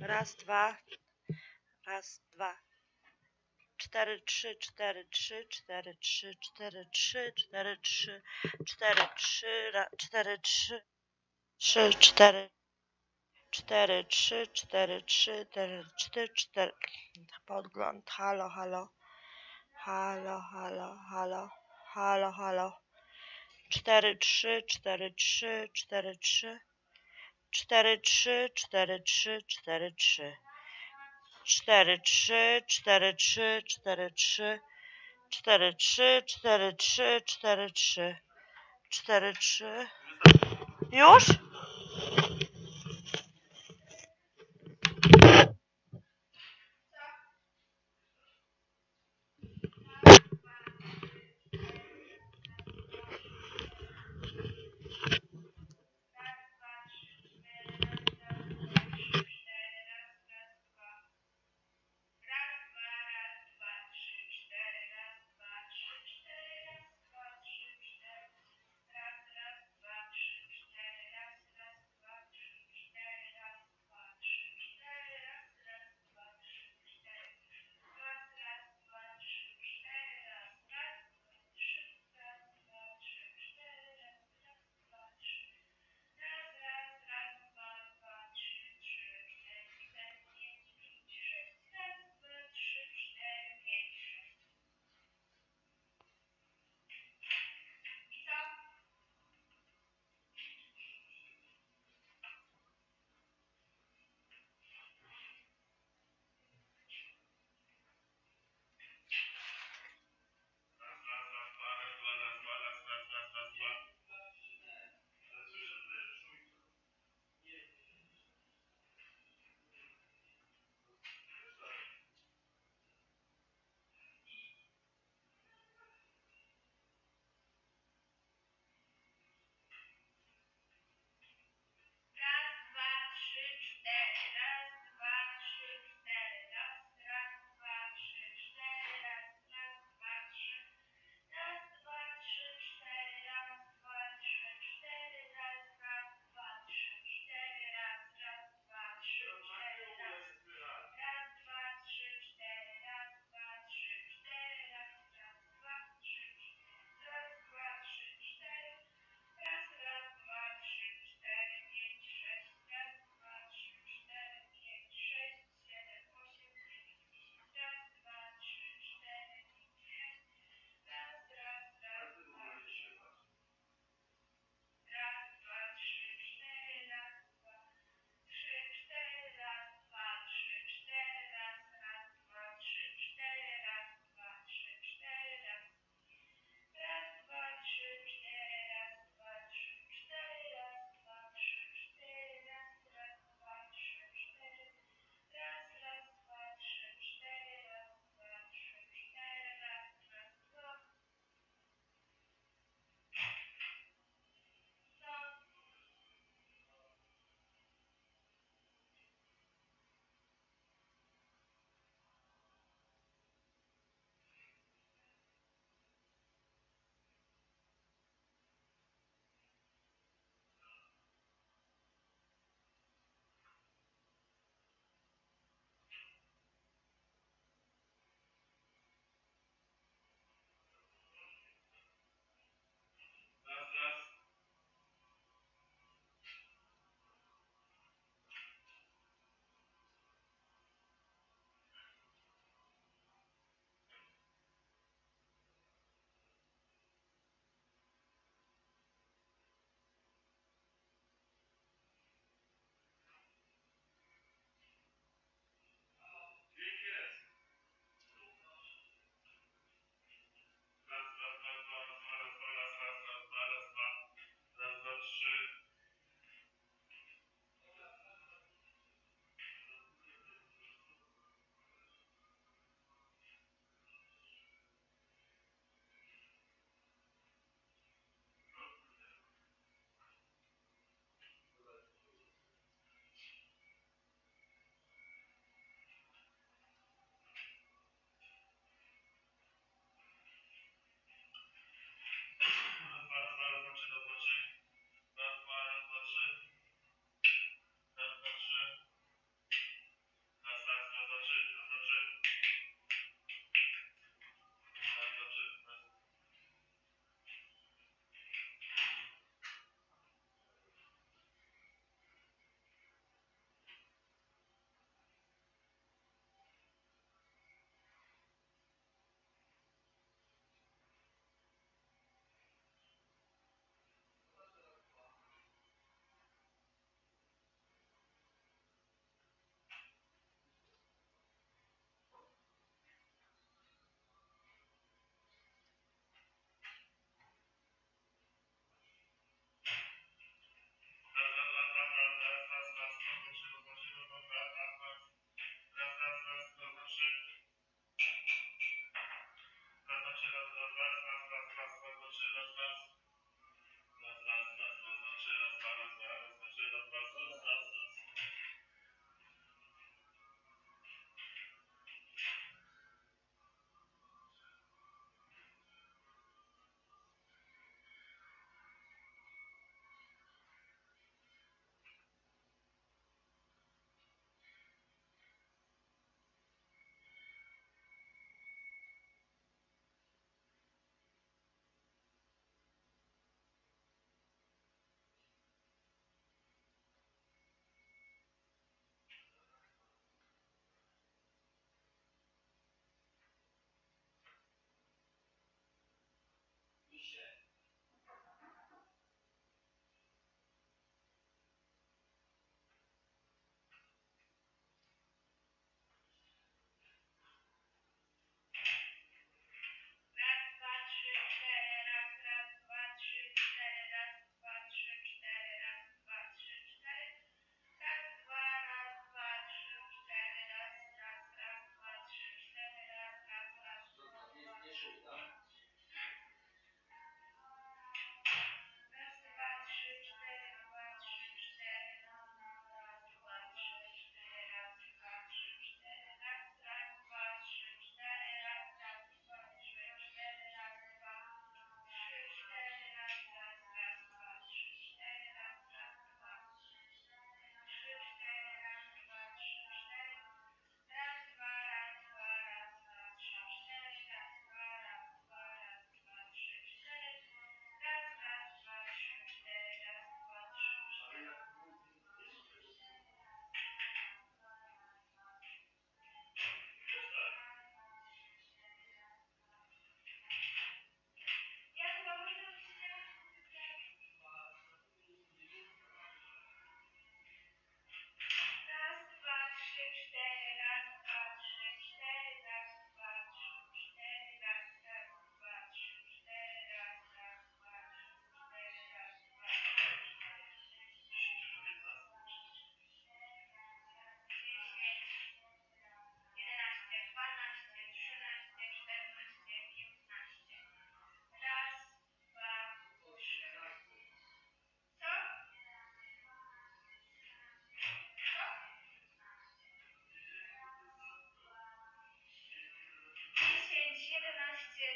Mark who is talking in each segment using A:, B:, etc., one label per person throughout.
A: Raz, dwa. Raz, dwa. 4, 3, 4, 3, 4, 3, 4, 3, 4, 3, 4, 3, 4, 3, 3, 4, 4, 3, 4, 3, 4, 4, 4. Podgląd. Halo, halo. Halo, halo, halo. Halo, halo. 4, 3, 4, 3, 4, 3. 4, 3, 4, 3, 4, 3. 4, 3, 4, 3, 4, 3. 4, 3, 4, 3, 4, 3. 4, 3. Już?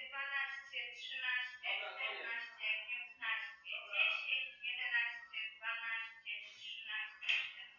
A: 12, 13, 14, 15, 10, 11, 12, 13, 14.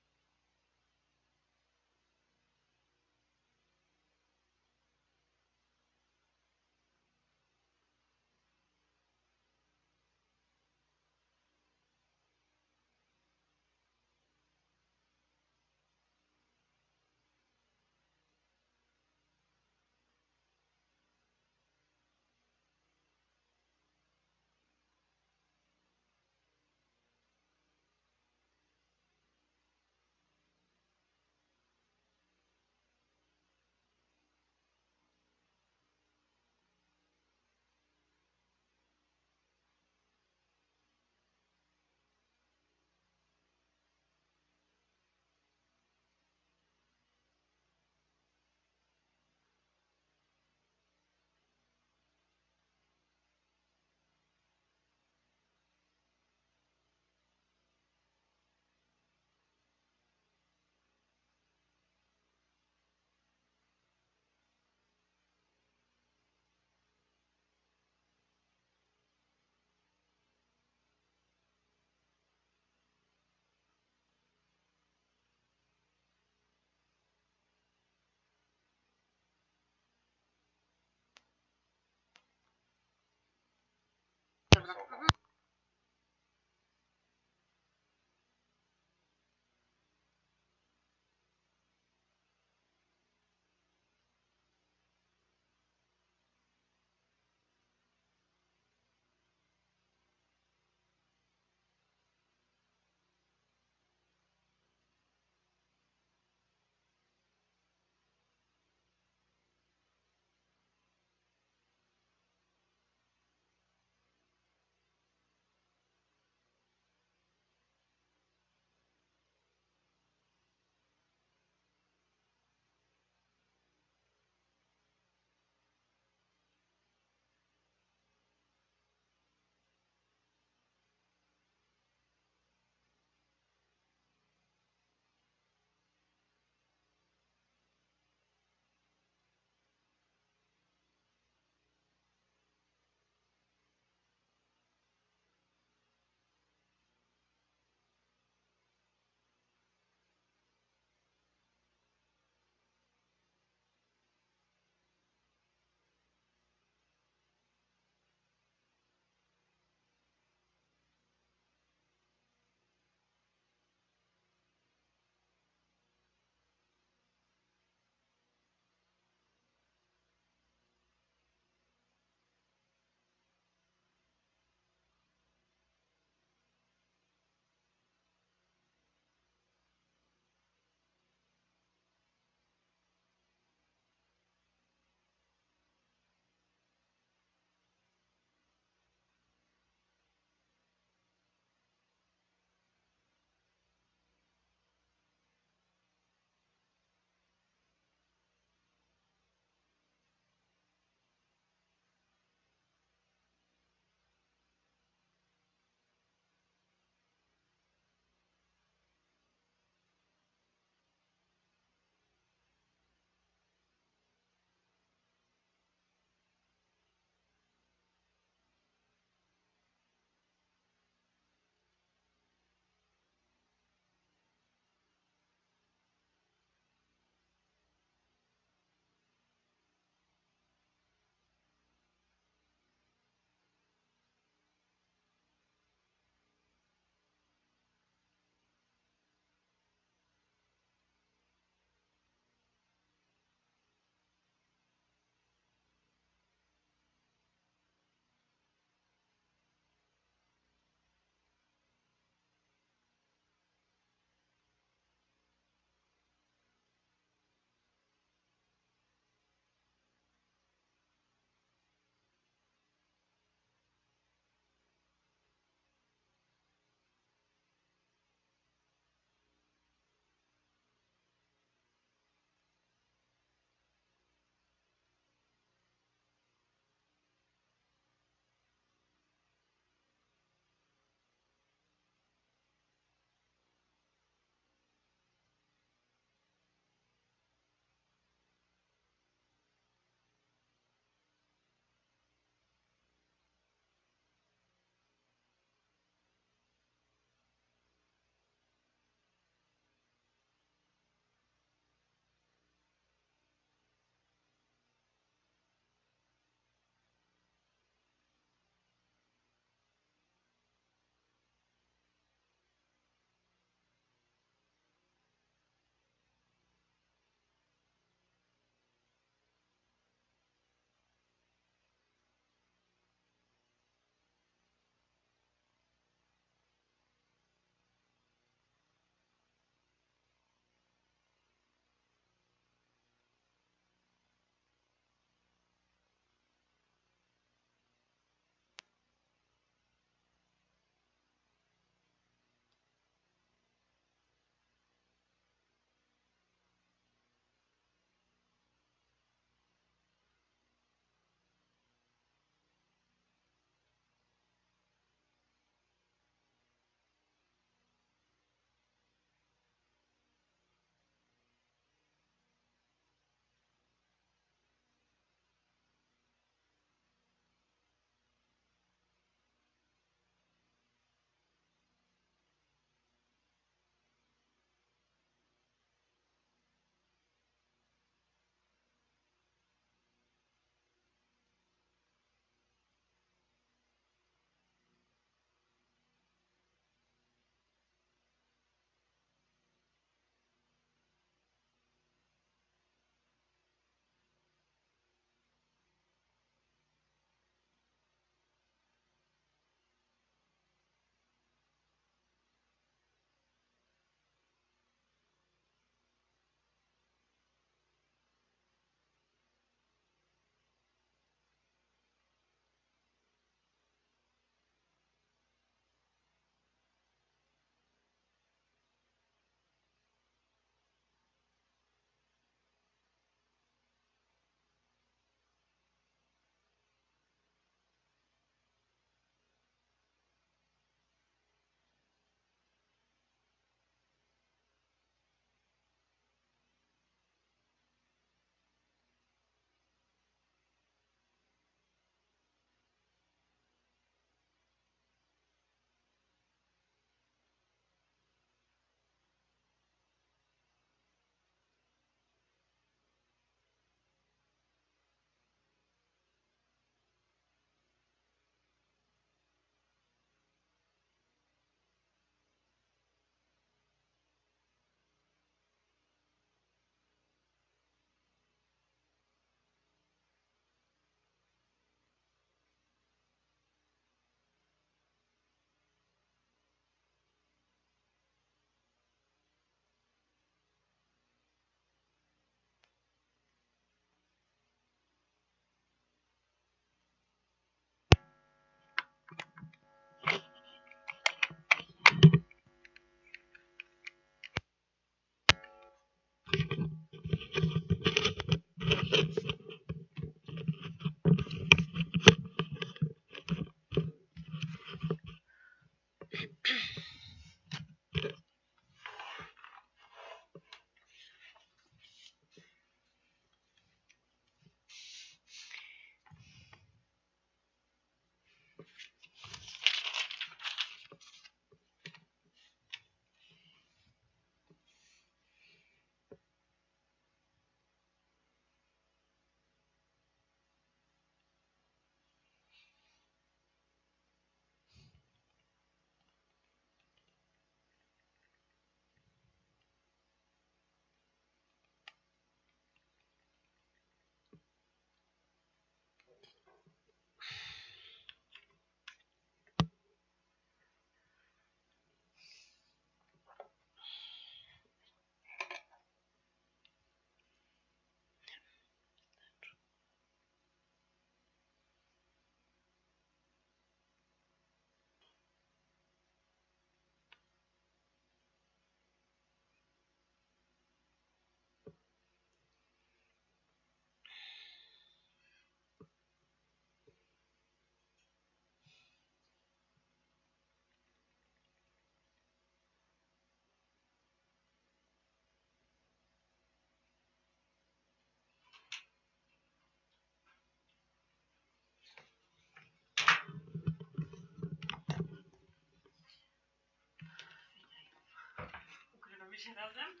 A: Ukrywamy się razem?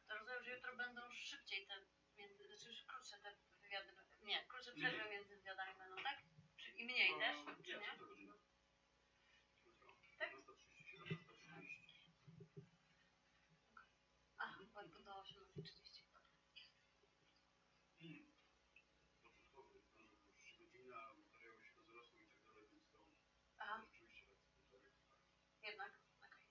A: To rozumiem, że jutro będą szybciej te, znaczy już krótsze te wywiady, nie, krótsze przerwy między wywiadami będą, tak? I mniej też, czy nie? Tak? Aha, bo do 18:30. Aha. Jednak? Okej.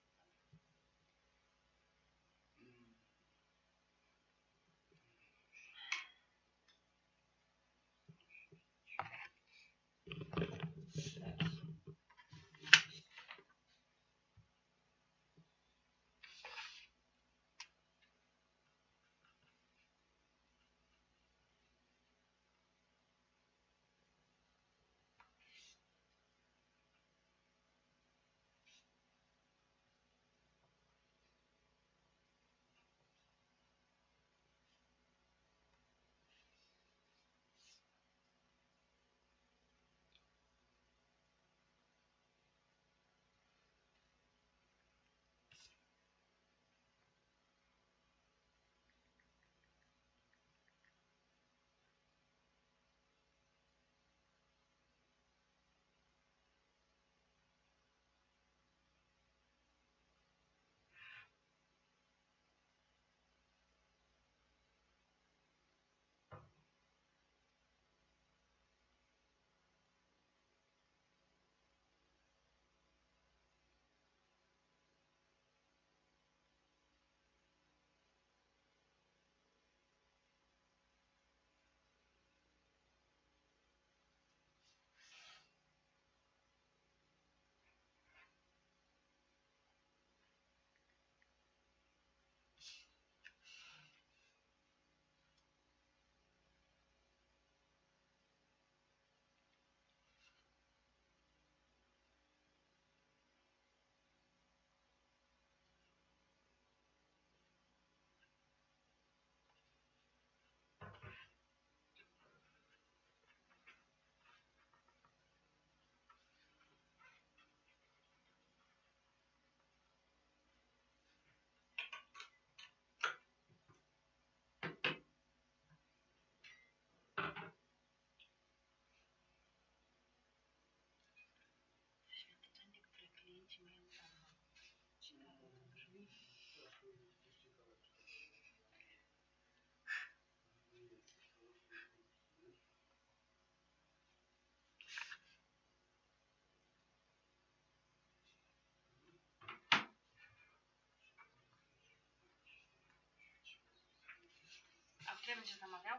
A: A który będzie zamawiał?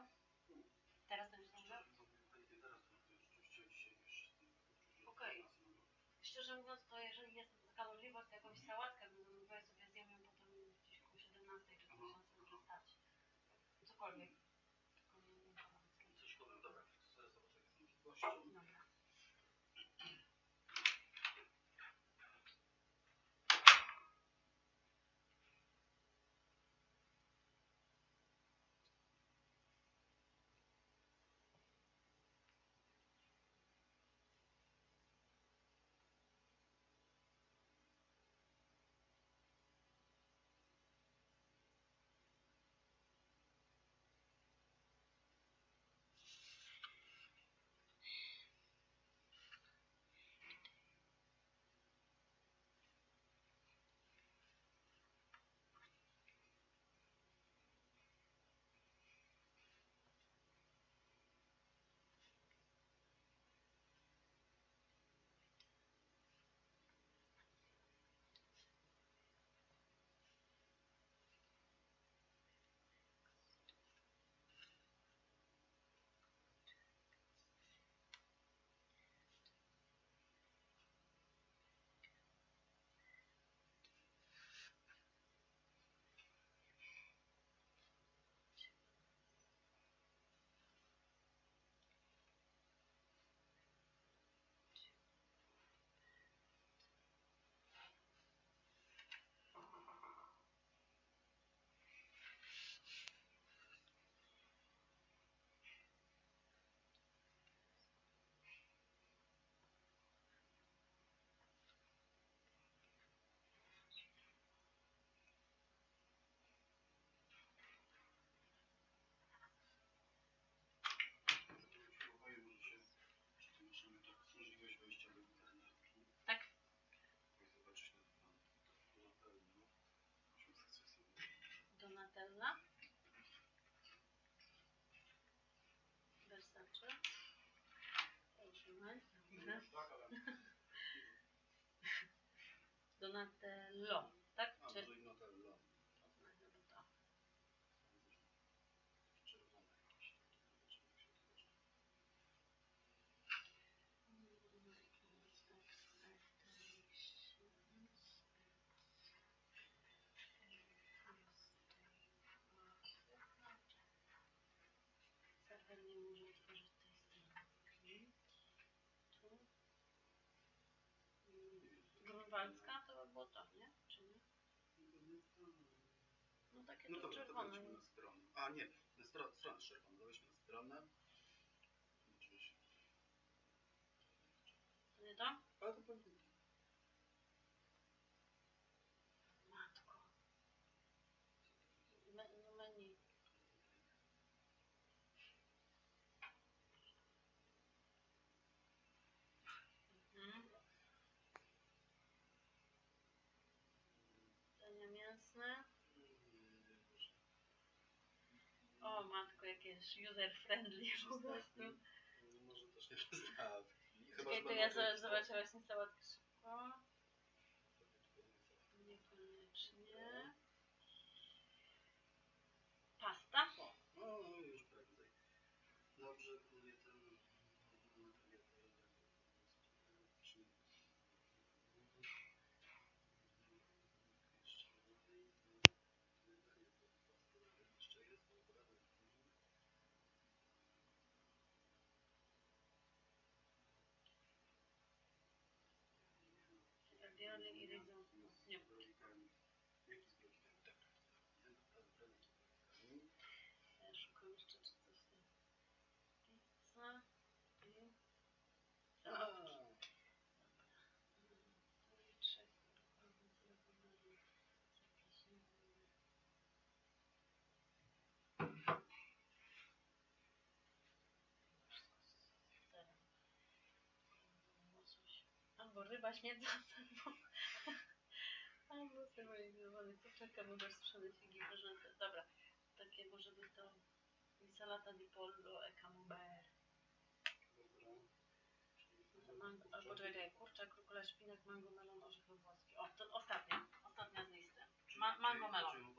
A: Teraz będzie zamawiał? Okej. Szczerze mówiąc, to jeżeli jest taka możliwość, to jakąś sałatkę bym zamówiła i sobie zjem ją potem gdzieś koło 17 czy coś, on sobie może stać. Cokolwiek. Tylko nie coś powiem, dobra. Dobra. na te lo, tak?
B: A,
A: Czy...
B: może i na te lo.
A: Poznajmy to.
B: Czerwone jakieś.
A: Serwer nie może otworzyć tej strony. Tu. Grunwaldzka to by było to, nie? Czy nie? No takie
B: No
A: to
B: dobra, to
A: czerwone.
B: wejdźmy na stronę. A nie, stronę czerwoną. Wejdźmy na stronę. Oczywiście.
A: To nie to?
B: Ale to pewnie.
A: Matko. No menu. Dania mięsne. O matko, jakieś user friendly po prostu.
B: Może też nie przystawki.
A: Czekaj, to ja zobaczę właśnie sałatkę szybko. Niekoniecznie. Pasta?
B: No, już prędzej. Dobrze, mówię ten...
A: Ravioli i risotto. Nie. Ja szukam jeszcze, czy coś tam. Pizza i sałatki. Albo ryba śmierdząca, albo cywilizowany kurczaka, bo też sprzedać figi wyrzęte. Dobra, takie może by to insalata di pollo e camembert. Mango, albo czekaj, kurczak, rucola, szpinak, mango, melon, orzechy włoskie. O, to ostatnia z listy. Mango melon.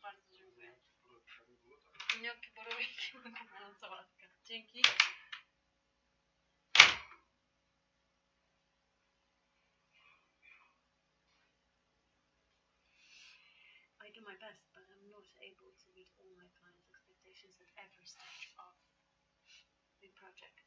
A: Bardzo dziękuję. Gnocchi, borowiki, mango melon, sałatka. Dzięki. I do my best, but I'm not able to meet all my clients' expectations at every stage of the project.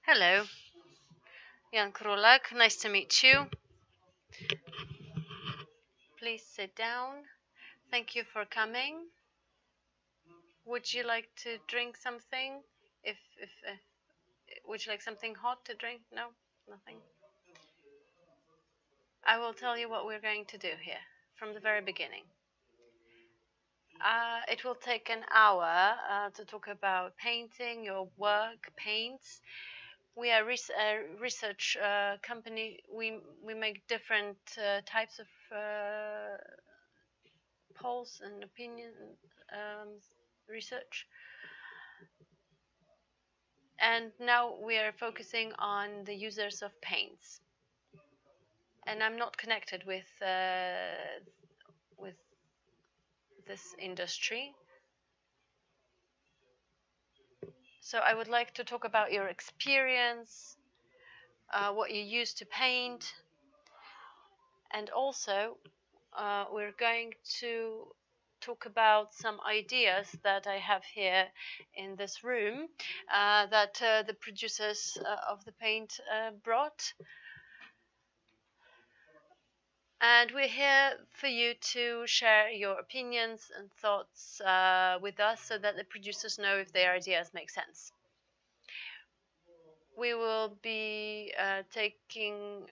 A: Hello, Jan Królek. Nice to meet you. Please sit down. Thank you for coming. Would you like to drink something? If would you like something hot to drink? No, nothing. I will tell you what we're going to do here from the very beginning. It will take an hour to talk about painting, your work, paints. We are a research company. We make different types of polls and opinion research. And now we are focusing on the users of paints. And I'm not connected with this industry. So I would like to talk about your experience, what you use to paint, and also we're going to talk about some ideas that I have here in this room that the producers of the paint brought. And we're here for you to share your opinions and thoughts with us so that the producers know if their ideas make sense. We will be taking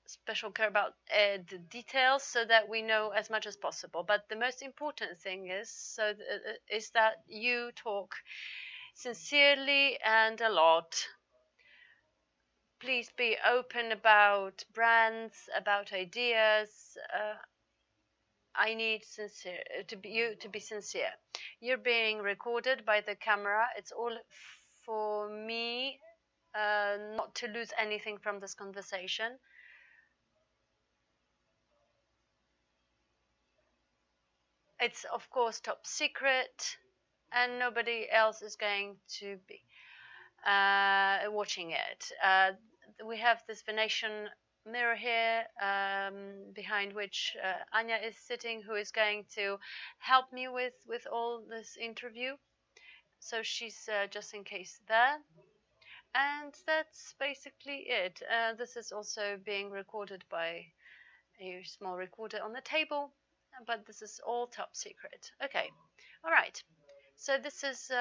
A: special care about the details so that we know as much as possible. But the most important thing is that you talk sincerely and a lot. Please be open about brands, about ideas. I need you to be sincere. You're being recorded by the camera. It's all for me not to lose anything from this conversation. It's of course top secret, and nobody else is going to be watching it. We have this Venetian mirror here behind which Anya is sitting, who is going to help me with all this interview. So she's just in case there. And that's basically it. This is also being recorded by a small recorder on the table, but this is all top secret. Okay, all right. So this is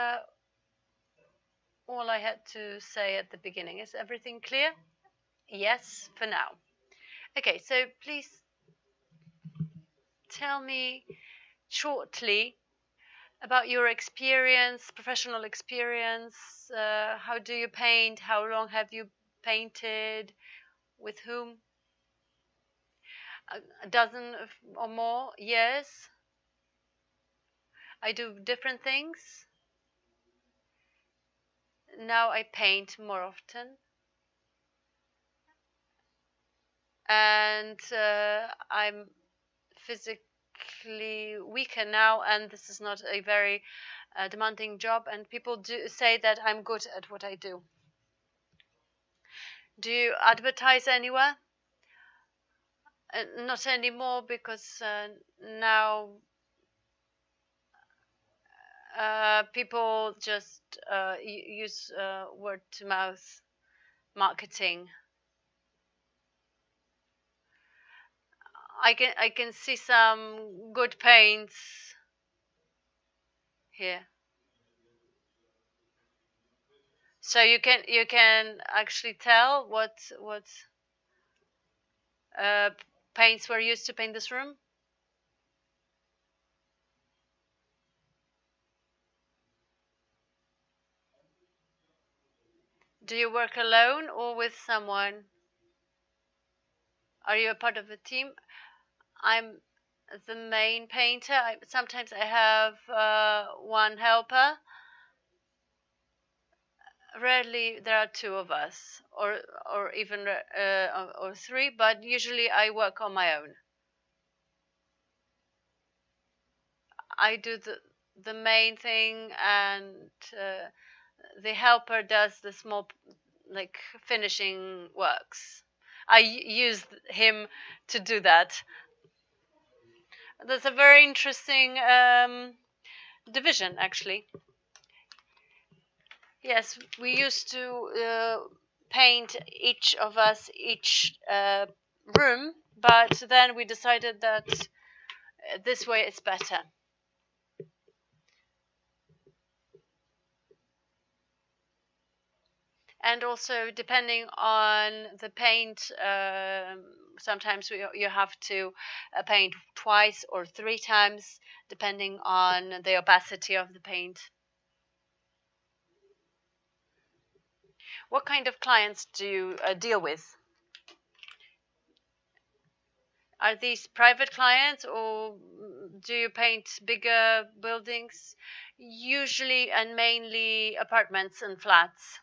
A: all I had to say at the beginning. Is everything clear? Yes, for now. Okay, so please tell me shortly about your experience, professional experience. How do you paint? How long have you painted? With whom? A dozen or more years? I do different things. Now I paint more often. And I'm physically weaker now, and this is not a very demanding job, and people do say that I'm good at what I do. Do you advertise anywhere? Not anymore, because now people just use word-to-mouth marketing. I can see some good paints here. So you can actually tell what paints were used to paint this room. Do you work alone or with someone? Are you a part of a team? I'm the main painter. Sometimes I have one helper. Rarely there are two of us, or even or three, but usually I work on my own. I do the main thing, and the helper does the small, like, finishing works. I use him to do that. That's a very interesting division, actually. Yes, we used to paint each of us each room, but then we decided that this way it's better. And also, depending on the paint, sometimes you have to paint twice or three times, depending on the opacity of the paint. What kind of clients do you deal with? Are these private clients, or do you paint bigger buildings? Usually and mainly apartments and flats.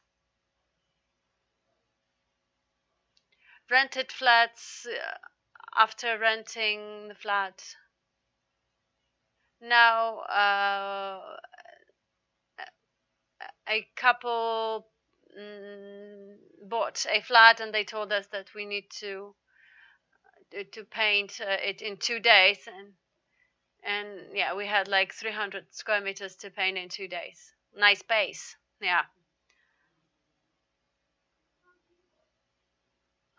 A: Rented flats, after renting the flat. Now a couple bought a flat, and they told us that we need to paint it in 2 days, and yeah, we had like 300 square meters to paint in 2 days. Nice space. Yeah.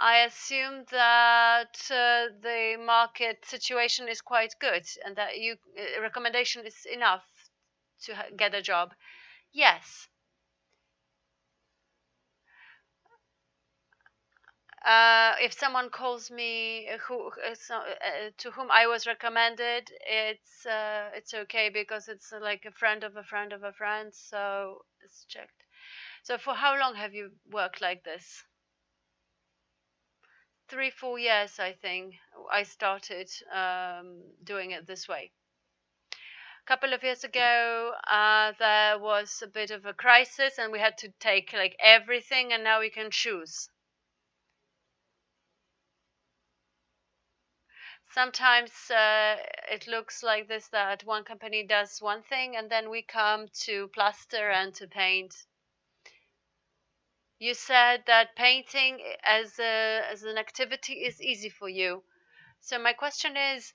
A: I assume that the market situation is quite good and that you recommendation is enough to get a job. Yes. If someone calls me to whom I was recommended, it's okay because it's like a friend of a friend of a friend, so it's checked. So for how long have you worked like this? 3-4 years, I think. I started doing it this way. A couple of years ago, there was a bit of a crisis, and we had to take like everything, and now we can choose. Sometimes it looks like this, that one company does one thing and then we come to plaster and to paint. You said that painting as an activity is easy for you. So my question is,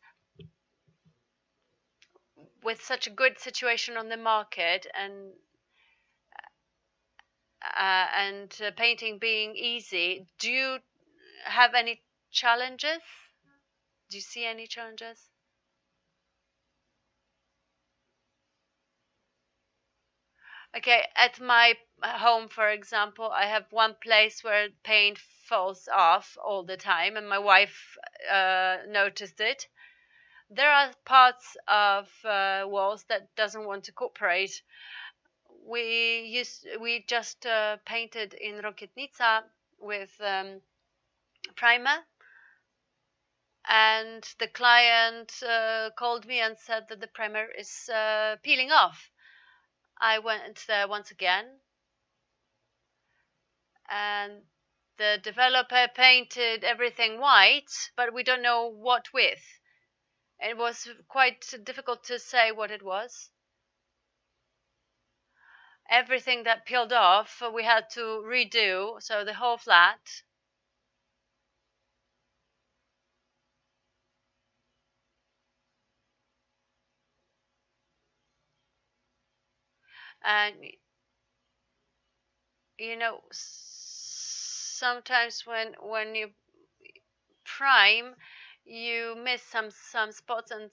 A: with such a good situation on the market and painting being easy, do you have any challenges? Do you see any challenges? Okay, at my home, for example, I have one place where paint falls off all the time, and my wife noticed it. There are parts of walls that doesn't want to cooperate. We just painted in Rokietnica with primer, and the client called me and said that the primer is peeling off. I went there once again, and the developer painted everything white, but we don't know what with. It was quite difficult to say what it was. Everything that peeled off, we had to redo, so the whole flat. And you know, sometimes when you prime, you miss some spots, and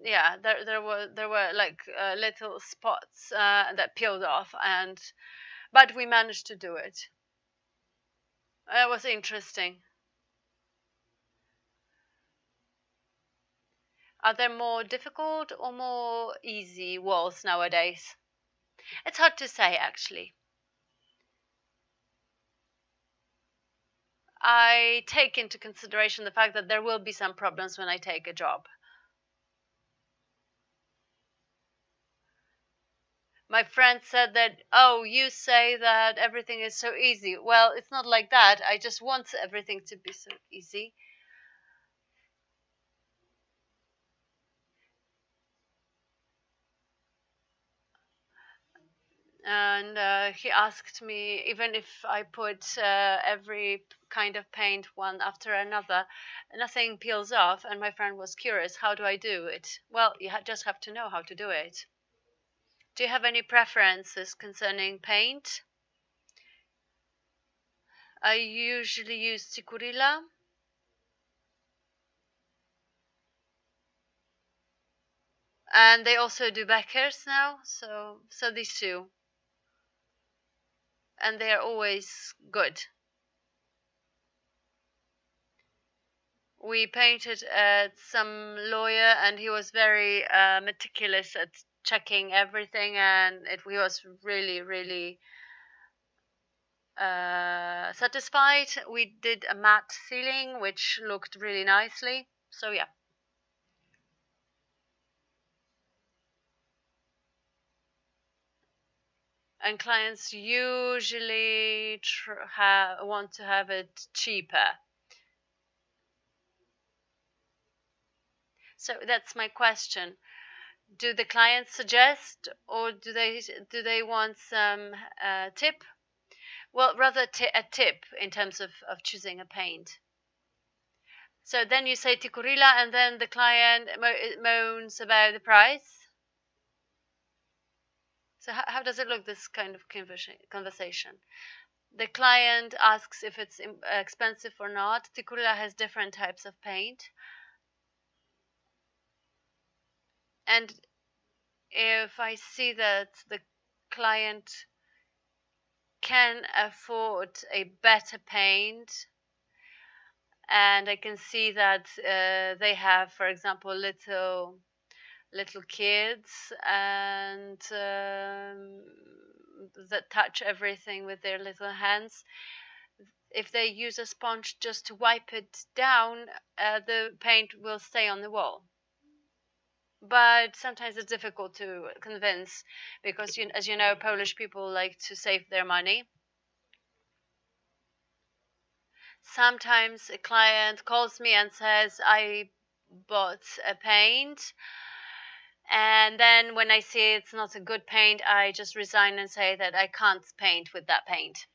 A: there were like little spots that peeled off, but we managed to do it. It was interesting. Are there more difficult or more easy walls nowadays? It's hard to say, actually. I take into consideration the fact that there will be some problems when I take a job. My friend said that, oh, you say that everything is so easy. Well, it's not like that. I just want everything to be so easy. And he asked me even if I put every kind of paint one after another, nothing peels off. And my friend was curious, how do I do it? Well, you just have to know how to do it. Do you have any preferences concerning paint? I usually use Cikurilla. And they also do Beckers now, so these two. And they are always good. We painted at some lawyer, and he was very meticulous at checking everything, and he was really, really satisfied. We did a matte ceiling, which looked really nicely. So yeah. And clients usually want to have it cheaper. So that's my question. Do the clients suggest, or do they want some tip? Well, rather a tip in terms of choosing a paint. So then you say Tikurila, and then the client moans about the price. So how does it look, this kind of conversation?
C: the client asks if it's expensive or not. Tikkurila has different types of paint. And if I see that the client can afford a better paint, and I can see that they have, for example, little kids, and that touch everything with their little hands. If they use a sponge just to wipe it down, the paint will stay on the wall. But sometimes it's difficult to convince because, as you know, Polish people like to save their money. Sometimes a client calls me and says, I bought a paint, and then when I see it's not a good paint, I just resign and say that I can't paint with that paint.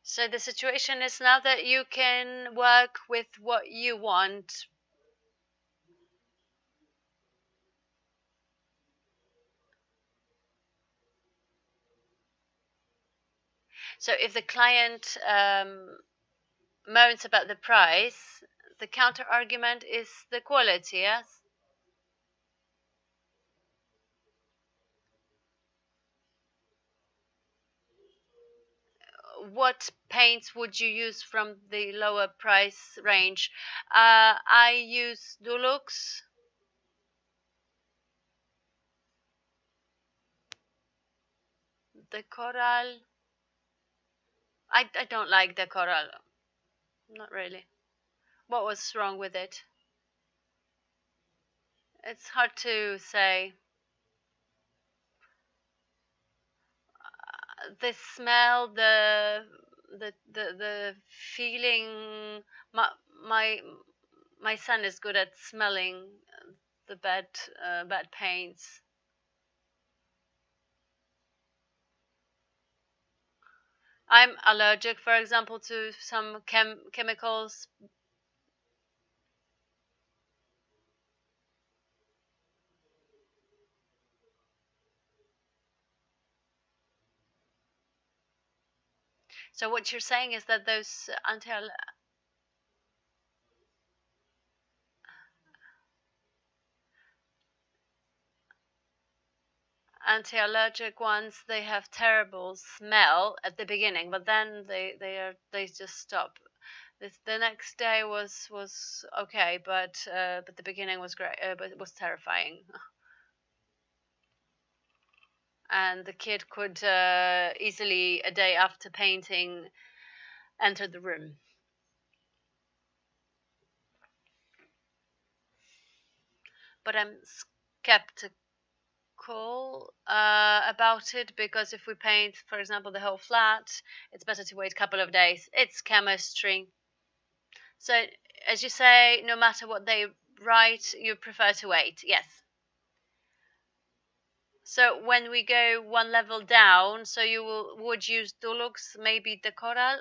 C: So the situation is now that you can work with what you want. So if the client moans about the price, the counter argument is the quality, yes? What paints would you use from the lower price range? I use Dulux. The Coral. I don't like the Coral. Not really. What was wrong with it? It's hard to say. The smell, the feeling. My son is good at smelling the bad paints. I'm allergic, for example, to some chemicals. So what you're saying is that those anti-allergic ones, they have terrible smell at the beginning, but then they just stop. The next day was okay, but the beginning was great, but it was terrifying. And the kid could easily, a day after painting, enter the room. But I'm skeptical about it, because if we paint, for example, the whole flat, it's better to wait a couple of days. It's chemistry. So, as you say, no matter what they write, you prefer to wait. Yes. So when we go one level down, so you would use Dulux, maybe the Coral.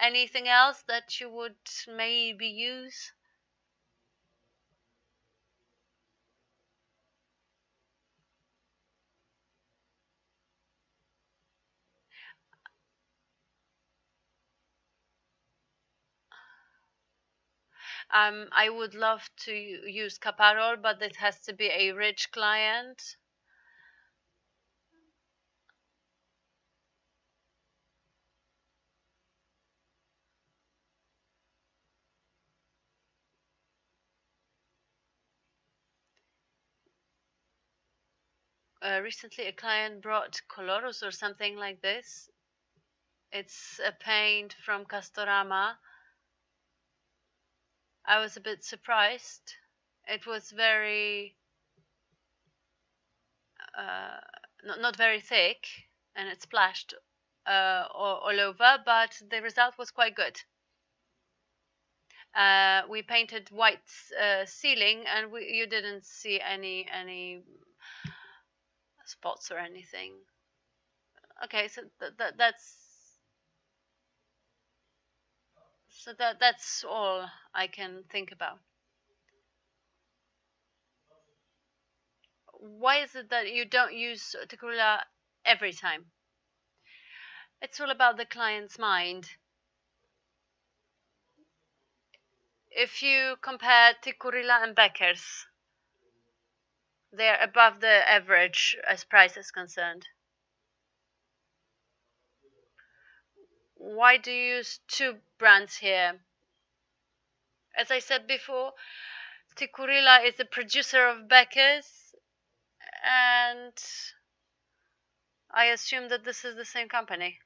C: Anything else that you would maybe use? I would love to use Caparol, but it has to be a rich client. Recently, a client brought Colorus or something like this. It's a paint from Castorama. I was a bit surprised. It was very not very thick, and it splashed all over, but the result was quite good. We painted white ceiling, and you didn't see any spots or anything. Okay, so that's all I can think about. why is it that you don't use Tikurila every time? It's all about the client's mind. If you compare Tikurila and Becker's, they're above the average as price is concerned. Why do you use two brands here? As I said before, Tikurila is a producer of Becker's, and I assume that this is the same company.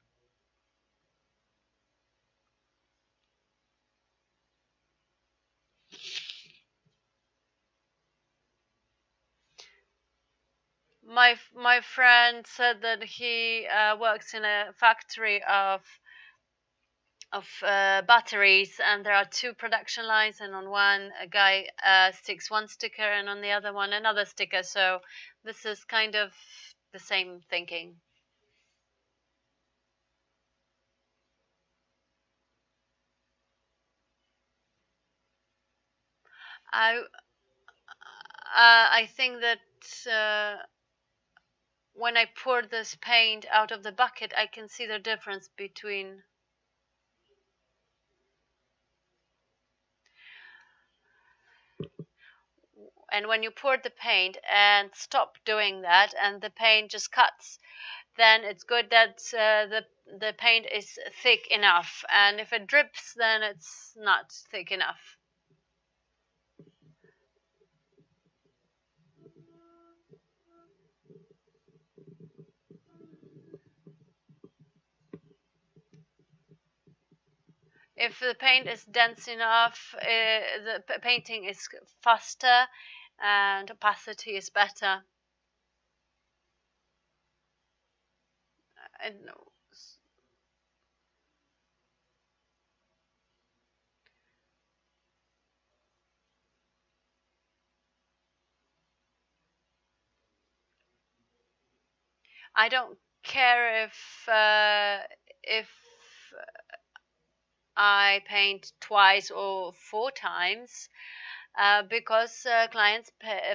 C: My friend said that he works in a factory of batteries, and there are two production lines, and on one a guy sticks one sticker and on the other one another sticker, so this is kind of the same thinking. I think that when I pour this paint out of the bucket, I can see the difference between and when you pour the paint and stop doing that and the paint just cuts, then it's good that the paint is thick enough, and if it drips, then it's not thick enough. If the paint is dense enough, the painting is faster and opacity is better. And I don't care if I paint twice or 4 times, because clients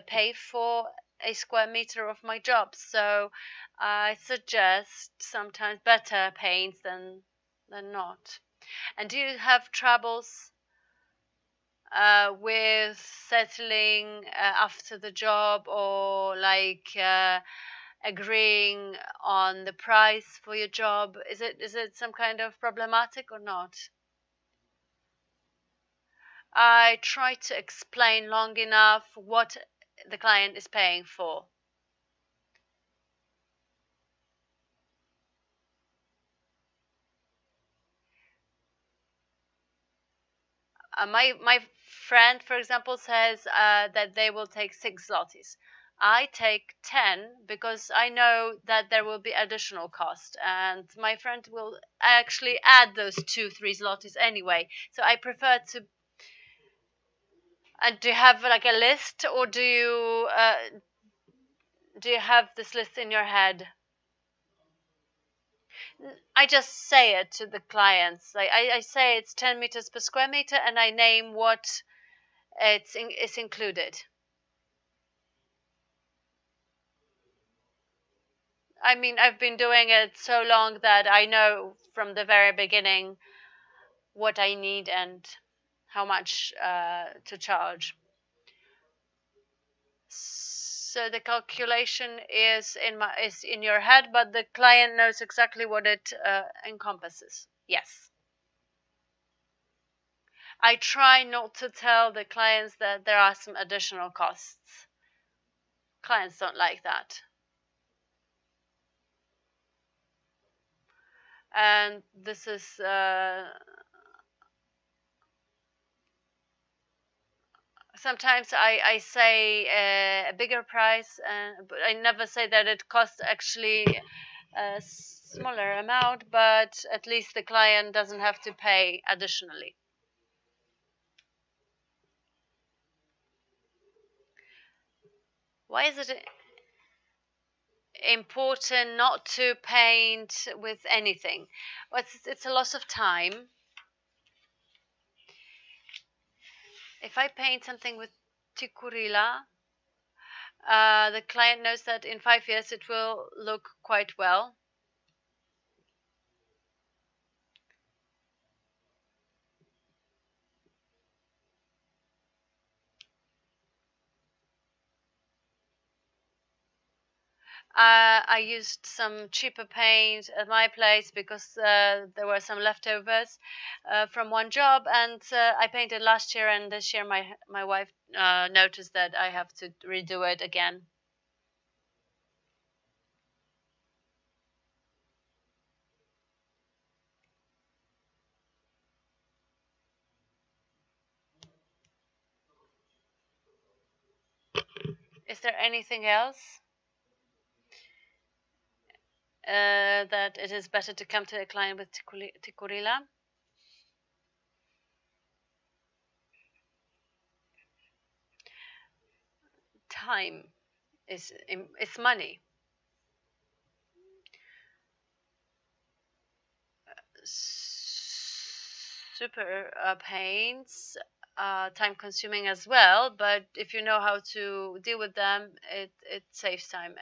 C: pay for a square meter of my job. So I suggest sometimes better paints than not. And do you have troubles with settling after the job, or like agreeing on the price for your job? Is it some kind of problematic or not? I try to explain long enough what the client is paying for. My friend, for example, says that they will take 6 zlotys. I take 10 because I know that there will be additional cost, and my friend will actually add those 2-3 zlotys anyway. So I prefer to. And do you have like a list, or do you have this list in your head? I just say it to the clients. I say it's 10 meters per square meter, and I name what is included. I mean, I've been doing it so long that I know from the very beginning what I need and how much to charge. So the calculation is in your head, but the client knows exactly what it encompasses. Yes. I try not to tell the clients that there are some additional costs. Clients don't like that. And this is sometimes I say a bigger price, but I never say that it costs actually a smaller amount, but at least the client doesn't have to pay additionally. Why is it important not to paint with anything? Well, it's a loss of time. If I paint something with Tikurila, the client knows that in 5 years it will look quite well. I used some cheaper paint at my place because there were some leftovers from one job, and I painted last year, and this year my wife noticed that I have to redo it again. Is there anything else that it is better to come to a client with tikurila? Time is money. Super paints time consuming as well, but if you know how to deal with them, it saves time.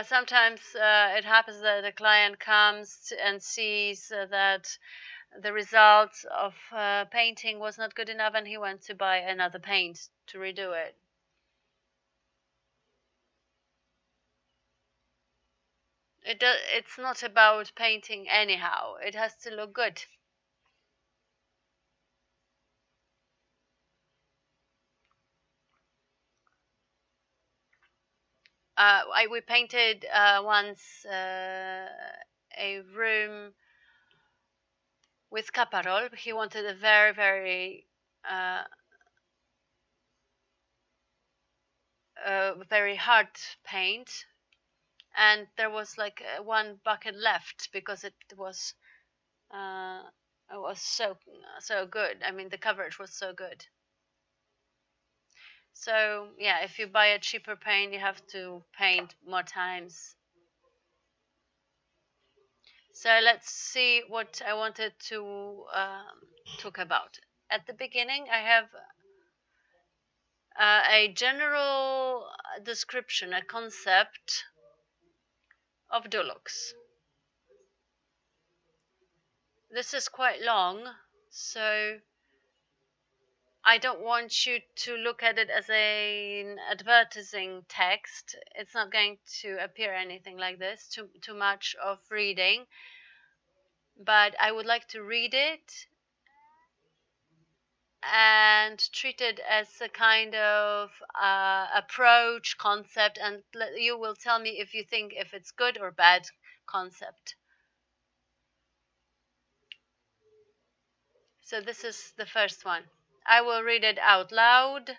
C: Sometimes it happens that the client comes and sees that the result of painting was not good enough, and he went to buy another paint to redo it. It's not about painting anyhow. It has to look good. We painted once a room with caparol. He wanted a very, very very hard paint, and there was like one bucket left because it was so good. I mean, the coverage was so good. So yeah, if you buy a cheaper paint, you have to paint more times. So let's see what I wanted to talk about. At the beginning, I have a general description, a concept of Dulux. This is quite long, so I don't want you to look at it as an advertising text. It's not going to appear anything like this, too much of reading. But I would like to read it and treat it as a kind of approach, concept, and you will tell me if you think if it's good or bad concept. So this is the first one. I will read it out loud.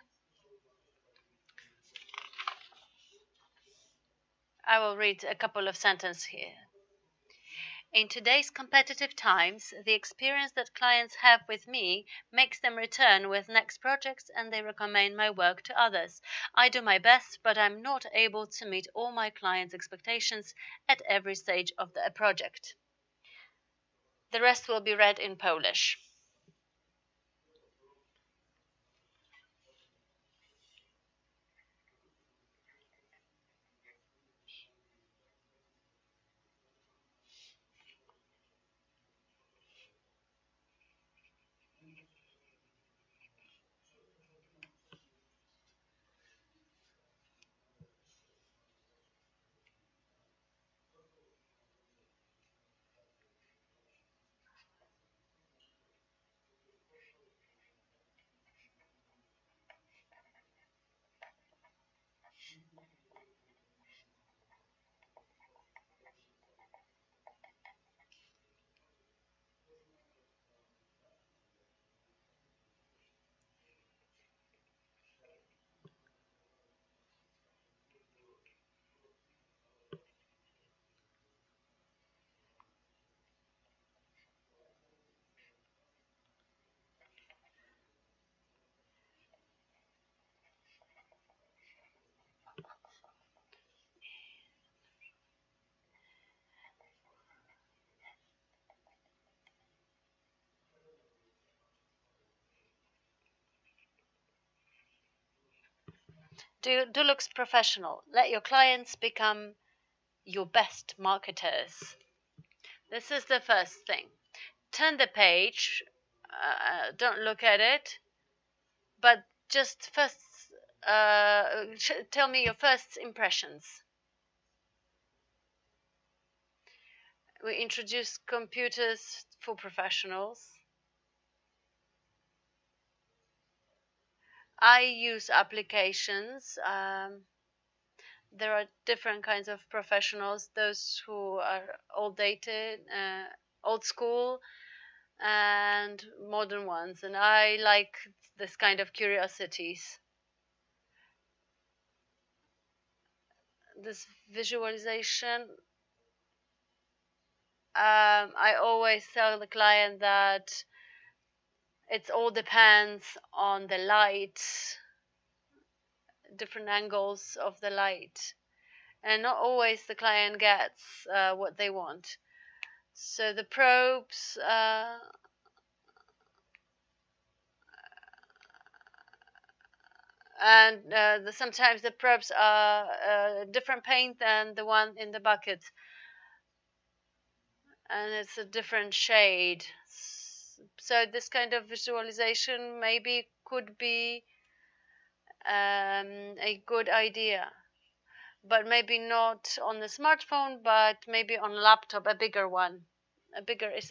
C: I will read a couple of sentences here. In today's competitive times, the experience that clients have with me makes them return with next projects, and they recommend my work to others. I do my best, but I'm not able to meet all my clients' expectations at every stage of the project. The rest will be read in Polish. Do looks professional. Let your clients become your best marketers. This is the first thing. Turn the page. Don't look at it, but just first tell me your first impressions. We introduce computers for professionals. I use applications. There are different kinds of professionals, those who are old school, and modern ones. And I like this kind of curiosities. This visualization, I always tell the client that it all depends on the light, different angles of the light, and not always the client gets what they want. So the probes and sometimes the probes are different paint than the one in the bucket, and it's a different shade. So this kind of visualization maybe could be a good idea, but maybe not on the smartphone, but maybe on a laptop, a bigger one,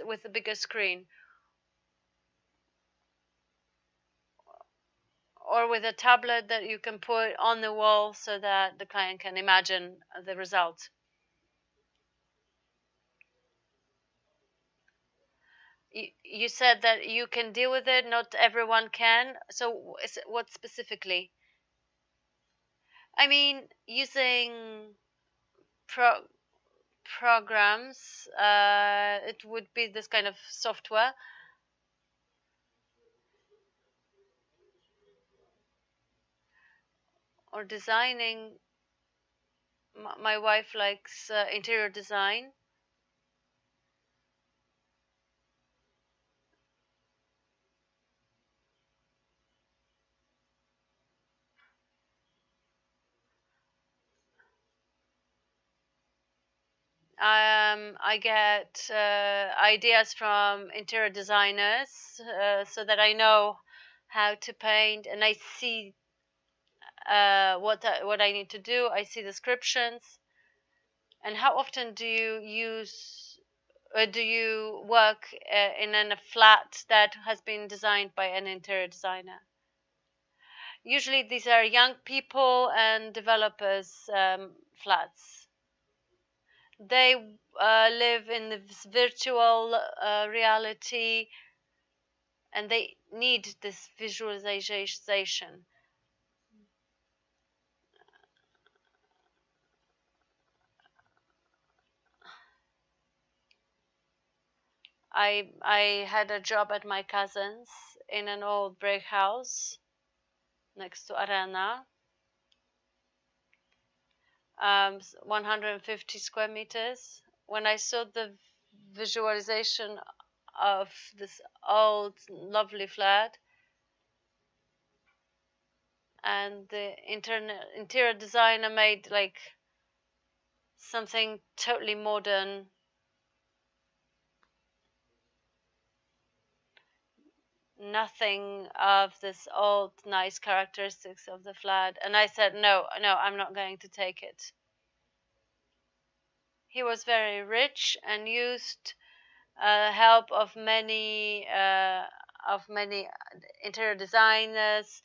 C: with a bigger screen, or with a tablet that you can put on the wall so that the client can imagine the result. You said that you can deal with it, not everyone can. So what specifically? I mean, using programs, it would be this kind of software. Or designing. My wife likes interior design. I get ideas from interior designers so that I know how to paint, and I see what I need to do. I see descriptions. And how often do you work in a flat that has been designed by an interior designer? Usually these are young people and developers flats. They live in this virtual reality, and they need this visualization. I had a job at my cousin's in an old brick house next to Arena, 150 square meters. When I saw the visualization of this old lovely flat, and the interior designer made like something totally modern, nothing of this old nice characteristics of the flat, and I said no, I'm not going to take it. He was very rich and used help of many interior designers,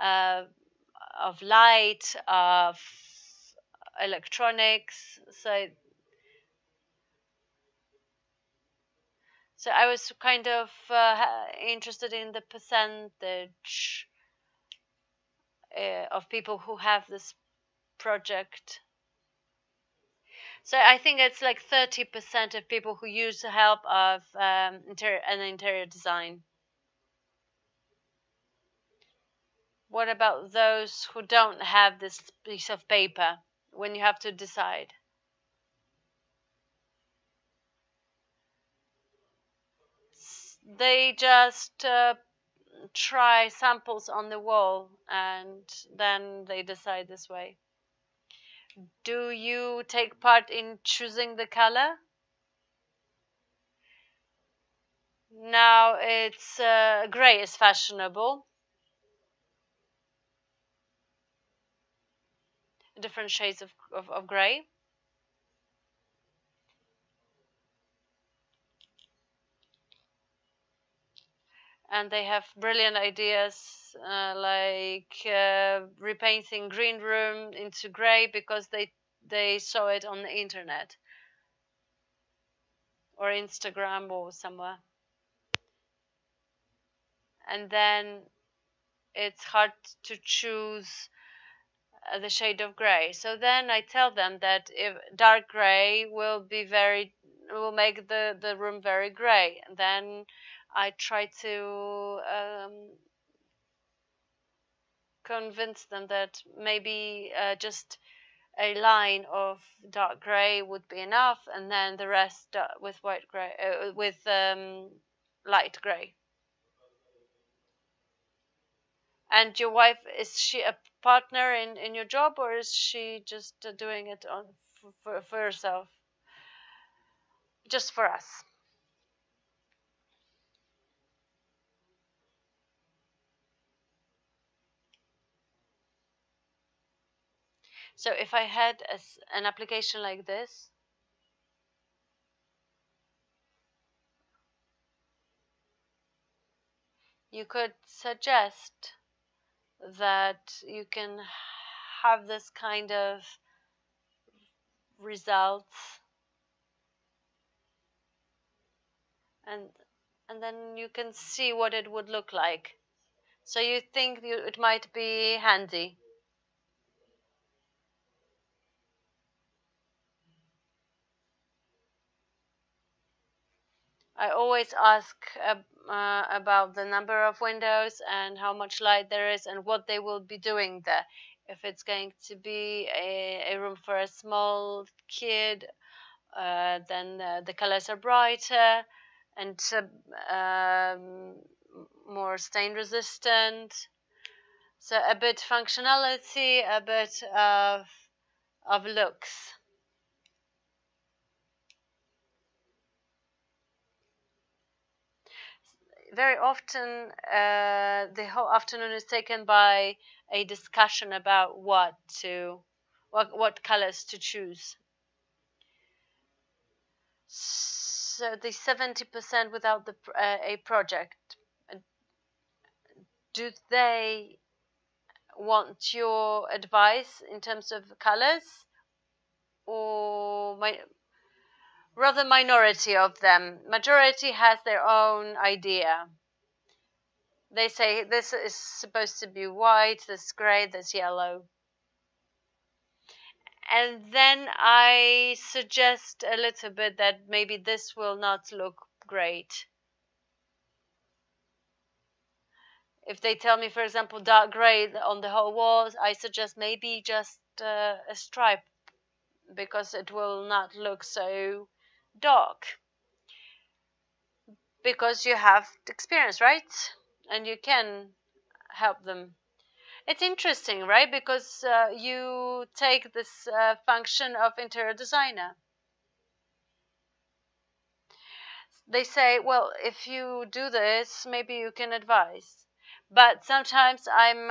C: of light, of electronics. So I was kind of interested in the percentage of people who have this project. So I think it's like 30% of people who use the help of interior design. What about those who don't have this piece of paper when you have to decide? They just try samples on the wall, and then they decide this way. Do you take part in choosing the color? Now it's gray is fashionable. Different shades of gray. And they have brilliant ideas like repainting green room into gray because they saw it on the internet or Instagram or somewhere. And then it's hard to choose the shade of gray. So then I tell them that if dark gray will make the room very gray. And then I try to convince them that maybe just a line of dark gray would be enough, and then the rest with white gray, with light gray. And your wife, is she a partner in your job, or is she just doing it for herself? Just for us. So if I had an application like this, you could suggest that you can have this kind of results, and then you can see what it would look like. So you think it might be handy? I always ask about the number of windows and how much light there is and what they will be doing there. If it's going to be a room for a small kid, then the colors are brighter and more stain resistant. So a bit functionality, a bit of looks. Very often the whole afternoon is taken by a discussion about what colors to choose. So the 70% without a project, do they want your advice in terms of colors, or rather minority of them? Majority has their own idea. They say this is supposed to be white, this gray, this yellow. And then I suggest a little bit that maybe this will not look great. If they tell me, for example, dark gray on the whole walls, I suggest maybe just a stripe, because it will not look so dark. Because you have experience, right? And you can help them. It's interesting, right? Because you take this function of interior designer. They say, well, if you do this, maybe you can advise. But sometimes I'm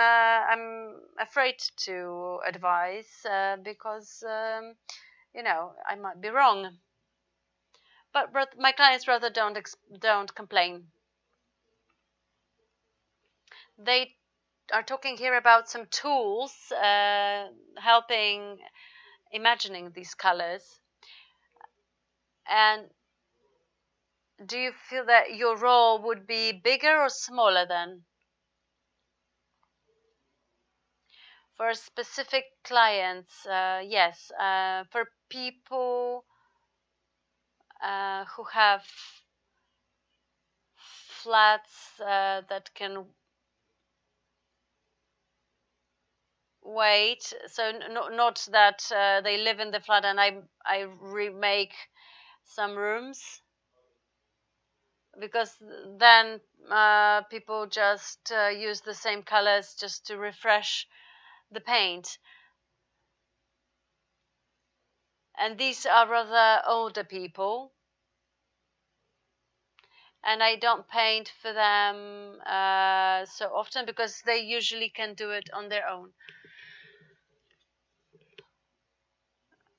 C: afraid to advise because I might be wrong. But my clients rather don't complain. They are talking here about some tools helping imagining these colors. And do you feel that your role would be bigger or smaller then? For specific clients, yes. For people who have flats that can wait, so not that they live in the flat and I remake some rooms. because then people just use the same colors just to refresh the paint. And these are rather older people, and I don't paint for them so often because they usually can do it on their own.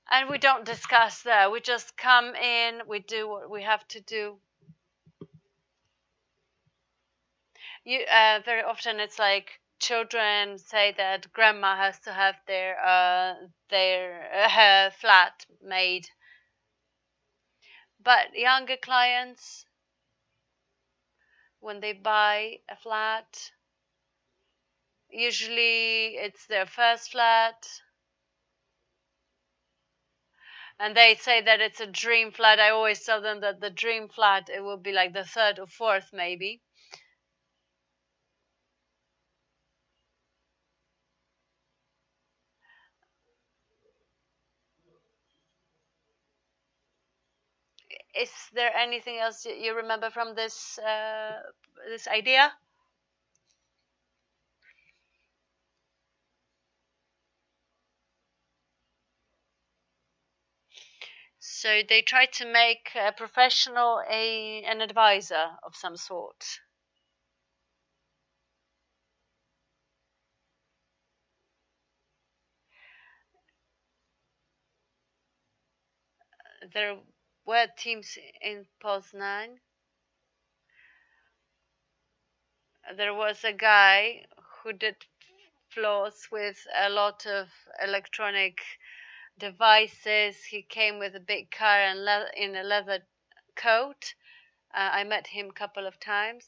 C: And we don't discuss there. We just come in, we do what we have to do. Very often it's like children say that grandma has to have her flat made. But younger clients, when they buy a flat, usually it's their first flat, and they say that it's a dream flat. I always tell them that the dream flat, it will be like the third or fourth maybe. Is there anything else you remember from this this idea? So they try to make a professional an advisor of some sort. There were teams in Poznan. There was a guy who did floors with a lot of electronic devices. He came with a big car and in a leather coat. I met him a couple of times.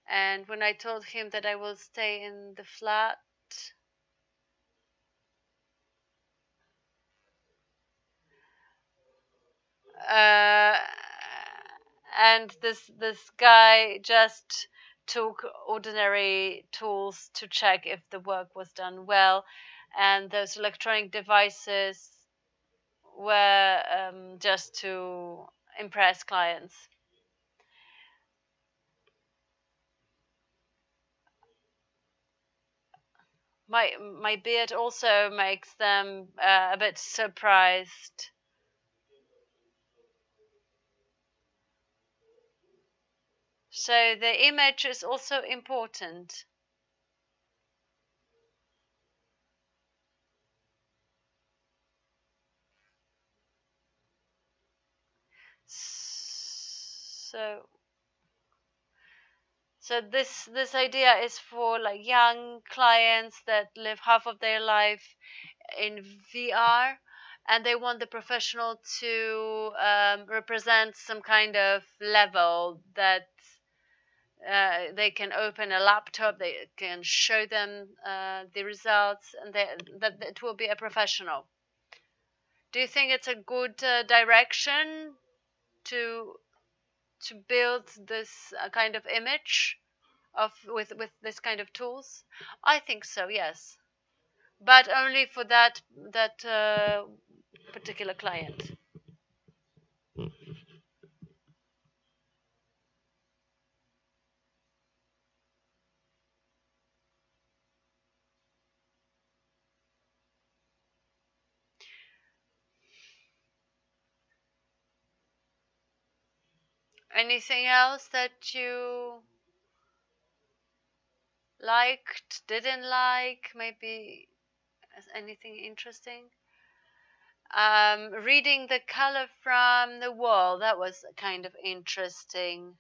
C: And when I told him that I will stay in the flat, and this guy just took ordinary tools to check if the work was done well, and those electronic devices were just to impress clients. My beard also makes them a bit surprised. So the image is also important. So this idea is for like young clients that live half of their life in VR, and they want the professional to represent some kind of level that they can open a laptop, they can show them the results, and that it will be a professional. Do you think it's a good direction to build this kind of image with this kind of tools? I think so, yes, but only for that particular client. Anything else that you liked, didn't like, maybe anything interesting? Reading the color from the wall, that was kind of interesting.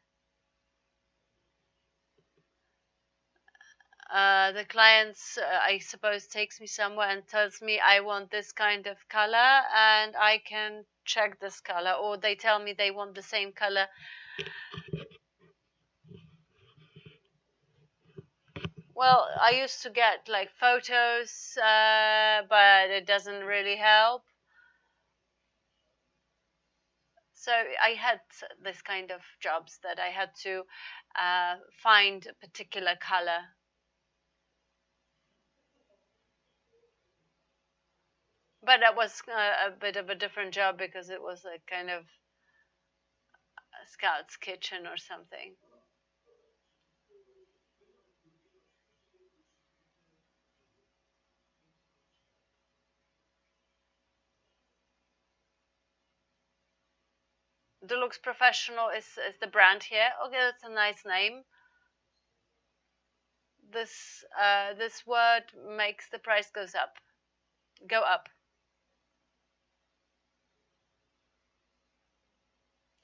C: The clients, I suppose, takes me somewhere and tells me I want this kind of color, and I can check this color, or they tell me they want the same color. Well, I used to get like photos, but it doesn't really help. So I had this kind of jobs that I had to find a particular color. But that was a bit of a different job because it was a kind of Scout's kitchen or something. Deluxe Professional is the brand here. Okay, that's a nice name. This this word makes the price go up.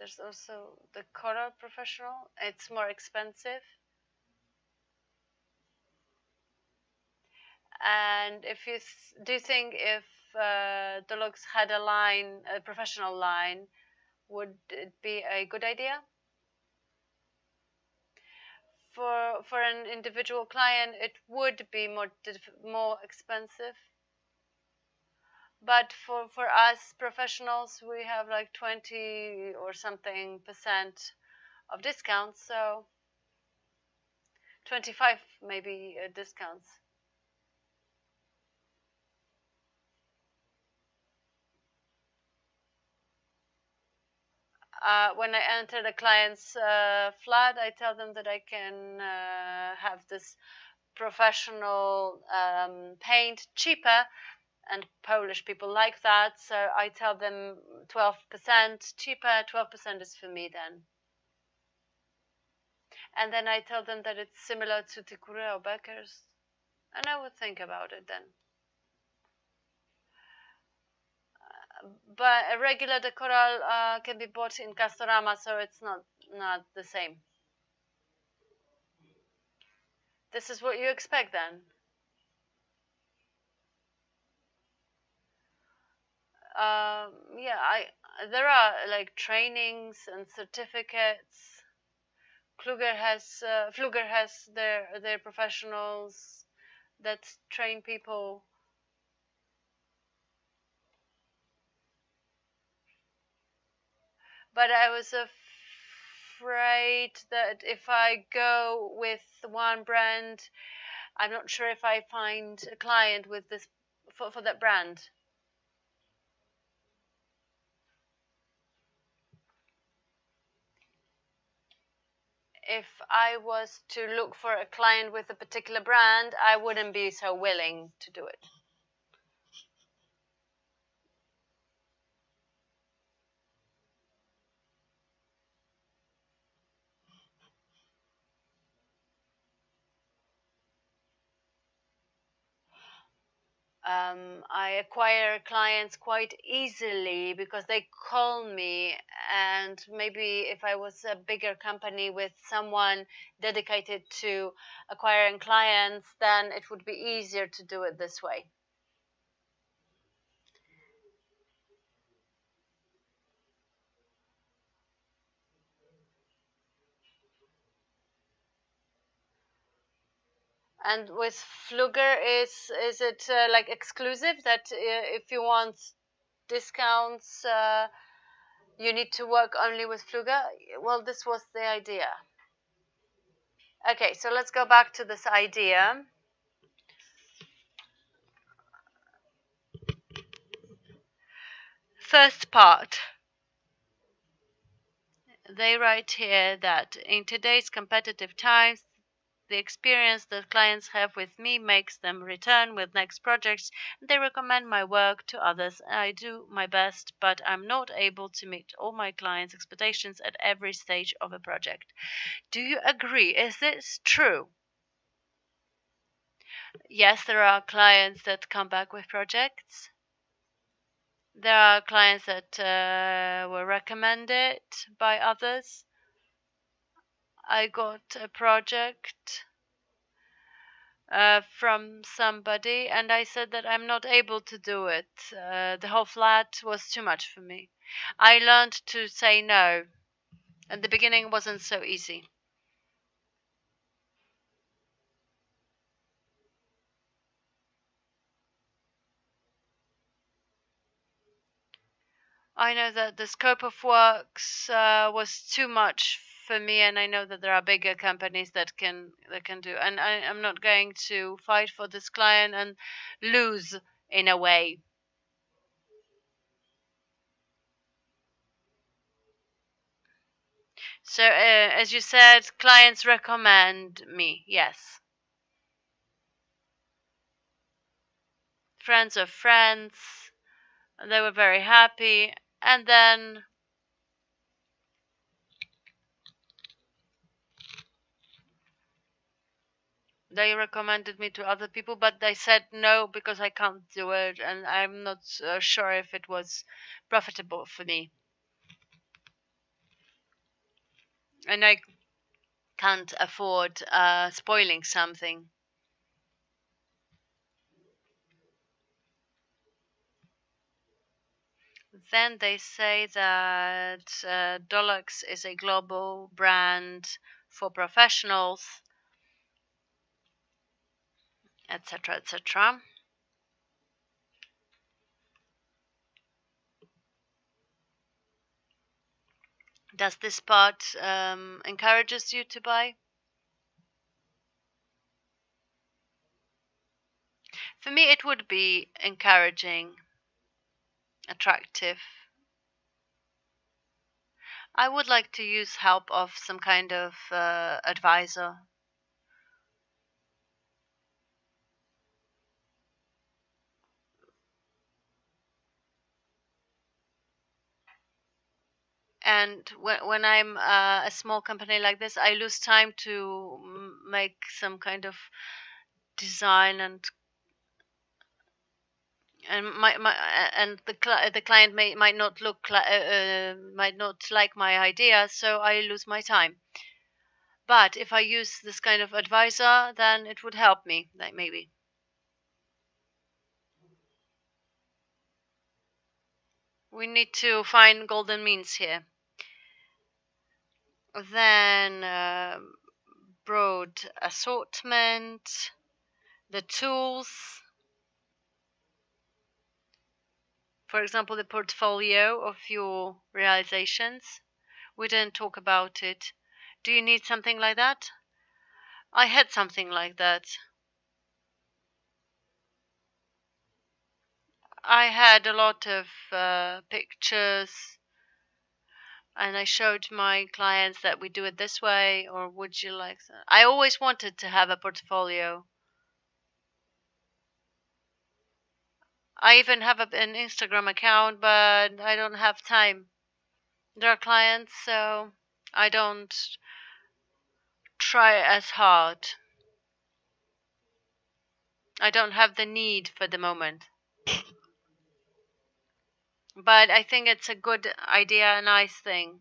C: There's also the Coral Professional. It's more expensive. And if you do you think if Deluxe had a professional line, would it be a good idea? For an individual client, it would be more expensive. But for us professionals, we have like 20 or something % of discounts, so 25 maybe discounts. When I enter the client's flat, I tell them that I can have this professional paint cheaper, and Polish people like that, so I tell them 12% cheaper. 12% is for me then. And then I tell them that it's similar to Tikure or Becker's, and I would think about it then. But a regular decoral can be bought in Castorama, so it's not the same. This is what you expect then. Yeah, there are like trainings and certificates. Fluger has their professionals that train people. But I was afraid that if I go with one brand, I'm not sure if I find a client with this for that brand. If I was to look for a client with a particular brand, I wouldn't be so willing to do it. I acquire clients quite easily because they call me, and maybe if I was a bigger company with someone dedicated to acquiring clients, then it would be easier to do it this way. And with Fluger, is it like exclusive that if you want discounts, you need to work only with Fluger? Well, this was the idea. Okay, so let's go back to this idea. First part. They write here that in today's competitive times, the experience that clients have with me makes them return with next projects. They recommend my work to others. I do my best, but I'm not able to meet all my clients' expectations at every stage of a project. Do you agree? Is this true? Yes, there are clients that come back with projects. There are clients that were recommended by others. I got a project from somebody, and I said that I'm not able to do it. The whole flat was too much for me. I learned to say no. At the beginning, it wasn't so easy. I know that the scope of works was too much for me, and I know that there are bigger companies that can do. And I'm not going to fight for this client and lose in a way. So, as you said, clients recommend me. Yes. Friends of friends. They were very happy. And then they recommended me to other people, but they said no because I can't do it. And I'm not sure if it was profitable for me. And I can't afford spoiling something. Then they say that Dulux is a global brand for professionals, etc., etc. Does this part encourages you to buy? For me, it would be encouraging, attractive. I would like to use help of some kind of advisor. And when I'm a small company like this, I lose time to make some kind of design and the client might not might not like my idea, so I lose my time. But if I use this kind of advisor, then it would help me, like maybe. We need to find golden means here. Then broad assortment, the tools. For example, the portfolio of your realizations. We didn't talk about it. Do you need something like that? I had something like that. I had a lot of pictures, and I showed my clients that we do it this way, or would you like that? I always wanted to have a portfolio. I even have an Instagram account, but I don't have time. There are clients, so I don't try as hard. I don't have the need for the moment. But I think it's a good idea, a nice thing.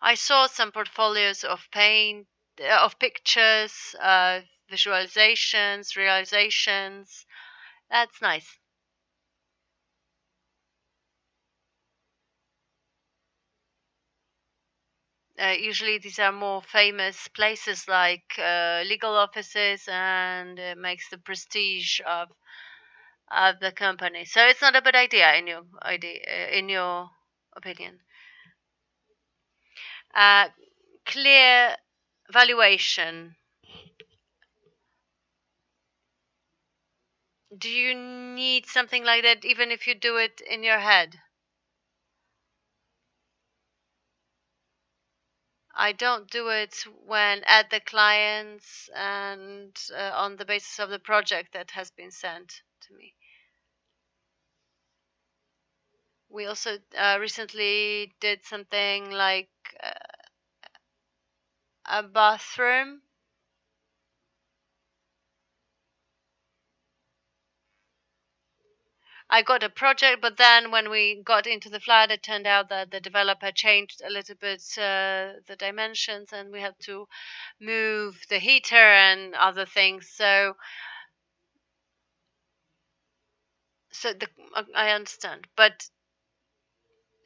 C: I saw some portfolios of paint, of pictures, visualizations, realizations. That's nice. Usually these are more famous places like legal offices, and it makes the prestige of the company. So it's not a bad idea in your opinion. Clear valuation. Do you need something like that even if you do it in your head? I don't do it when at the clients and on the basis of the project that has been sent to me. We also recently did something like a bathroom. I got a project, but then when we got into the flat, it turned out that the developer changed a little bit the dimensions, and we had to move the heater and other things. So I understand, but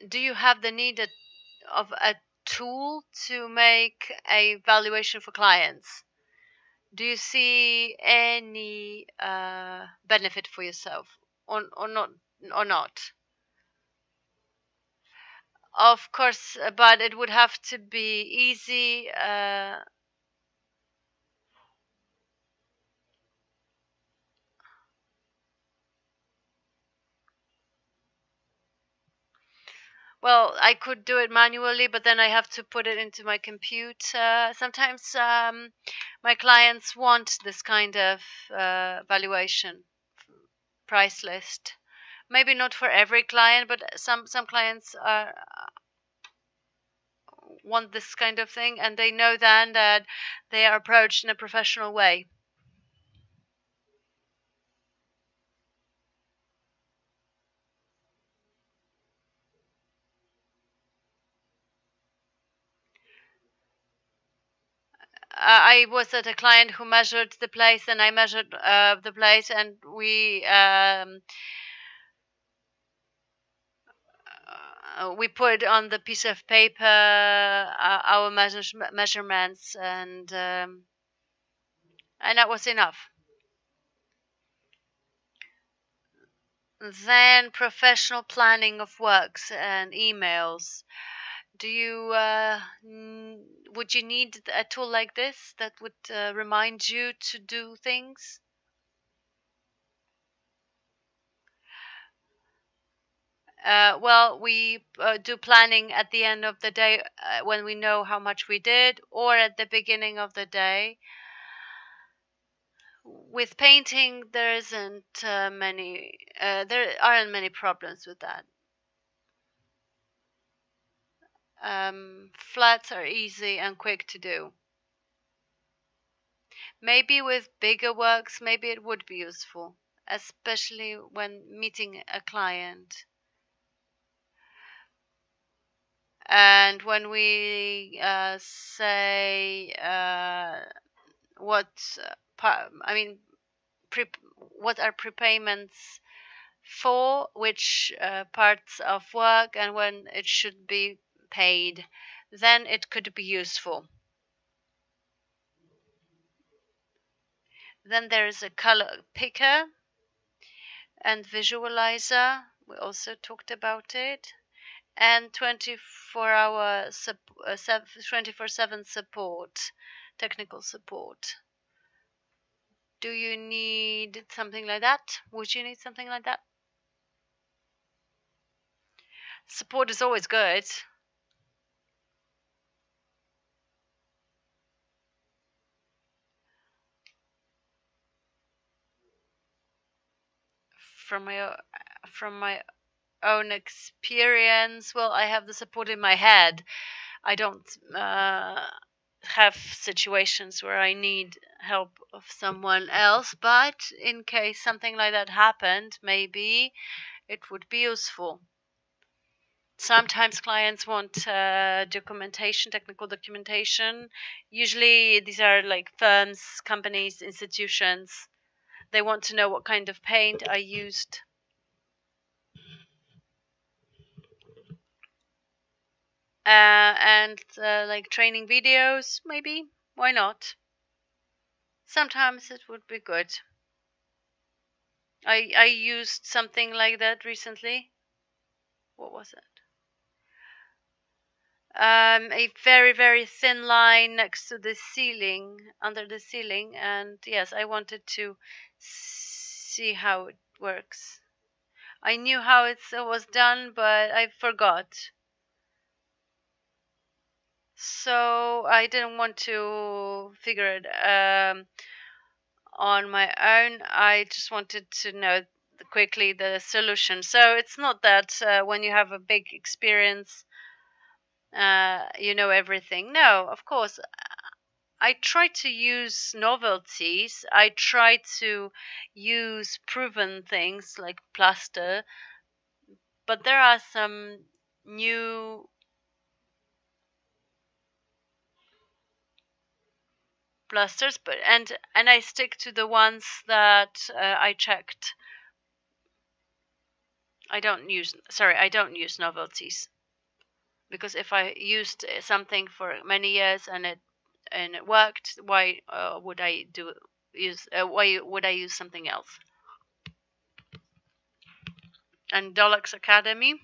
C: do you have the need of a tool to make a valuation for clients? Do you see any benefit for yourself, or not? Or not? Of course, but it would have to be easy. Well, I could do it manually, but then I have to put it into my computer. Sometimes my clients want this kind of valuation price list. Maybe not for every client, but some clients want this kind of thing, and they know then that they are approached in a professional way. I was at a client who measured the place, and I measured the place, and we put on the piece of paper our measurements, and that was enough. Then professional planning of works and emails. Do you would you need a tool like this that would remind you to do things? Well, we do planning at the end of the day when we know how much we did, or at the beginning of the day. With painting, there aren't many problems with that. Flats are easy and quick to do. Maybe with bigger works, maybe it would be useful, especially when meeting a client. And when we say what what are prepayments for, which parts of work, and when it should be paid, then it could be useful. Then there is a color picker and visualizer. We also talked about it. And 24/7 support, technical support. Do you need something like that? Would you need something like that? Support is always good. From my own experience, well, I have the support in my head. I don't have situations where I need help of someone else, but in case something like that happened, maybe it would be useful. Sometimes clients want documentation, technical documentation. Usually these are like firms, companies, institutions. They want to know what kind of paint I used. And like training videos, maybe. Why not? Sometimes it would be good. I used something like that recently. What was it? A very, very thin line next to the ceiling, under the ceiling, and yes, I wanted to see how it works. I knew how it was done, but I forgot. So I didn't want to figure it on my own. I just wanted to know quickly the solution. So it's not that when you have a big experience, you know everything. No, of course. I try to use novelties. I try to use proven things like plaster, but there are some new plasters, but and I stick to the ones that I checked. I don't use novelties, because if I used something for many years and it worked, why would I use something else? And Dulux Academy.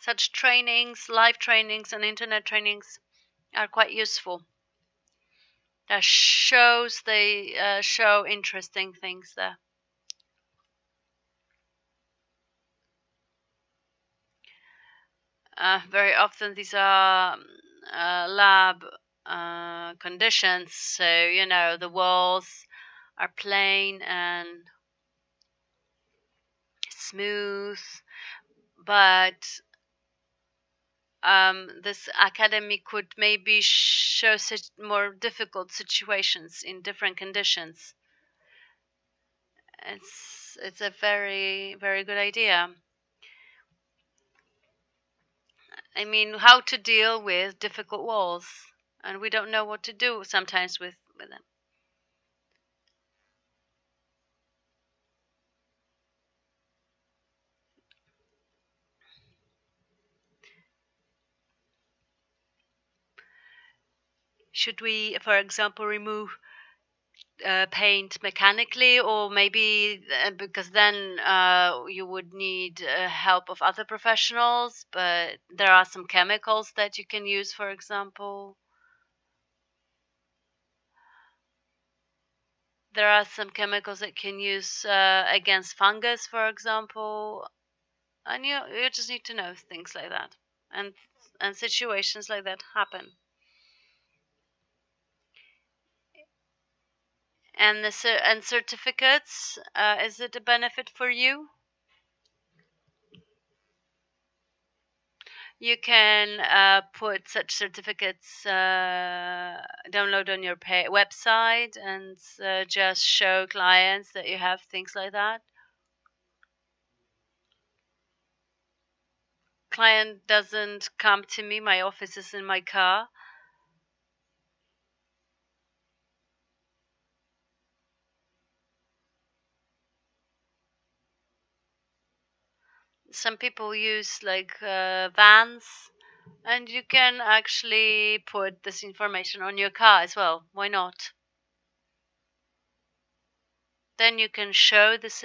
C: Such trainings, live trainings and internet trainings are quite useful. That shows they show interesting things there. Very often these are lab conditions, so you know the walls are plain and smooth, but this academy could maybe show more difficult situations in different conditions. It's a very, very good idea. I mean, how to deal with difficult walls, and we don't know what to do sometimes with them. Should we, for example, remove paint mechanically, or maybe because then you would need help of other professionals, but there are some chemicals that you can use, for example. There are some chemicals that can use against fungus, for example, and you just need to know things like that, and situations like that happen. And and certificates, is it a benefit for you? You can put such certificates, download on your website, and just show clients that you have things like that. Client doesn't come to me, my office is in my car. Some people use like vans, and you can actually put this information on your car as well. Why not? Then you can show this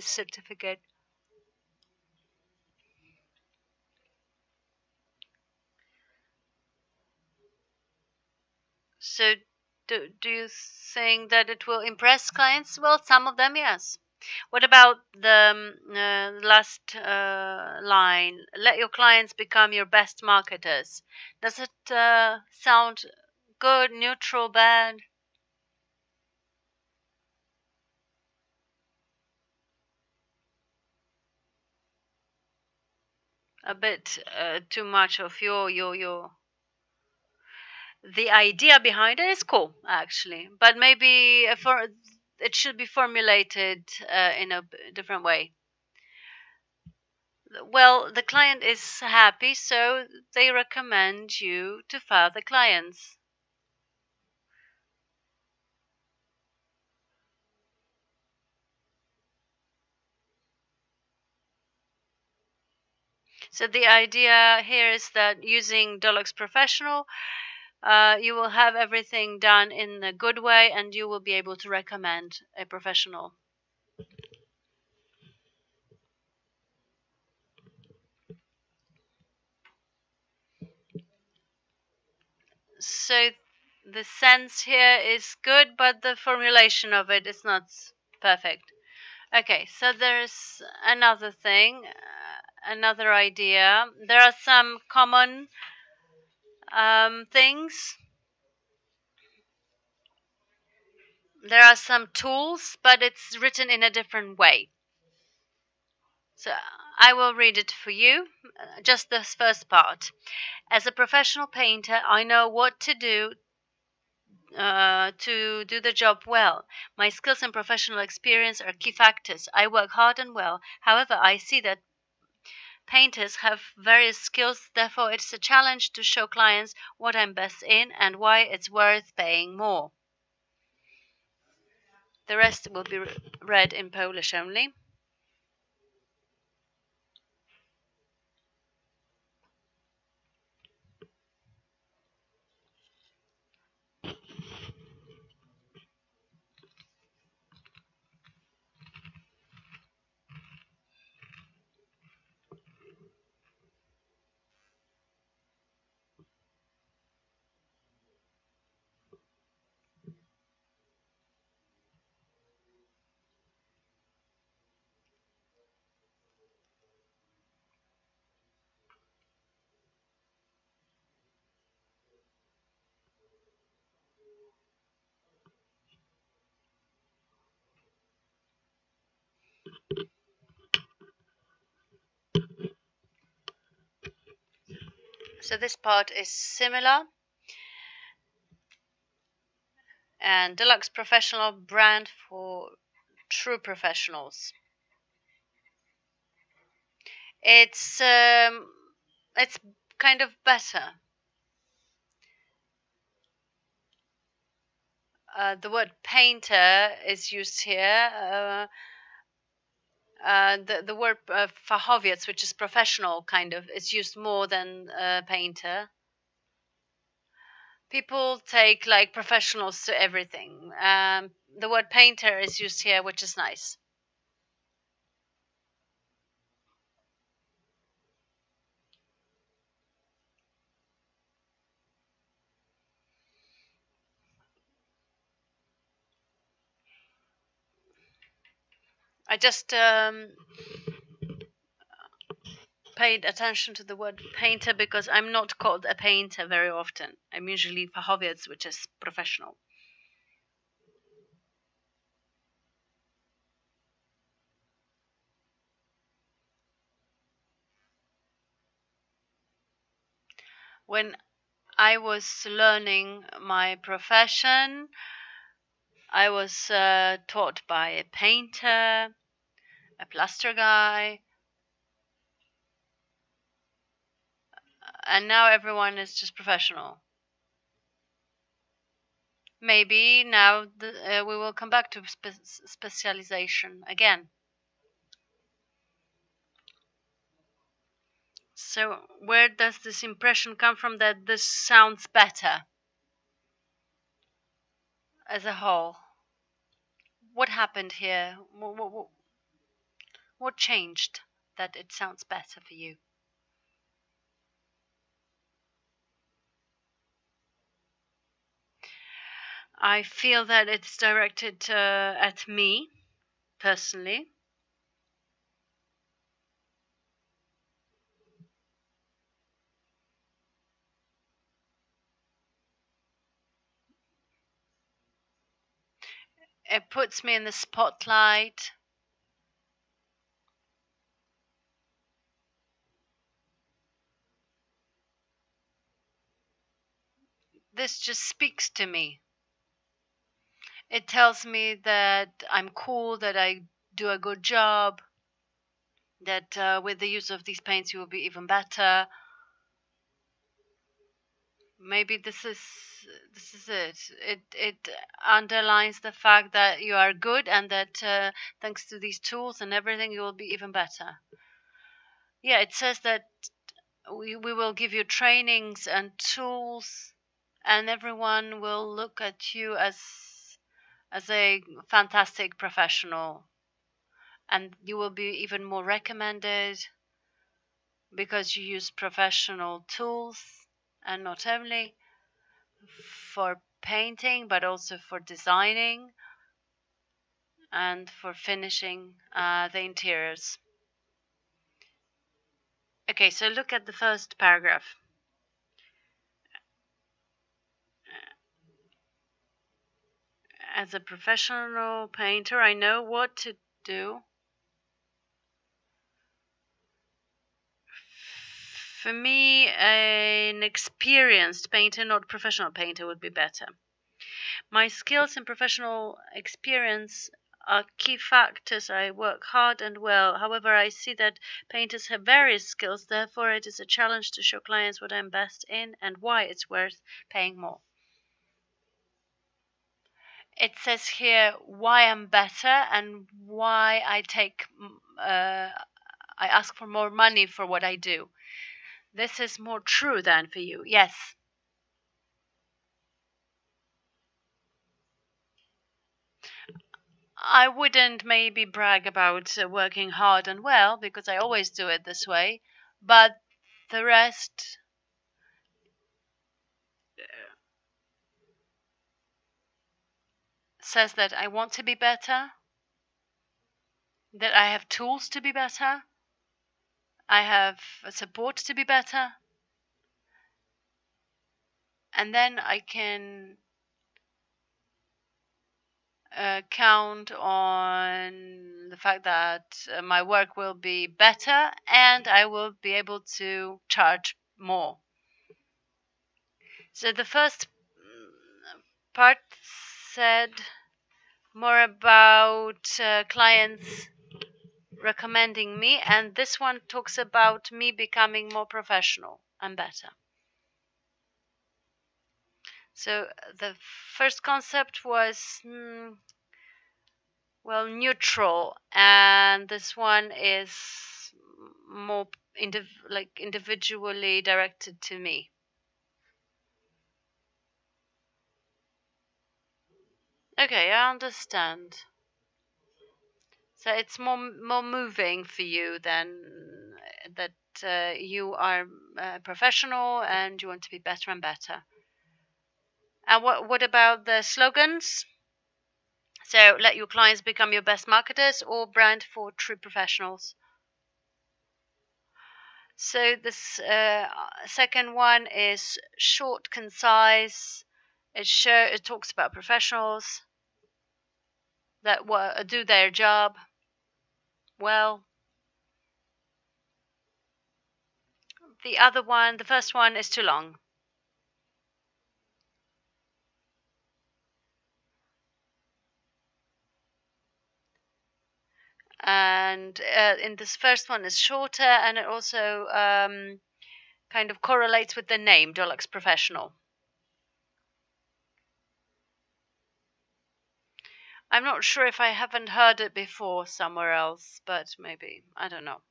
C: certificate. So do you think that it will impress clients? Well, some of them, yes. What about the last line? Let your clients become your best marketers. Does it sound good, neutral, bad? A bit too much of your. The idea behind it is cool, actually, but maybe it should be formulated in a different way. Well, the client is happy, so they recommend you to further clients. So the idea here is that using Dulux Professional, you will have everything done in a good way, and you will be able to recommend a professional. So the sense here is good, but the formulation of it is not perfect. Okay, so there's another thing, another idea. There are some common things. There are some tools, but it's written in a different way. So I will read it for you, just this first part. As a professional painter, I know what to do the job well. My skills and professional experience are key factors. I work hard and well. However, I see that painters have various skills, therefore it's a challenge to show clients what I'm best in and why it's worth paying more. The rest will be read in Polish only. So this part is similar. And Deluxe Professional brand for true professionals. It's kind of better. The word painter is used here. The word fachowiec, which is professional, kind of, is used more than painter. People take like professionals to everything. The word painter is used here, which is nice. I just paid attention to the word painter because I'm not called a painter very often. I'm usually fachowiec, which is professional. When I was learning my profession, I was taught by a painter, a plaster guy, and now everyone is just professional. Maybe now we will come back to specialization again. So where does this impression come from that this sounds better as a whole? What happened here? What changed that it sounds better for you? I feel that it's directed at me, personally. It puts me in the spotlight. This just speaks to me. It tells me that I'm cool, that I do a good job, that with the use of these paints you will be even better. Maybe this is it. It underlines the fact that you are good and that thanks to these tools and everything you will be even better. Yeah, it says that we will give you trainings and tools, and everyone will look at you as a fantastic professional, and you will be even more recommended because you use professional tools, and not only for painting but also for designing and for finishing the interiors. Okay, so look at the first paragraph. As a professional painter, I know what to do. For me, an experienced painter, not professional painter, would be better. My skills and professional experience are key factors. I work hard and well. However, I see that painters have various skills. Therefore, it is a challenge to show clients what I'm best in and why it's worth paying more. It says here why I'm better and why I ask for more money for what I do. This is more true than for you. Yes. I wouldn't maybe brag about working hard and well, because I always do it this way. But the rest says that I want to be better, that I have tools to be better, I have support to be better, and then I can count on the fact that my work will be better and I will be able to charge more. So the first part said more about clients recommending me, and this one talks about me becoming more professional and better. So the first concept was well, neutral, and this one is more individually directed to me. Okay, I understand. So it's more moving for you than that you are professional and you want to be better and better. And what about the slogans? So let your clients become your best marketers, or brand for true professionals. So this second one is short, concise. It talks about professionals that do their job well. The first one is too long. And in this first one is shorter, and it also kind of correlates with the name, Dulux Professional. I'm not sure if I haven't heard it before somewhere else, but maybe, I don't know.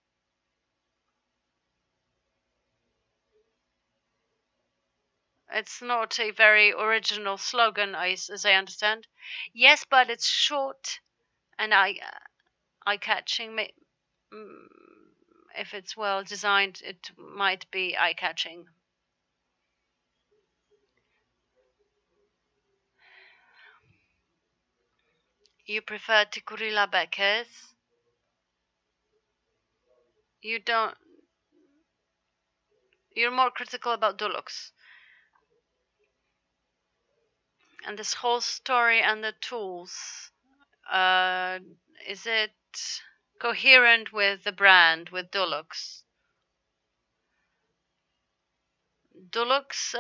C: It's not a very original slogan, as I understand. Yes, but it's short and eye-catching. If it's well designed, it might be eye-catching. You prefer Tikurila Beckers? You don't. You're more critical about Dulux. And this whole story and the tools, is it coherent with the brand, with Dulux? Dulux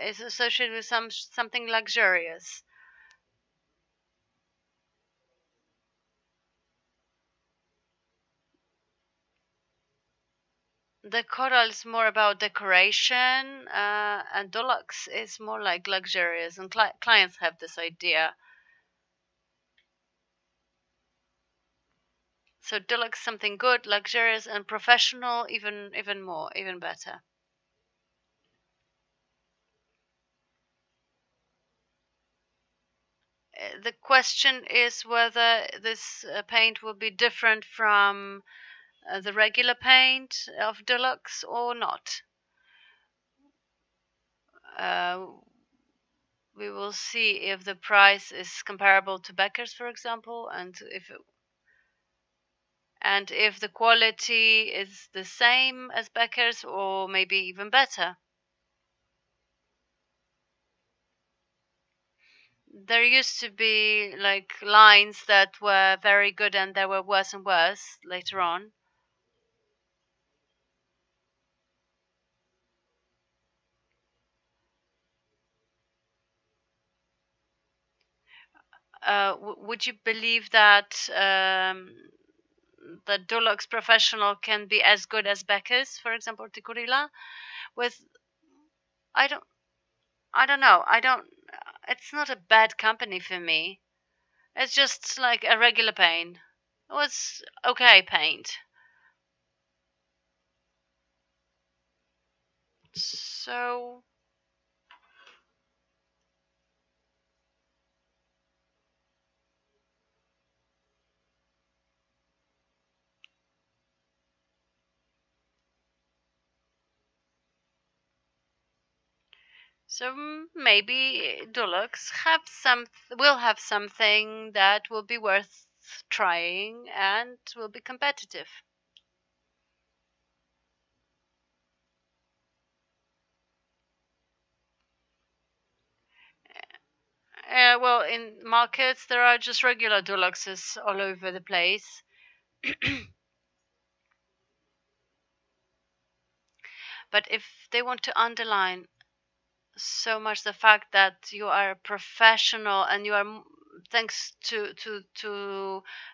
C: is associated with something luxurious. The coral is more about decoration, and Dulux is more like luxurious, and clients have this idea. So Dulux something good, luxurious, and professional, even more, even better. The question is whether this paint will be different from the regular paint of Dulux or not. We will see if the price is comparable to Becker's, for example, and if the quality is the same as Becker's or maybe even better. There used to be like lines that were very good and they were worse and worse later on. Would you believe that the Dulux Professional can be as good as Becker's, for example, Tikurila? I don't know. It's not a bad company for me. It's just like a regular paint. It was okay paint. So maybe Dulux will have something that will be worth trying and will be competitive. Well, in markets there are just regular Duluxes all over the place. But if they want to underline so much the fact that you are a professional and you are, thanks to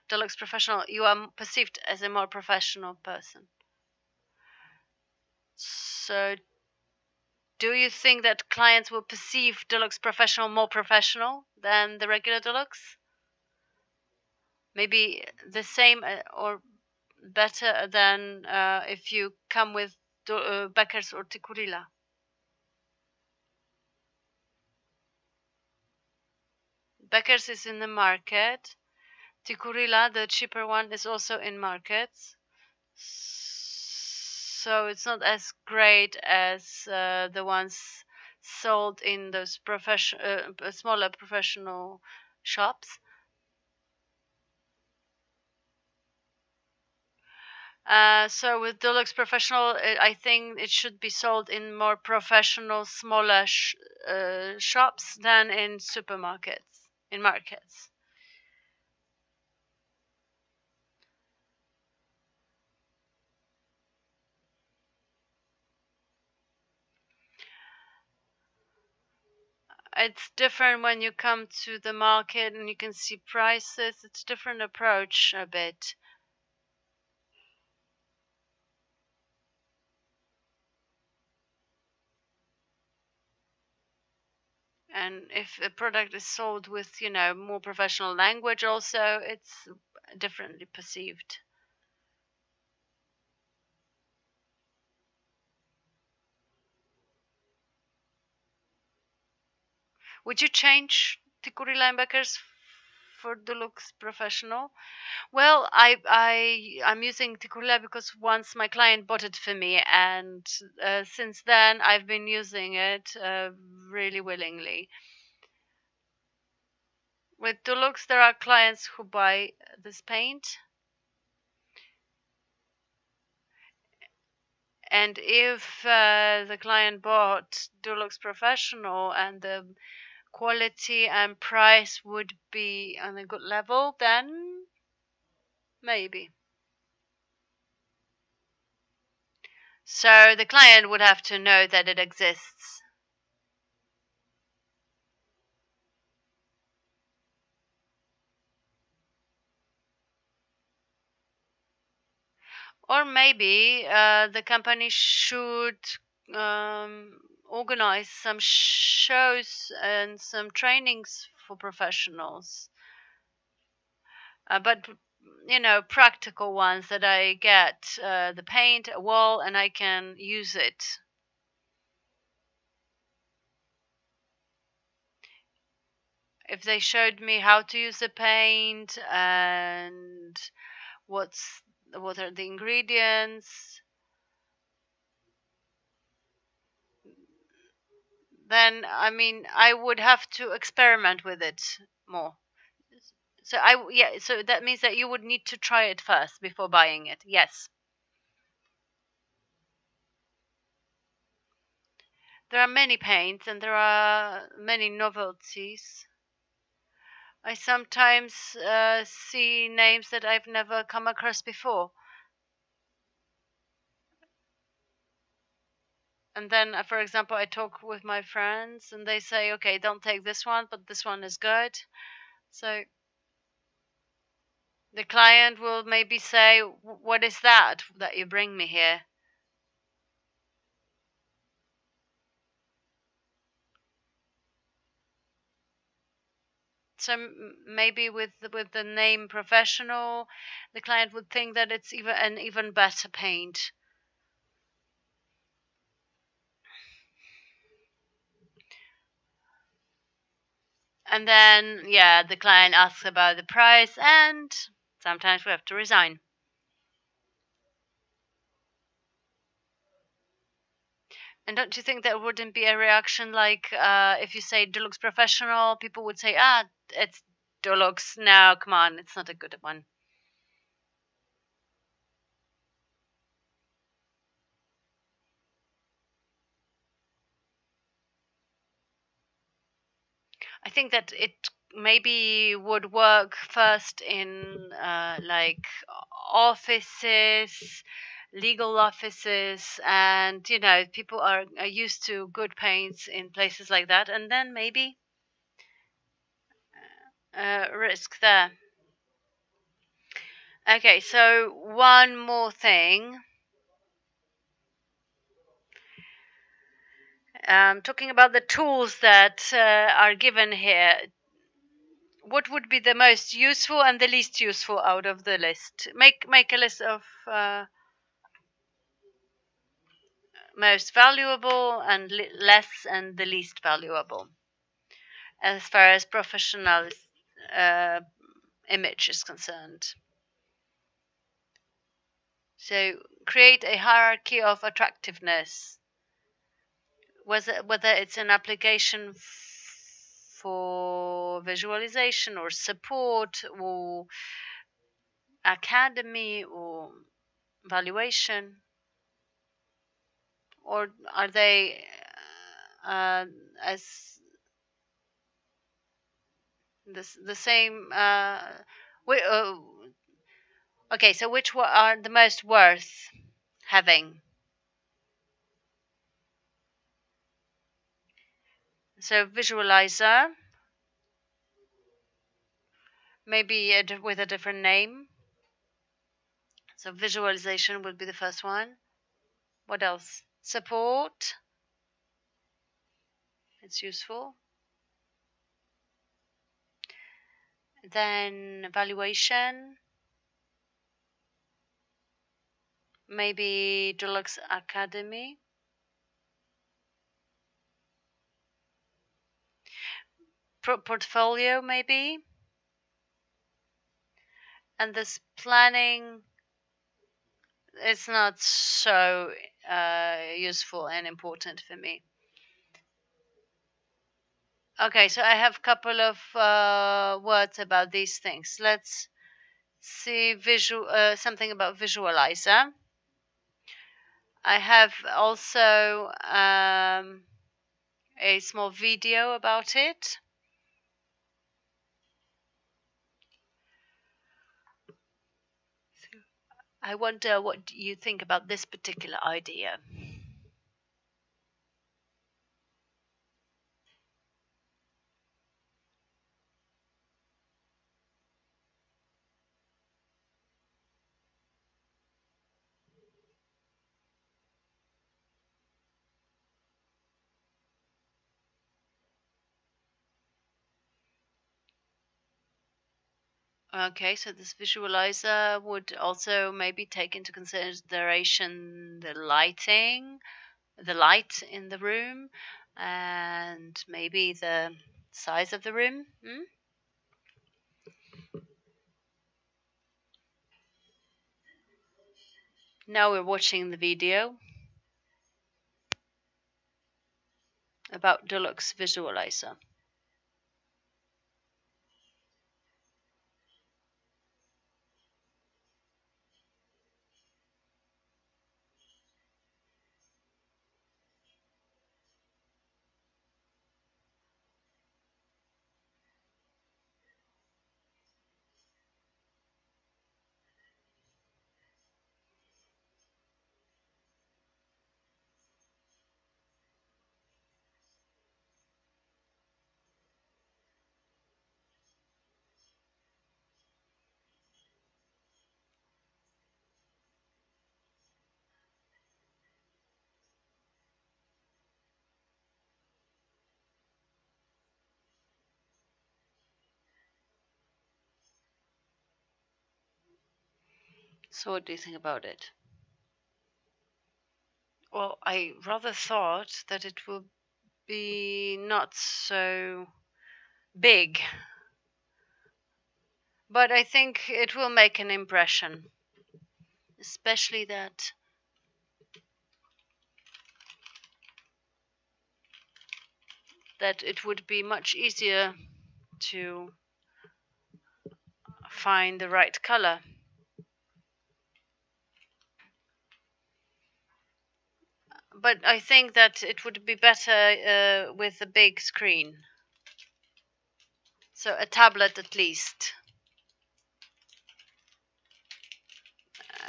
C: Deluxe Professional, you are perceived as a more professional person. So do you think that clients will perceive Deluxe Professional more professional than the regular Deluxe? Maybe the same or better than if you come with Beckers or Tikurila. Beckers is in the market. Tikurila, the cheaper one, is also in markets. So it's not as great as the ones sold in those smaller professional shops. So with Deluxe Professional, I think it should be sold in more professional, smaller shops than in supermarkets, in markets. It's different when you come to the market and you can see prices. It's a different approach a bit. And if a product is sold with, more professional language also, it's differently perceived. Would you change Tikuri linebackers for Deluxe Professional? Well, I'm using Tikuri because once my client bought it for me, and since then I've been using it really willingly. With Deluxe, there are clients who buy this paint, and if the client bought Deluxe Professional and the quality and price would be on a good level, then maybe. So the client would have to know that it exists. Or maybe the company should organize some shows and some trainings for professionals. But practical ones that I get the paint, a wall, and I can use it. If they showed me how to use the paint and what are the ingredients, then I would have to experiment with it more. So so that means that you would need to try it first before buying it. Yes. There are many paints and there are many novelties. I sometimes see names that I've never come across before. And then, for example, I talk with my friends and they say, okay, don't take this one, but this one is good. So the client will maybe say, what is that you bring me here? So maybe with the name professional, the client would think that it's an even better paint. And then, yeah, the client asks about the price, and sometimes we have to resign. And don't you think there wouldn't be a reaction like if you say Deluxe Professional, people would say, it's Deluxe. No, come on, it's not a good one. I think that it maybe would work first in like offices, legal offices, and you know, people are used to good paints in places like that, and then maybe risk there. Okay, so one more thing. Talking about the tools that are given here, what would be the most useful and the least useful out of the list? Make a list of most valuable and less and the least valuable as far as professional image is concerned. So create a hierarchy of attractiveness, whether it's an application for visualization or support or academy or valuation, or are they as the same? Okay, so which are the most worth having? So visualizer, maybe with a different name. So visualization would be the first one. What else? Support. It's useful. Then evaluation. Maybe Deluxe Academy. Portfolio, maybe. And this planning is not so useful and important for me. Okay, so I have a couple of words about these things. Let's see something about visualizer. I have also a small video about it. I wonder what you think about this particular idea. Okay, so this visualizer would also maybe take into consideration the lighting, the light in the room, and maybe the size of the room. Now we're watching the video about Deluxe Visualizer. So what do you think about it? Well, I rather thought that it would be not so big, but I think it will make an impression, especially that it would be much easier to find the right color. But I think that it would be better with a big screen. So a tablet at least.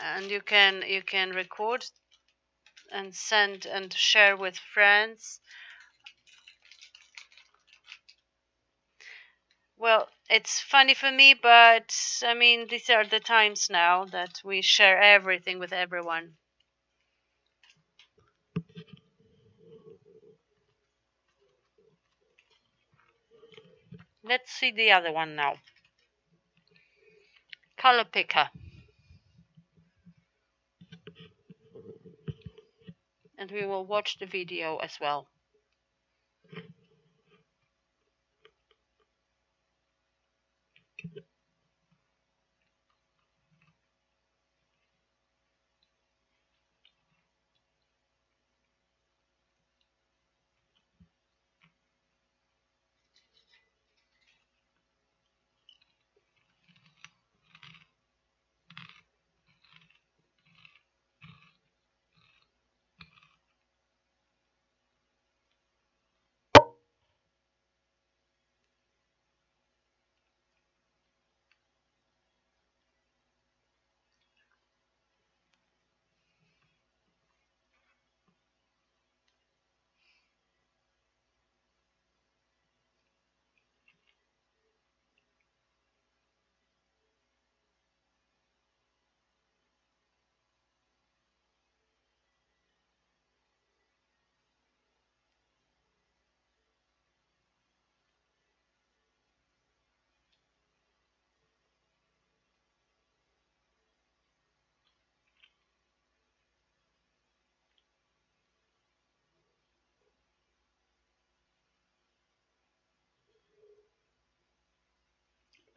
C: and you can record and send and share with friends. Well, it's funny for me, but I mean, these are the times now that we share everything with everyone. Let's see the other one now. Color picker. And we will watch the video as well.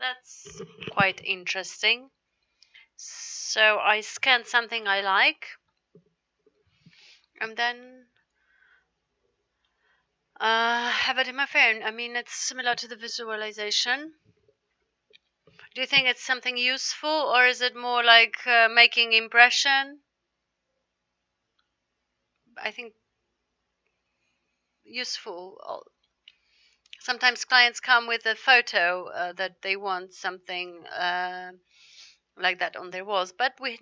C: That's quite interesting. So I scan something I like, and then have it in my phone. I mean, it's similar to the visualization. Do you think it's something useful, or is it more like making impression? I think useful. Sometimes clients come with a photo that they want something like that on their walls, but we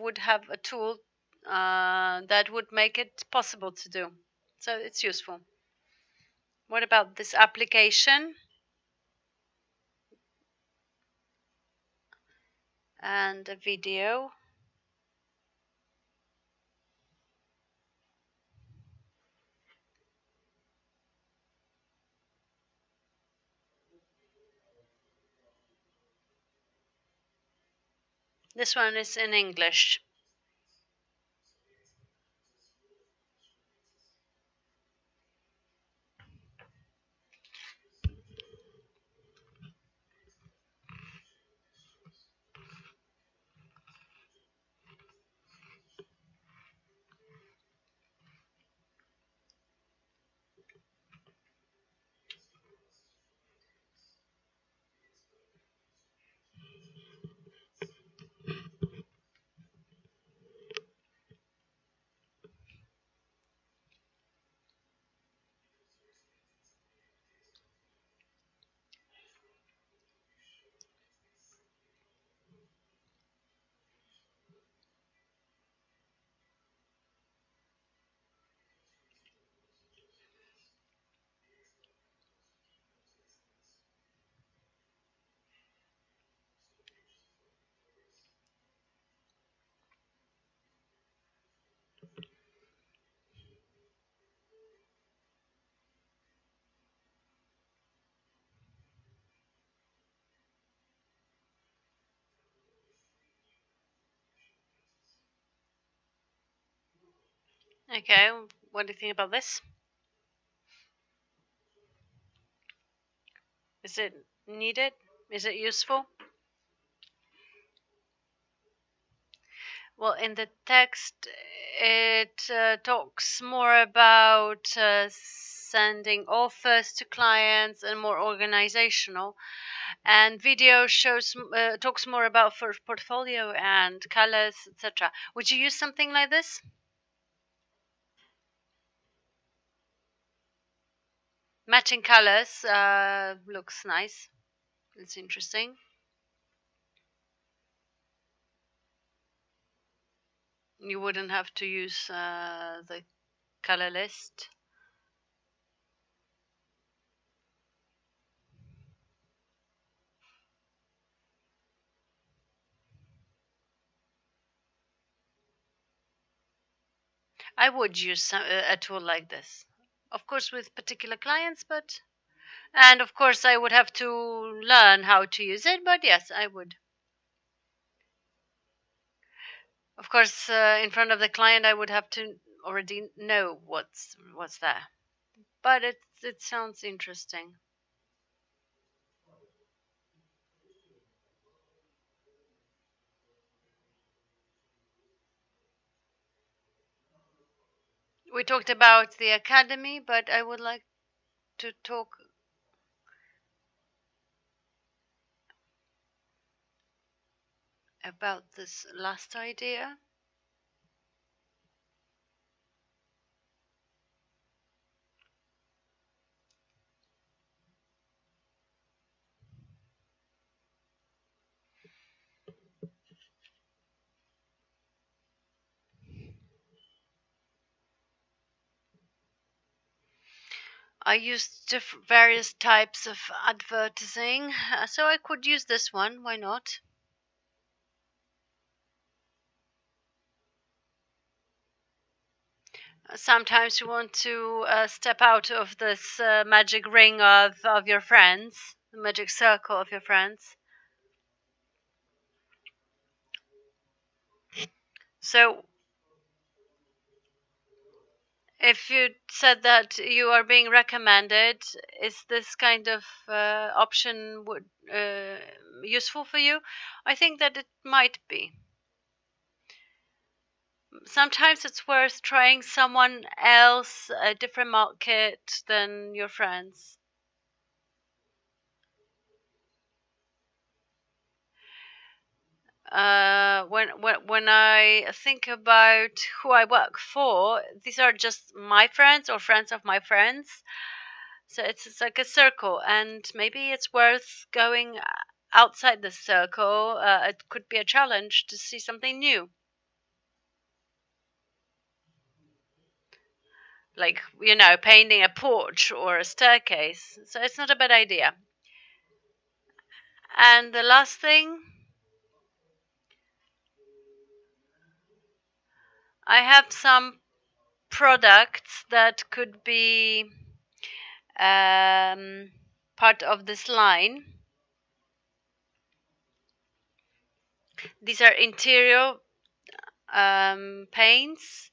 C: would have a tool that would make it possible to do. So it's useful. What about this application? And a video. This one is in English. Okay, what do you think about this? Is it needed? Is it useful? Well, in the text, it talks more about sending offers to clients and more organizational. And video talks more about first portfolio and colors, etc. Would you use something like this? Matching colors looks nice. It's interesting. You wouldn't have to use the color list. I would use a tool like this, of course, with particular clients, and of course I would have to learn how to use it, but yes, I would. Of course, in front of the client, I would have to already know what's there, but it sounds interesting. We talked about the academy, but I would like to talk about this last idea. I used various types of advertising, so I could use this one. Why not? Sometimes you want to step out of this magic ring of your friends, the magic circle of your friends. So if you said that you are being recommended, is this kind of option useful for you? I think that it might be. Sometimes it's worth trying someone else, a different market than your friends. When I think about who I work for, these are just my friends or friends of my friends. So it's like a circle, and maybe it's worth going outside the circle. It could be a challenge to see something new. Like, painting a porch or a staircase. So it's not a bad idea. And the last thing, I have some products that could be part of this line. These are interior paints.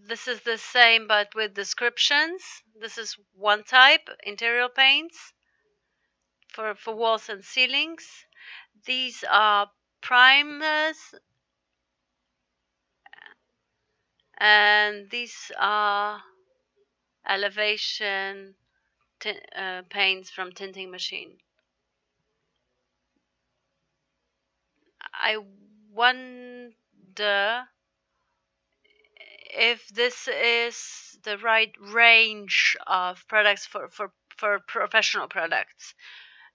C: This is the same but with descriptions. This is one type, interior paints for walls and ceilings. These are primers, and these are elevation paints from tinting machine. I wonder if this is the right range of products for professional products.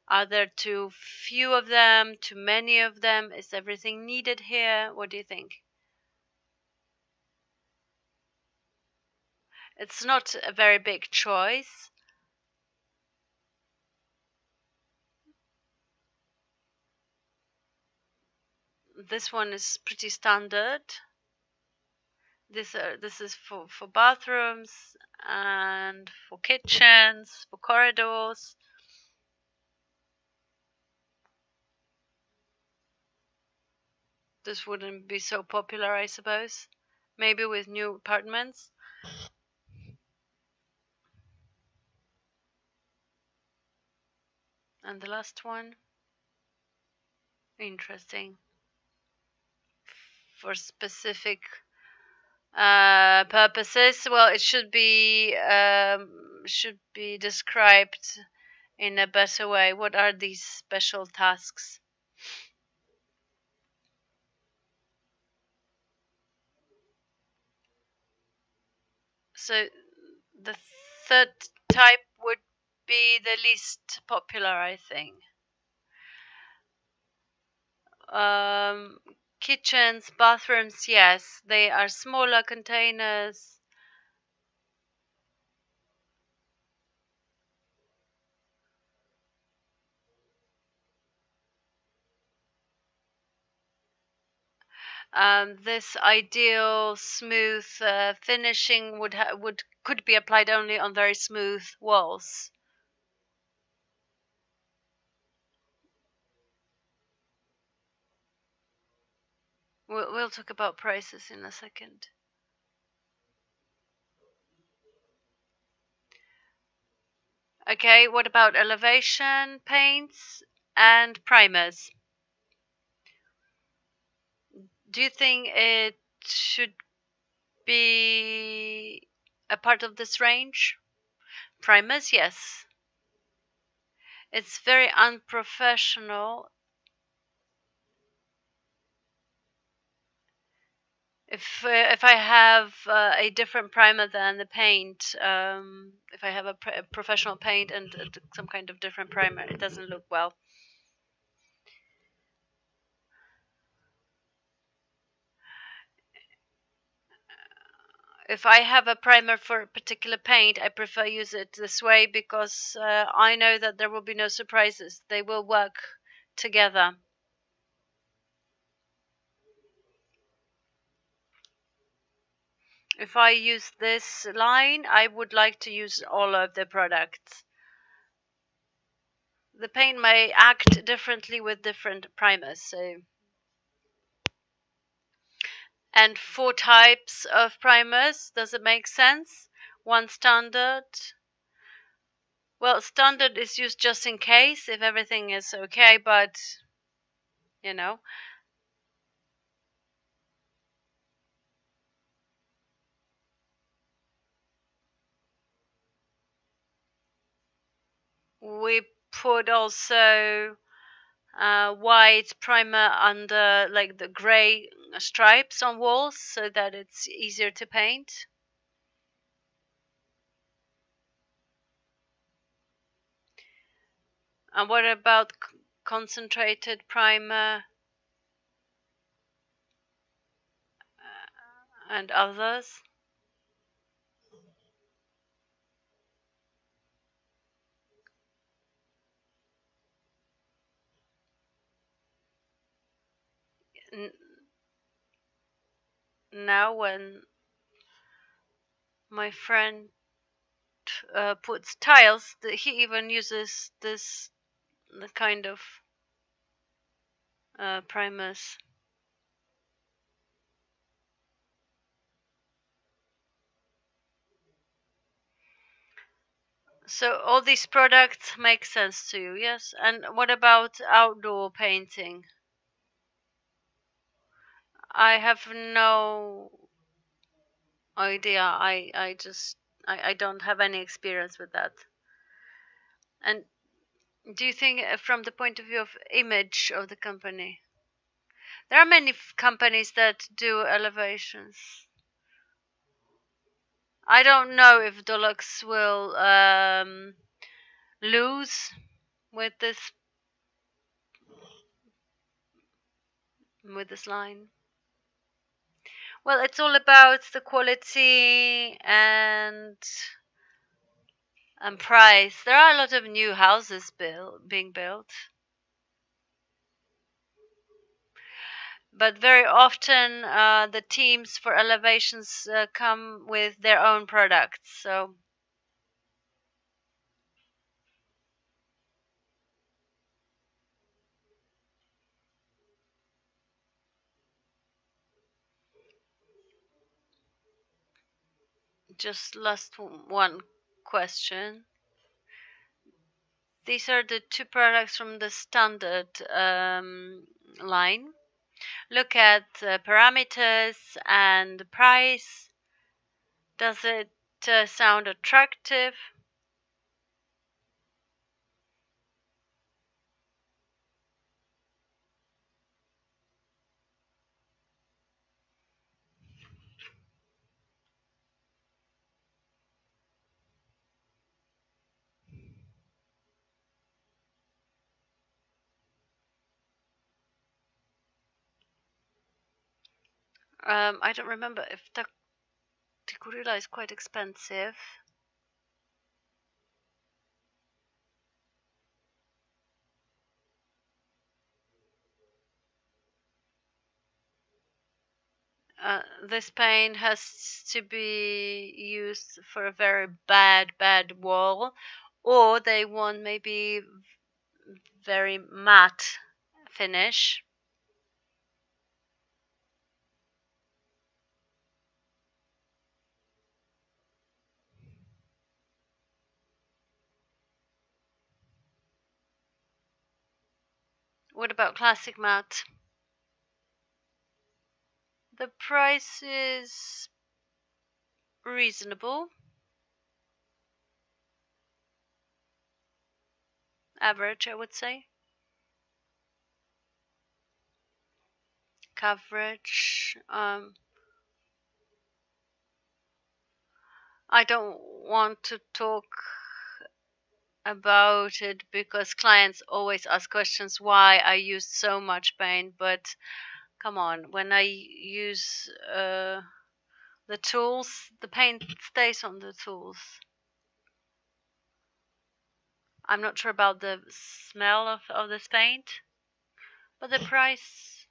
C: Are there too few of them, too many of them? Is everything needed here? What do you think? It's not a very big choice. This one is pretty standard. This is for bathrooms and for kitchens, for corridors. This wouldn't be so popular, I suppose. Maybe with new apartments. And the last one, interesting. For specific purposes, well, it should be described in a better way. What are these special tasks? So the third type would be the least popular, I think. kitchens, bathrooms, yes, they are smaller containers. This ideal smooth finishing could be applied only on very smooth walls. We'll talk about prices in a second. Okay, what about elevation paints and primers? Do you think it should be a part of this range? Primers, yes. It's very unprofessional if I have a different primer than the paint. If I have a professional paint and some kind of different primer, it doesn't look well. If I have a primer for a particular paint, I prefer use it this way because I know that there will be no surprises. They will work together. If I use this line, I would like to use all of the products. The paint may act differently with different primers. And 4 types of primers, does it make sense? 1 standard. Well, standard is used just in case, if everything is okay, but, you know. We put also white primer under like the gray stripes on walls so that it's easier to paint. And what about concentrated primer and others? Now when my friend puts tiles, he even uses this kind of primers. So all these products make sense to you, yes? And what about outdoor painting? I have no idea. I don't have any experience with that. And do you think from the point of view of image of the company? There are many companies that do elevations. I don't know if Dulux will lose with this line. Well, it's all about the quality and price. There are a lot of new houses being built, but very often the teams for elevations come with their own products. So just last one question. These are the 2 products from the standard line. Look at parameters and price. Does it sound attractive? I don't remember if Tikurila is quite expensive. This paint has to be used for a very bad wall, or they want maybe very matte finish. What about classic matte? The price is reasonable. Average, I would say. Coverage. I don't want to talk about it because clients always ask questions why I use so much paint, but come on, when I use the tools, the paint stays on the tools. I'm not sure about the smell of this paint, but the price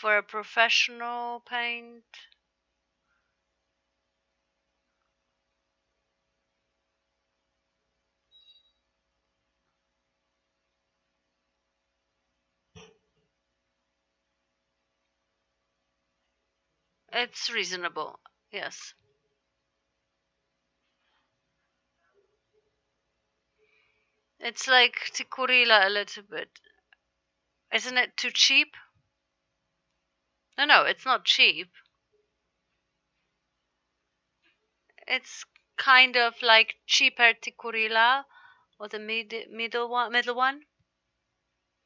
C: for a professional paint, it's reasonable, yes. It's like Tikurila a little bit. Isn't it too cheap? No, it's not cheap. It's kind of like cheaper Tikurila or the middle one.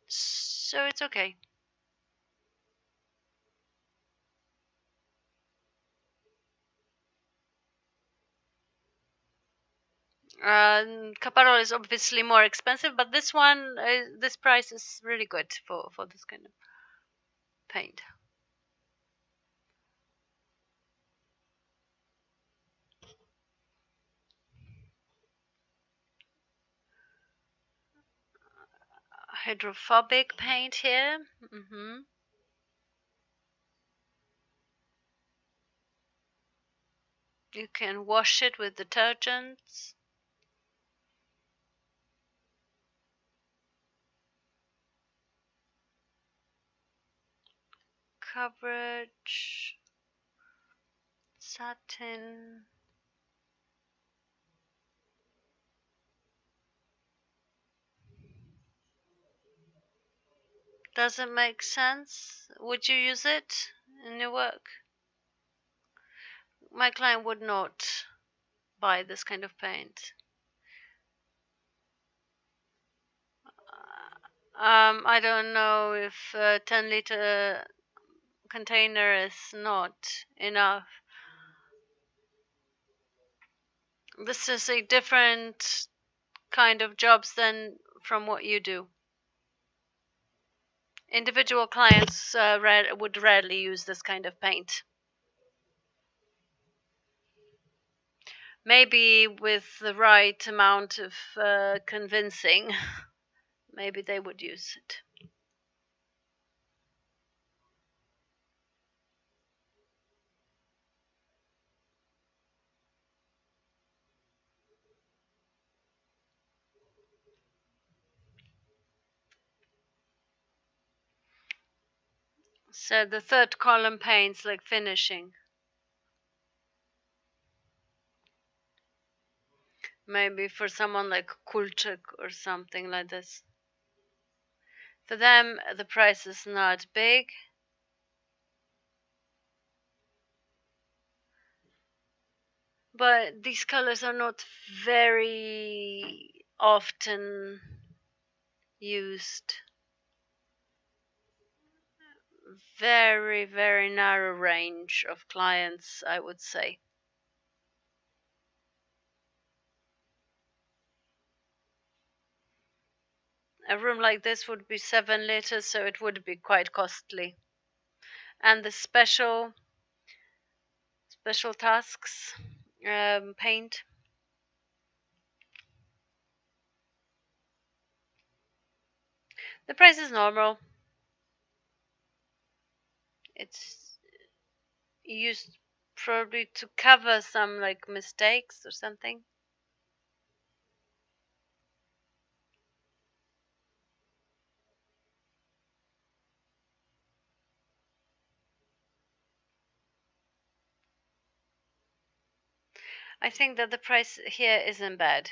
C: So it's okay. Caparol is obviously more expensive, but this one, this price is really good for this kind of paint. Hydrophobic paint here. You can wash it with detergents. Coverage. Satin. Does it make sense? Would you use it in your work? My client would not buy this kind of paint. I don't know if a 10-liter container is not enough. This is a different kind of jobs than from what you do. Individual clients would rarely use this kind of paint. Maybe with the right amount of convincing, maybe they would use it. So the third column paints like finishing. Maybe for someone like Kulczyk or something like this. For them, the price is not big. But these colors are not very often used. Very, very narrow range of clients, I would say. A room like this would be 7 liters, so it would be quite costly. and the special tasks paint. The price is normal. It's used probably to cover some like mistakes or something. I think that the price here isn't bad.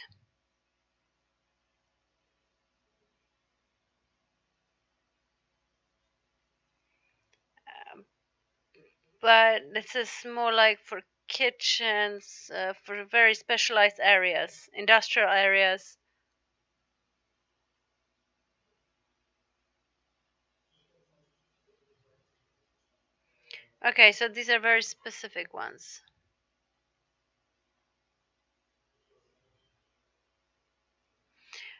C: But this is more like for kitchens, for very specialized areas, industrial areas. Okay, so these are very specific ones.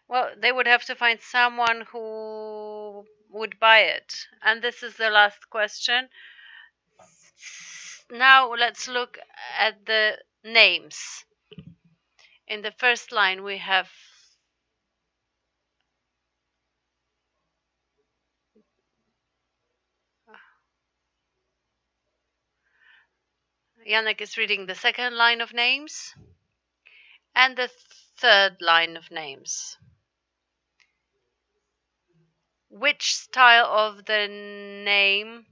C: Well, they would have to find someone who would buy it. And this is the last question. Now let's look at the names. In the first line we have Janek is reading the second line of names and the third line of names. Which style of the name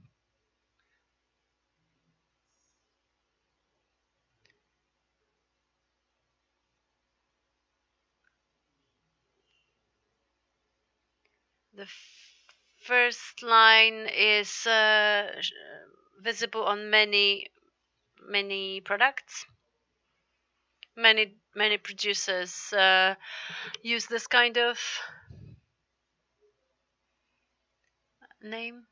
C: the first line is visible on many products. Many producers use this kind of name.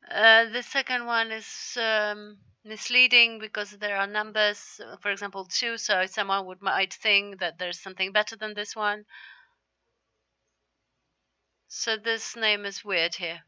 C: The second one is misleading because there are numbers, for example 2, so someone might think that there's something better than this one. So this name is weird here.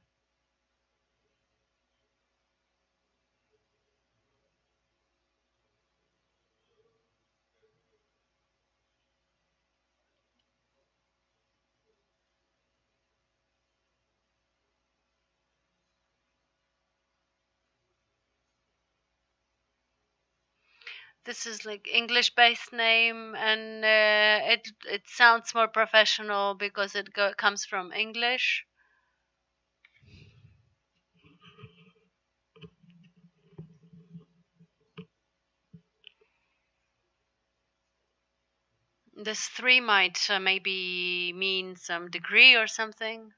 C: This is like English-based name, and it sounds more professional because it comes from English. This 3 might maybe mean some degree or something.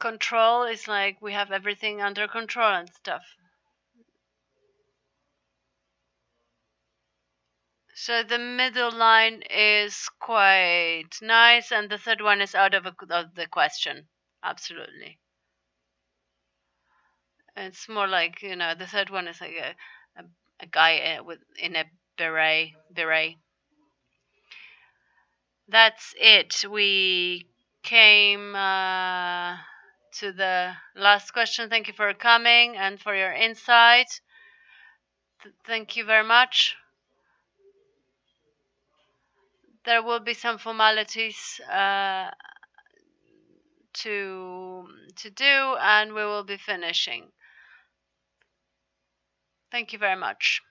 C: Control is like we have everything under control and stuff. So the middle line is quite nice, and the third one is out of the question. Absolutely. It's more like, the third one is like a guy in a beret. That's it. We came to the last question. Thank you for coming and for your insight. Thank you very much. There will be some formalities to do, and we will be finishing. Thank you very much.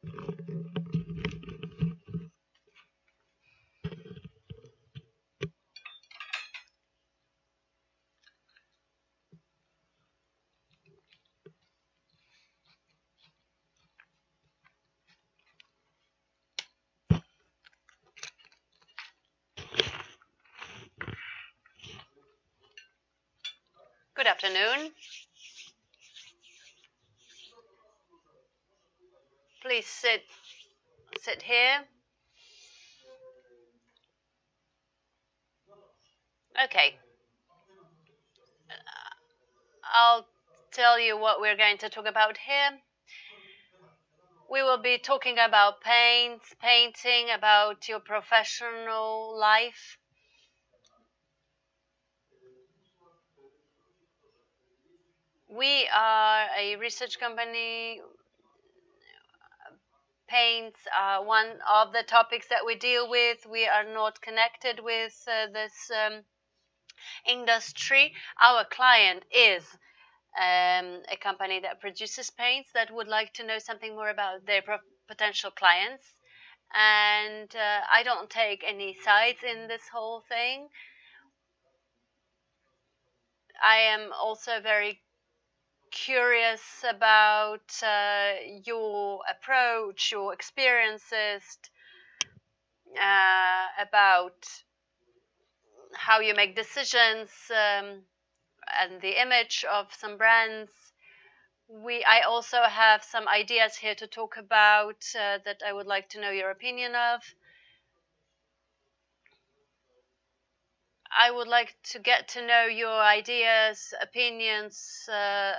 C: Good afternoon. Please sit here. Okay. I'll tell you what we're going to talk about here. We will be talking about painting, about your professional life. We are a research company. Paints are one of the topics that we deal with. We are not connected with this industry. Our client is a company that produces paints that would like to know something more about their potential clients. And I don't take any sides in this whole thing. I am also very curious about your approach, your experiences, about how you make decisions, and the image of some brands. I also have some ideas here to talk about that I would like to know your opinion of. I would like to get to know your ideas, opinions,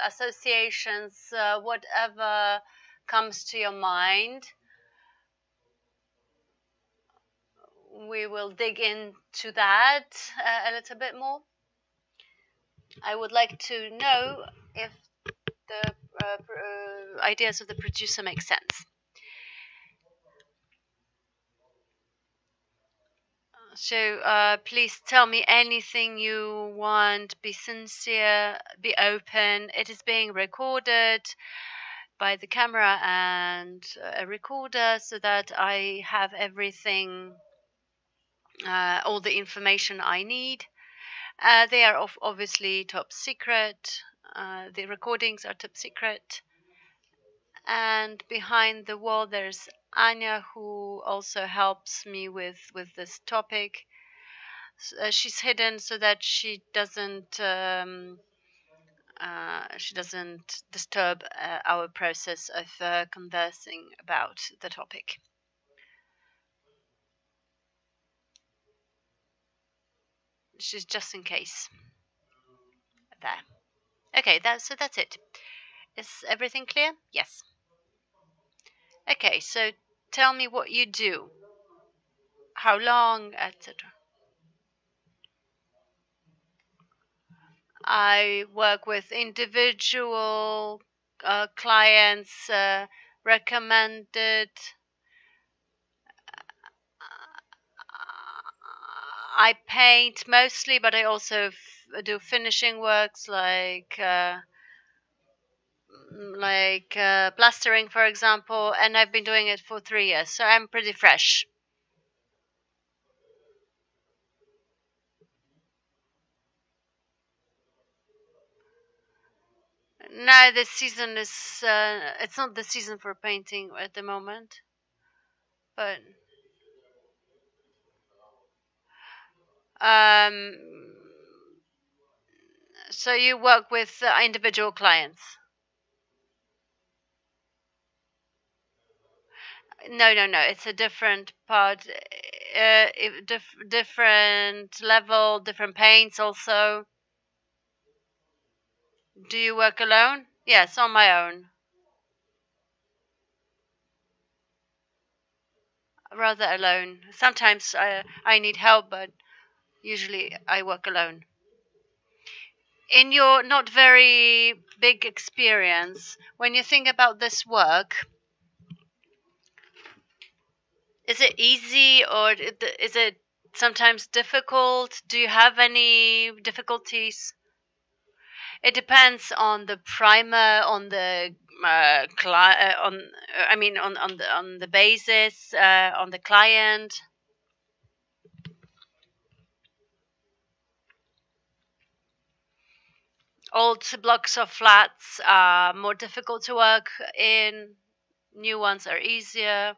C: associations, whatever comes to your mind. We will dig into that a little bit more. I would like to know if the ideas of the producer make sense. So please tell me anything you want. Be sincere, be open. It is being recorded by the camera and a recorder so that I have everything, all the information I need. They are obviously top secret. The recordings are top secret. And behind the wall there's Anya, who also helps me with this topic. She's hidden so that she doesn't disturb our process of conversing about the topic. She's just in case. There. Okay, that's it. Is everything clear? Yes. Okay, so tell me what you do. How long, etc. I work with individual clients, recommended. I paint mostly, but I also do finishing works like plastering, for example, and I've been doing it for 3 years, so I'm pretty fresh. No, this season is it's not the season for painting at the moment, but so you work with individual clients? No, it's a different part, different level, different paints also. Do you work alone? Yes, on my own. Rather alone. Sometimes I need help, but usually I work alone. In your not very big experience, when you think about this work, is it easy or is it sometimes difficult? Do you have any difficulties? It depends on the primer, on the on the basis, on the client. Old blocks of flats are more difficult to work in. New ones are easier.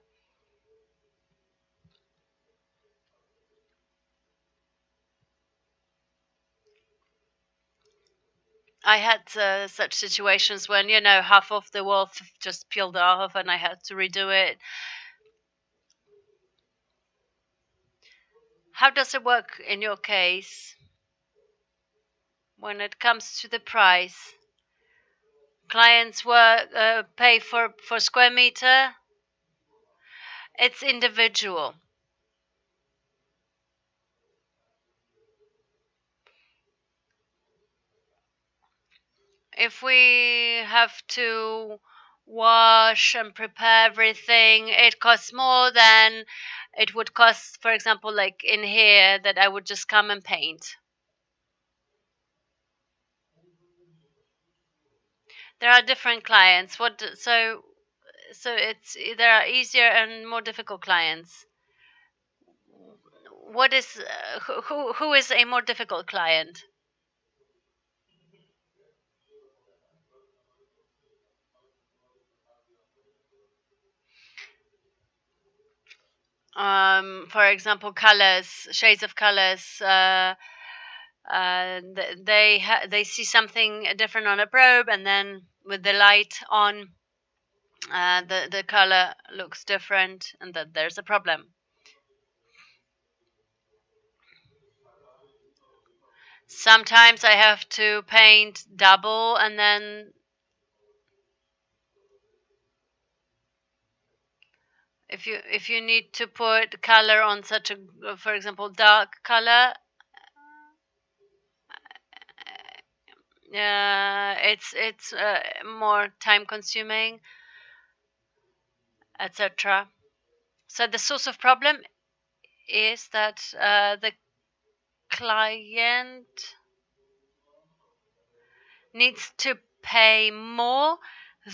C: I had such situations when, half of the wall just peeled off and I had to redo it. How does it work in your case when it comes to the price? Clients pay for square meter. It's individual. If we have to wash and prepare everything, it costs more than it would cost, for example, like in here, that I would just come and paint. There are different clients. So there are easier and more difficult clients. What is who is a more difficult client? For example, colors, shades of colors. They see something different on a probe, and then with the light on, the color looks different, and that there's a problem. Sometimes I have to paint double, and then if you need to put color on such a, for example, dark color, it's more time consuming, etc. So the source of problem is that the client needs to pay more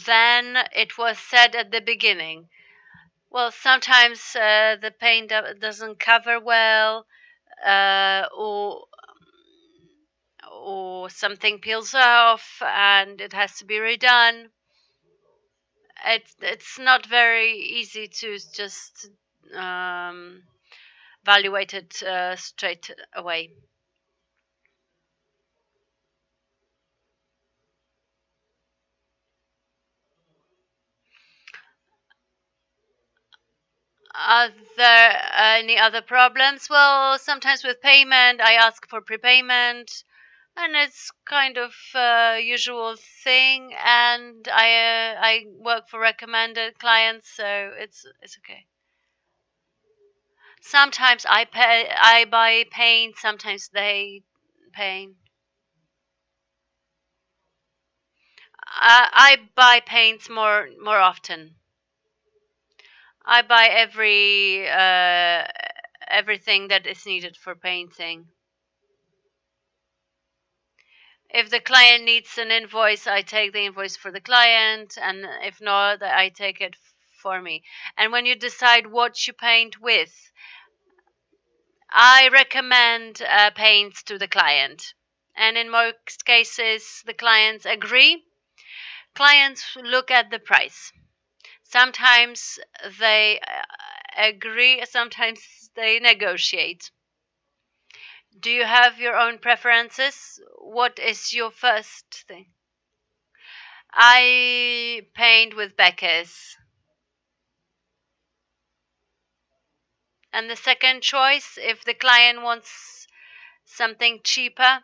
C: than it was said at the beginning. Well, sometimes the paint doesn't cover well, or something peels off and it has to be redone. It's not very easy to just evaluate it straight away. Are there any other problems? Well, sometimes with payment, I ask for prepayment, and it's kind of usual thing. And I work for recommended clients, so it's okay. Sometimes I buy paint. Sometimes they paint. I buy paints more often. I buy everything that is needed for painting. If the client needs an invoice, I take the invoice for the client, and if not, I take it for me. And when you decide what you paint with, I recommend paints to the client. And in most cases, the clients agree. Clients look at the price. Sometimes they agree, sometimes they negotiate. Do you have your own preferences? What is your first thing? I paint with Becker's. And the second choice, if the client wants something cheaper,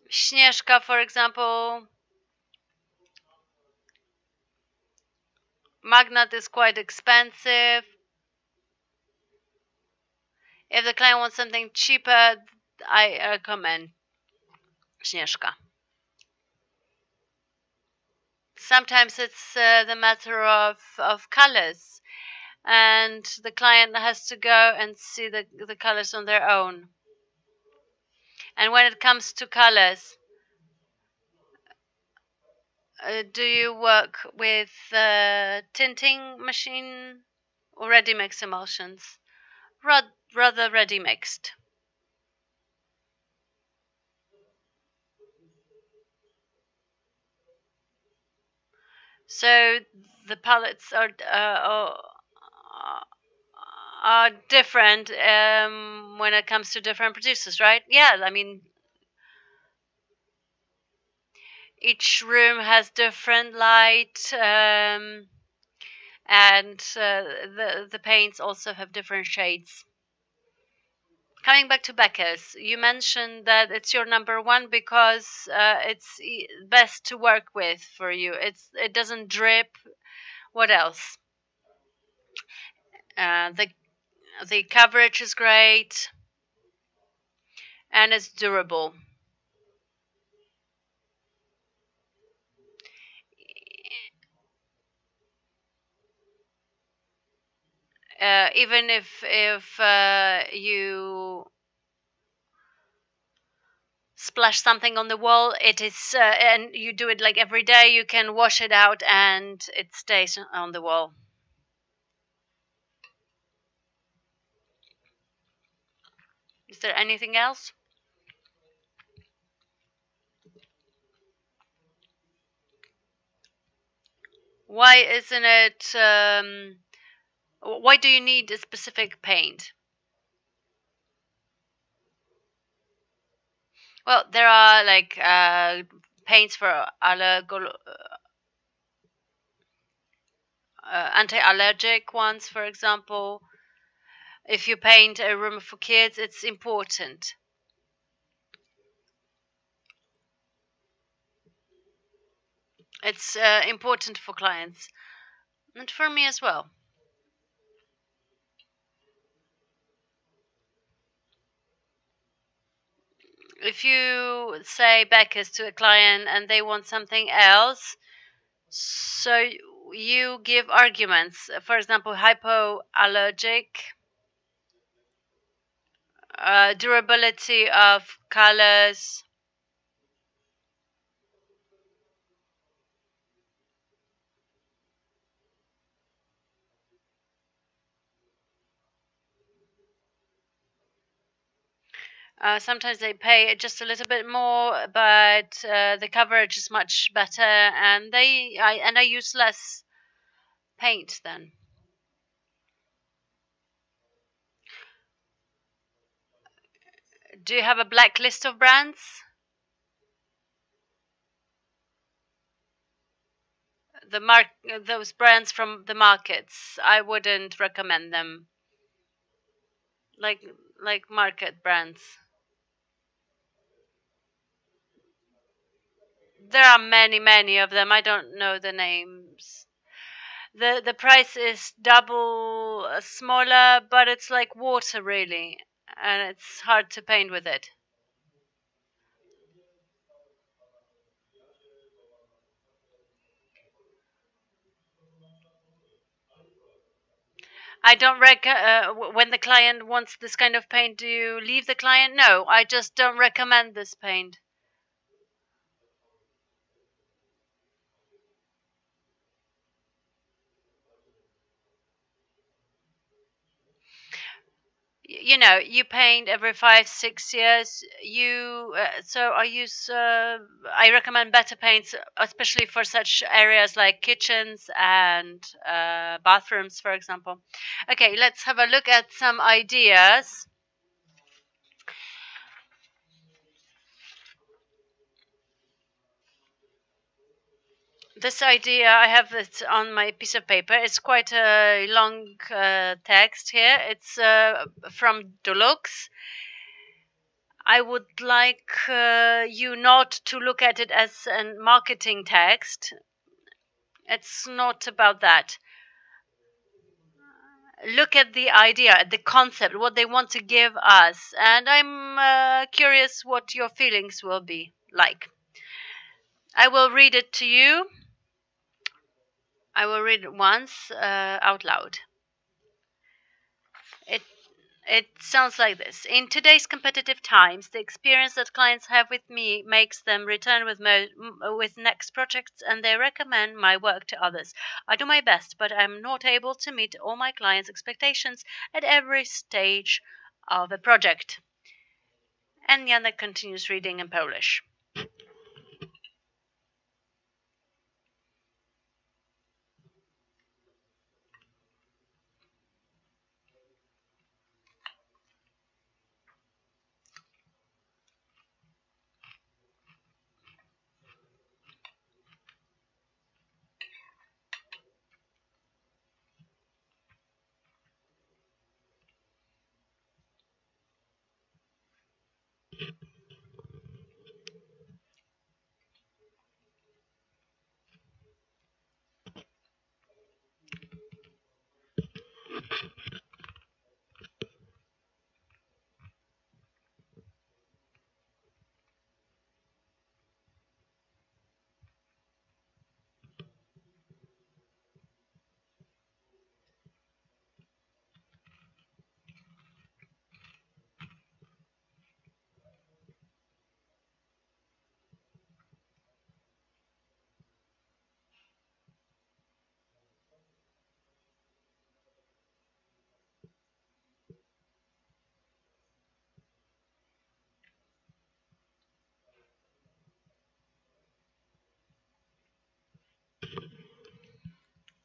C: Śnieżka, for example. Magnet is quite expensive. If the client wants something cheaper, I recommend Śnieżka. Sometimes it's the matter of colors, and the client has to go and see the colors on their own. And when it comes to colors, do you work with tinting machine or ready mix emulsions? Rather ready mixed. So the palettes are different when it comes to different producers, right? Yeah, I mean, each room has different light, and the paints also have different shades. Coming back to Becca's, you mentioned that it's your number one because it's best to work with for you. It doesn't drip. What else? The coverage is great and it's durable. Even if you splash something on the wall, it is and you do it like every day, you can wash it out and it stays on the wall. Is there anything else? Why isn't it why do you need a specific paint? Well, there are like paints for anti-allergic ones, for example. If you paint a room for kids, it's important. It's important for clients and for me as well. If you say Becca's to a client and they want something else, so you give arguments. For example, hypoallergic, durability of colors. Sometimes they pay just a little bit more, but the coverage is much better, and I use less paint then. Do you have a blacklist of brands? Those brands from the markets, I wouldn't recommend them. Like market brands. There are many of them. I don't know the names. The price is double smaller, but it's like water really, and it's hard to paint with it. I don't when the client wants this kind of paint, do you leave the client? No, I just don't recommend this paint. You know, you paint every 5-6 years. So I recommend better paints, especially for such areas like kitchens and bathrooms, for example. Okay, let's have a look at some ideas. This idea, I have it on my piece of paper. It's quite a long text here. It's from Dulux. I would like you not to look at it as a marketing text. It's not about that. Look at the idea, the concept, what they want to give us. And I'm curious what your feelings will be like. I will read it to you. I will read it once out loud. It sounds like this. In today's competitive times, the experience that clients have with me makes them return with next projects, and they recommend my work to others. I do my best, but I'm not able to meet all my clients' expectations at every stage of a project. And Janek continues reading in Polish.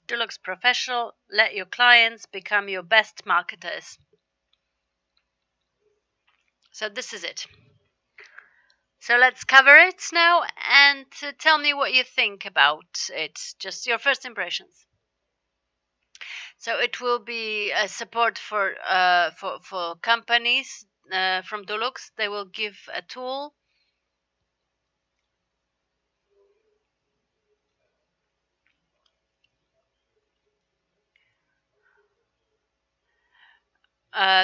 C: Dulux Professional, let your clients become your best marketers. So this is it. So let's cover it now and tell me what you think about it. Just your first impressions. So it will be a support for companies from Dulux. They will give a tool.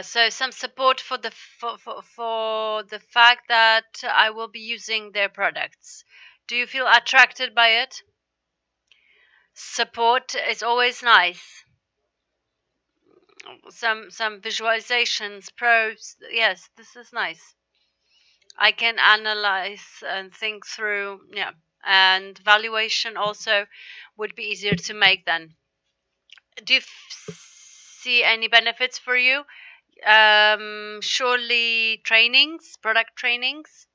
C: So some support for the for the fact that I will be using their products. Do you feel attracted by it? Support is always nice. Some visualizations, probes. Yes, this is nice. I can analyze and think through. Yeah, and valuation also would be easier to make then. Do you see any benefits for you? Surely trainings, product trainings.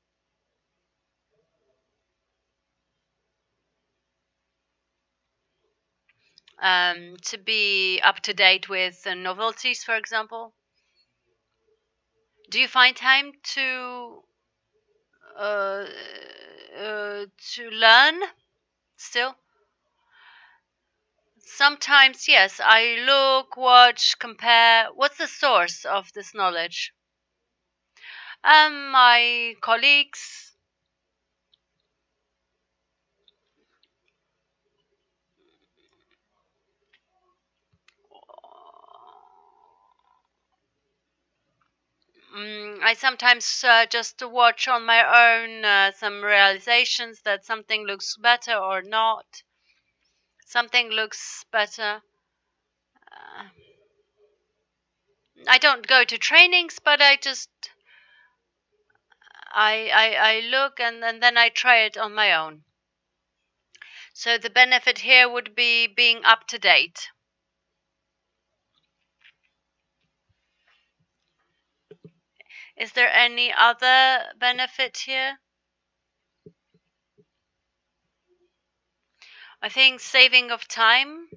C: To be up to date with novelties, for example. Do you find time to learn still? Sometimes, yes. I look, watch, compare. What's the source of this knowledge? My colleagues. I sometimes just to watch on my own some realizations that something looks better or not. Something looks better. I don't go to trainings, but I just I look and then I try it on my own. So the benefit here would be being up to date. Is there any other benefit here? I think saving of time.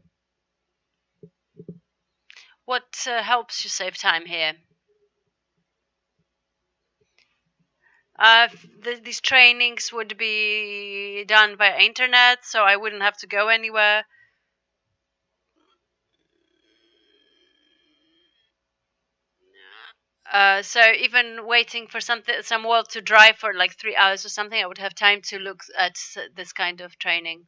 C: What helps you save time here? These trainings would be done via internet, so I wouldn't have to go anywhere. So even waiting for someone to drive for like 3 hours or something, I would have time to look at this kind of training.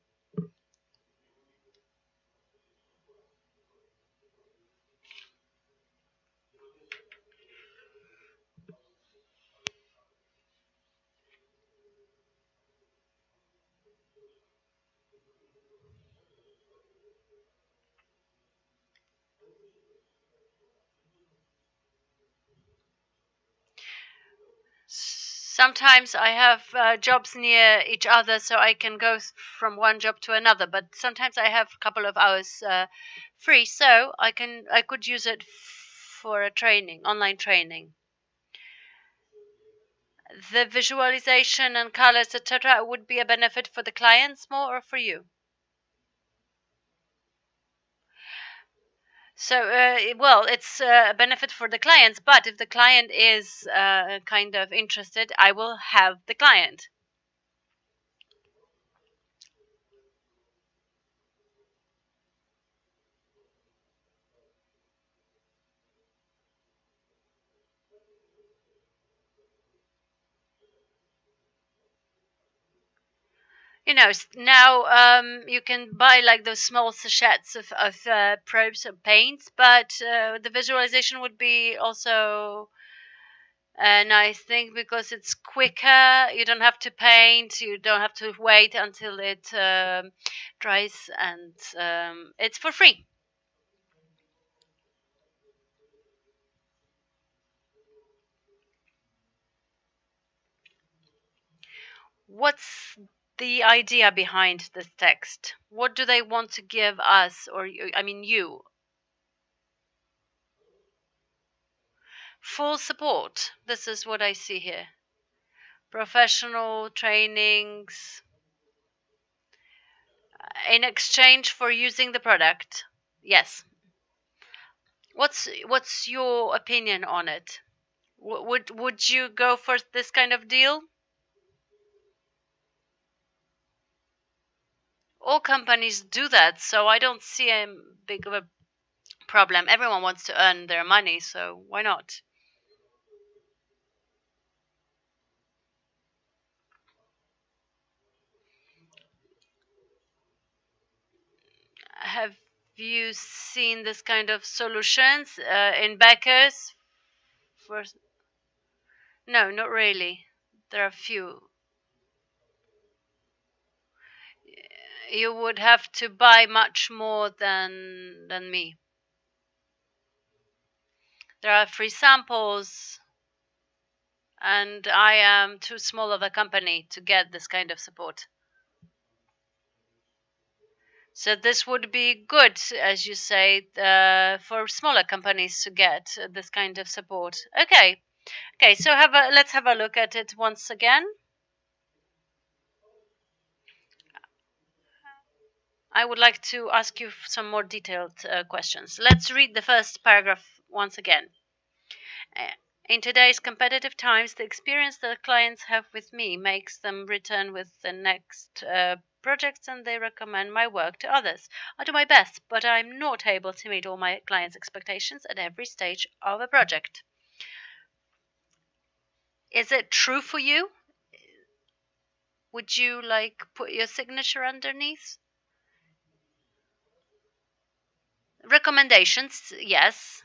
C: Sometimes I have jobs near each other, so I can go from one job to another. But sometimes I have a couple of hours free, so I could use it for a training, online training. The visualization and colors, etc., would be a benefit for the clients more or for you? So, well, it's a benefit for the clients, but if the client is kind of interested, I will have the client. You know, now you can buy like those small sachets of probes of paints, but the visualization would be also a nice thing because it's quicker. You don't have to paint. You don't have to wait until it dries, and it's for free. What's the idea behind this text? What do they want to give us, or I mean you? Full support. This is what I see here. Professional trainings in exchange for using the product. Yes. What's your opinion on it? Would you go for this kind of deal? All companies do that, so I don't see a big of a problem. Everyone wants to earn their money, so why not? Have you seen this kind of solutions in Becker's? For No, not really. There are few. You would have to buy much more than me. There are free samples, and I am too small of a company to get this kind of support. So this would be good, as you say, for smaller companies to get this kind of support. Okay, so let's have a look at it once again. I would like to ask you some more detailed questions. Let's read the first paragraph once again. In today's competitive times, the experience that clients have with me makes them return with the next projects, and they recommend my work to others. I do my best, but I'm not able to meet all my clients' expectations at every stage of a project. Is it true for you? Would you like put your signature underneath? Recommendations, yes.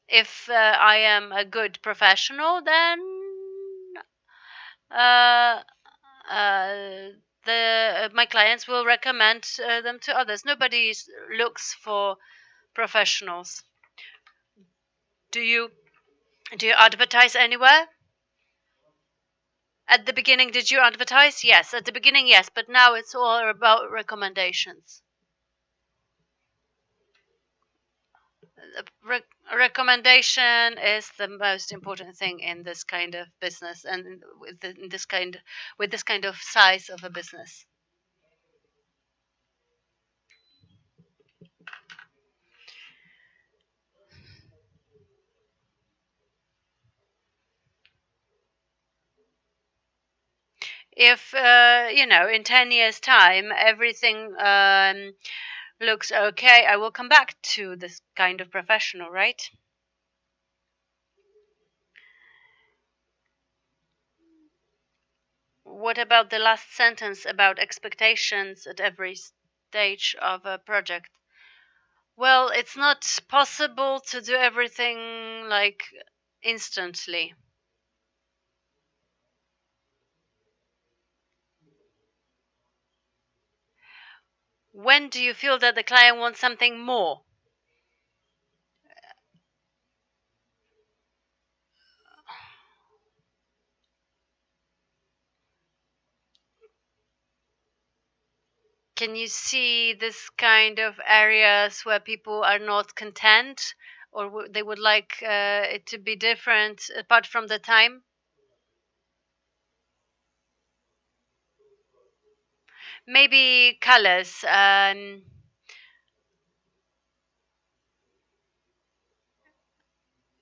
C: If I am a good professional, then my clients will recommend them to others. Nobody looks for professionals. Do you advertise anywhere? At the beginning, did you advertise? Yes, at the beginning, yes, but now it's all about recommendations. Recommendation is the most important thing in this kind of business, and with this kind of size of a business. If in 10 years' time everything looks okay, I will come back to this kind of professional, right? What about the last sentence about expectations at every stage of a project? Well, it's not possible to do everything like instantly. When do you feel that the client wants something more? Can you see this kind of areas where people are not content, or they would like it to be different apart from the time? Maybe colors.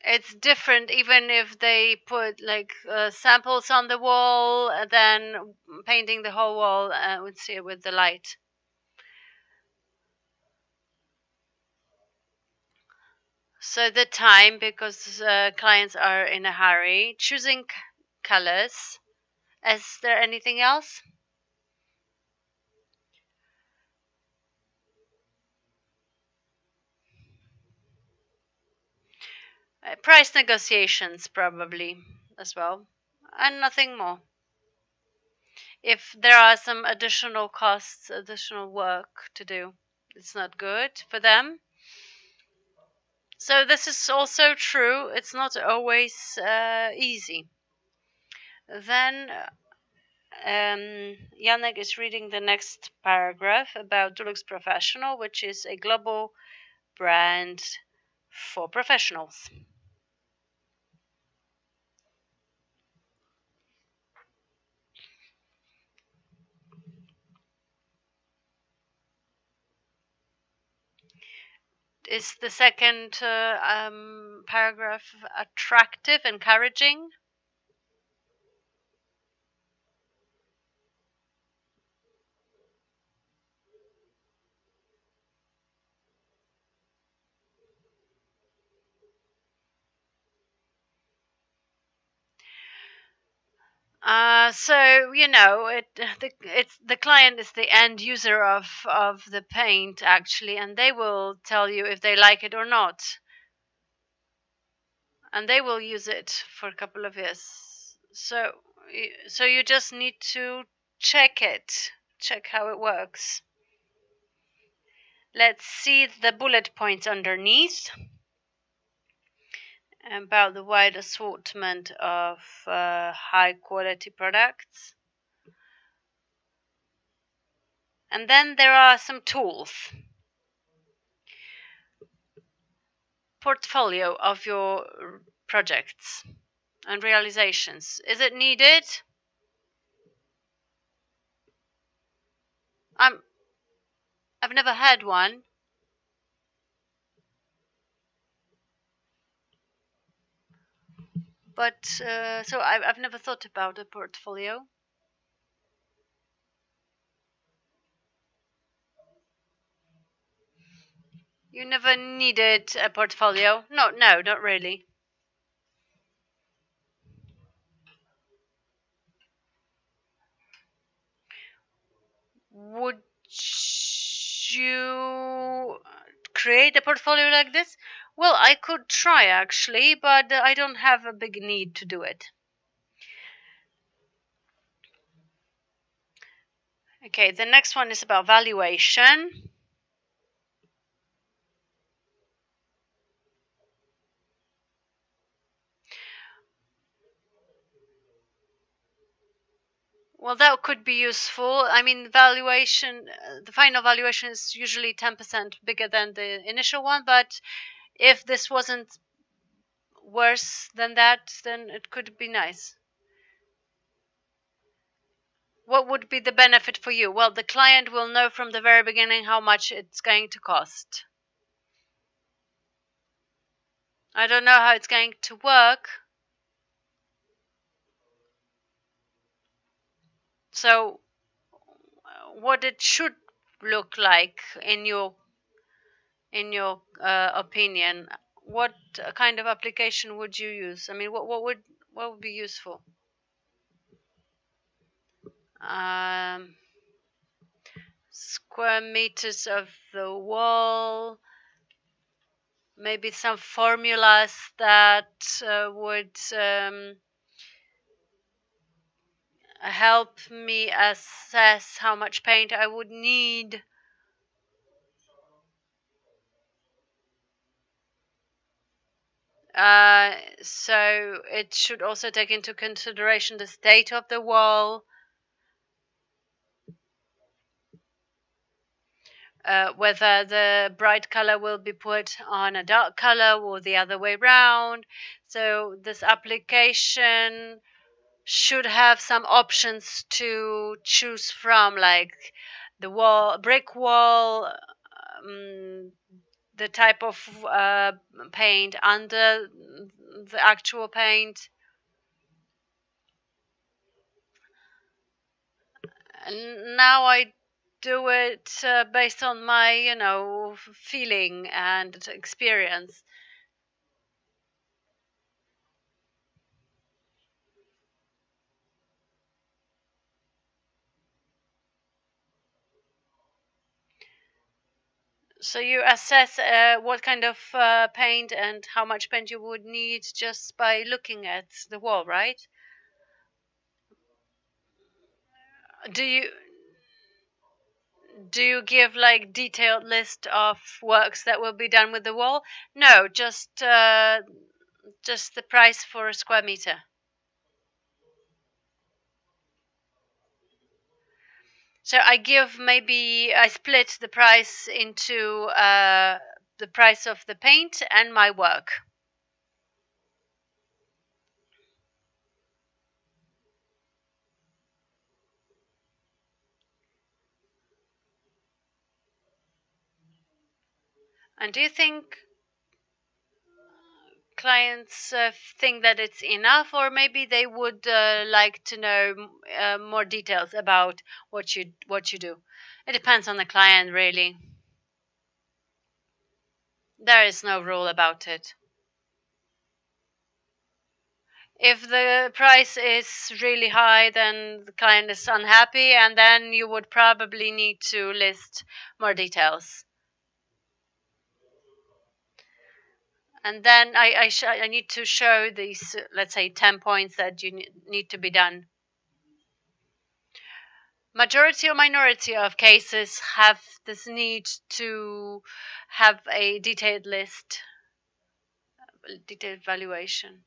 C: It's different even if they put like samples on the wall, then painting the whole wall, would see it with the light. So the time, because clients are in a hurry, choosing colors. Is there anything else? Price negotiations probably as well, and nothing more. If there are some additional costs, additional work to do, it's not good for them. So this is also true. It's not always easy. Then Janek is reading the next paragraph about Dulux Professional, which is a global brand for professionals. Is the second paragraph attractive, encouraging? So you know, it's the client is the end user of the paint actually, and they will tell you if they like it or not, and they will use it for a couple of years. So you just need to check it, check how it works. Let's see the bullet points underneath about the wide assortment of high quality products. And then there are some tools. Portfolio of your projects and realizations. Is it needed? I've never had one. But so I've never thought about a portfolio. You never needed a portfolio? No, not really. Would you create a portfolio like this? Well, I could try actually, but I don't have a big need to do it. Okay, the next one is about valuation. Well, that could be useful. I mean, valuation, the final valuation is usually 10% bigger than the initial one, but if this wasn't worse than that, then it could be nice. What would be the benefit for you? Well, the client will know from the very beginning how much it's going to cost. I don't know how it's going to work. So, what it should look like in your opinion, what kind of application would you use? I mean, what would be useful? Square meters of the wall, maybe some formulas that would help me assess how much paint I would need. So it should also take into consideration the state of the wall. whether the bright color will be put on a dark color or the other way round. So this application should have some options to choose from, like the wall, brick wall, the type of paint under the actual paint. And now I do it based on my, feeling and experience. So you assess what kind of paint and how much paint you would need just by looking at the wall, right? Do you give like detailed list of works that will be done with the wall? No, just the price for a square meter. So I split the price into the price of the paint and my work. And do you think clients think that it's enough, or maybe they would like to know more details about what you do? It depends on the client, really. There is no rule about it. If the price is really high, then the client is unhappy, and then you would probably need to list more details. And then I need to show these, let's say, 10 points that you need to be done. Majority or minority of cases have this need to have a detailed list, detailed valuation.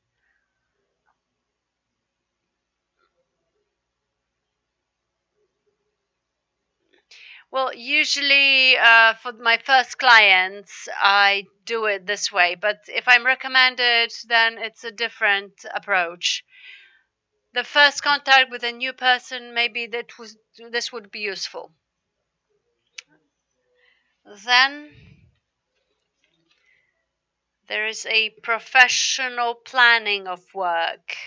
C: Well, usually for my first clients, I do it this way. But if I'm recommended, then it's a different approach. The first contact with a new person, maybe this would be useful. Then there is a professional planning of work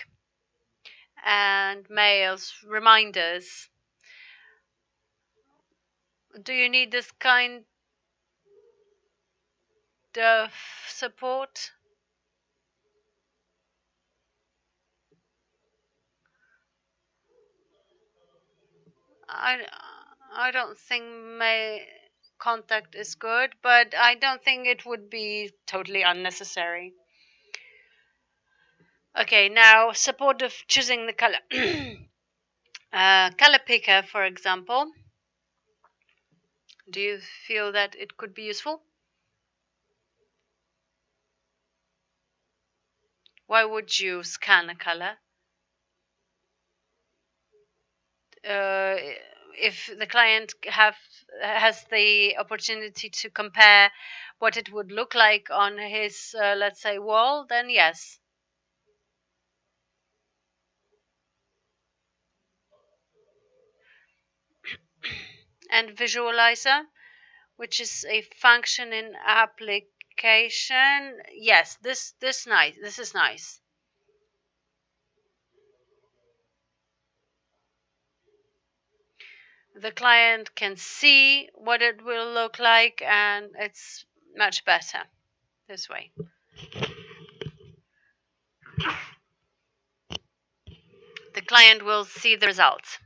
C: and mails, reminders. Do you need this kind of support? I don't think my contact is good, but I don't think it would be totally unnecessary. Okay, now support of choosing the color. Color picker, for example. Do you feel that it could be useful? Why would you scan a color? If the client has the opportunity to compare what it would look like on his, let's say, wall, then yes. And visualizer, which is a function in application. Yes, this is nice. The client can see what it will look like, and it's much better this way. The client will see the results.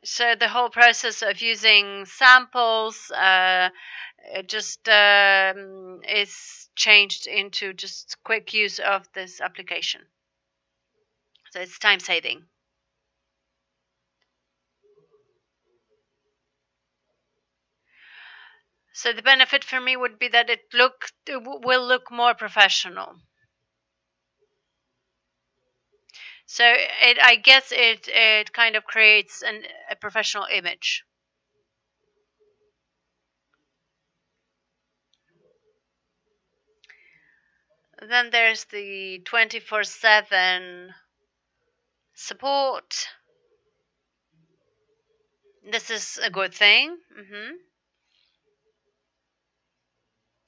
C: So the whole process of using samples just is changed into just quick use of this application. So it's time saving. So the benefit for me would be that it will look more professional. So I guess it kind of creates a professional image. Then there's the 24/7 support. This is a good thing.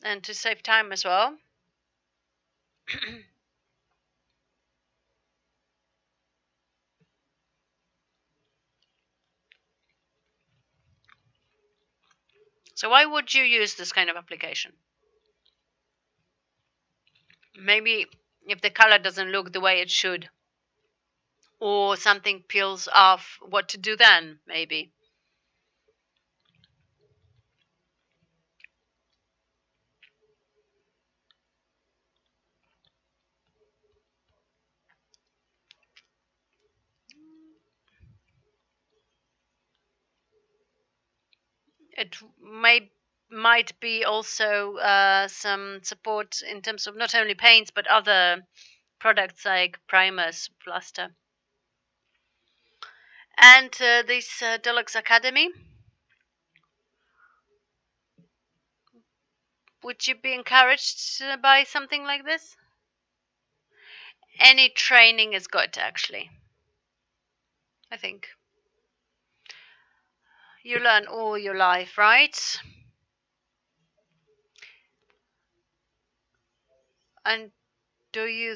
C: And to save time as well. So why would you use this kind of application? Maybe if the color doesn't look the way it should, or something peels off, what to do then, maybe. It might be also some support in terms of not only paints but other products like primers, plaster. And this Deluxe Academy, would you be encouraged by something like this? Any training is good, actually. I think you learn all your life, right? And do you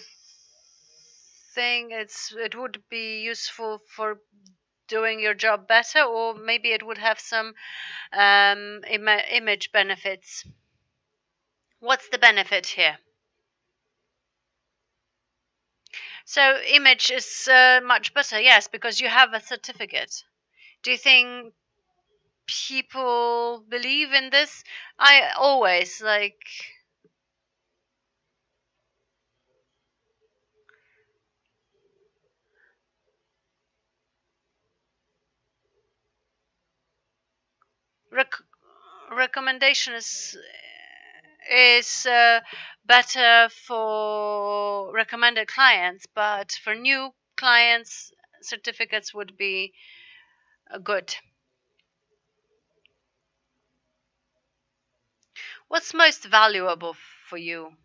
C: think it would be useful for doing your job better, or maybe it would have some image benefits? What's the benefit here? So image is much better, yes, because you have a certificate. Do you think people believe in this? I always recommendation is better for recommended clients, but for new clients, certificates would be good. What's most valuable for you?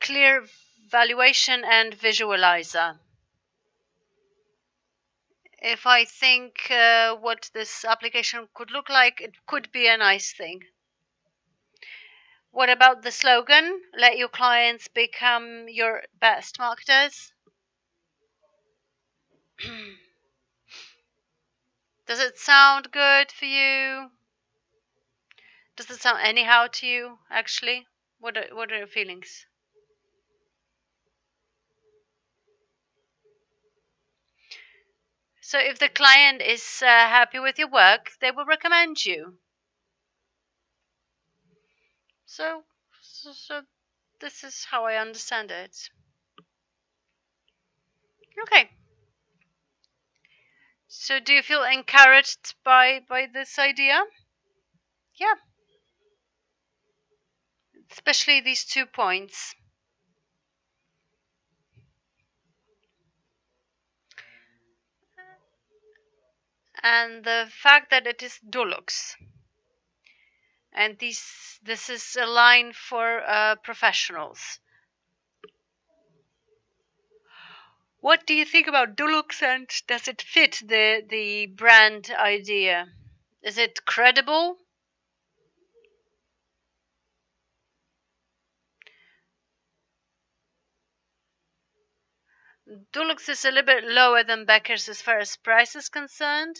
C: Clear valuation and visualizer. If I think what this application could look like, it could be a nice thing. What about the slogan? Let your clients become your best marketers. Does it sound good for you? Does it sound anyhow to you, actually? What are your feelings? So if the client is happy with your work, they will recommend you. So this is how I understand it. Okay. So do you feel encouraged by this idea? Yeah. Especially these 2 points. And the fact that it is Dulux. And this is a line for professionals. What do you think about Dulux, and does it fit the brand idea? Is it credible? Dulux is a little bit lower than Becker's as far as price is concerned.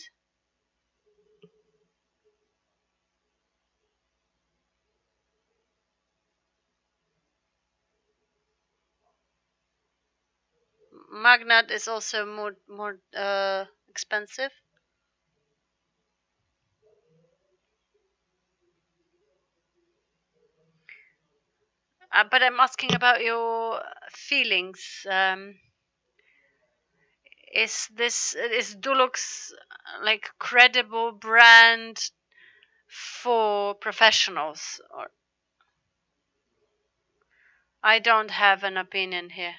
C: Magnat is also more expensive. But I'm asking about your feelings. Is Dulux like credible brand for professionals? Or I don't have an opinion here.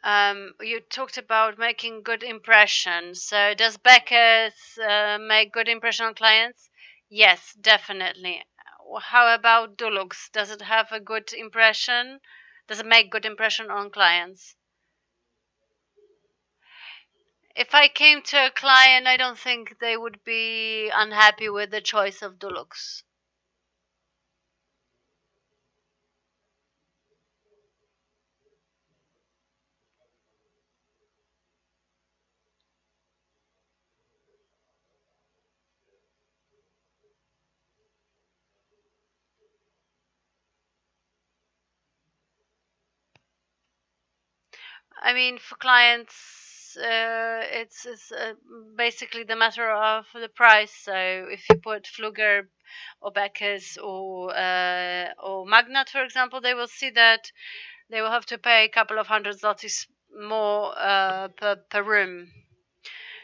C: You talked about making good impression. So does Becca's make good impression on clients? Yes, definitely. How about Dulux? Does it have a good impression? Does it make good impression on clients? If I came to a client, I don't think they would be unhappy with the choice of Dulux. I mean, for clients, it's basically the matter of the price. So if you put Fluger or Becker's or Magnat, for example, they will see that they will have to pay a couple of hundred zlotys more per room.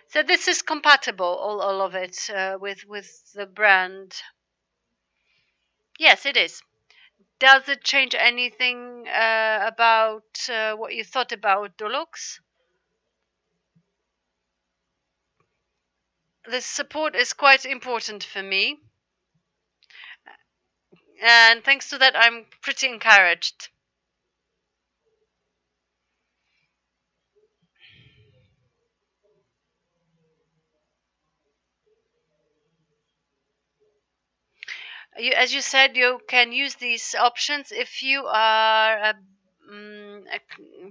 C: So this is compatible, all of it, with the brand. Yes, it is. Does it change anything about what you thought about Dulux? This support is quite important for me, and thanks to that, I'm pretty encouraged. As you said, you can use these options if you are a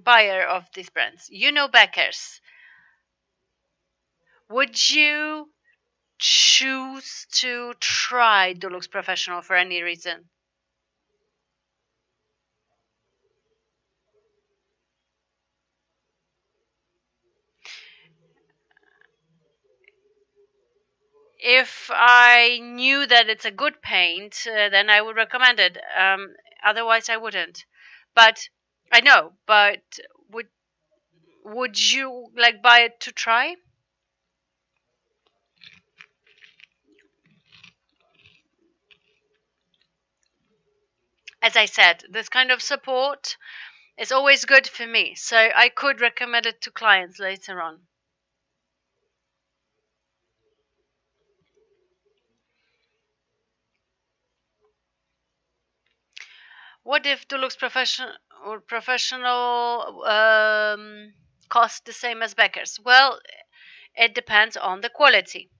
C: buyer of these brands. You know Beckers. Would you choose to try Dulux Professional for any reason? If I knew that it's a good paint, then I would recommend it. Otherwise, I wouldn't. But I know. But would you like buy it to try? As I said, this kind of support is always good for me, so I could recommend it to clients later on. What if Dulux professional cost the same as Becker's? Well, it depends on the quality.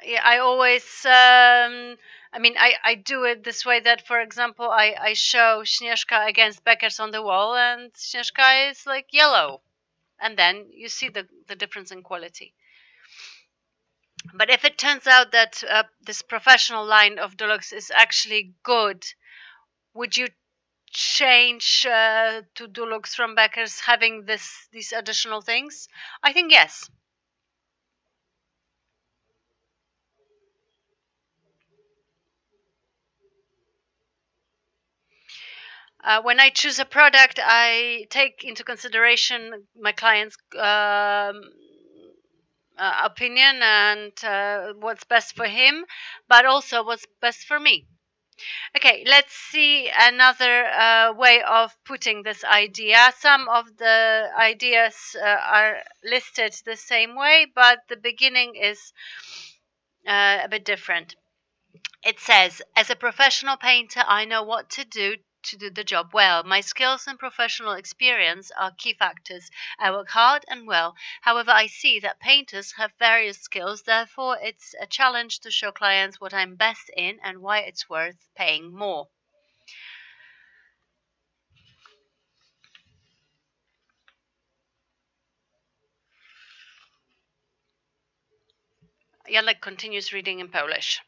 C: Yeah, I always I do it this way that, for example, I show Śnieżka against Becker's on the wall, and Śnieżka is like yellow, and then you see the difference in quality. But if it turns out that this professional line of Dulux is actually good, would you change to Dulux from Becker's having these additional things? I think yes. When I choose a product, I take into consideration my client's opinion and what's best for him, but also what's best for me. Okay, let's see another way of putting this idea. Some of the ideas are listed the same way, but the beginning is a bit different. It says, as a professional painter, I know what to do the job well. My skills and professional experience are key factors. I work hard and well. However, I see that painters have various skills. Therefore, it's a challenge to show clients what I'm best in and why it's worth paying more. Janek continues reading in Polish.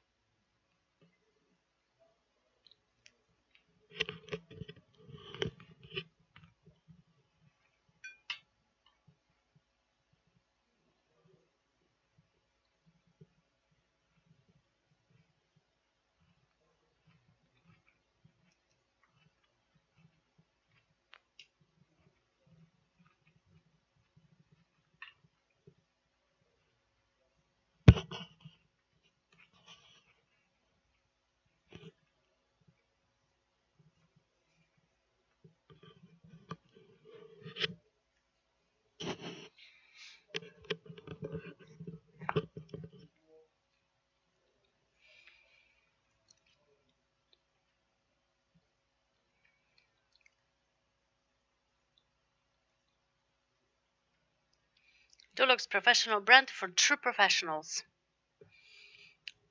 C: Dulux professional brand for true professionals.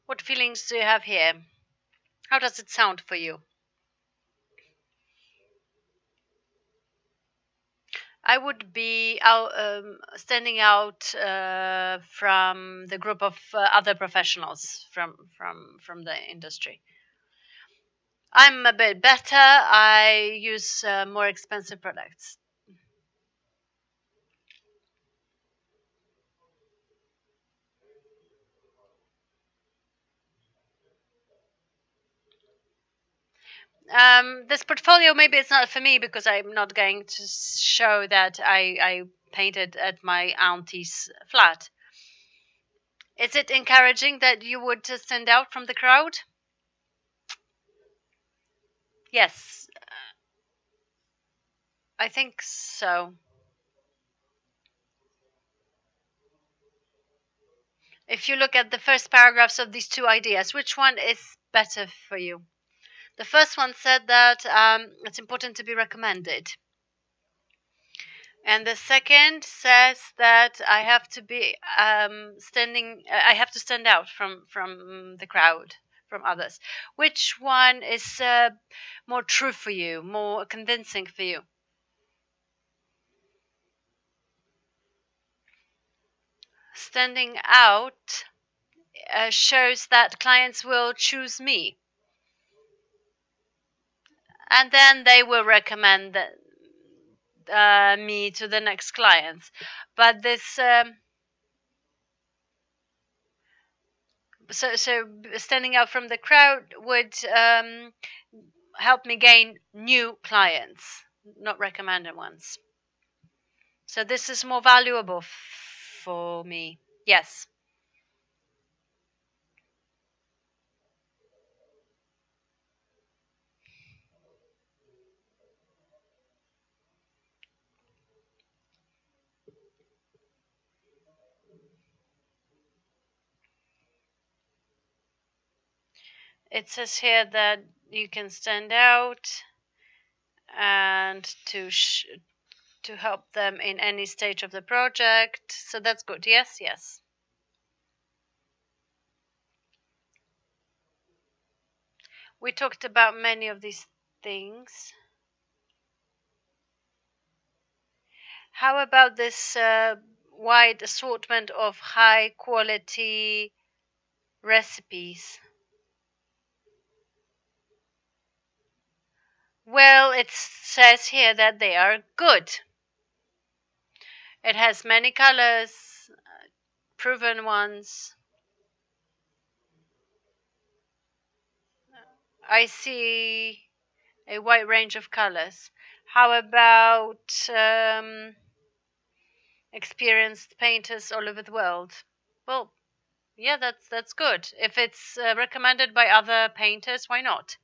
C: What feelings do you have here? How does it sound for you? I would be standing out from the group of other professionals from the industry. I'm a bit better. I use more expensive products. This portfolio, maybe it's not for me because I'm not going to show that I painted at my auntie's flat. Is it encouraging that you would stand out from the crowd? Yes, I think so. If you look at the first paragraphs of these two ideas, which one is better for you? The first one said that it's important to be recommended. And the second says that I have to be I have to stand out from the crowd, from others. Which one is more true for you, more convincing for you? Standing out shows that clients will choose me, and then they will recommend me to the next clients. But this so standing out from the crowd would help me gain new clients, not recommended ones. So this is more valuable for me. Yes. It says here that you can stand out and to help them in any stage of the project. So that's good. Yes, yes. We talked about many of these things. How about this wide assortment of high quality recipes? Well, it says here that they are good. It has many colors, proven ones. I see a wide range of colors. How about experienced painters all over the world? Well, yeah, that's good. If it's recommended by other painters, why not?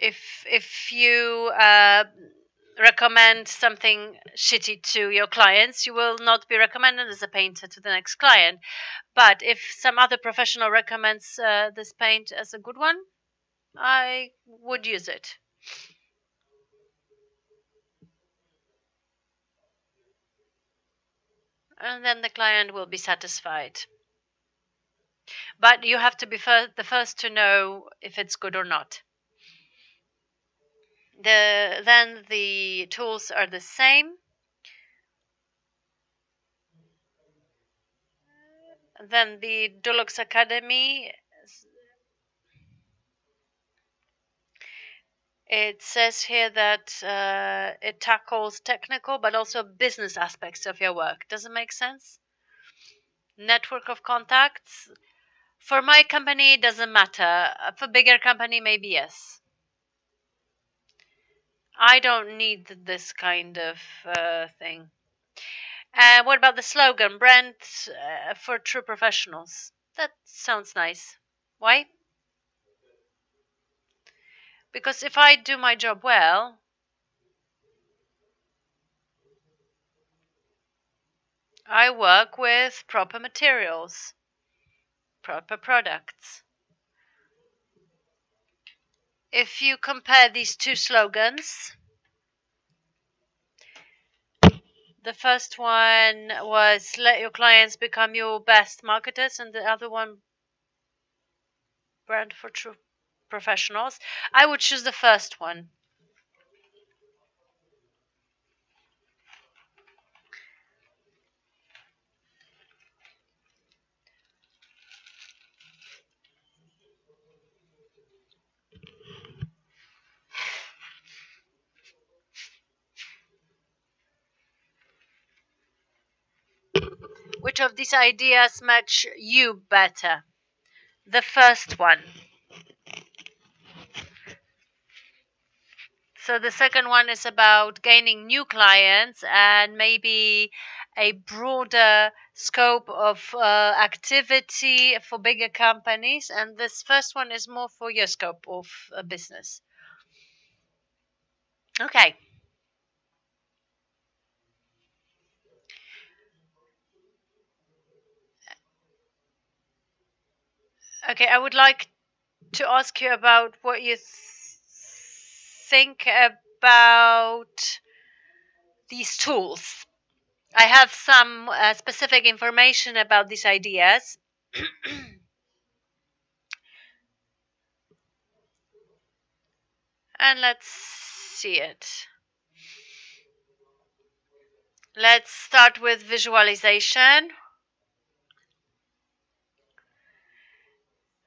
C: If you recommend something shitty to your clients, you will not be recommended as a painter to the next client. But if some other professional recommends this paint as a good one, I would use it. And then the client will be satisfied. But you have to be the first to know if it's good or not. Then the tools are the same. Then the Dulux Academy, it says here that it tackles technical but also business aspects of your work. Does it make sense? Network of contacts. For my company, it doesn't matter. For bigger company, maybe yes. I don't need this kind of thing. What about the slogan, brand for true professionals? That sounds nice. Why? Because if I do my job well, I work with proper materials, proper products. If you compare these two slogans, the first one was let your clients become your best marketers, and the other one, brand for true professionals. I would choose the first one. Which of these ideas match you better? The first one. So the second one is about gaining new clients and maybe a broader scope of activity for bigger companies. And this first one is more for your scope of business. Okay. Okay, I would like to ask you about what you think about these tools. I have some specific information about these ideas. And let's see it. Let's start with visualization.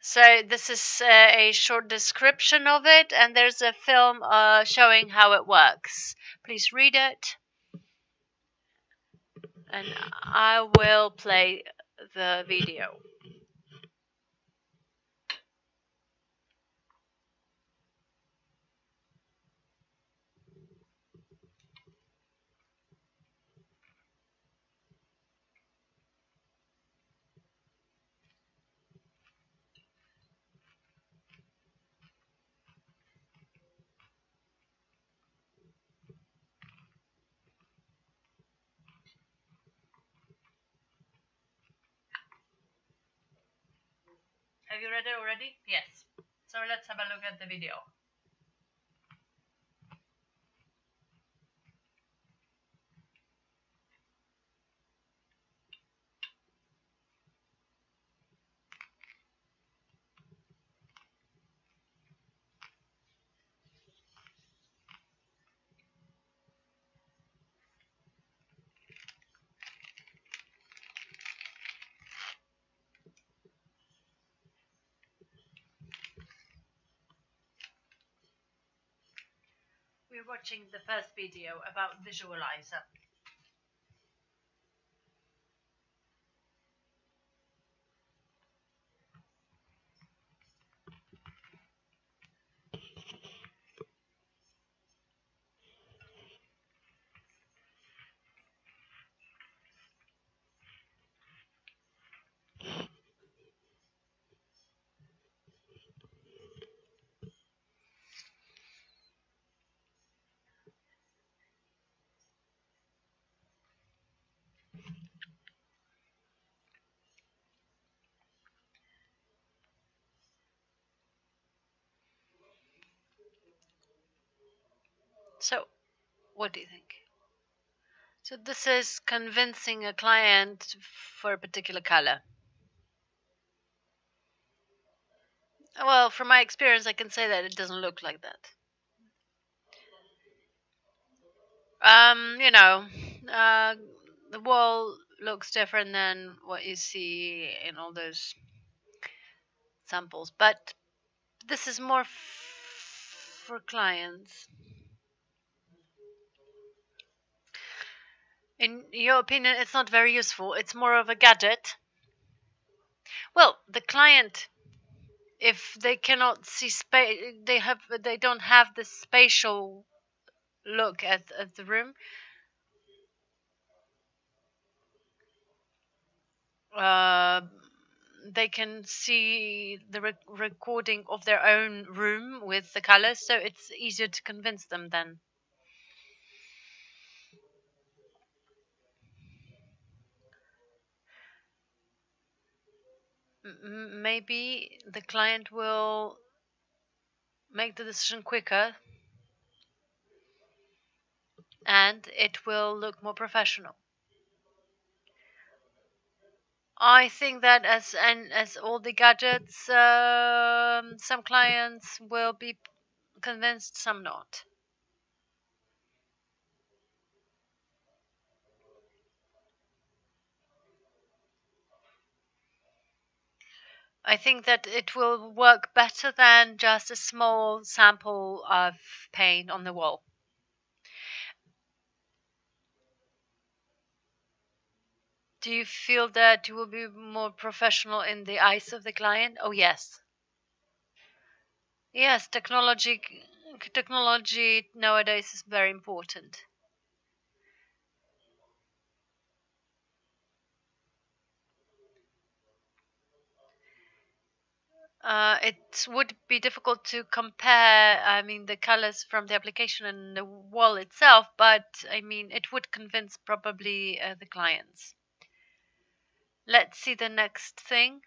C: So this is a short description of it, and there's a film showing how it works. Please read it. And I will play the video. Have you read it already? Yes. So let's have a look at the video. We're watching the first video about visualizer. So, what do you think? So this is convincing a client for a particular color. Well, from my experience, I can say that it doesn't look like that. The wall looks different than what you see in all those samples, but this is more for clients. In your opinion, it's not very useful. It's more of a gadget. Well, the client, if they cannot see space, they don't have the spatial look at the room. They can see the recording of their own room with the colors, so it's easier to convince them then. maybe the client will make the decision quicker and it will look more professional. I think that as all the gadgets, some clients will be convinced, some not. I think that it will work better than just a small sample of paint on the wall. Do you feel that you will be more professional in the eyes of the client? Oh, yes. Yes, technology nowadays is very important. It would be difficult to compare, I mean, the colors from the application and the wall itself, but I mean, it would convince probably the clients. Let's see the next thing.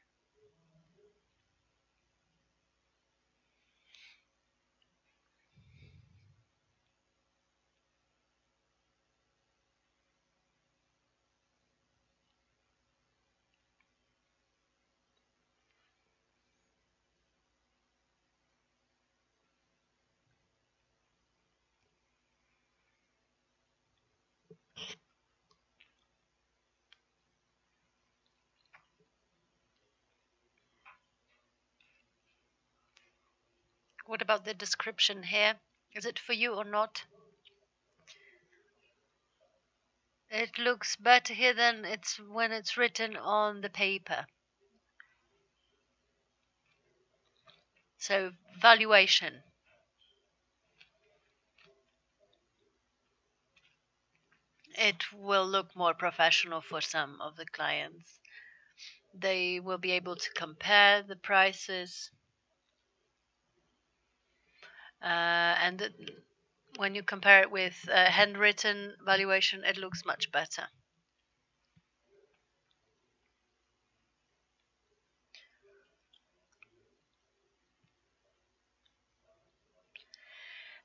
C: What about the description here? Is it for you or not? It looks better here than it's when it's written on the paper. So, valuation. It will look more professional for some of the clients. They will be able to compare the prices. And when you compare it with handwritten valuation, it looks much better.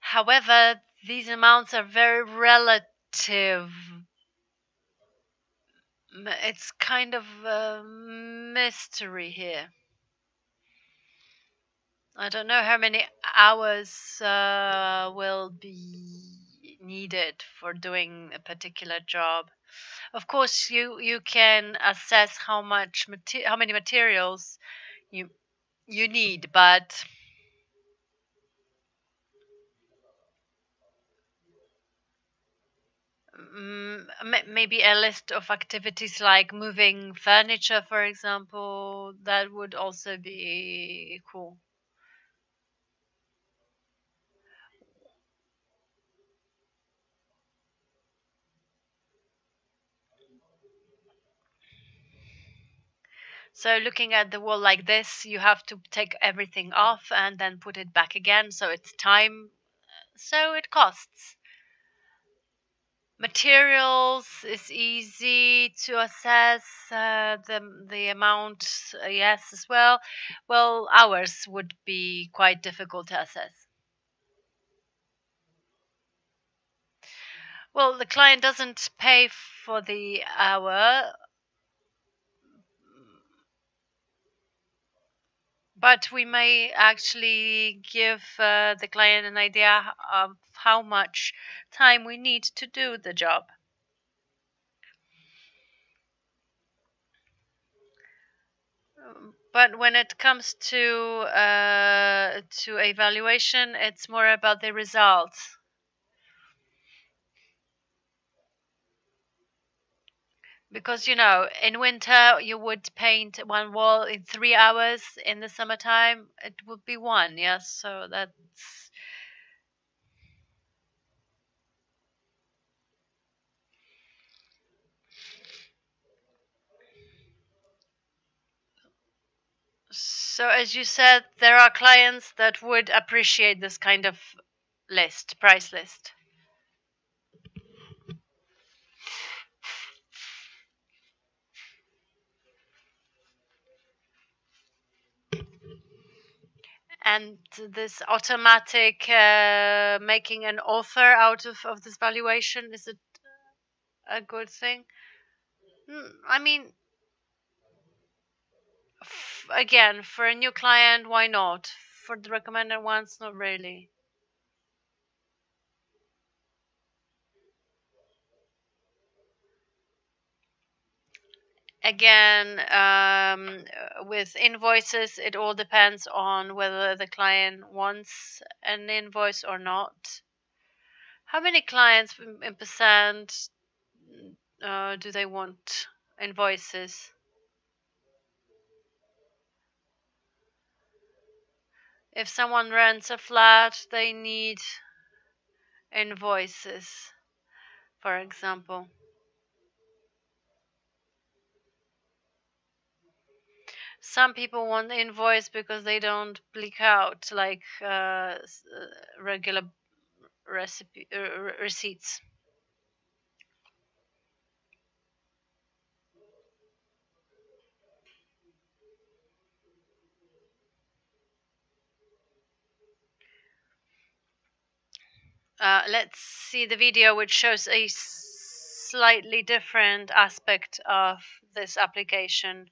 C: However, these amounts are very relative. It's kind of a mystery here. I don't know how many hours will be needed for doing a particular job. Of course, you can assess how many materials you need, but maybe a list of activities like moving furniture, for example, that would also be cool. So looking at the wall like this, you have to take everything off and then put it back again. So it's time, so it costs. Materials is easy to assess. The amount, yes, as well. Well, hours would be quite difficult to assess. Well, the client doesn't pay for the hour, but we may actually give the client an idea of how much time we need to do the job. But when it comes to evaluation, it's more about the results. Because, you know, in winter you would paint one wall in 3 hours. In the summertime, it would be one. Yes, so that's. So, as you said, there are clients that would appreciate this kind of price list. And this automatic making an author out of this valuation, is it a good thing? I mean, again, for a new client, why not? For the recommended ones, not really. Again, with invoices, it all depends on whether the client wants an invoice or not. How many clients in percent do they want invoices? If someone rents a flat, they need invoices, for example. Some people want invoice because they don't bleak out like regular receipts. Let's see the video which shows a slightly different aspect of this application.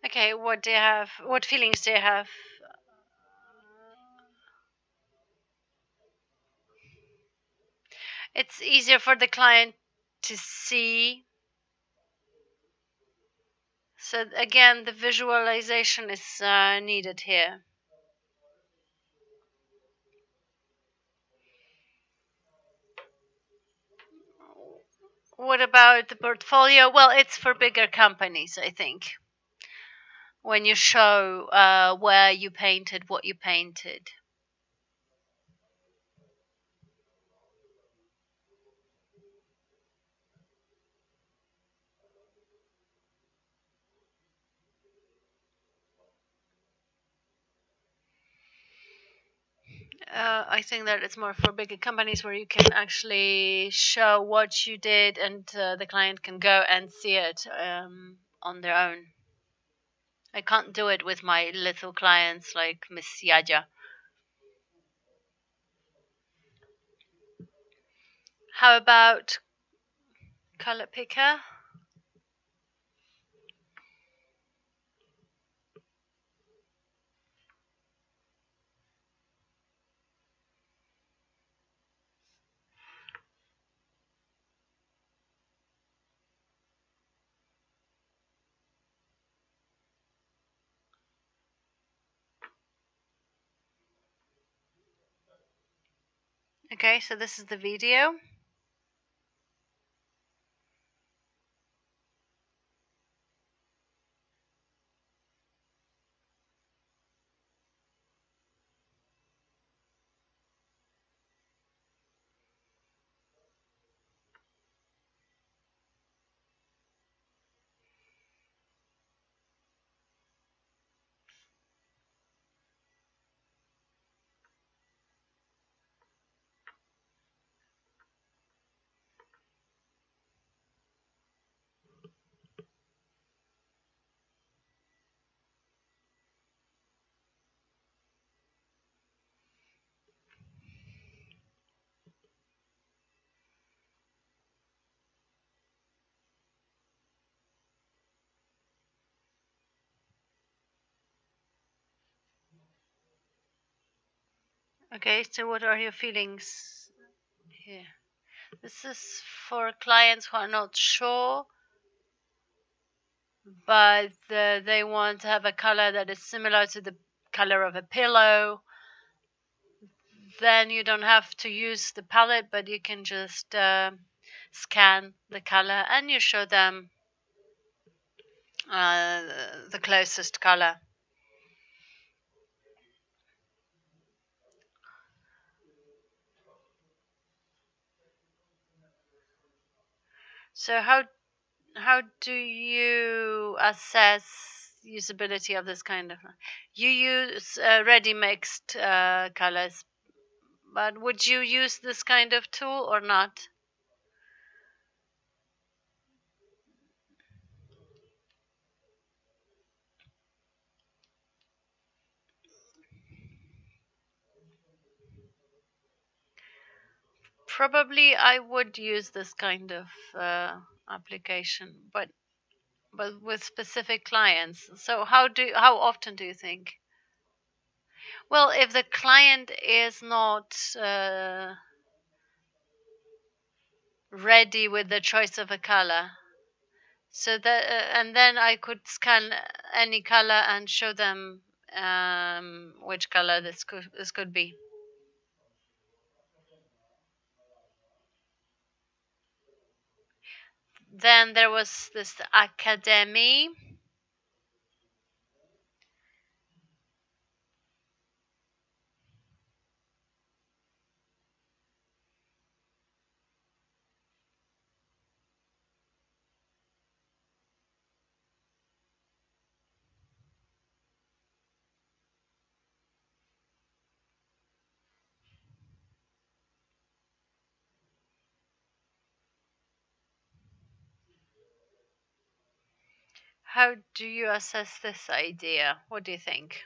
C: Okay, what do you have? What feelings do you have? It's easier for the client to see. So again, the visualization is needed here. What about the portfolio? Well, it's for bigger companies, I think. When you show where you painted, what you painted. I think that it's more for bigger companies where you can actually show what you did and the client can go and see it on their own. I can't do it with my little clients like Miss Yaja. How about color picker? Okay, so this is the video. Okay, so what are your feelings here? This is for clients who are not sure, but they want to have a color that is similar to the color of a pillow. Then you don't have to use the palette, but you can just scan the color and you show them the closest color. So how do you assess usability of this kind of? You use ready mixed colors, but would you use this kind of tool or not? Probably I would use this kind of application, but with specific clients. So how often do you think? Well, if the client is not ready with the choice of a color, so that and then I could scan any color and show them which color this could be. Then there was this academy. How do you assess this idea? What do you think?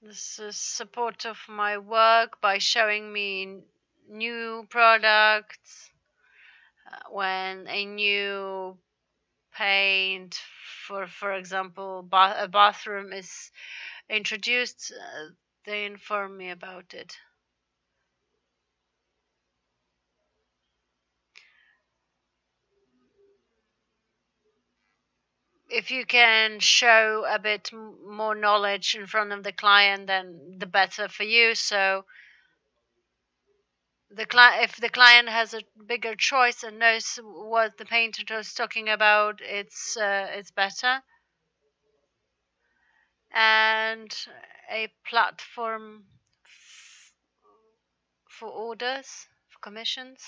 C: This is support of my work by showing me new products. When a new paint, for example, a bathroom is introduced, they inform me about it. If you can show a bit more knowledge in front of the client, then the better for you. So if the client has a bigger choice and knows what the painter is talking about, it's better. And a platform for orders, for commissions.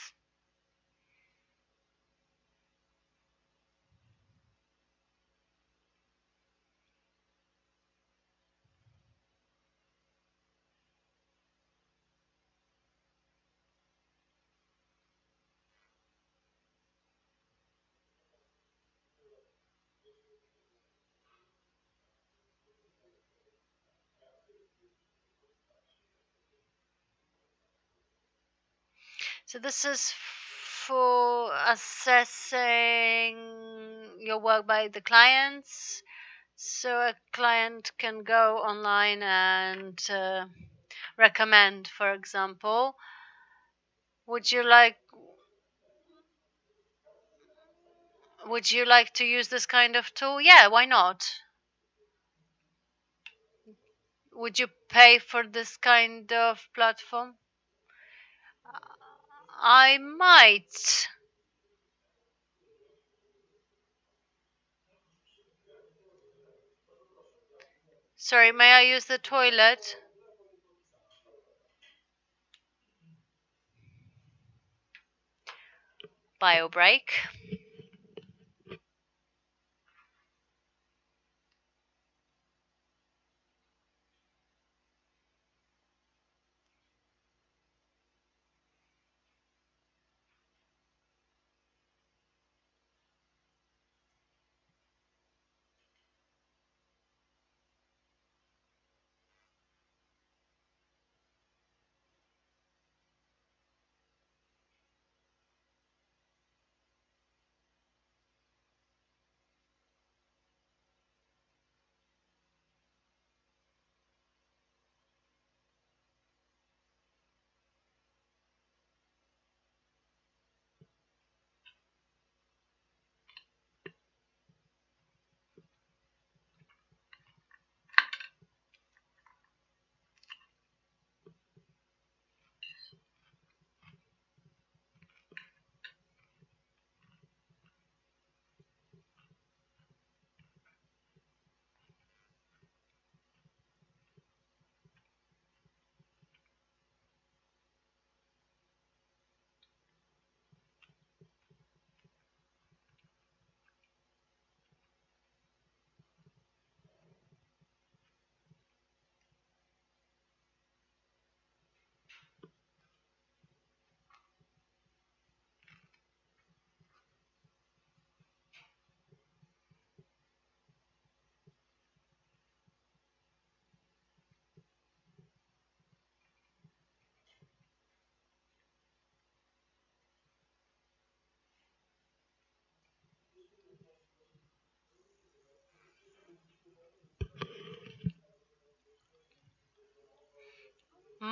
C: So this is for assessing your work by the clients. So a client can go online and recommend, for example, would you like to use this kind of tool? Yeah, why not? Would you pay for this kind of platform? I might. Sorry, may I use the toilet? Bio break.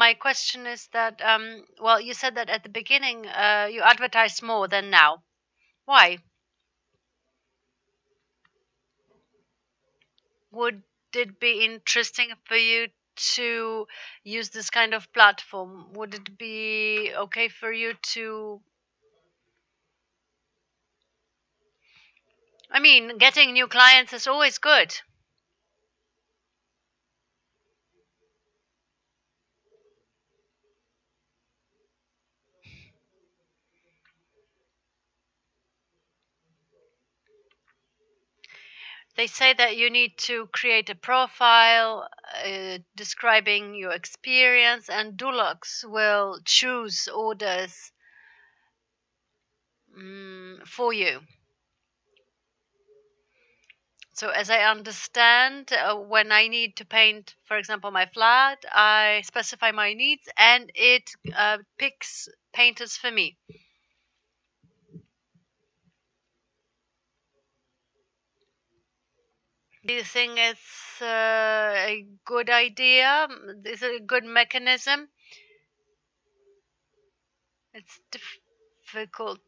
C: my question is that, well, you said that at the beginning you advertised more than now. Why? Would it be interesting for you to use this kind of platform? Would it be okay for you to... I mean, getting new clients is always good. They say that you need to create a profile describing your experience, and Dulux will choose orders for you. So as I understand, when I need to paint, for example, my flat, I specify my needs and it picks painters for me. Do you think it's a good idea? Is it a good mechanism? It's difficult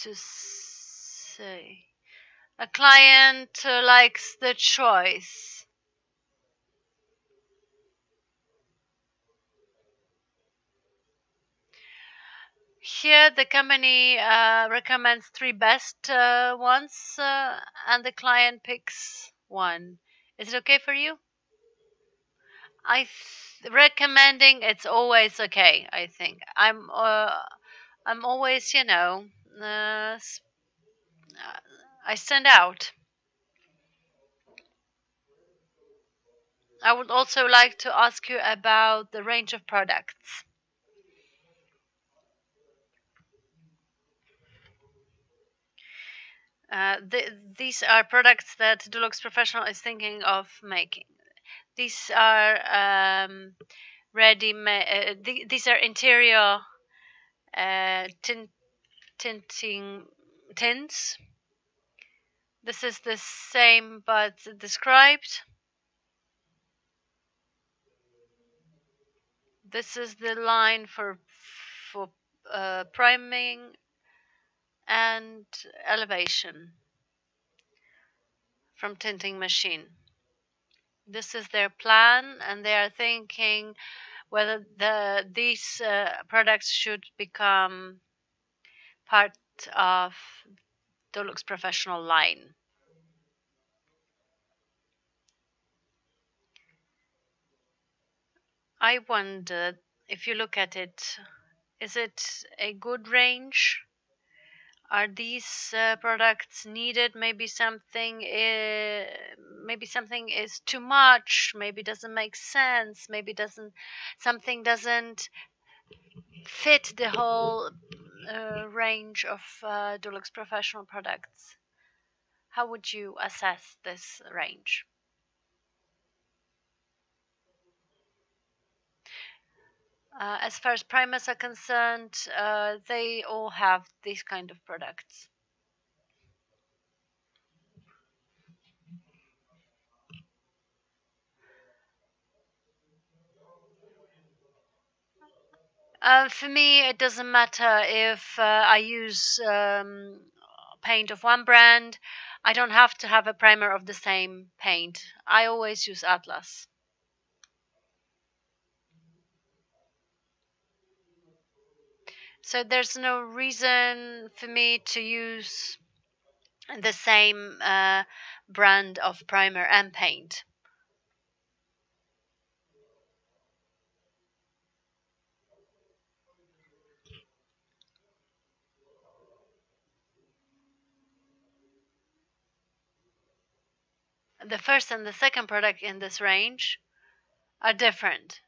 C: to say. A client likes the choice. Here, the company recommends 3 best ones, and the client picks one. Is it okay for you? Recommending it's always okay. I think I'm always, I stand out. I would also like to ask you about the range of products. These are products that Dulux Professional is thinking of making. These are these are interior tinting tints. This is the same but described. This is the line for priming and elevation from tinting machine. This is their plan, and they are thinking whether these products should become part of Dulux Professional line. I wondered, if you look at it, is it a good range? Are these products needed? Maybe something is too much. Maybe doesn't make sense. Maybe something doesn't fit the whole range of Dulux Professional products. How would you assess this range? As far as primers are concerned, they all have these kind of products. For me, it doesn't matter if I use paint of one brand. I don't have to have a primer of the same paint. I always use Atlas. So there's no reason for me to use the same brand of primer and paint. The first and the second product in this range are different.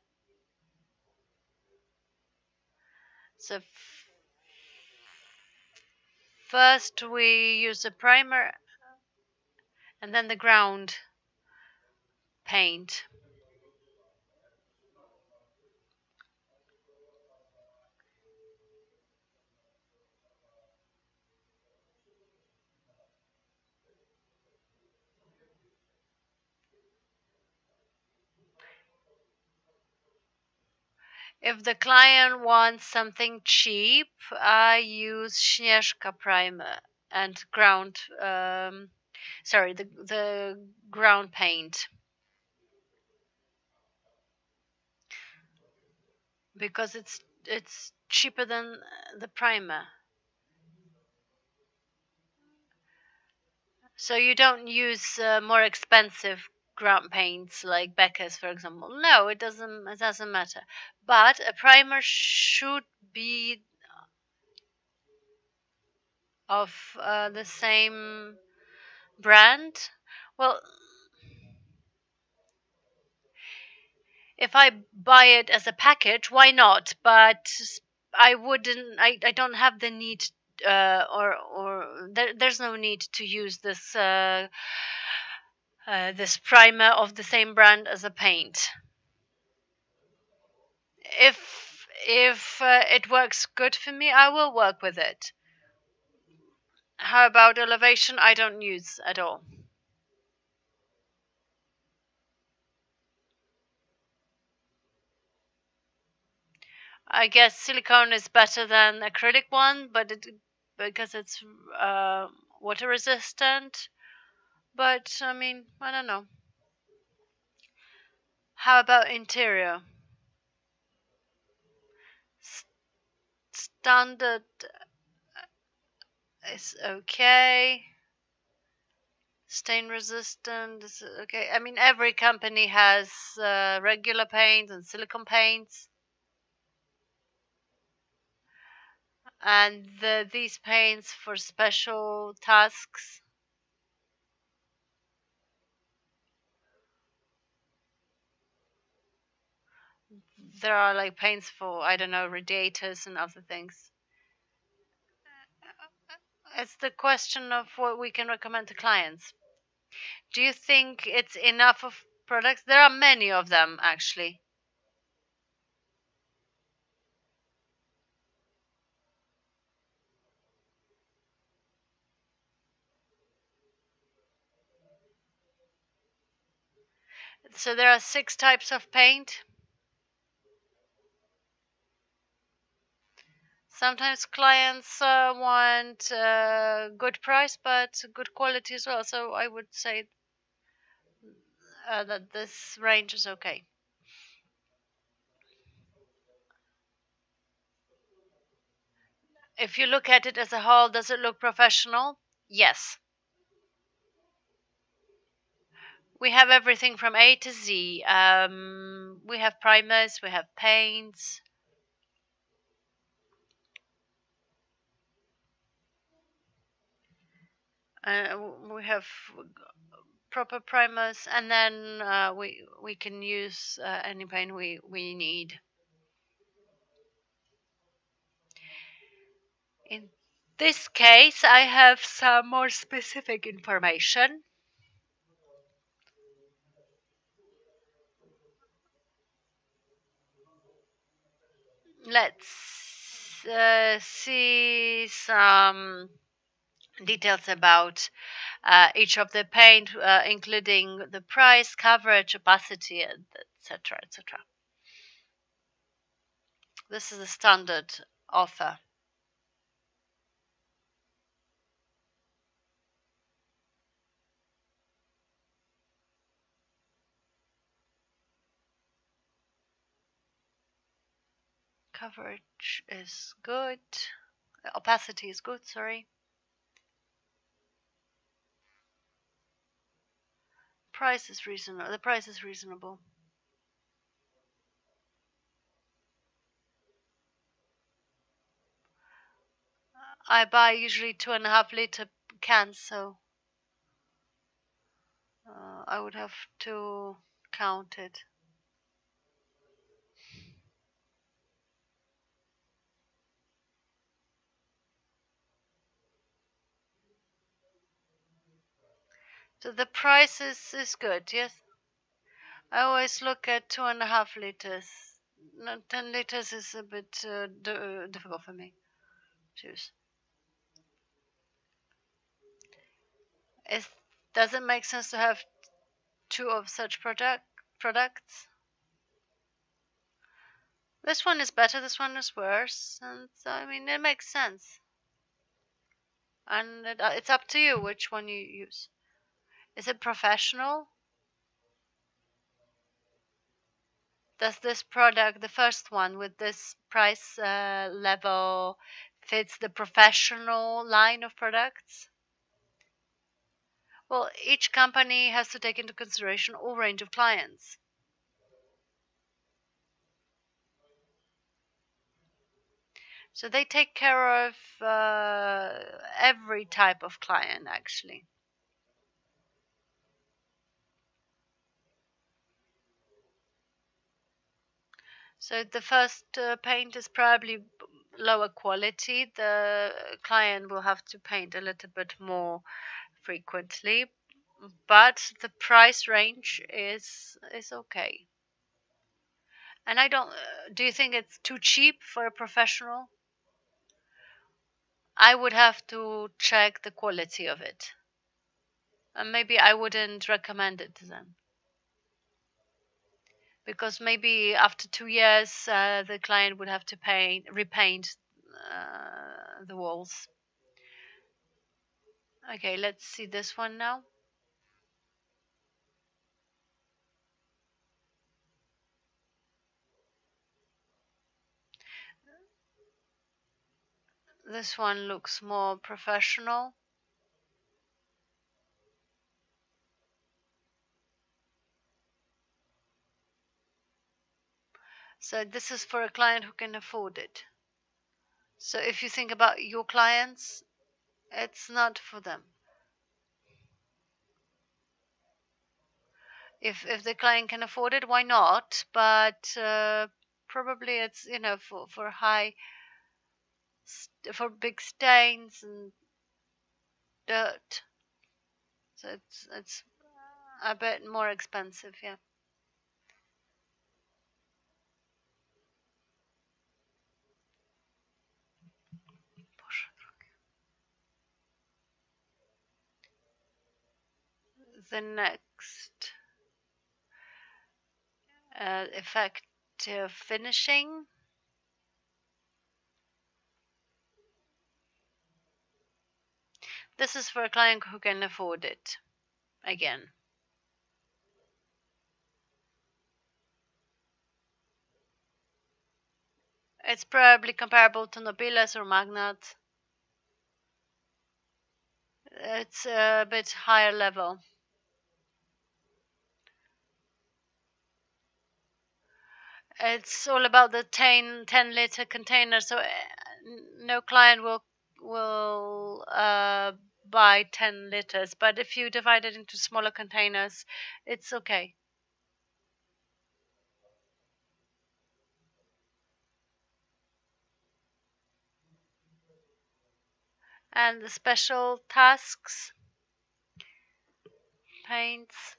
C: So first we use a primer and then the ground paint. If the client wants something cheap, I use Śnieżka primer and the ground paint, because it's cheaper than the primer. So you don't use more expensive ground paints like Becca's, for example. No, it doesn't matter. But a primer should be of the same brand. Well, if I buy it as a package, why not? But I wouldn't. I don't have the need, there's no need to use this primer of the same brand as a paint. If it works good for me, I will work with it. How about elevation? I don't use at all. I guess silicone is better than acrylic one, because it's water resistant. But I mean, I don't know. How about interior? Standard is okay. Stain resistant is okay. I mean, every company has regular paints and silicone paints. And these paints for special tasks. There are like paints for, I don't know, radiators and other things. It's the question of what we can recommend to clients. Do you think it's enough of products? There are many of them, actually. So there are 6 types of paint. Sometimes clients want good price, but good quality as well. So I would say that this range is okay. If you look at it as a whole, does it look professional? Yes. We have everything from A to Z. We have primers, we have paints. We have proper primers, and then we can use any paint we need. In this case, I have some more specific information. Let's see some details about each of the paint, including the price, coverage, opacity, etc., etc. This is a standard offer. Coverage is good. Opacity is good, sorry. Price is reasonable. The price is reasonable. I buy usually 2.5-liter cans, so I would have to count it. So the price is good, yes. I always look at 2.5 liters. No, 10 liters is a bit difficult for me to use. Does it make sense to have 2 of such products? This one is better, this one is worse, and so, I mean, it makes sense. And it's up to you which one you use. Is it professional? Does this product, the first one with this price level, fits the professional line of products? Well, each company has to take into consideration all range of clients. So they take care of every type of client, actually. So the first paint is probably lower quality. The client will have to paint a little bit more frequently, but the price range is okay. And I don't. Do you think it's too cheap for a professional? I would have to check the quality of it. And maybe I wouldn't recommend it to them. Because maybe after 2 years, the client would have to repaint the walls. Okay, let's see this one now. This one looks more professional. So this is for a client who can afford it. So if you think about your clients, it's not for them. If the client can afford it, why not? But probably it's for for big stains and dirt. So it's a bit more expensive, yeah. The next effective finishing. This is for a client who can afford it. Again. It's probably comparable to Nobiles or Magnat. It's a bit higher level. It's all about the 10-liter container, so no client will buy 10 liters. But if you divide it into smaller containers, it's okay. And the special tasks, paints.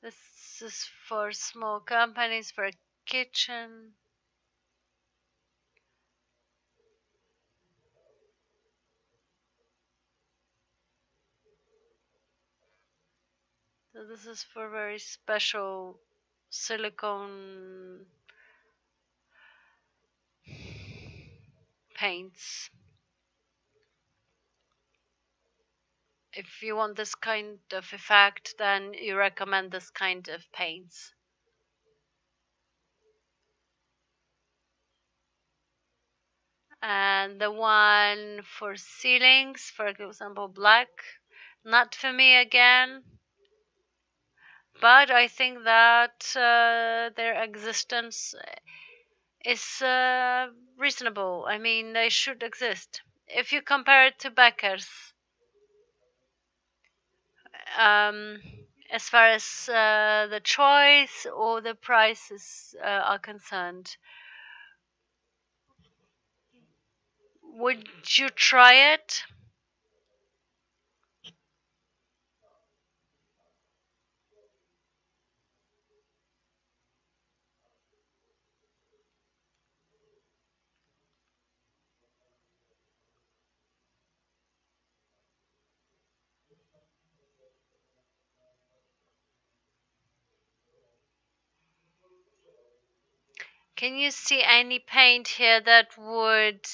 C: This is for small companies, for a kitchen. So this is for very special silicone paints. If you want this kind of effect, then you recommend this kind of paints. And the one for ceilings, for example, black, not for me again. But I think that their existence is reasonable. I mean, they should exist. If you compare it to Becker's, as far as the choice or the prices are concerned, would you try it? Can you see any paint here that would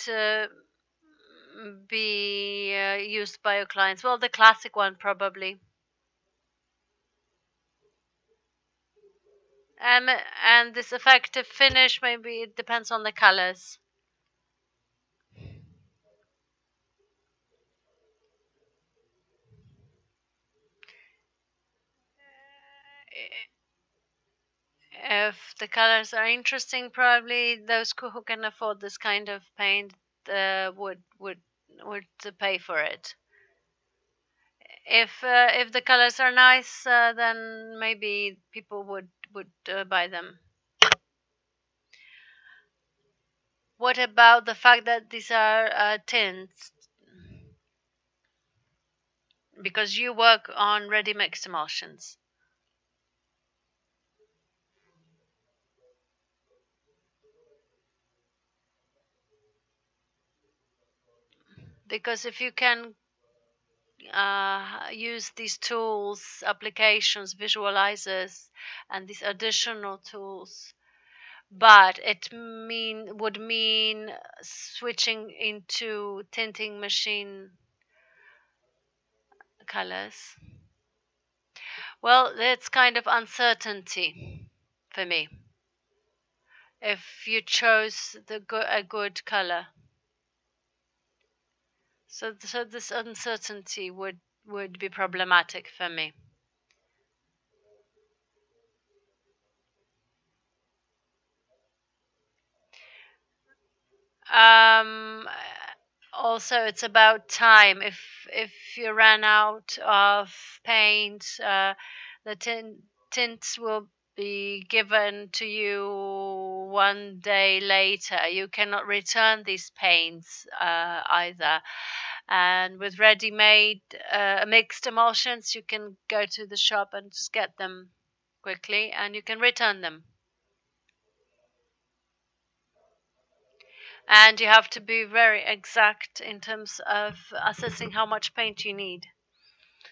C: be used by your clients? Well, the classic one probably. And this effective finish, maybe it depends on the colors. If the colors are interesting, probably those who can afford this kind of paint would pay for it. If the colors are nice, then maybe people would buy them. What about the fact that these are tints? Because you work on ready mixed emulsions. Because if you can use these tools, applications, visualizers, and these additional tools, but it would mean switching into tinting machine colors. Well, it's kind of uncertainty for me. If you chose a good color, so this uncertainty would be problematic for me. Also, it's about time. If you ran out of paint, the tints will be given to you 1 day later. You cannot return these paints either. And with ready-made mixed emulsions, you can go to the shop and just get them quickly, and you can return them. And you have to be very exact in terms of assessing how much paint you need.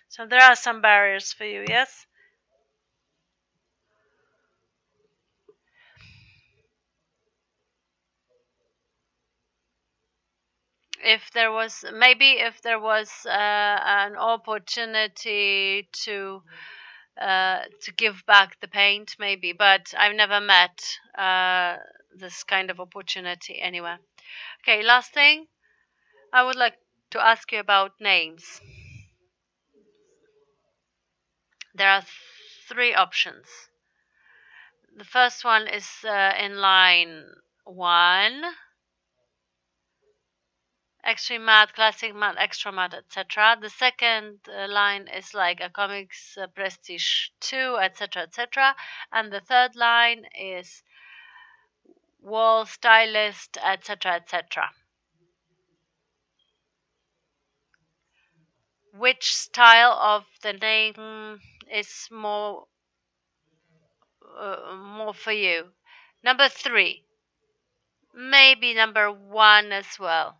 C: So there are some barriers for you, yes? If there was an opportunity to give back the paint, maybe, but I've never met this kind of opportunity anywhere. Okay, last thing, I would like to ask you about names. There are 3 options. The first one is in line 1, extreme matte, classic matte, extra matte, etc. The second line is like a comics prestige 2, etc., etc. And the third line is wall stylist, etc., etc. Which style of the name is more for you? Number 3, maybe number 1 as well.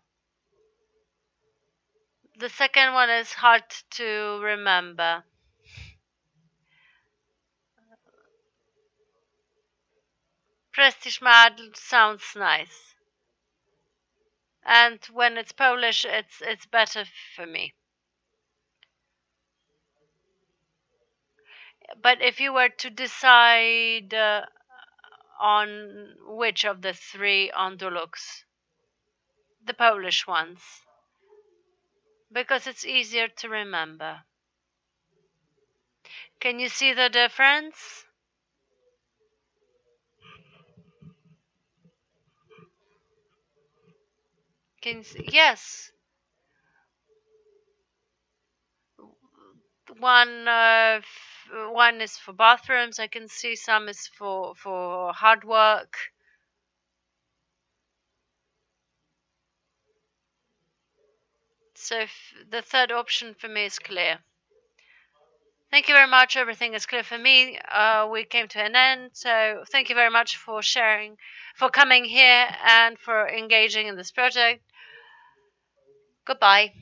C: The second one is hard to remember. Prestige matte sounds nice. And when it's Polish, it's better for me. But if you were to decide on which of the 3 on Dulux, the Polish ones, because it's easier to remember. Can you see the difference? Can you see? Yes. One is for bathrooms. I can see some is for hard work. So the third option for me is clear. Thank you very much. Everything is clear for me. We came to an end. So thank you very much for sharing, for coming here, and for engaging in this project. Goodbye.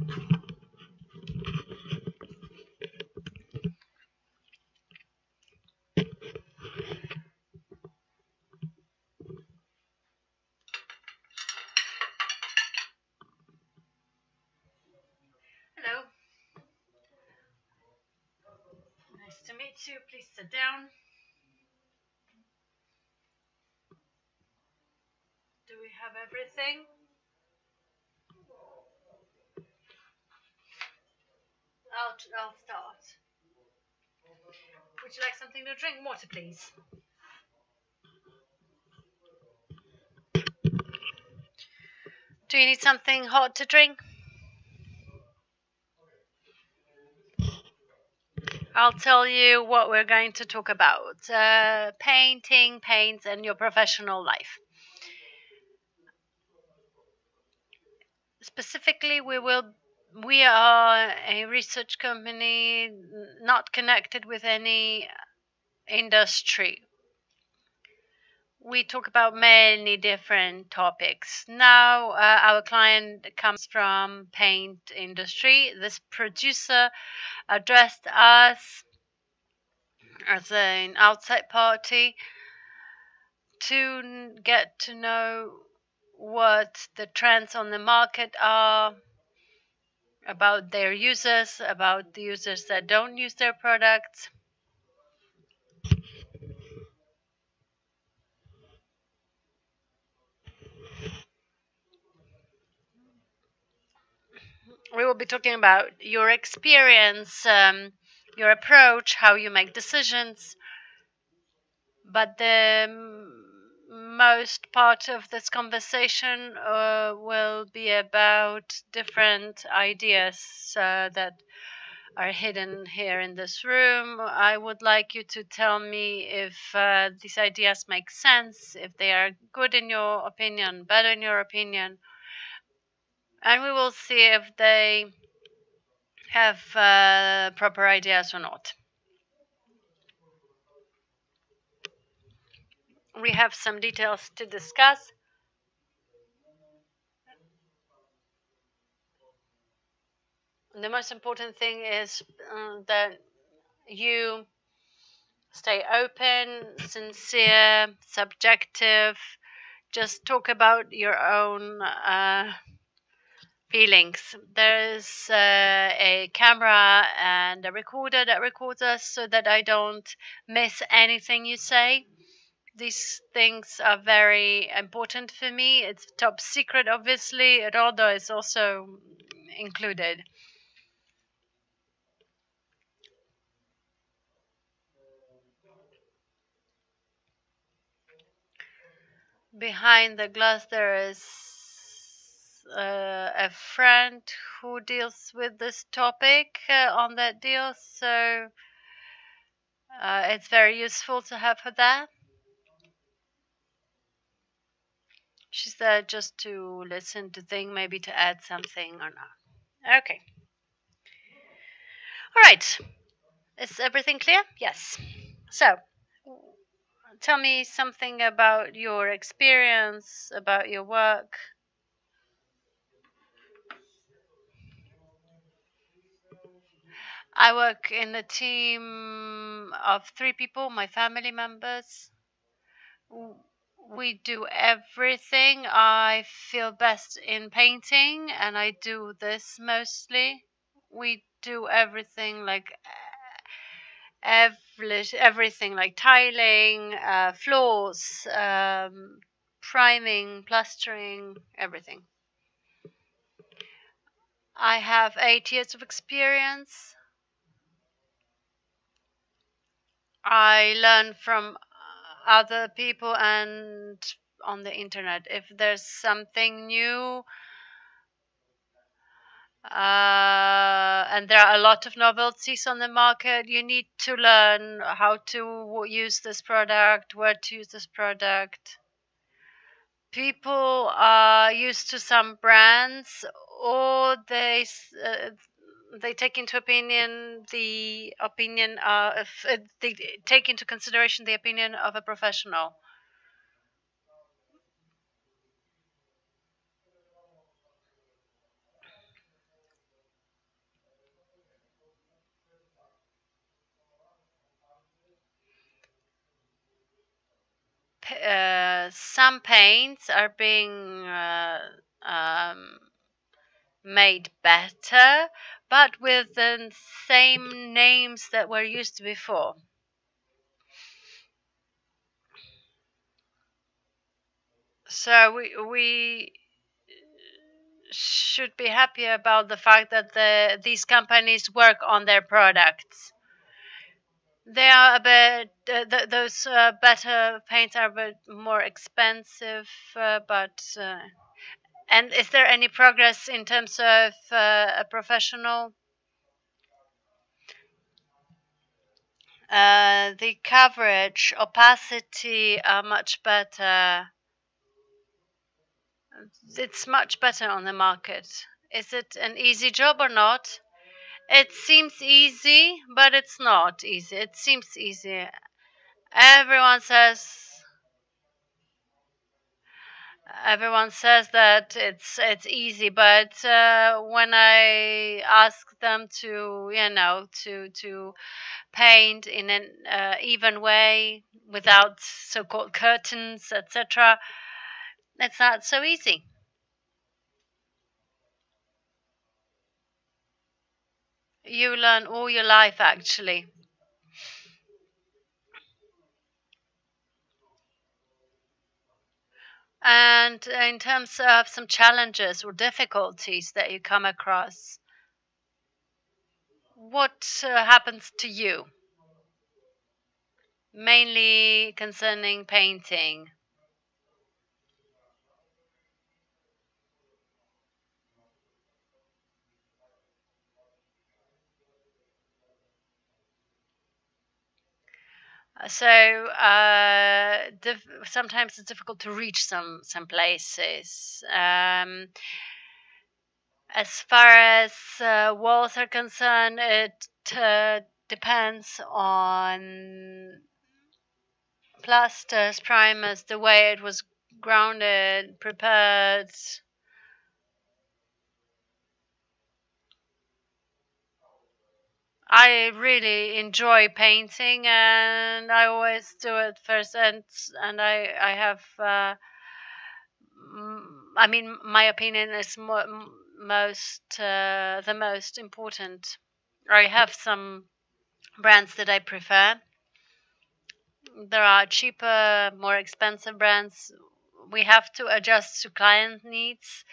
C: Hello. Nice to meet you. Please sit down. Do we have everything? I'll start. Would you like something to drink? Water, please. Do you need something hot to drink? I'll tell you what we're going to talk about. Painting, paints, and your professional life. Specifically, we are a research company not connected with any industry. We talk about many different topics. Now, our client comes from paint industry. This producer addressed us as an outside party to get to know what the trends on the market are, about their users, about the users that don't use their products. We will be talking about your experience, your approach, how you make decisions. But the most part of this conversation will be about different ideas that are hidden here in this room. I would like you to tell me if these ideas make sense, if they are good in your opinion, bad in your opinion, and we will see if they have proper ideas or not. We have some details to discuss. The most important thing is that you stay open, sincere, subjective. Just talk about your own feelings. There's a camera and a recorder that records us so that I don't miss anything you say. These things are very important for me. It's top secret, obviously. RODO is also included. Behind the glass, there is a friend who deals with this topic on that deal, so it's very useful to have her there. She's there just to listen, to think, maybe to add something or not. Okay. All right. Is everything clear? Yes. So, tell me something about your experience, about your work. I work in a team of 3 people, my family members. We do everything. I feel best in painting, and I do this mostly. We do everything like everything like tiling, floors, priming, plastering, everything. I have 8 years of experience. I learn from other people and on the internet. If there's something new, and there are a lot of novelties on the market, you need to learn how to use this product, where to use this product. People are used to some brands, or they take into they take into consideration the opinion of a professional. some paints are being made better, but with the same names that were used before. So we should be happy about the fact that these companies work on their products. They are a bit those better paints are a bit more expensive, but and is there any progress in terms of a professional? The coverage, opacity are much better. It's much better on the market. Is it an easy job or not? It seems easy, but it's not easy. It seems easy. Everyone says that it's easy, but when I ask them to to paint in an even way without so-called curtains, etc., it's not so easy. You learn all your life, actually. And in terms of some challenges or difficulties that you come across, what happens to you? Mainly concerning painting. So sometimes it's difficult to reach some places. As far as walls are concerned, it depends on plasters, primers, the way it was grounded, prepared. I really enjoy painting, and I always do it first, and I have. I mean, my opinion is the most important. I have some brands that I prefer. There are cheaper, more expensive brands. We have to adjust to client needs.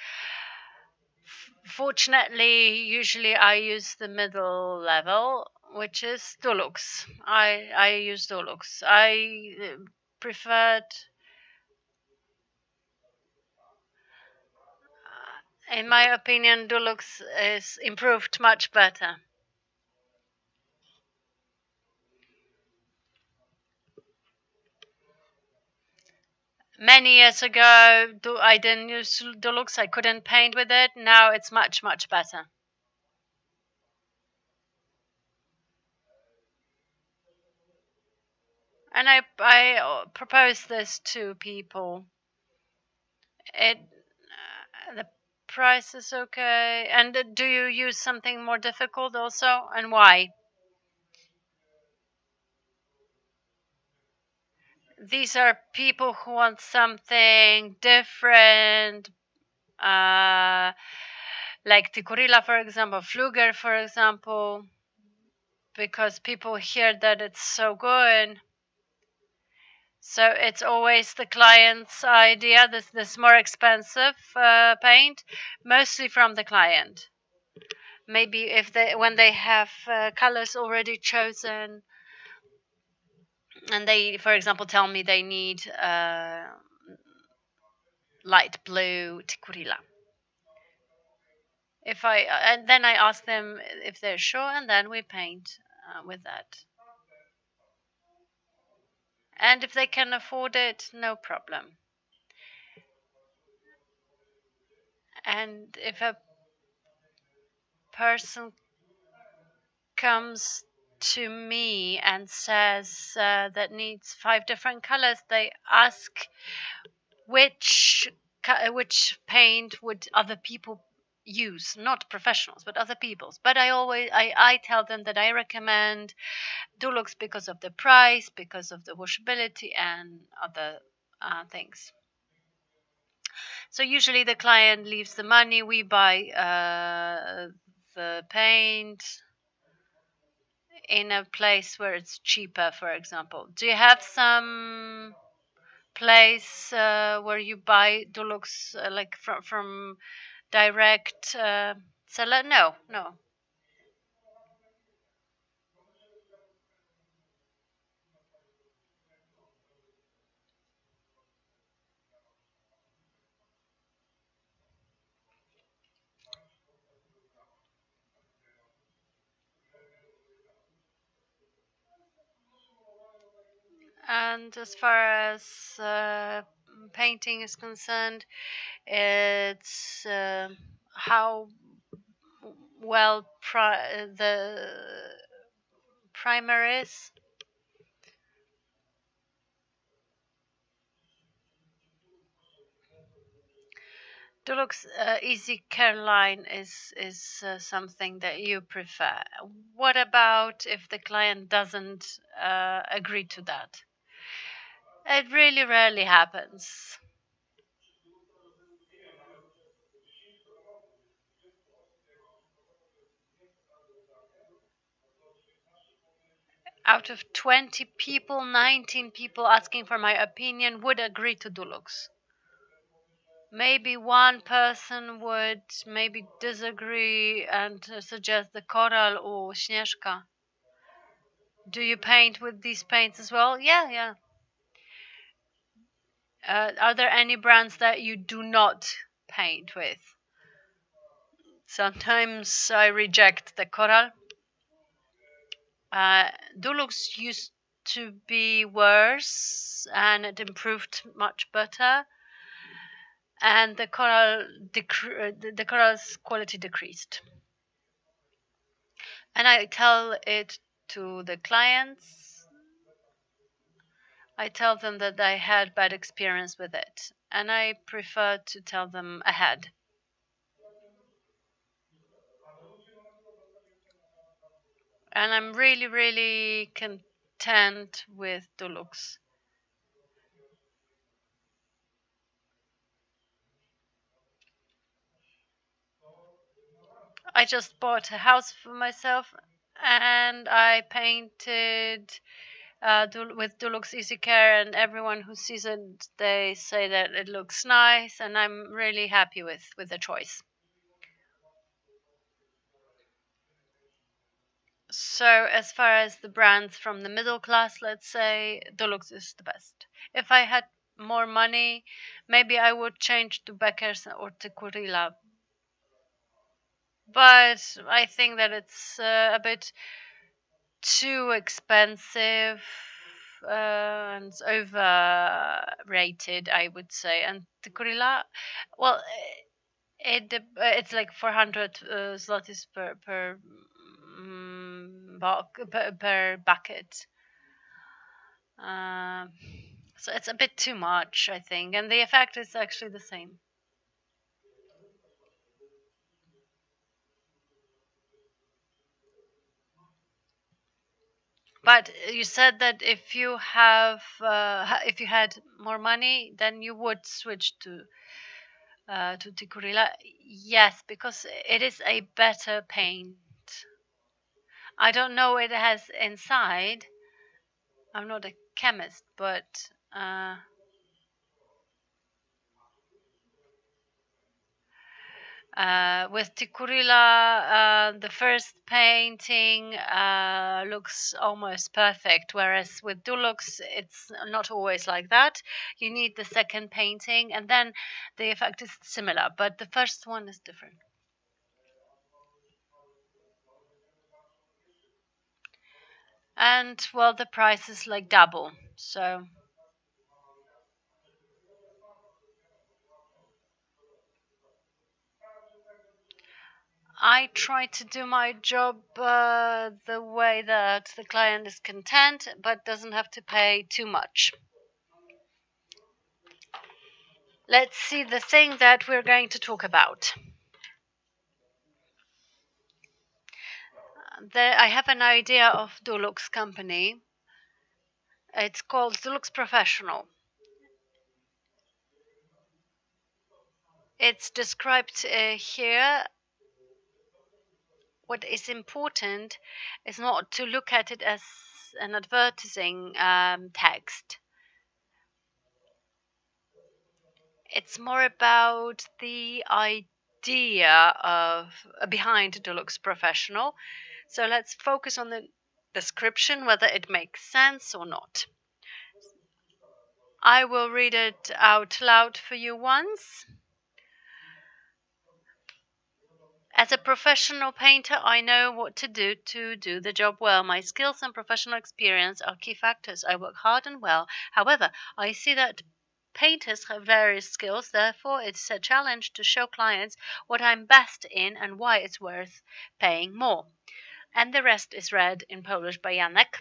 C: Fortunately, usually I use the middle level, which is Dulux. I use Dulux. I preferred, in my opinion, Dulux is improved much better. Many years ago, I didn't use Dulux. I couldn't paint with it. Now it's much, much better. And I propose this to people. The price is okay. And do you use something more difficult also, and why? These are people who want something different, like Tikurila, for example, Fluger, for example, because people hear that it's so good. So it's always the client's idea, this more expensive paint, mostly from the client. Maybe when they have colors already chosen, and they, for example, tell me they need light blue Tikurila. And then I ask them if they're sure, and then we paint with that. And if they can afford it, no problem. And if a person comes to me and says that needs 5 different colors, they ask which paint would other people use, not professionals, but other people's. But I tell them that I recommend Dulux because of the price, because of the washability, and other things. So usually the client leaves the money, we buy the paint in a place where it's cheaper, for example. Do you have some place where you buy Dulux like from direct seller? No. And as far as painting is concerned, it's how well the primer is. Dulux Easy Care line is something that you prefer. What about if the client doesn't agree to that? It really rarely happens. Out of 20 people, 19 people asking for my opinion would agree to Dulux. Maybe one person would maybe disagree and suggest the Coral or Śnieżka. Do you paint with these paints as well? Yeah. Are there any brands that you do not paint with? Sometimes I reject the Coral. Dulux used to be worse and it improved much better. And the coral's quality decreased. And I tell it to the clients. I tell them that I had bad experience with it, and I prefer to tell them ahead. And I'm really, really content with Dulux. I just bought a house for myself, and I painted with Dulux Easy Care, and everyone who sees it, they say that it looks nice, and I'm really happy with the choice. So as far as the brands from the middle class, let's say, Dulux is the best. If I had more money, maybe I would change to Beckers or to Kurila. But I think that it's a bit too expensive and it's overrated, I would say. And the Kurila, well, it's like 400 zlotys per bucket. So it's a bit too much, I think, and the effect is actually the same. But you said that if you had more money, then you would switch to Tikurila. Yes, because it is a better paint. I don't know what it has inside. I'm not a chemist, but with Tikurila, the first painting looks almost perfect, whereas with Dulux, it's not always like that. You need the second painting, and then the effect is similar, but the first one is different. And, well, the price is like double, so... I try to do my job the way that the client is content, but doesn't have to pay too much. Let's see the thing that we're going to talk about. I have an idea of Dulux company. It's called Dulux Professional. It's described here. What is important is not to look at it as an advertising text. It's more about the idea of behind Dulux Professional. So let's focus on the description, whether it makes sense or not. I will read it out loud for you once. As a professional painter, I know what to do the job well. My skills and professional experience are key factors. I work hard and well. However, I see that painters have various skills. Therefore, it's a challenge to show clients what I'm best in and why it's worth paying more. And the rest is read in Polish by Janek.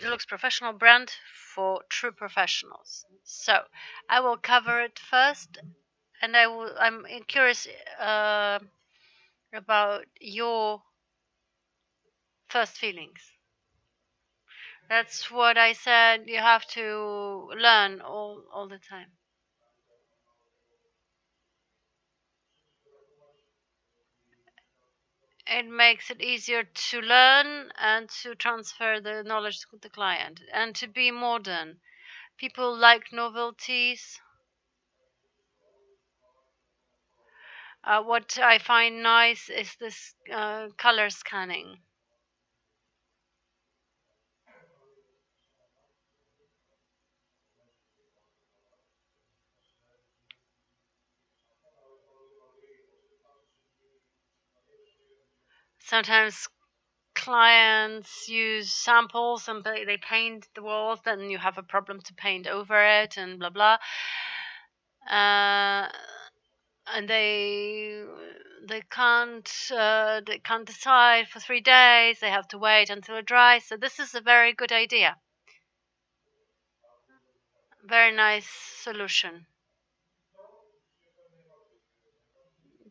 C: Dulux Professional brand for true professionals. So I will cover it first, and I'm curious about your first feelings. That's what I said. You have to learn all the time. It makes it easier to learn and to transfer the knowledge to the client and to be modern. People like novelties. What I find nice is this color scanning. Sometimes clients use samples and they paint the walls, then you have a problem to paint over it and blah blah. And they can't decide for 3 days. They have to wait until it dries. So this is a very good idea. Very nice solution.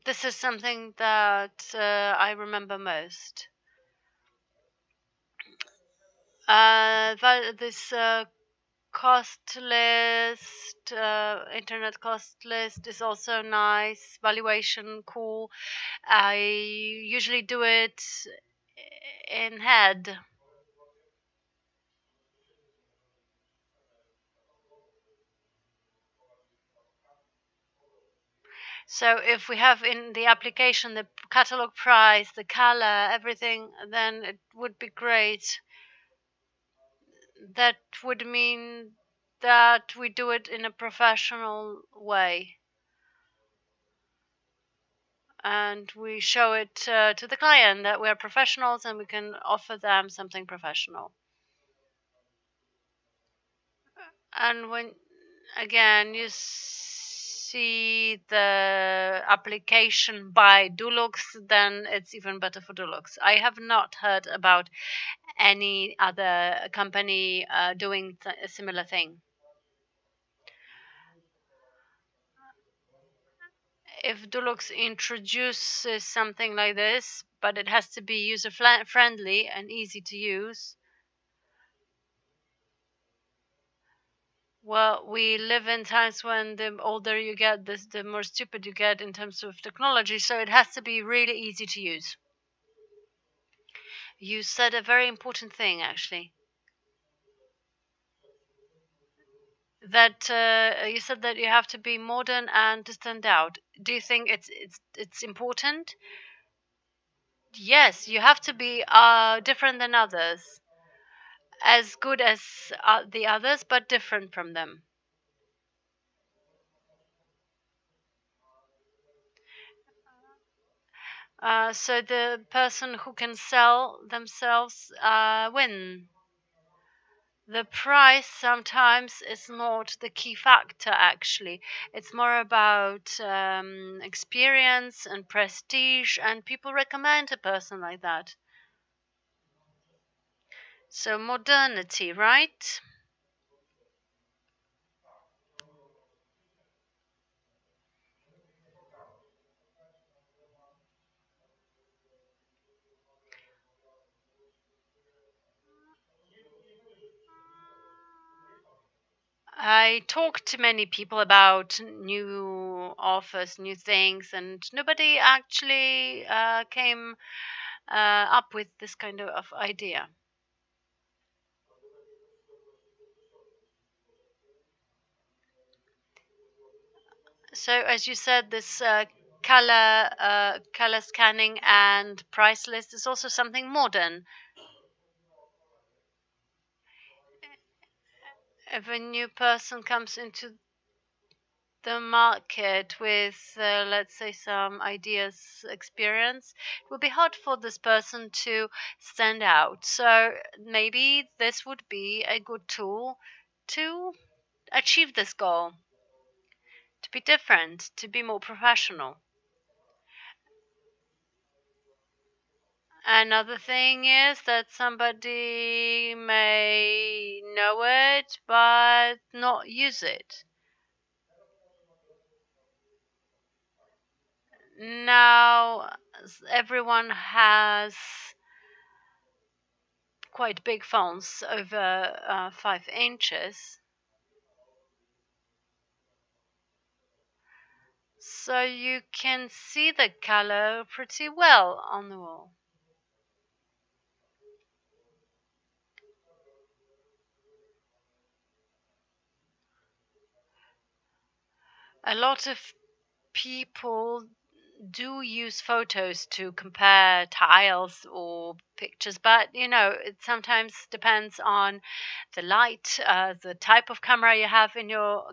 C: This is something that I remember most. This cost list, internet cost list is also nice. Valuation, cool. I usually do it in head. So if we have in the application the catalog price, the color, everything, then it would be great. That would mean that we do it in a professional way. And we show it to the client that we are professionals and we can offer them something professional. And when, again, you see the application by Dulux, then it's even better for Dulux. I have not heard about any other company doing a similar thing. If Dulux introduces something like this, but it has to be user friendly and easy to use, Well, we live in times when the older you get, the more stupid you get in terms of technology, so it has to be really easy to use. You said a very important thing, actually. That you said that you have to be modern and to stand out. Do you think it's important? Yes, you have to be different than others, as good as the others, but different from them. So the person who can sell themselves win. The price sometimes is not the key factor, actually. It's more about experience and prestige, and people recommend a person like that. So modernity, right? I talked to many people about new offers, new things, and nobody actually came up with this kind of idea. So, as you said, this color scanning and price list is also something modern. If a new person comes into the market with, let's say, some ideas, experience, it will be hard for this person to stand out. So maybe this would be a good tool to achieve this goal, to be different, to be more professional. Another thing is that somebody may know it but not use it. Now everyone has quite big phones over 5 inches, so you can see the color pretty well on the wall. A lot of people do use photos to compare tiles or pictures, but it sometimes depends on the light, the type of camera you have in your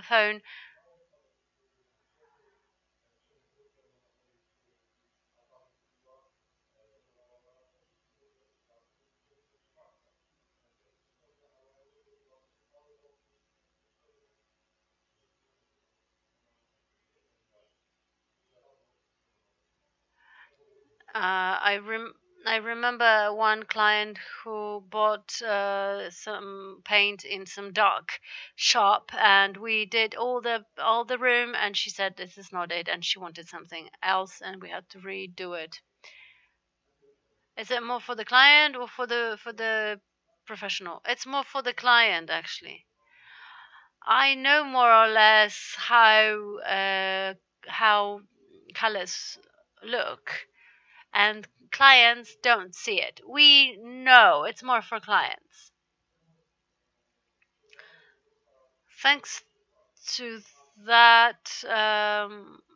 C: phone. I remember one client who bought some paint in some dark shop, and we did all the room, and she said this is not it, and she wanted something else, and we had to redo it. Is it more for the client or for the professional? It's more for the client, actually. I know more or less how colors look, and clients don't see it. We know it's more for clients. Thanks to that,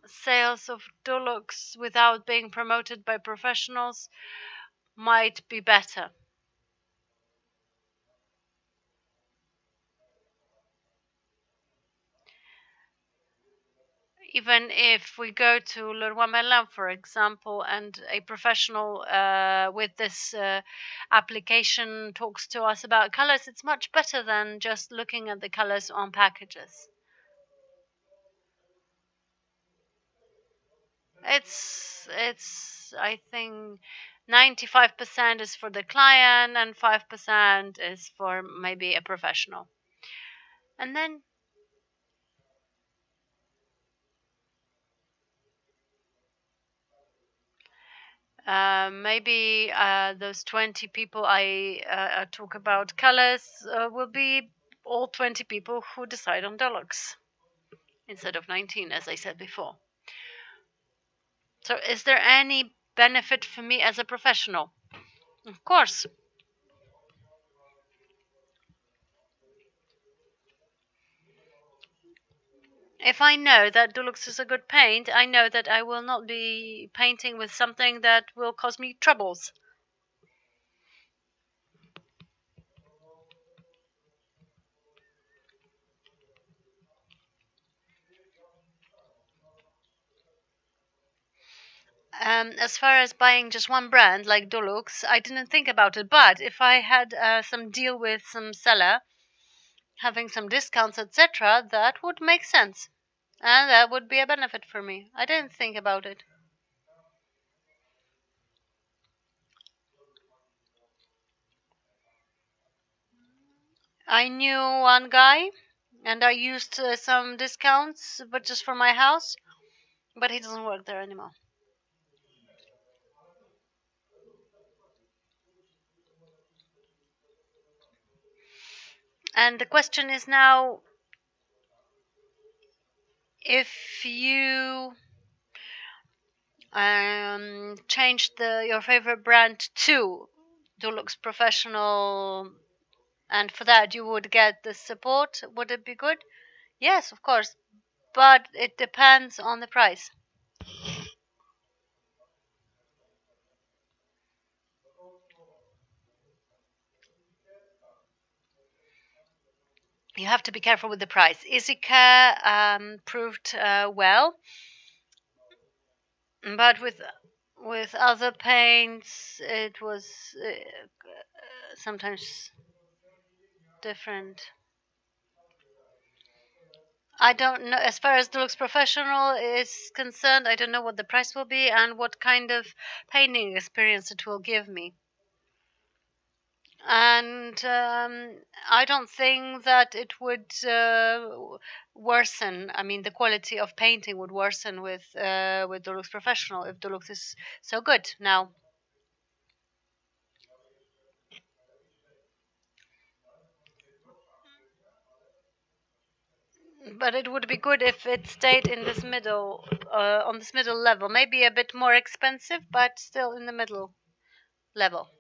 C: sales of Dulux without being promoted by professionals might be better. Even if we go to Leroy Merlin, for example, and a professional with this application talks to us about colors, it's much better than just looking at the colors on packages. It's I think 95% is for the client and 5% is for maybe a professional. And then maybe those 20 people I talk about colors will be all 20 people who decide on Deluxe instead of 19, as I said before. So is there any benefit for me as a professional? Of course. If I know that Dulux is a good paint, I know that I will not be painting with something that will cause me troubles. As far as buying just one brand like Dulux, I didn't think about it. But if I had some deal with some seller, having some discounts, etc., that would make sense. And that would be a benefit for me. I didn't think about it. I knew one guy, and I used some discounts, but just for my house. But he doesn't work there anymore. And the question is now, if you change your favorite brand to Dulux Professional, and for that you would get the support, would it be good? Yes, of course, but it depends on the price. You have to be careful with the price. EasyCare proved well, but with other paints it was sometimes different. I don't know. As far as Dulux Professional is concerned, I don't know what the price will be and what kind of painting experience it will give me. And I don't think that it would worsen. I mean, the quality of painting would worsen with Dulux Professional if Dulux is so good now. But it would be good if it stayed in this middle, on this middle level. Maybe a bit more expensive, but still in the middle level.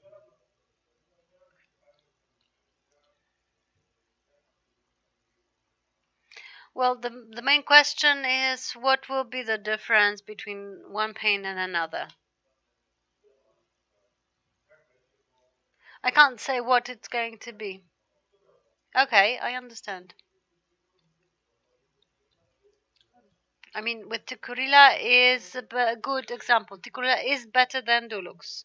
C: Well, the main question is what will be the difference between one paint and another? I can't say what it's going to be. Okay, I understand. I mean, with Tikurila is a good example. Tikurila is better than Dulux.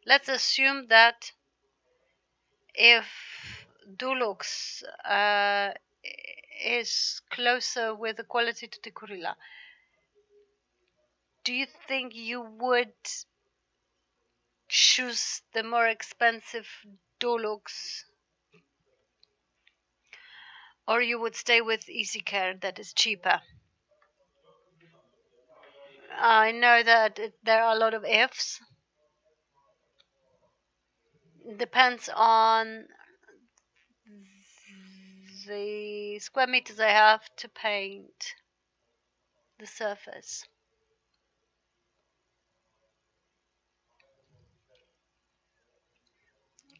C: Let's assume that if Dulux is closer with the quality to Tikurila, do you think you would choose the more expensive Dulux, or you would stay with EasyCare that is cheaper? I know that there are a lot of ifs. Depends on the square meters I have to paint the surface.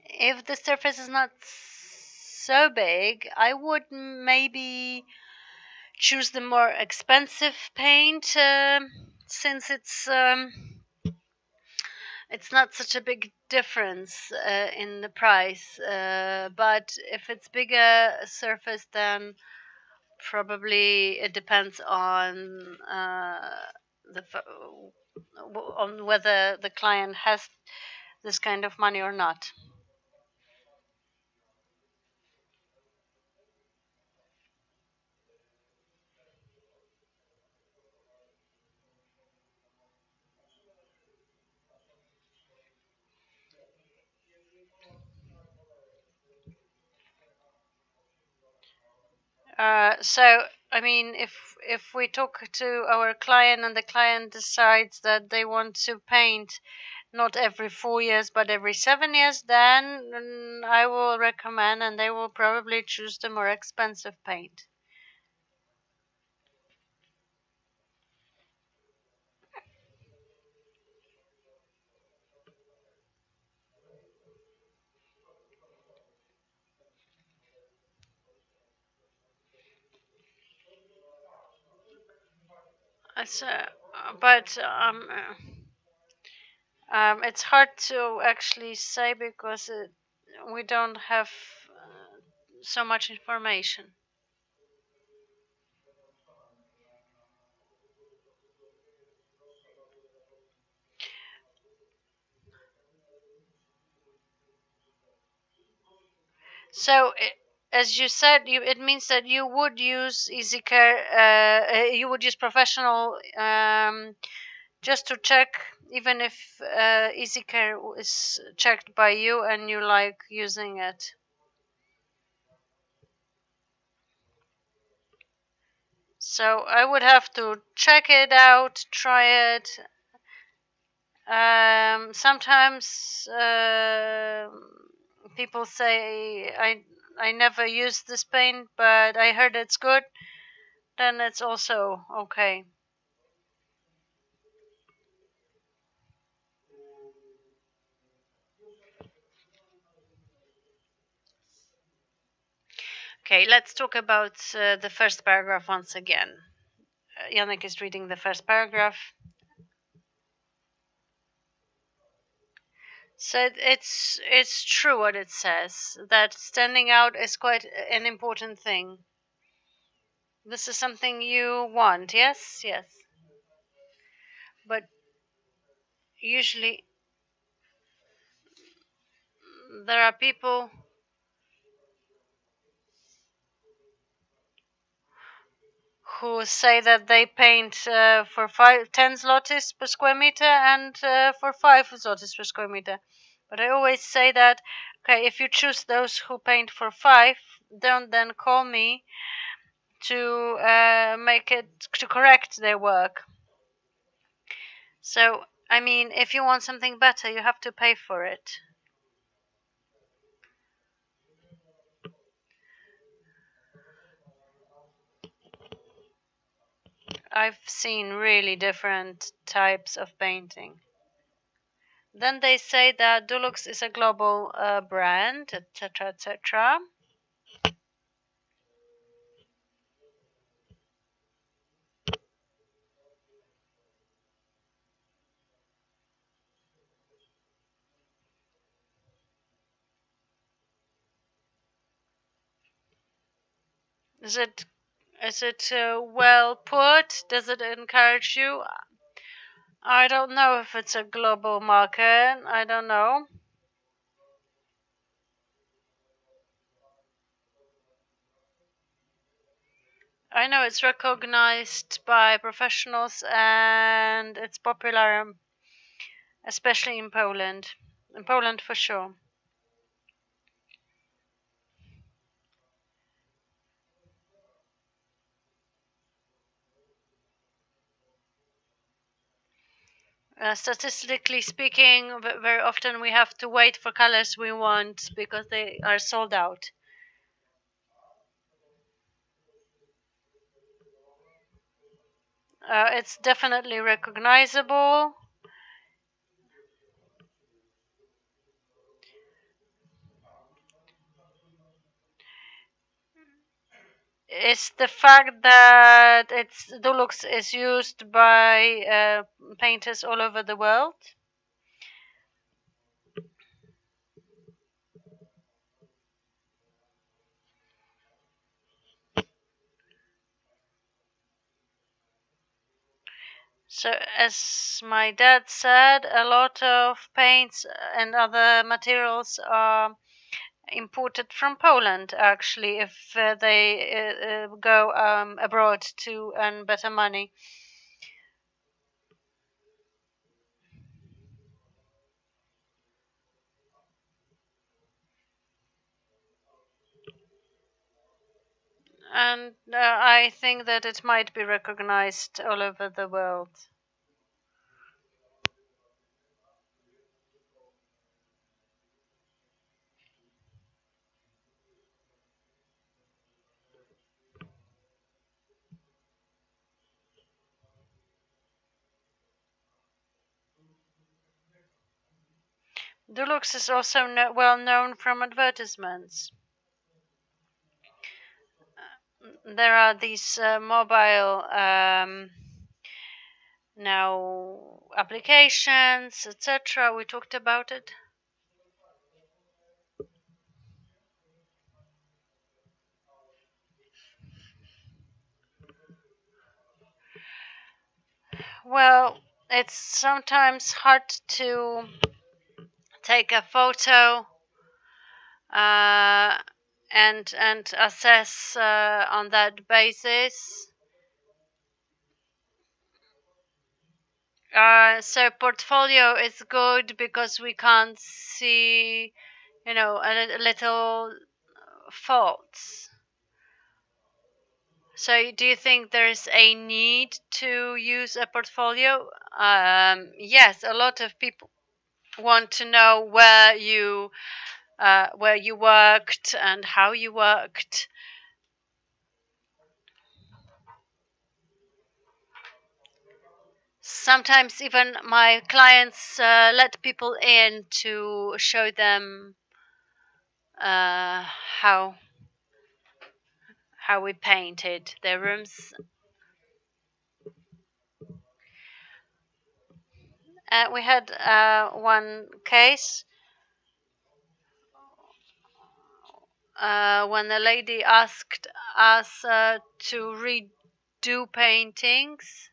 C: If the surface is not so big, I would maybe choose the more expensive paint since it's not such a big difference in the price. But if it's bigger surface, then probably it depends on on whether the client has this kind of money or not. So I mean, if we talk to our client and the client decides that they want to paint not every 4 years but every 7 years, then I will recommend, and they will probably choose the more expensive paint. But it's hard to actually say because we don't have so much information. So, as you said, it means that you would use EasyCare, you would use professional just to check, even if EasyCare is checked by you and you like using it. So I would have to check it out, try it. Sometimes people say I never used this paint, but I heard it's good. Then it's also okay. Okay, let's talk about the first paragraph once again. Yannick is reading the first paragraph. So it's true what it says, that standing out is quite an important thing. This is something you want, yes? Yes. But usually there are people who say that they paint for 10 zlotys per square meter and for 5 zlotys per square meter. But I always say that, okay, if you choose those who paint for 5, don't then call me to to correct their work. So, I mean, if you want something better, you have to pay for it. I've seen really different types of painting. Then they say that Dulux is a global brand, etc., etc. Is it well put? Does it encourage you? I don't know if it's a global market. I don't know. I know it's recognized by professionals and it's popular, especially in Poland. In Poland, for sure. Statistically speaking, very often we have to wait for colors we want because they are sold out. It's definitely recognizable. It's the fact that Dulux is used by painters all over the world. So, as my dad said, a lot of paints and other materials are imported from Poland, actually, if they go abroad to earn better money. And I think that it might be recognized all over the world. Dulux is also well known from advertisements. There are these mobile now applications, etc. We talked about it. Well, it's sometimes hard to take a photo and assess on that basis. So portfolio is good because we can't see, a little faults. So do you think there's a need to use a portfolio? Yes, a lot of people want to know where you worked and how you worked. Sometimes even my clients let people in to show them how we painted their rooms. We had one case when a lady asked us to redo paintings,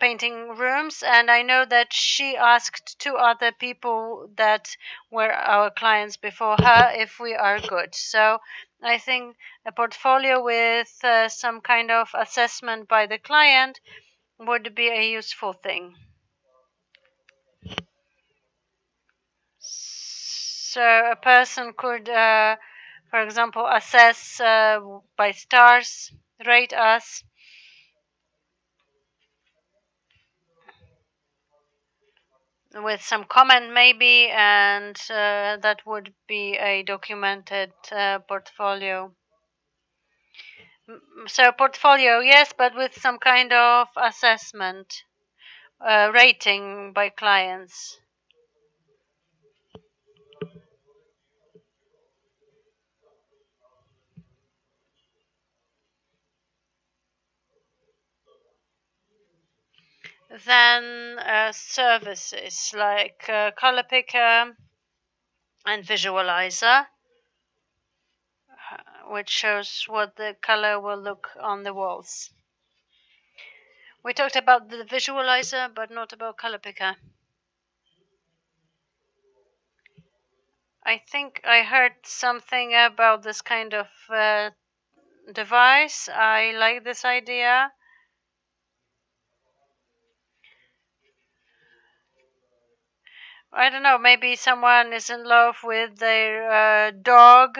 C: painting rooms, and I know that she asked two other people that were our clients before her if we are good. So I think a portfolio with some kind of assessment by the client would be a useful thing. So a person could, for example, assess by stars, rate us. With some comment maybe, and that would be a documented portfolio. So portfolio, yes, but with some kind of assessment, rating by clients. Then services like color picker and visualizer, which shows what the color will look on the walls. We talked about the visualizer, but not about color picker. I think I heard something about this kind of device. I like this idea. I don't know, maybe someone is in love with their dog,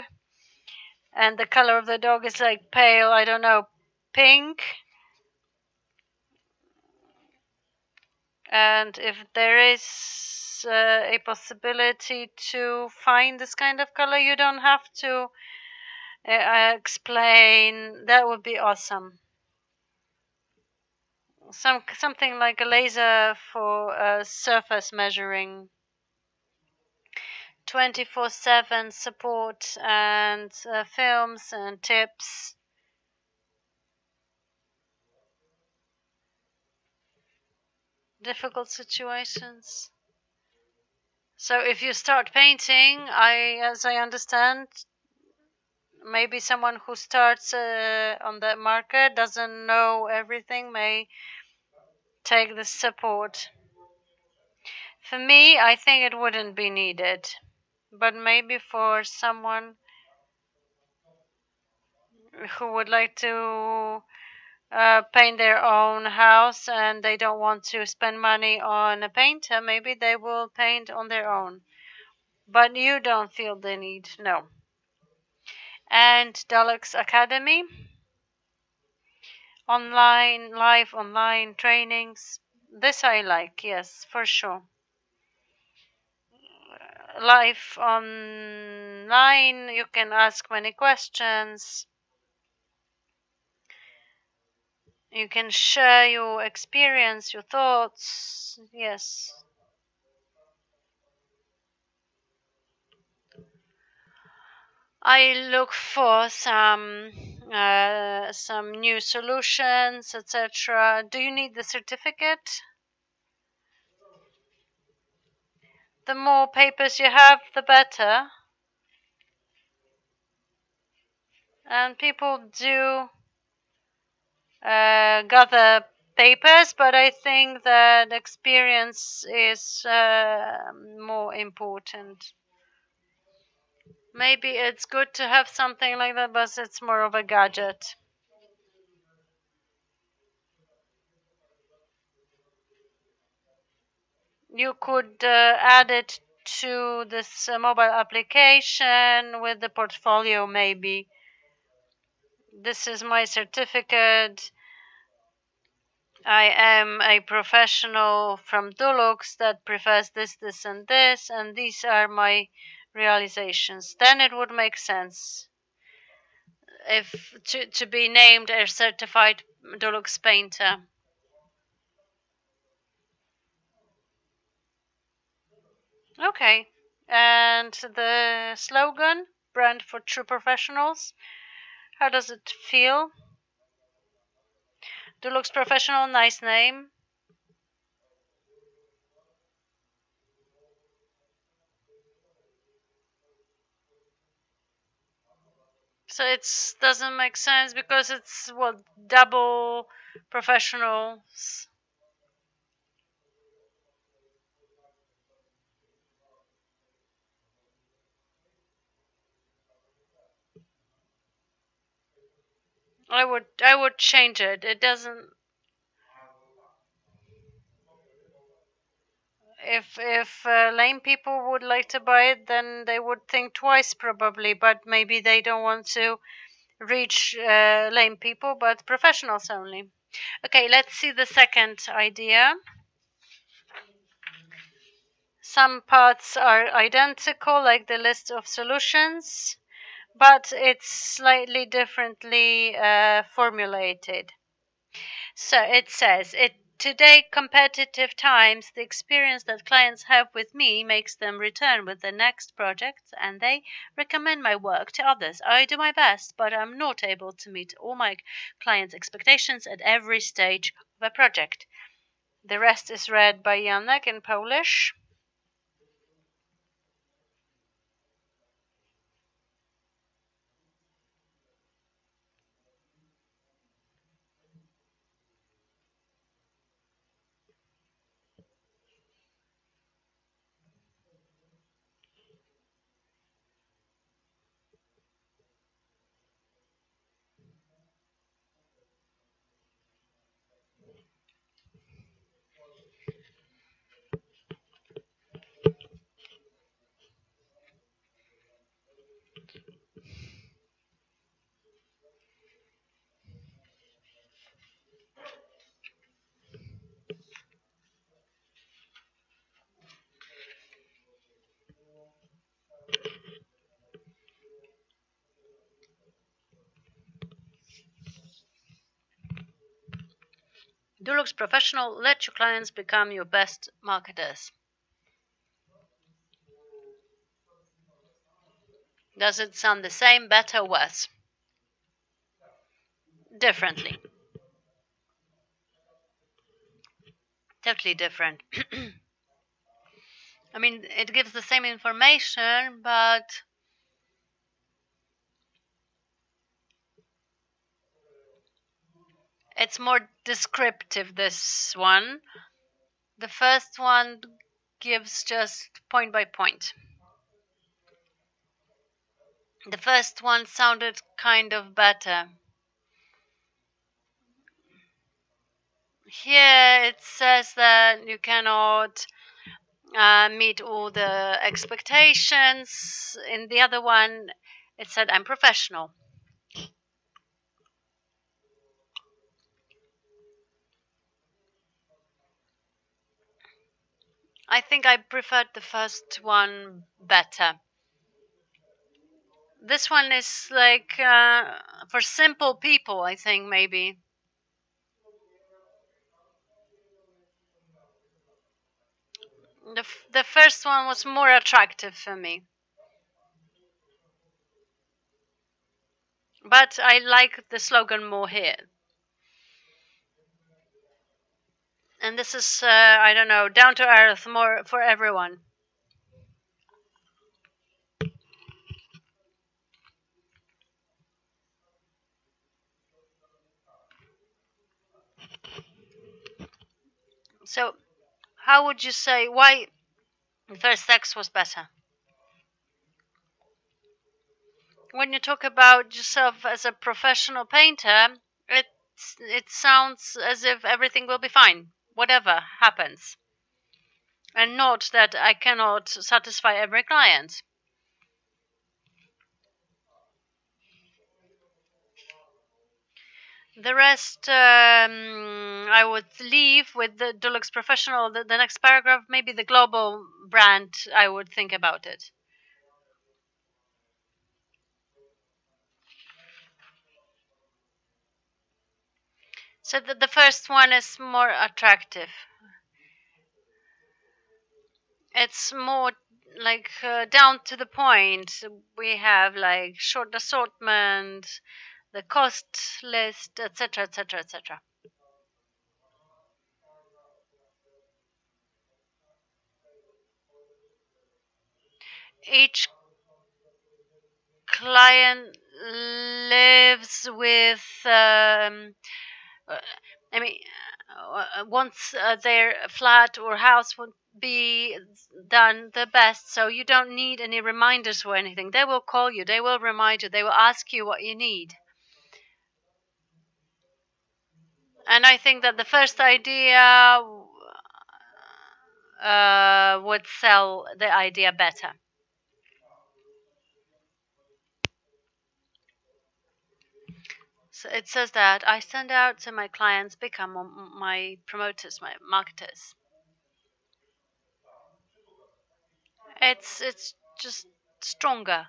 C: and the color of the dog is like pale, I don't know, pink. And if there is a possibility to find this kind of color, you don't have to explain. That would be awesome. Something like a laser for surface measuring. 24/7 support and films and tips. Difficult situations. So if you start painting, as I understand, maybe someone who starts on the market doesn't know everything may take the support. For me, I think it wouldn't be needed, but maybe for someone who would like to paint their own house and they don't want to spend money on a painter, maybe they will paint on their own. But you don't feel the need, no. And Deluxe Academy, live online trainings. This I like, yes, for sure. Live online, you can ask many questions. You can share your experience, your thoughts, yes. I look for some new solutions, etc. Do you need the certificate? The more papers you have, the better. And people do gather papers, but I think that experience is more important. Maybe it's good to have something like that, but it's more of a gadget. You could add it to this mobile application with the portfolio, maybe. This is my certificate. I am a professional from Dulux that prefers this, this, and this, and these are my realizations. Then it would make sense if to be named a certified Dulux painter. Okay, and the slogan, brand for true professionals, how does it feel? Dulux Professional, nice name. So it doesn't make sense because it's what, double professionals. I would change it. It doesn't. If lame people would like to buy it, then they would think twice probably. But maybe they don't want to reach lame people, but professionals only. Okay, let's see the second idea. Some parts are identical, like the list of solutions, but it's slightly differently formulated. So it says, today competitive times, the experience that clients have with me makes them return with the next project and they recommend my work to others. I do my best, but I'm not able to meet all my clients' expectations at every stage of a project. The rest is read by Janek in Polish. Dulux Professional, let your clients become your best marketers. Does it sound the same, better, worse? Differently. Totally different. I mean, it gives the same information, but it's more descriptive, this one. The first one gives just point by point. The first one sounded kind of better. Here it says that you cannot meet all the expectations. In the other one, it said I'm professional. I think I preferred the first one better. This one is like for simple people, I think, maybe. The first one was more attractive for me. But I like the slogan more here. And this is, I don't know, down to earth, more for everyone. So, how would you say why first sex was better? When you talk about yourself as a professional painter, it sounds as if everything will be fine, whatever happens. And not that I cannot satisfy every client. The rest, I would leave with the Dulux Professional. The next paragraph, maybe the global brand, I would think about it. So the first one is more attractive. It's more like down to the point. We have like short assortment, the cost list, etc., etc., etc. Each client lives with I mean once their flat or house would be done the best, so you don't need any reminders or anything. They will call you, they will remind you, they will ask you what you need. And I think that the first idea would sell the idea better. So it says that I send out to my clients, become my promoters, my marketers. It's just stronger.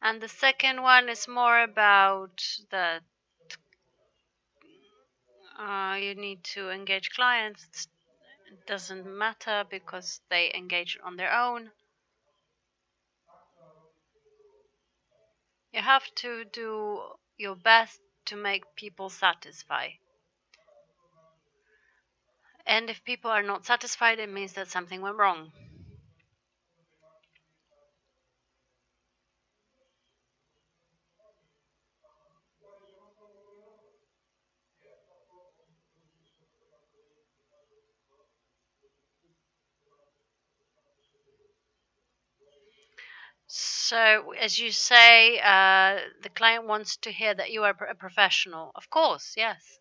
C: And the second one is more about that you need to engage clients. It doesn't matter because they engage on their own. You have to do your best to make people satisfied. And if people are not satisfied, it means that something went wrong. So, as you say, the client wants to hear that you are a professional. Of course, yes.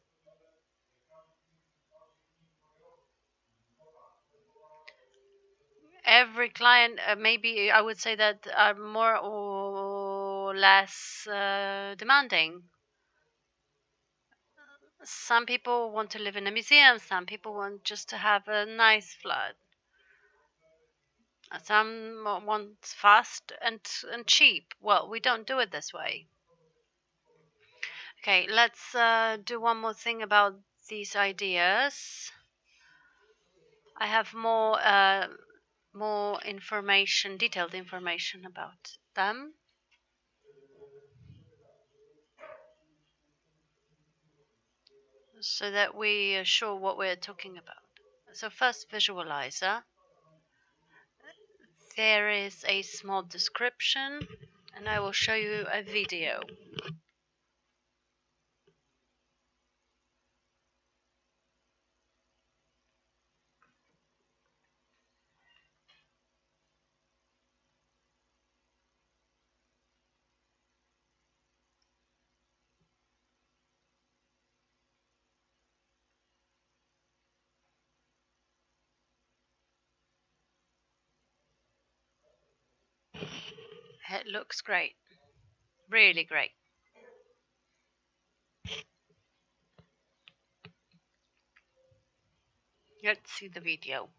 C: Every client, maybe I would say that are more or less demanding. Some people want to live in a museum, some people want just to have a nice flat. Some want fast and cheap. Well, we don't do it this way. Okay, let's do one more thing about these ideas. I have more information, detailed information about them. So that we are sure what we're talking about. So first, visualizer. There is a small description, and I will show you a video. It looks great, really great. Let's see the video.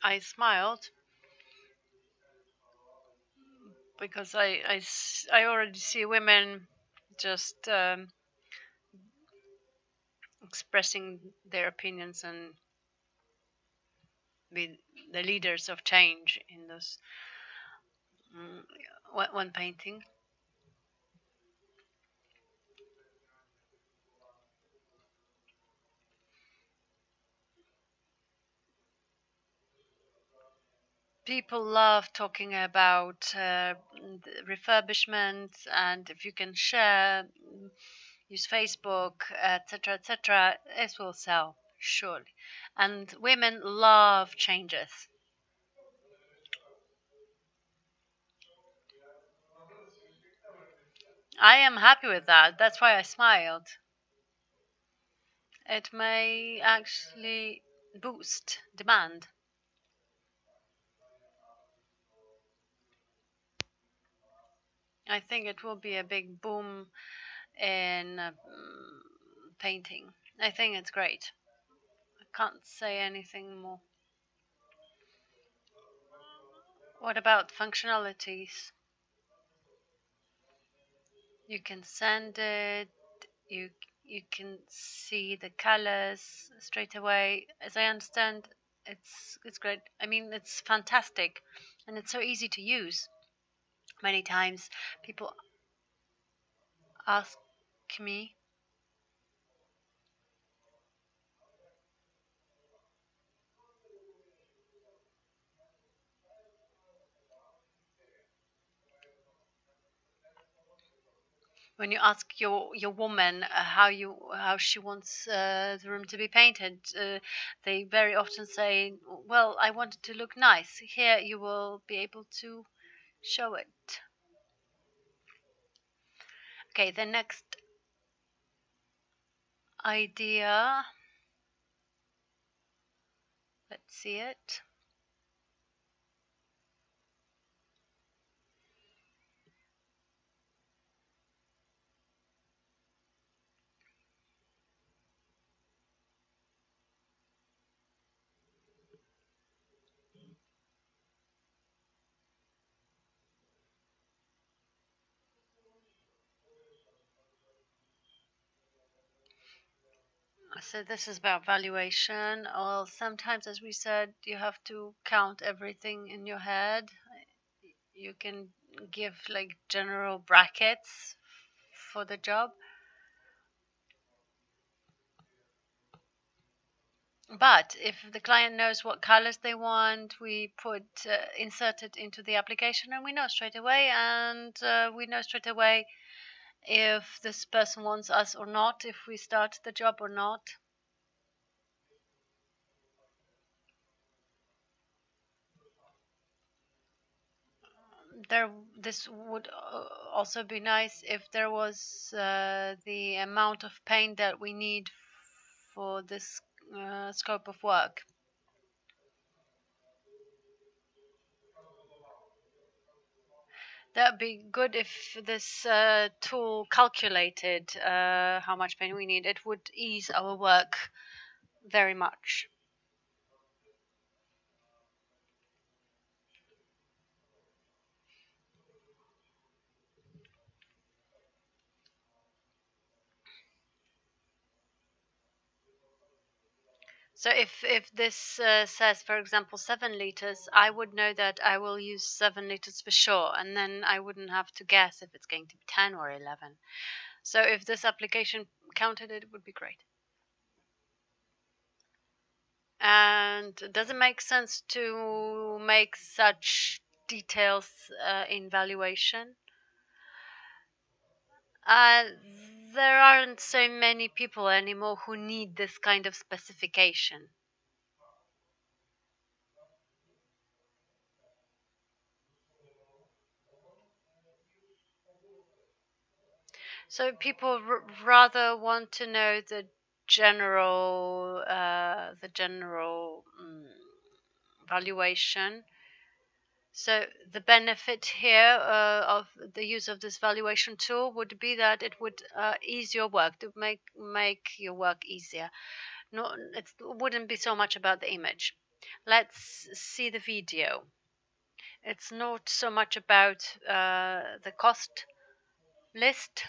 C: I smiled because I already see women just expressing their opinions and be the leaders of change in this one painting. People love talking about refurbishment, and if you can share, use Facebook, etc., etc., it will sell surely. And women love changes. I am happy with that. That's why I smiled. It may actually boost demand. I think it will be a big boom in painting. I think it's great. I can't say anything more. What about functionalities? You can send it. You you can see the colors straight away. As I understand, it's great. I mean, it's fantastic, and it's so easy to use. Many times people ask me, when you ask your woman how she wants the room to be painted, they very often say, well, I want it to look nice. Here you will be able to show it. Okay, the next idea, let's see it. So this is about valuation. Well, sometimes, as we said, you have to count everything in your head. You can give like general brackets for the job. But if the client knows what colors they want, we insert it into the application, and we know straight away. And we know straight away if this person wants us or not, if we start the job or not. This would also be nice if there was the amount of paint that we need for this scope of work. That'd be good if this tool calculated how much paint we need. It would ease our work very much. So if this says, for example, 7 liters, I would know that I will use 7 liters for sure, and then I wouldn't have to guess if it's going to be 10 or 11. So if this application counted it, it would be great. And does it make sense to make such details in valuation? There aren't so many people anymore who need this kind of specification. So people rather want to know the general valuation. So the benefit here of the use of this valuation tool would be that it would ease your work, to make your work easier. No, it wouldn't be so much about the image. Let's see the video. It's not so much about the cost list.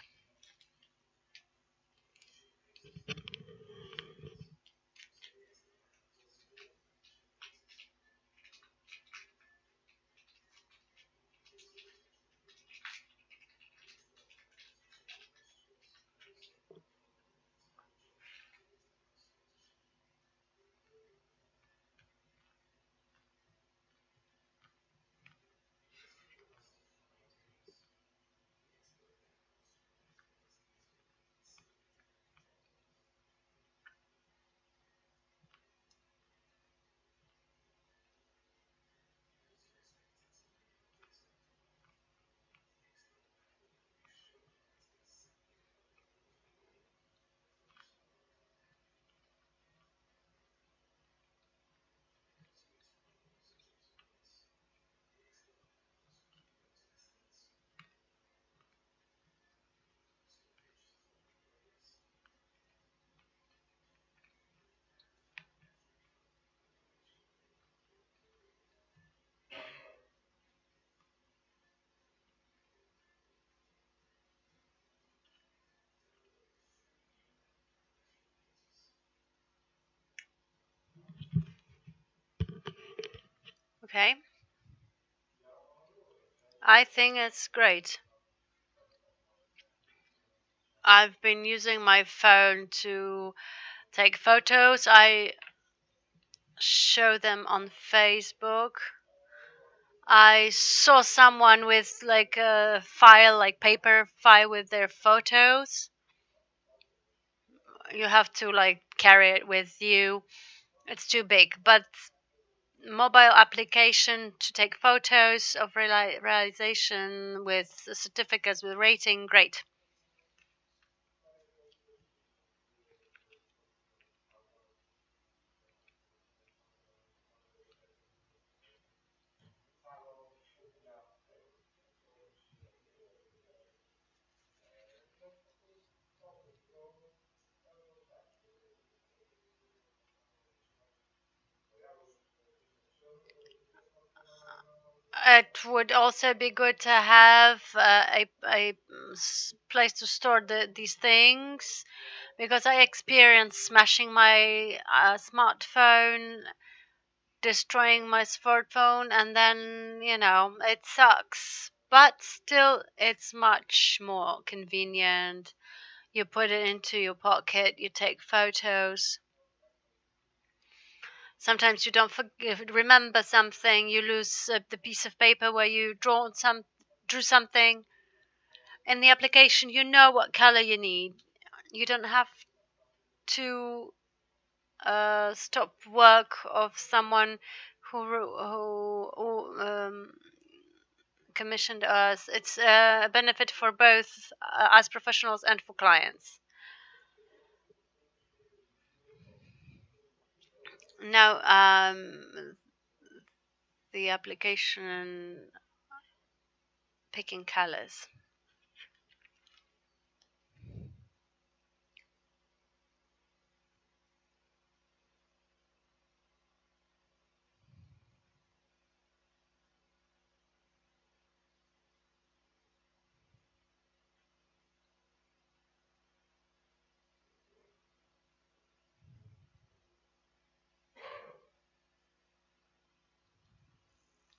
C: Okay. I think it's great. I've been using my phone to take photos. I show them on Facebook. I saw someone with like a file, like paper file with their photos. You have to like carry it with you. It's too big, but mobile application to take photos of realization with certificates with rating, great. It would also be good to have a place to store these things, because I experienced smashing my smartphone, destroying my smartphone, and then, it sucks. But still, it's much more convenient. You put it into your pocket, you take photos. Sometimes you don't remember something, you lose the piece of paper where you drew something. In the application, you know what color you need. You don't have to stop work of someone who commissioned us. It's a benefit for both as professionals and for clients. Now, the application picking colors.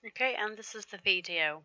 C: Okay, and this is the video.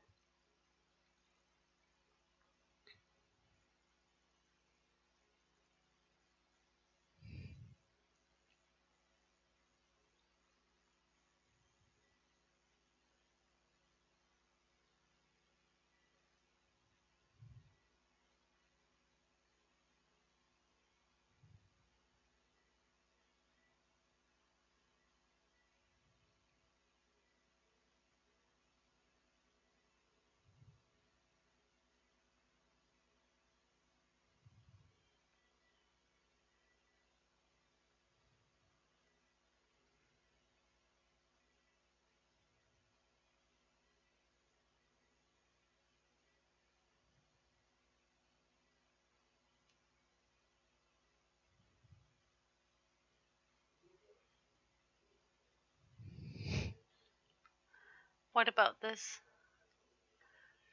C: What about this?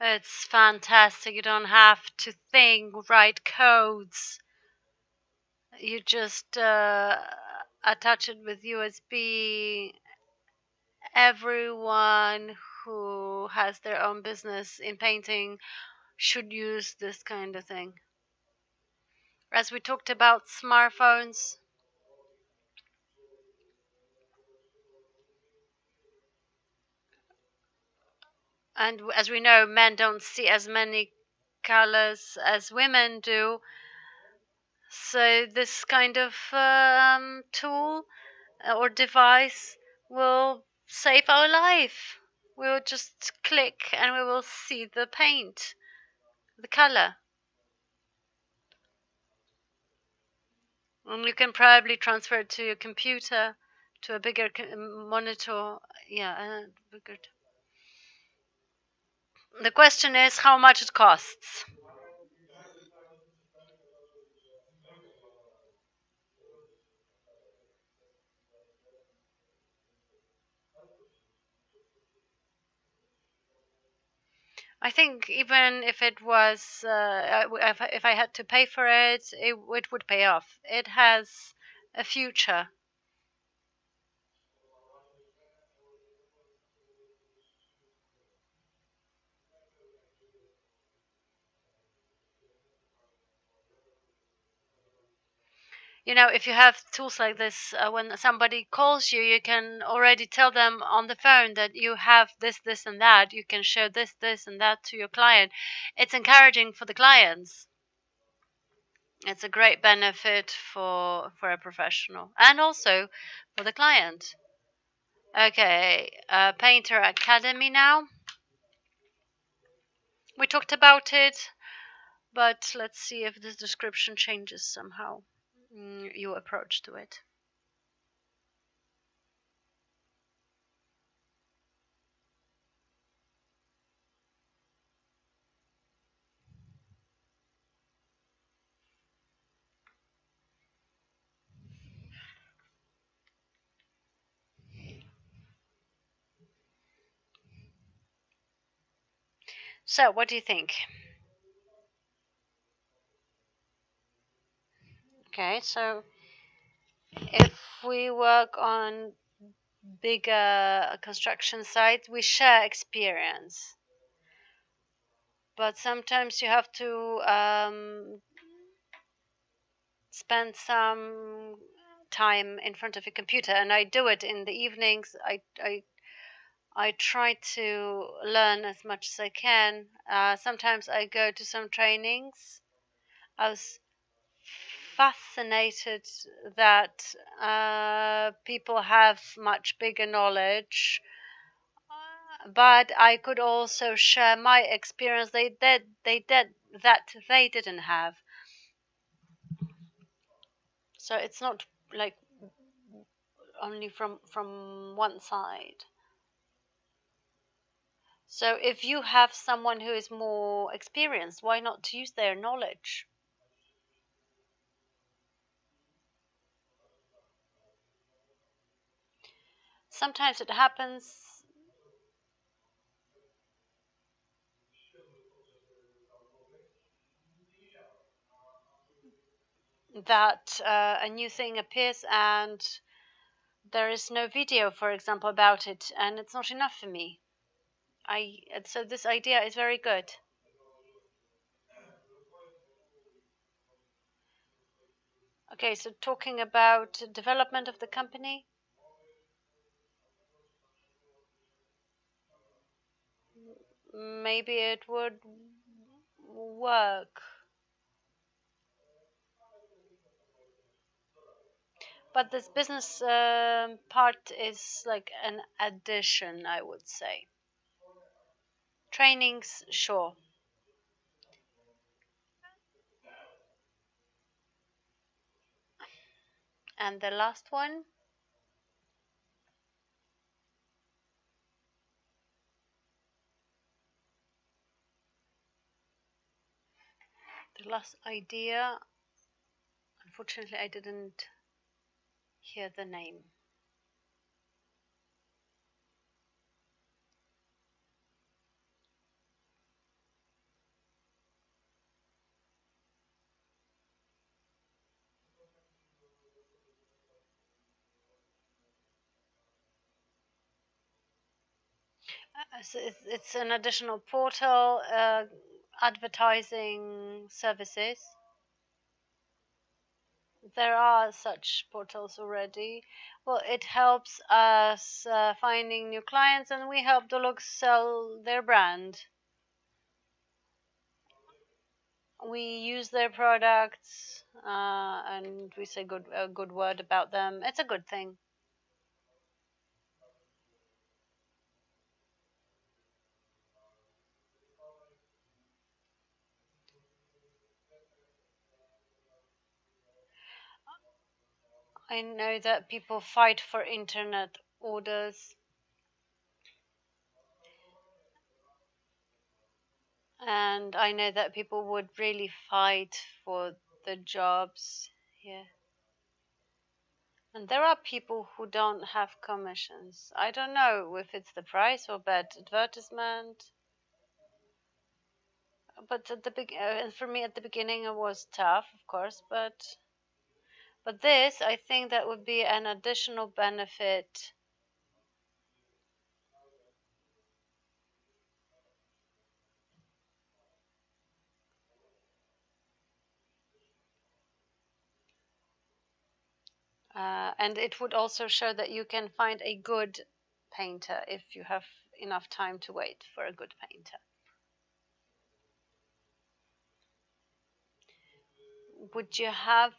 C: It's fantastic. You don't have to think, write codes. You just attach it with USB. Everyone who has their own business in painting should use this kind of thing. As we talked about smartphones, and as we know, men don't see as many colors as women do. So this kind of tool or device will save our life. We'll just click and we will see the paint, the color. And you can probably transfer it to your computer, to a bigger monitor. Yeah, bigger. The question is how much it costs. I think even if it was, if I had to pay for it, it would pay off. It has a future. You know, if you have tools like this, when somebody calls you, you can already tell them on the phone that you have this, this, and that. You can show this, this, and that to your client. It's encouraging for the clients. It's a great benefit for a professional and also for the client. Okay, Painter Academy now. We talked about it, but let's see if this description changes somehow your approach to it. So, what do you think? Okay, so if we work on bigger construction sites, we share experience. But sometimes you have to spend some time in front of a computer, and I do it in the evenings. I try to learn as much as I can. Sometimes I go to some trainings. I was fascinated that people have much bigger knowledge, but I could also share my experience that they didn't have. So it's not like only from one side. So if you have someone who is more experienced, why not use their knowledge? Sometimes it happens that a new thing appears and there is no video, for example, about it, and it's not enough for me. So this idea is very good. Okay, so talking about development of the company, maybe it would work. But this business part is like an addition, I would say. Trainings, sure. And the last one? The last idea, unfortunately, I didn't hear the name. So it's an additional portal, advertising services. There are such portals already. Well, it helps us finding new clients, and we help Dulux sell their brand. We use their products and we say a good word about them. It's a good thing. I know that people fight for internet orders, and I know that people would really fight for the jobs here. And there are people who don't have commissions. I don't know if it's the price or bad advertisement. But at and for me at the beginning it was tough, of course. But this, I think that would be an additional benefit. And it would also show that you can find a good painter if you have enough time to wait for a good painter. Would you have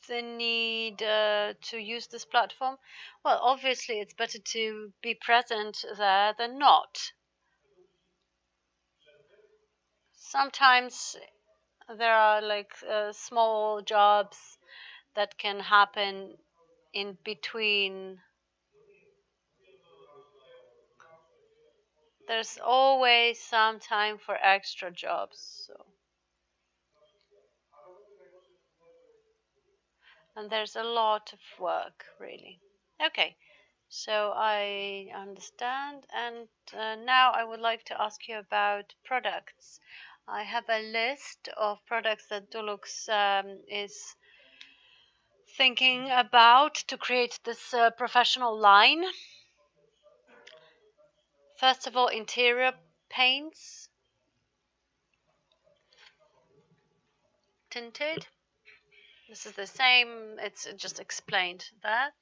C: the need to use this platform? Well, obviously it's better to be present there than not. Sometimes there are like small jobs that can happen in between. There's always some time for extra jobs. And there's a lot of work, really. Okay, so I understand. And now I would like to ask you about products. I have a list of products that Dulux is thinking about to create this professional line. First of all, interior paints, tinted. This is the same, it's just explained that.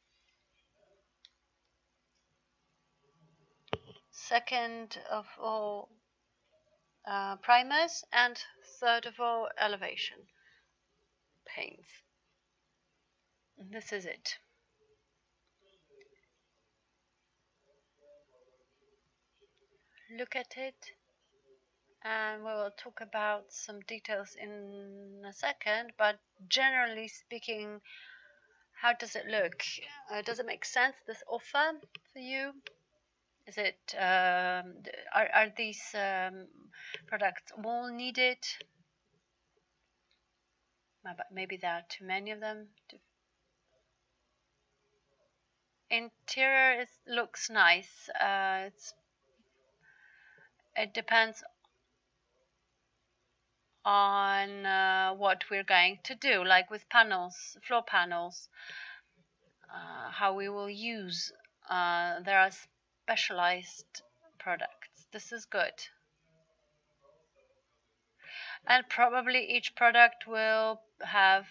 C: Second of all, primers, and third of all, elevation paints. And this is it. Look at it, and we will talk about some details in a second, but generally speaking, how does it look? Does it make sense, this offer for you? Is it are these products all needed? Maybe there are too many of them. Interior looks nice. It depends on what we're going to do, like with panels, floor panels, how we will use. There are specialized products. This is good. And probably each product will have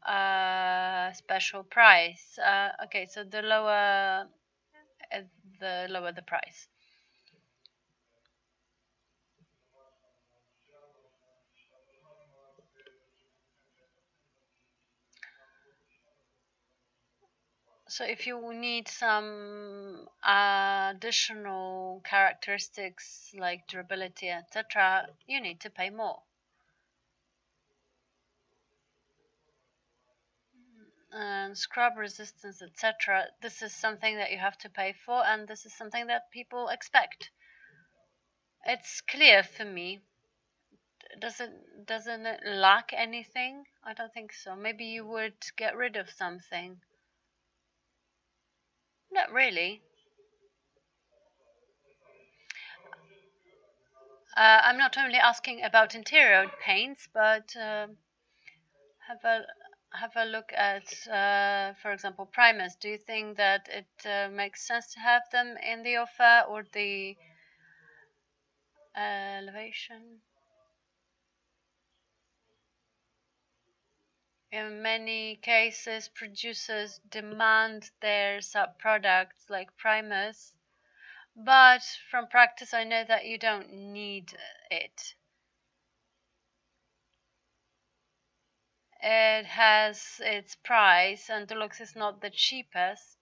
C: a special price. Okay, so the lower the price. So if you need some additional characteristics like durability, etc., you need to pay more. And scrub resistance, etc., this is something that you have to pay for, and this is something that people expect. It's clear for me. Doesn't it lack anything? I don't think so. Maybe you would get rid of something. Not really. I'm not only asking about interior paints, but have have a look at, for example, primers. Do you think that it makes sense to have them in the offer or the elevation? In many cases, producers demand their sub-products like primers, but from practice I know that you don't need it. It has its price, and Dulux is not the cheapest.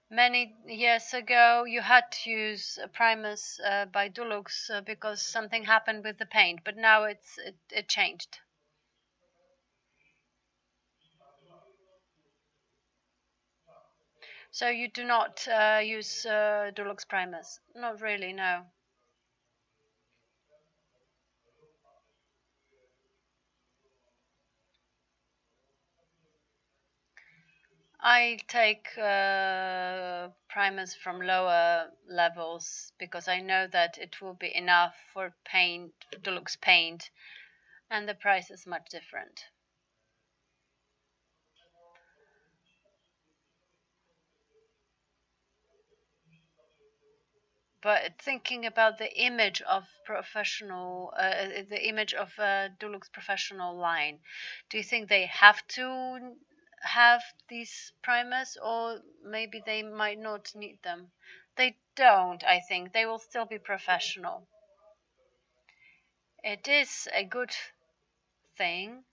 C: Many years ago, you had to use primers by Dulux because something happened with the paint, but now it changed. So you do not use Dulux primers? Not really, no. I take primers from lower levels because I know that it will be enough for paint, Dulux paint, and the price is much different. But thinking about the image of professional, the image of Dulux professional line, do you think they have to have these primers, or maybe they might not need them? They don't, I think. They will still be professional. It is a good thing.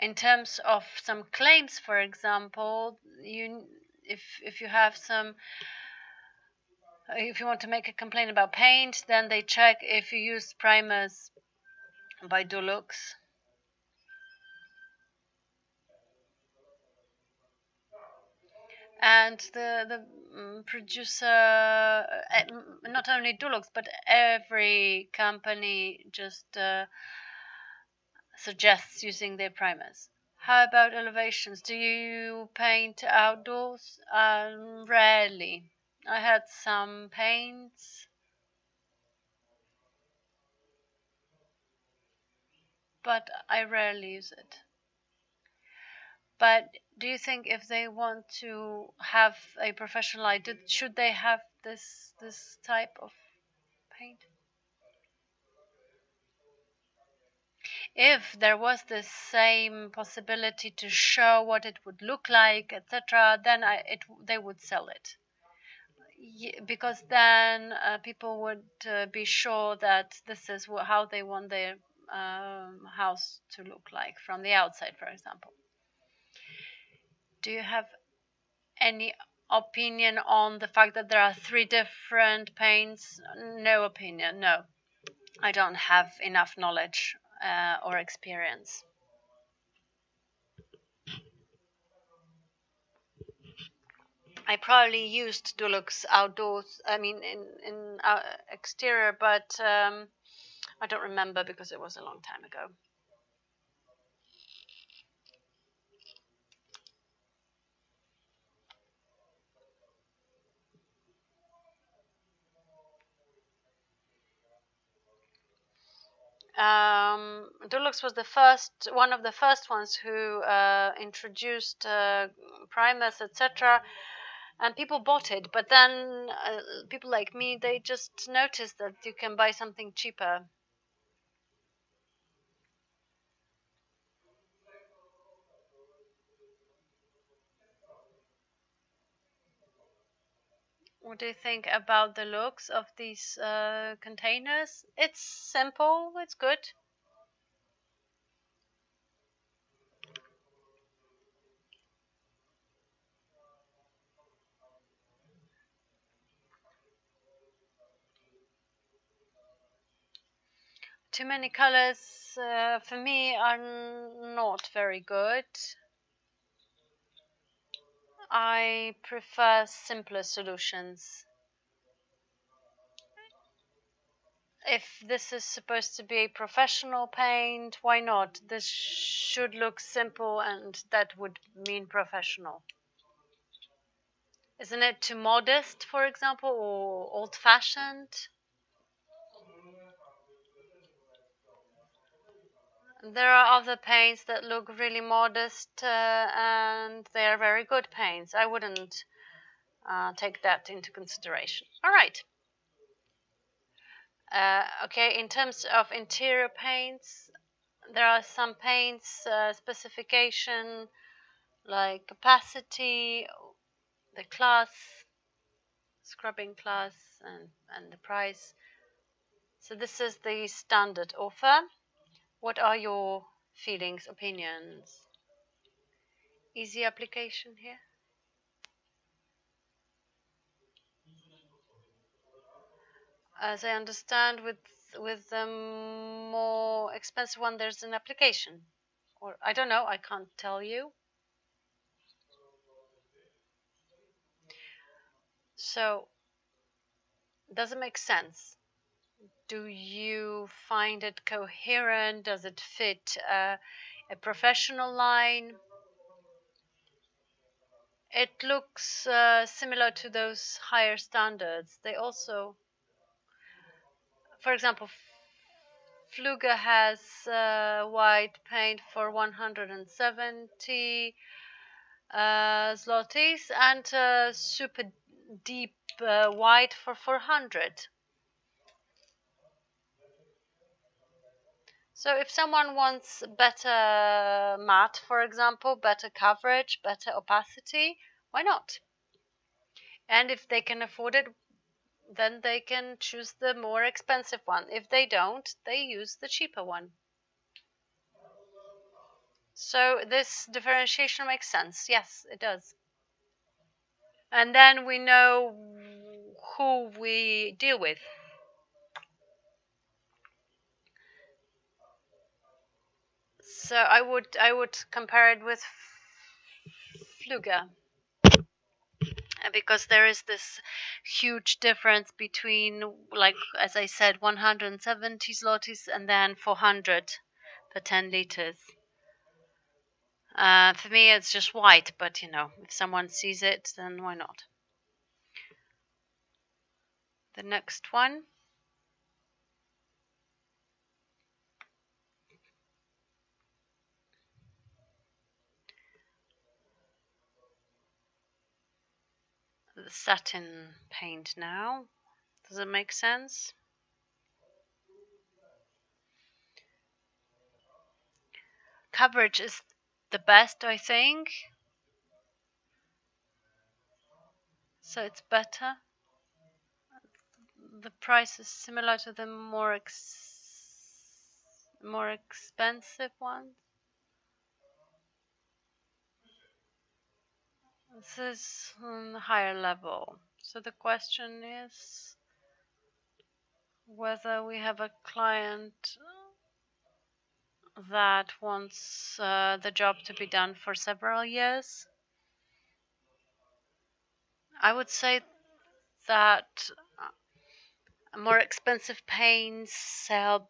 C: In terms of some claims, for example, if you have some, if you want to make a complaint about paint, then they check if you use primers by Dulux. And the producer, not only Dulux, but every company just suggests using their primers. How about elevations? Do you paint outdoors? Rarely. I had some paints, but I rarely use it. But do you think if they want to have a professional eye, should they have this type of paint? If there was the same possibility to show what it would look like, etc., then they would sell it. Because then people would be sure that this is how they want their house to look like from the outside, for example. Do you have any opinion on the fact that there are 3 different paints? No opinion, no. I don't have enough knowledge or experience. I probably used Dulux outdoors, I mean in exterior, but I don't remember because it was a long time ago. Dulux was one of the first ones who introduced primers, etc., and people bought it. But then people like me, they just noticed that you can buy something cheaper. What do you think about the looks of these containers? It's simple, it's good. Too many colors for me are not very good. I prefer simpler solutions. if this is supposed to be a professional paint, why not? This should look simple, and that would mean professional. Isn't it too modest, for example, or old-fashioned? There are other paints that look really modest, and they are very good paints. I wouldn't take that into consideration. All right. Okay, in terms of interior paints, there are some paints specification like capacity, the class, scrubbing class, and the price. So this is the standard offer. What are your feelings, opinions? Easy application here? As I understand, with the more expensive one, there's an application. Or I don't know, I can't tell you. So, does it make sense? Do you find it coherent? Does it fit a professional line? It looks similar to those higher standards. They also, for example, Fluger has white paint for 170 zlotys and super deep white for 400. So if someone wants better matte, for example, better coverage, better opacity, why not? And if they can afford it, then they can choose the more expensive one. If they don't, they use the cheaper one. So this differentiation makes sense. Yes, it does. And then we know who we deal with. So I would compare it with Fluger, because there is this huge difference between, like as I said, 170 zlotys and then 400 per 10 liters. For me, it's just white, but you know, if someone sees it, then why not? The next one. The satin paint now. Does it make sense? Coverage is the best, I think. So it's better. The price is similar to the more expensive ones. This is on the higher level. So the question is whether we have a client that wants the job to be done for several years. I would say that more expensive paints sell,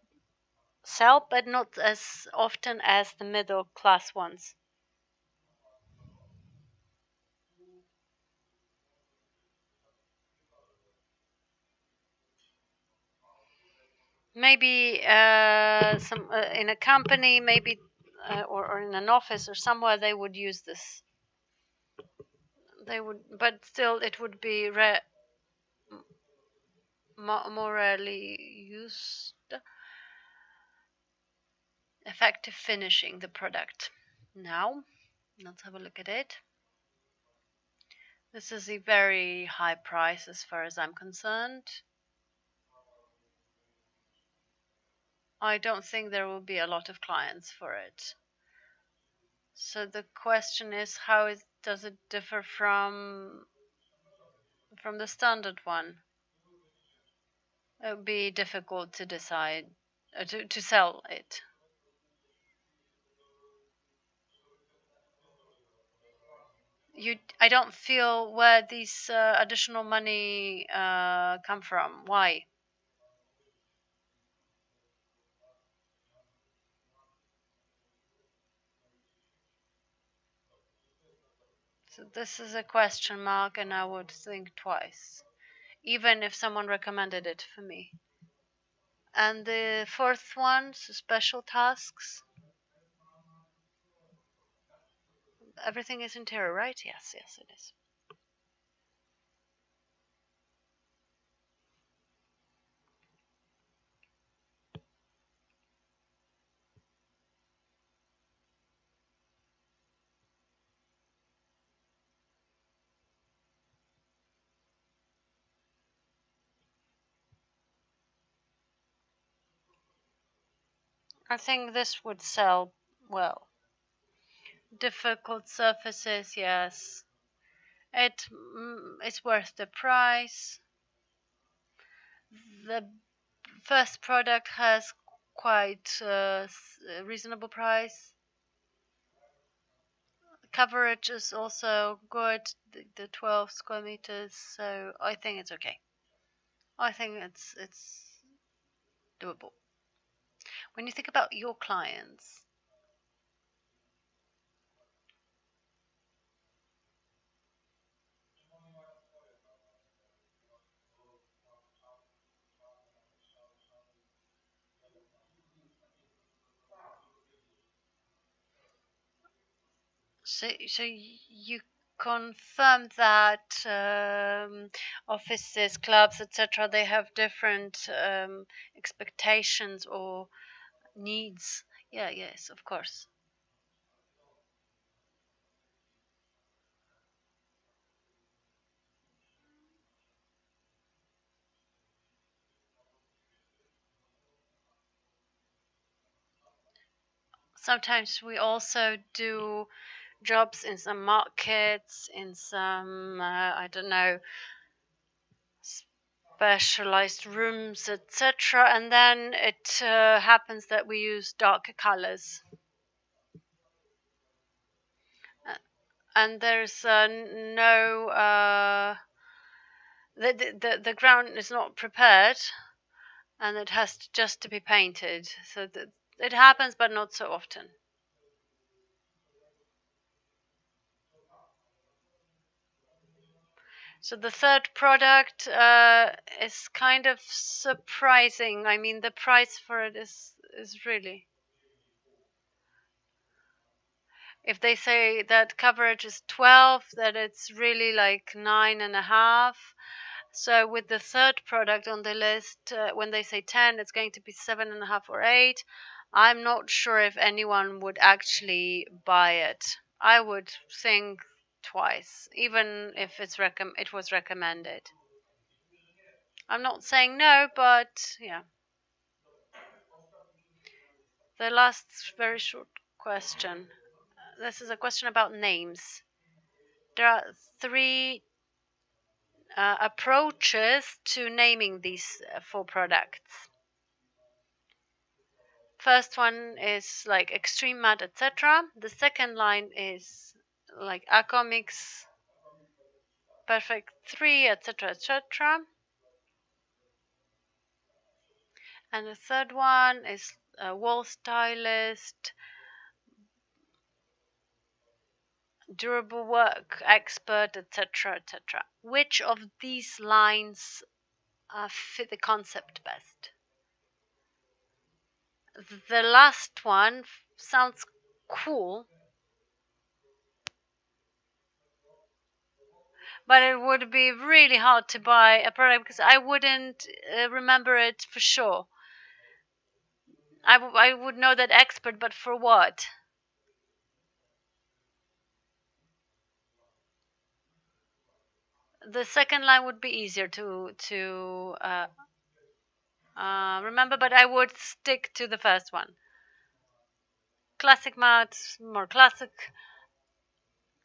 C: but not as often as the middle class ones. Maybe some in a company, maybe or in an office or somewhere they would use this. They would, but still it would be more rarely used. Effective finishing the product. Now, let's have a look at it. This is a very high price as far as I'm concerned. I don't think there will be a lot of clients for it. So the question is, how does it differ from the standard one? It would be difficult to decide to sell it. I don't feel where these additional money come from. Why? So this is a question mark, and I would think twice, even if someone recommended it for me. And the fourth one, so special tasks. Everything is interior, right? Yes, yes, it is. I think this would sell well. Difficult surfaces, yes. It's worth the price. The first product has quite a reasonable price. Coverage is also good, the 12 square meters, so I think it's okay. I think it's doable. When you think about your clients, so you confirm that offices, clubs, etc., they have different expectations or needs. Yeah, yes, of course. Sometimes we also do jobs in some markets, in some I don't know, specialized rooms, etc., and then it happens that we use darker colors, and there's no the ground is not prepared, and it has just to be painted, so that it happens, but not so often. So the third product is kind of surprising. I mean, the price for it is really. If they say that coverage is 12, that it's really like 9.5. So with the third product on the list, when they say 10, it's going to be 7.5 or 8. I'm not sure if anyone would actually buy it. I would think twice, even if it was recommended. I'm not saying no, but yeah. The last very short question. This is a question about names. There are 3 approaches to naming these 4 products. First one is like extreme matte, etc. The second line is like Acomix, Perfect 3, etc., etc. And the third one is Wall Stylist, Durable Work Expert, etc., etc. Which of these lines fit the concept best? The last one sounds cool, but it would be really hard to buy a product because I wouldn't remember it for sure. I would know that expert, but for what? The second line would be easier to remember, but I would stick to the first one. Classic matte, more classic.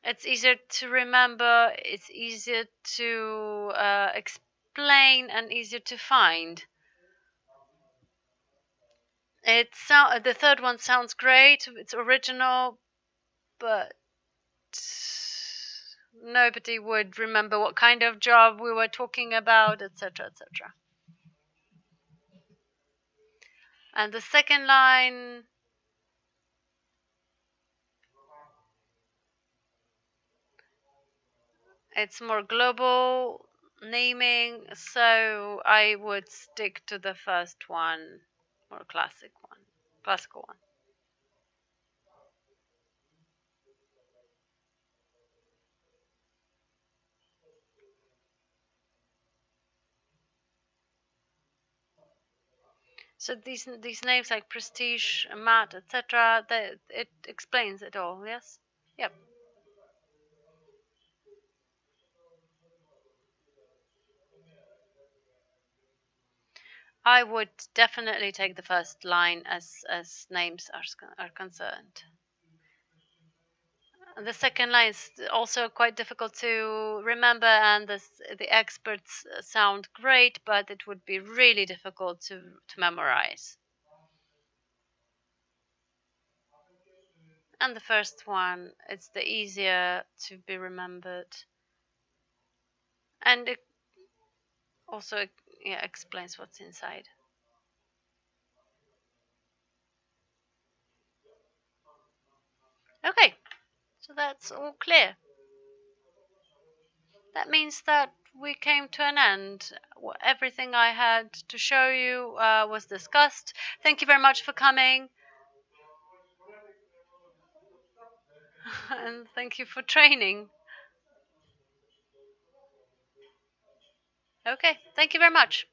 C: It's easier to remember, it's easier to explain, and easier to find. The third one sounds great, it's original, but nobody would remember what kind of job we were talking about, etc., etc. And the second line, It's more global naming, so I would stick to the first one, more classical one. So these names like prestige, mat, etc. It explains it all. Yes. Yep. I would definitely take the first line as names are concerned. The second line is also quite difficult to remember, and the experts sound great, but it would be really difficult to memorize. And the first one, it's the easier to be remembered, and it also explains what's inside. Okay, so that's all clear. That means that we came to an end. Everything I had to show you was discussed. Thank you very much for coming. And thank you for training. Okay, thank you very much.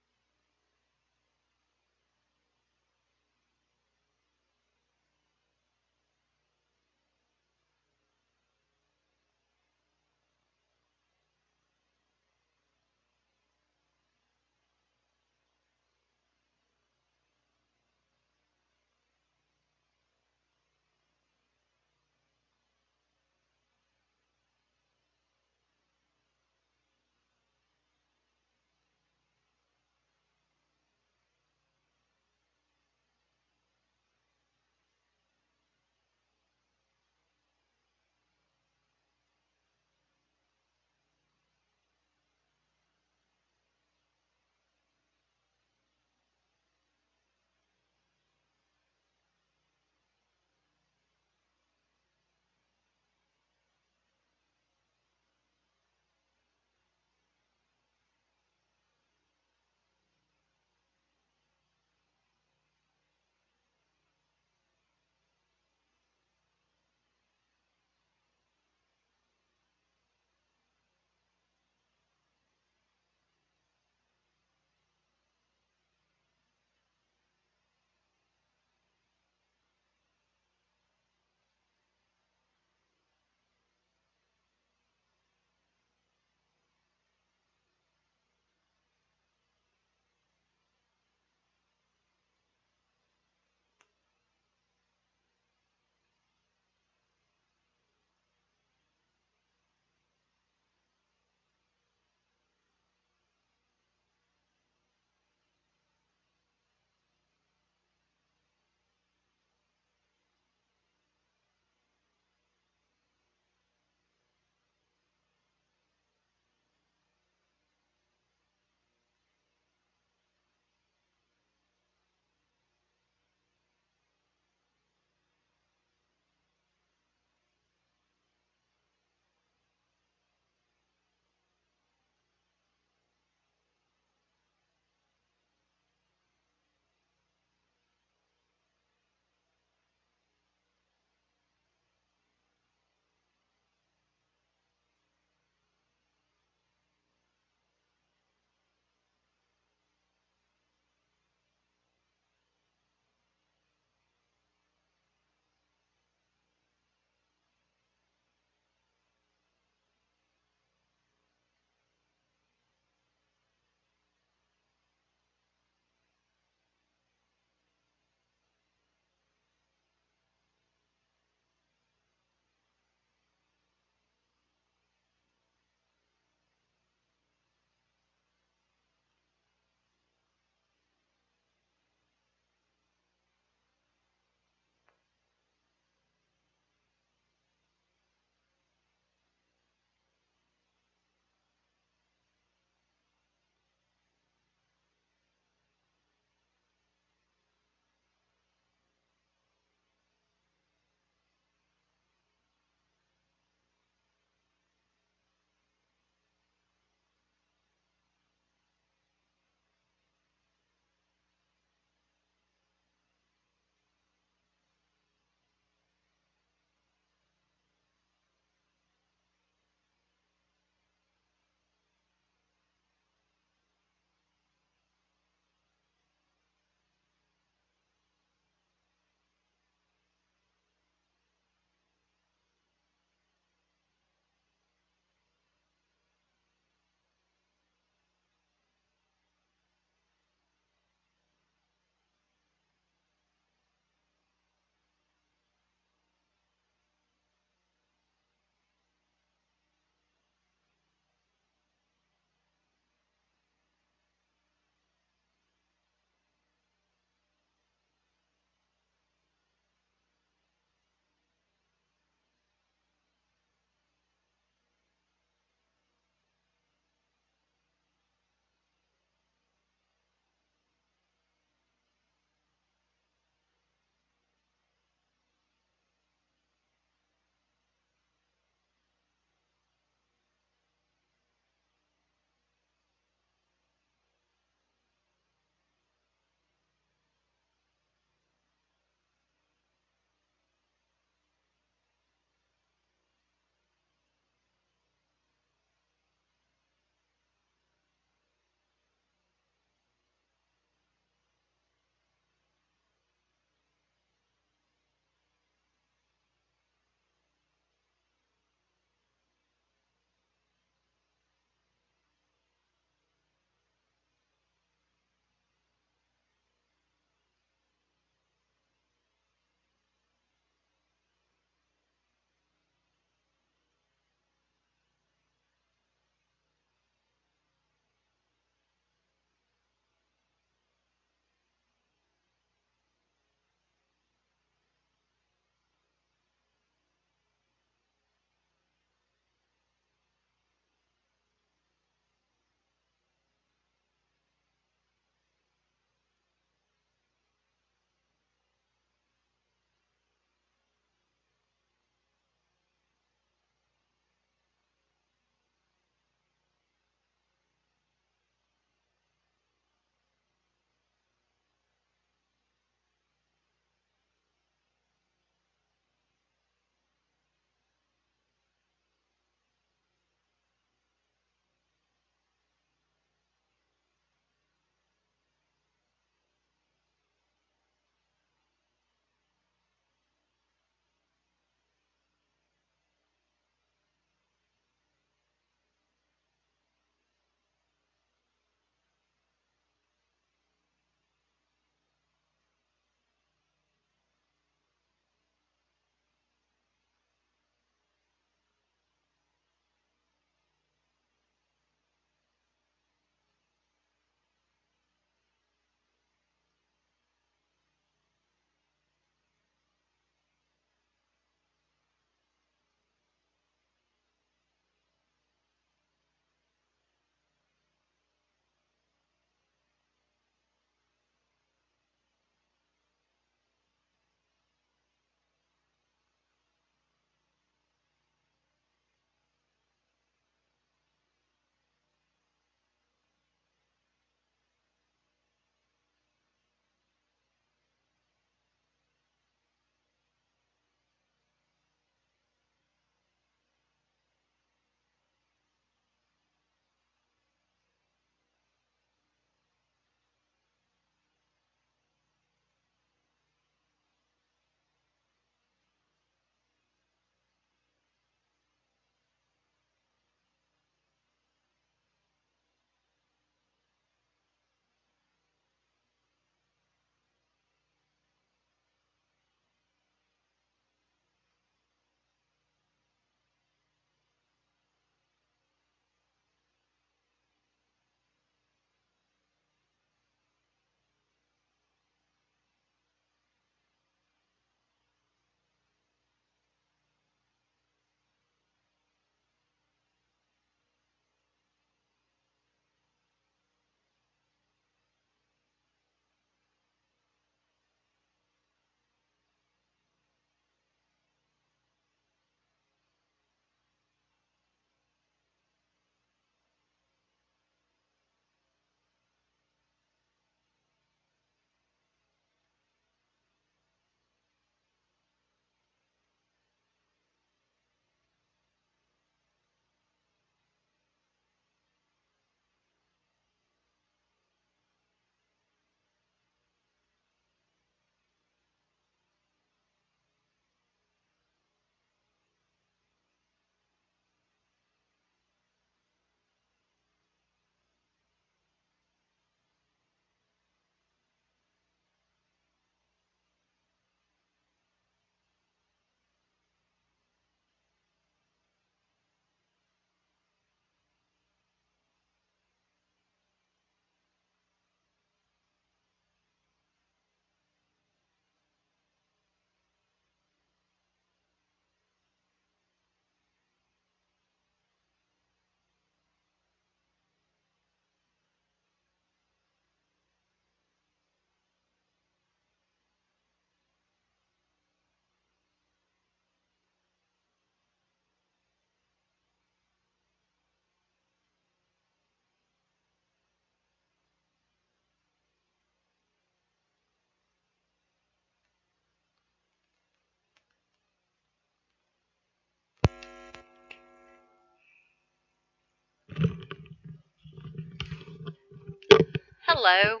C: Hello.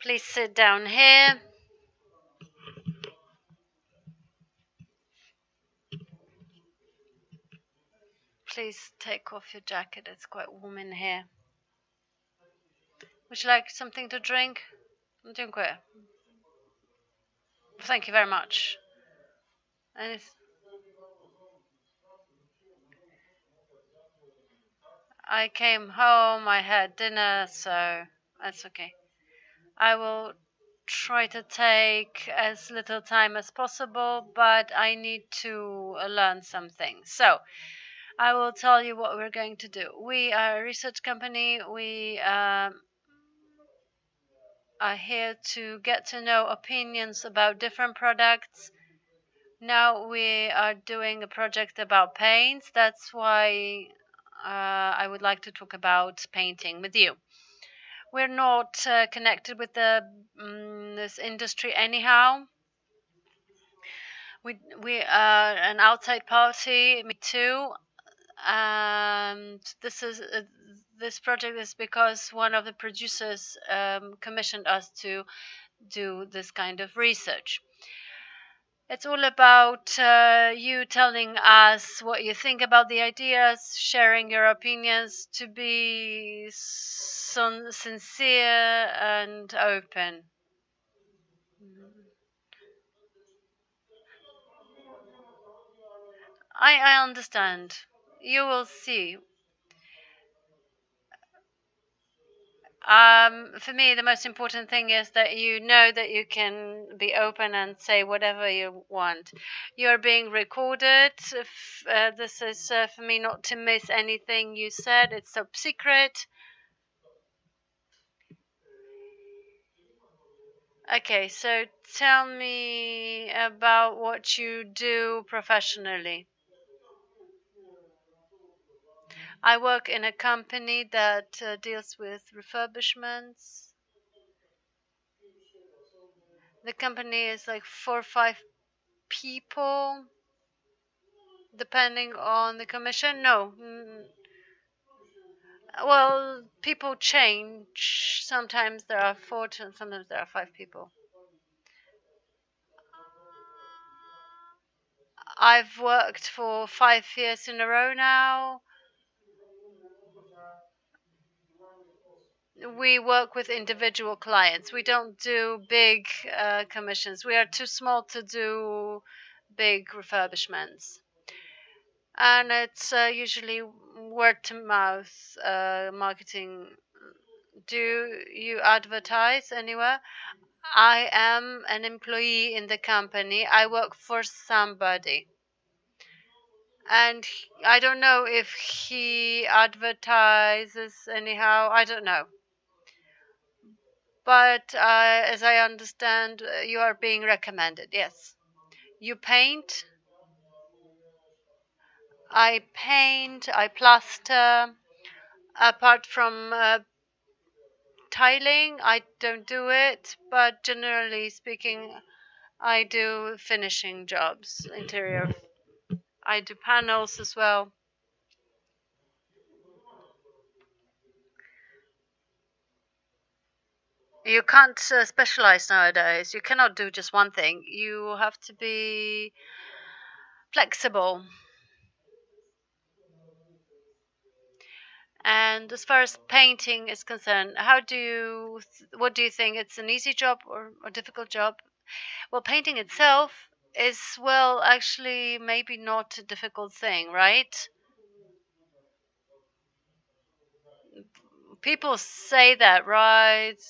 C: Please sit down here. Please take off your jacket. It's quite warm in here. Would you like something to drink? Dziękuję. Thank you very much. I came home, I had dinner, so that's okay. I will try to take as little time as possible, but I need to learn something. So I will tell you what we're going to do. We are a research company. We are here to get to know opinions about different products. Now we are doing a project about paints. That's why I would like to talk about painting with you. We're not connected with this industry anyhow. We are an outside party, me too. And this project is because one of the producers commissioned us to do this kind of research. It's all about you telling us what you think about the ideas, sharing your opinions, to be sincere and open. I understand. You will see. For me, the most important thing is that you know that you can be open and say whatever you want. You're being recorded. This is for me not to miss anything you said. It's top secret. Okay, so tell me about what you do professionally. I work in a company that deals with refurbishments. The company is like 4 or 5 people, depending on the commission. No. Well, people change. Sometimes there are 4, sometimes there are 5 people. I've worked for 5 years in a row now. We work with individual clients. We don't do big commissions. We are too small to do big refurbishments. And it's usually word to mouth marketing. Do you advertise anywhere? I am an employee in the company. I work for somebody. And I don't know if he advertises anyhow. I don't know. But as I understand, you are being recommended. Yes. You paint. I paint. I plaster. Apart from tiling, I don't do it. But generally speaking, I do finishing jobs, interior. I do panels as well. You can't specialize nowadays. You cannot do just one thing. You have to be flexible. And as far as painting is concerned, what do you think? It's an easy job or a difficult job? Well, painting itself is, well, actually maybe not a difficult thing, right? People say that, right?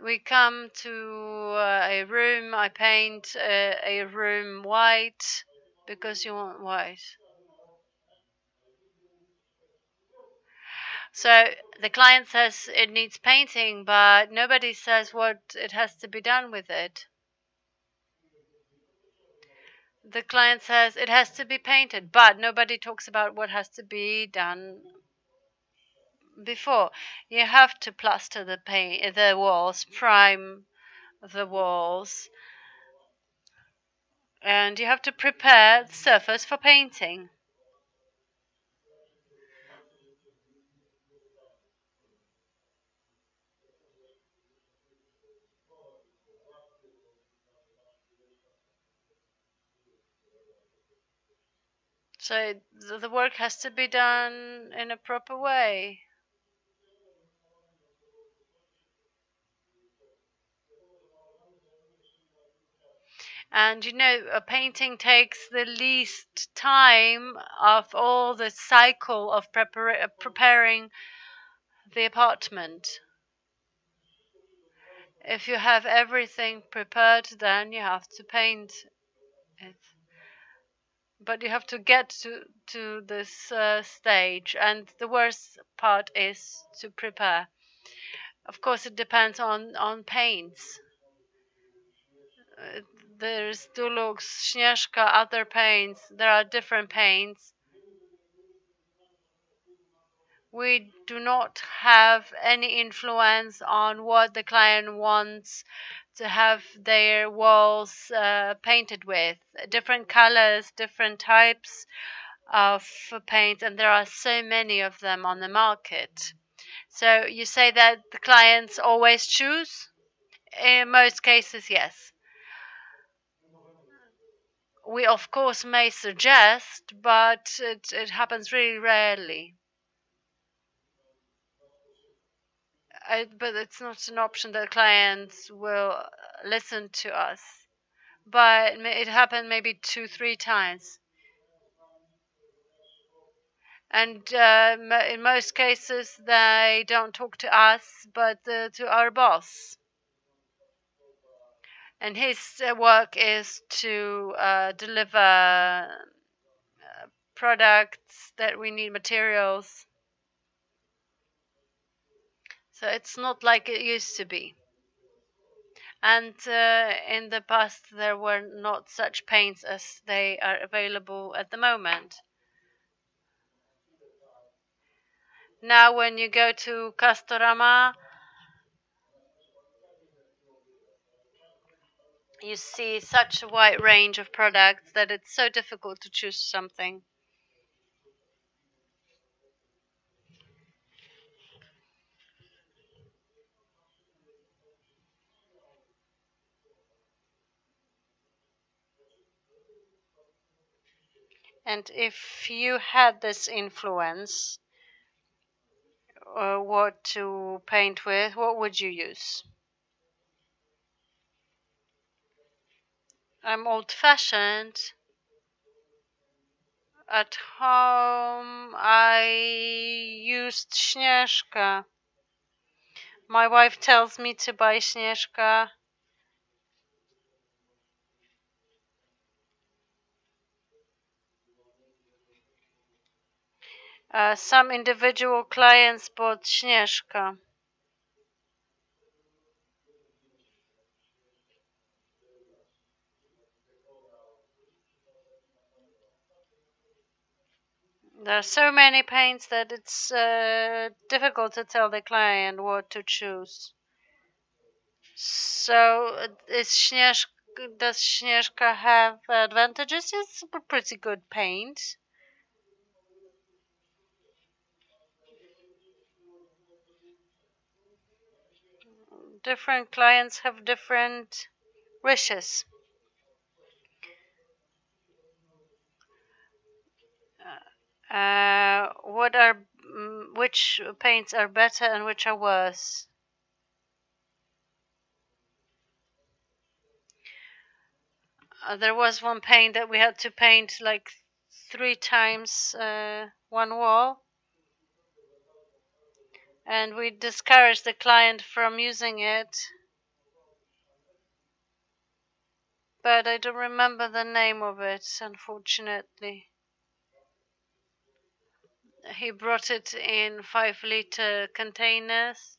C: We come to a room, I paint a room white because you want white. So the client says it needs painting, but nobody says what it has to be done with it. The client says it has to be painted, but nobody talks about what has to be done before. You have to plaster the walls, prime the walls, and you have to prepare the surface for painting. So the work has to be done in a proper way. And you know, a painting takes the least time of all the cycle of preparing the apartment. If you have everything prepared, then you have to paint it. But you have to get to this stage, and the worst part is to prepare. Of course, it depends on paints. There's Dulux, Śnieżka, other paints. There are different paints. We do not have any influence on what the client wants to have their walls painted with. Different colors, different types of paint, and there are so many of them on the market. So you say that the clients always choose? In most cases, yes. We of course may suggest, but it happens really rarely. But it's not an option that clients will listen to us. But it happened maybe 2-3 times. And in most cases, they don't talk to us, but to our boss. And his work is to deliver products that we need, materials. So it's not like it used to be. And in the past, there were not such paints as they are available at the moment. Now, when you go to Castorama, you see such a wide range of products that it's so difficult to choose something. And if you had this influence, what to paint with, what would you use? I'm old-fashioned. At home, I used Śnieżka. My wife tells me to buy Śnieżka. Some individual clients bought Śnieżka. There are so many paints that it's difficult to tell the client what to choose. So, does Śnieżka have advantages? It's a pretty good paint. Different clients have different wishes. Which paints are better and which are worse? There was one paint that we had to paint like 3 times one wall, and we discouraged the client from using it, but I don't remember the name of it, unfortunately. He brought it in 5-liter containers.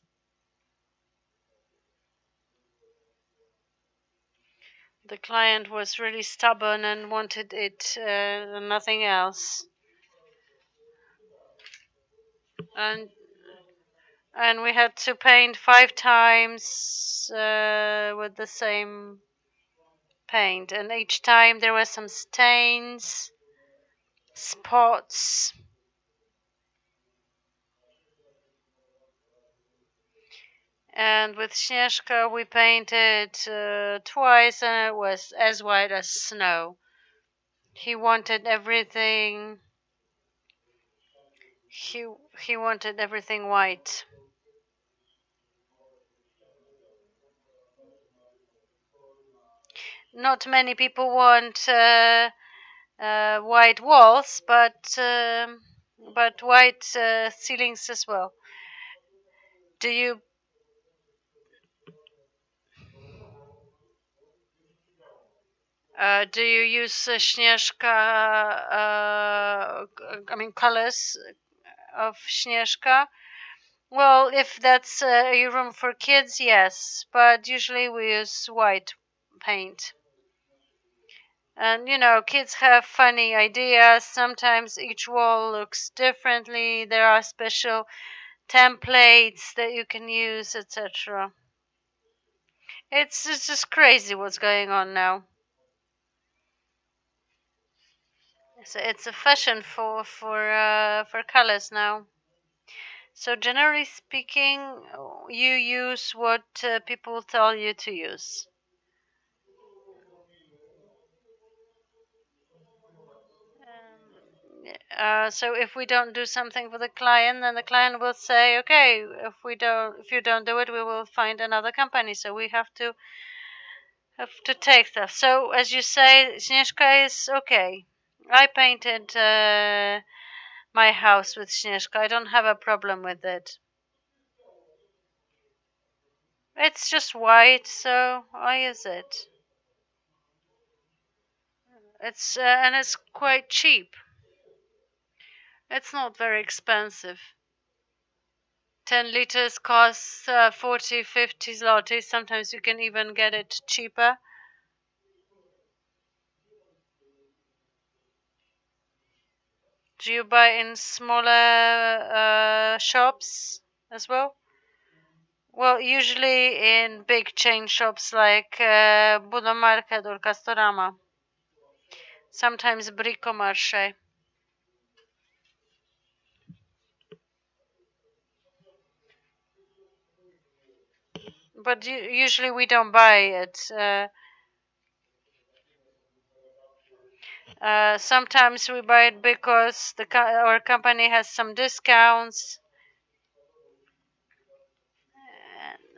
C: The client was really stubborn and wanted it nothing else. And we had to paint 5 times with the same paint, and each time there were some stains, spots. And with Śnieżka we painted twice, and it was as white as snow. He wanted everything. He wanted everything white. Not many people want white walls, but white ceilings as well. Do you use Śnieżka? I mean colors of Śnieżka. Well, if that's a room for kids, yes, but usually we use white paint. And kids have funny ideas. Sometimes each wall looks differently. There are special templates that you can use, etc. It's just crazy what's going on now. So it's a fashion for colors now. So generally speaking, you use what people tell you to use. So if we don't do something for the client, then the client will say, okay, if you don't do it, we will find another company. So we have to take stuff. So as you say, Śnieżka is okay. I painted my house with Śnieżka. I don't have a problem with it. It's just white, so I use it. And it's quite cheap. It's not very expensive. 10 liters costs 40, 50 zlotys. Sometimes you can even get it cheaper. Do you buy in smaller shops as well? Well, usually in big chain shops like Budomarket or Castorama. Sometimes Bricomarché. But usually we don't buy it. Sometimes we buy it because our company has some discounts.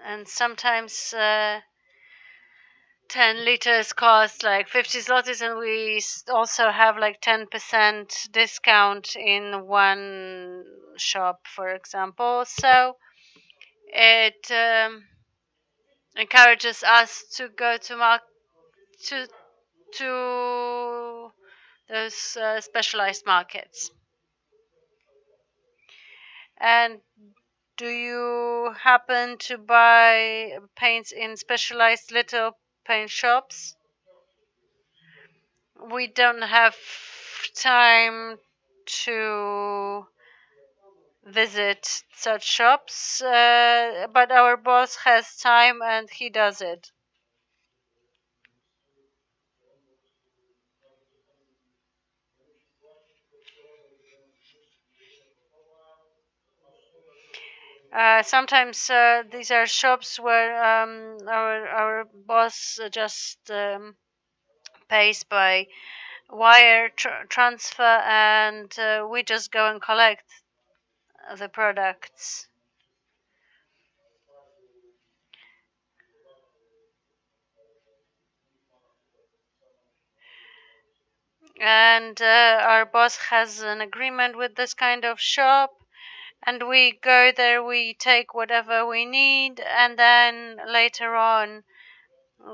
C: And sometimes 10 liters cost like 50 zlotys, and we also have like 10% discount in one shop, for example. So it encourages us to go to those specialized markets. And do you happen to buy paints in specialized little paint shops? We don't have time to visit such shops, but our boss has time and he does it. Sometimes these are shops where our boss just pays by wire transfer, and we just go and collect the products. And our boss has an agreement with this kind of shop, and we go there, we take whatever we need, and then later on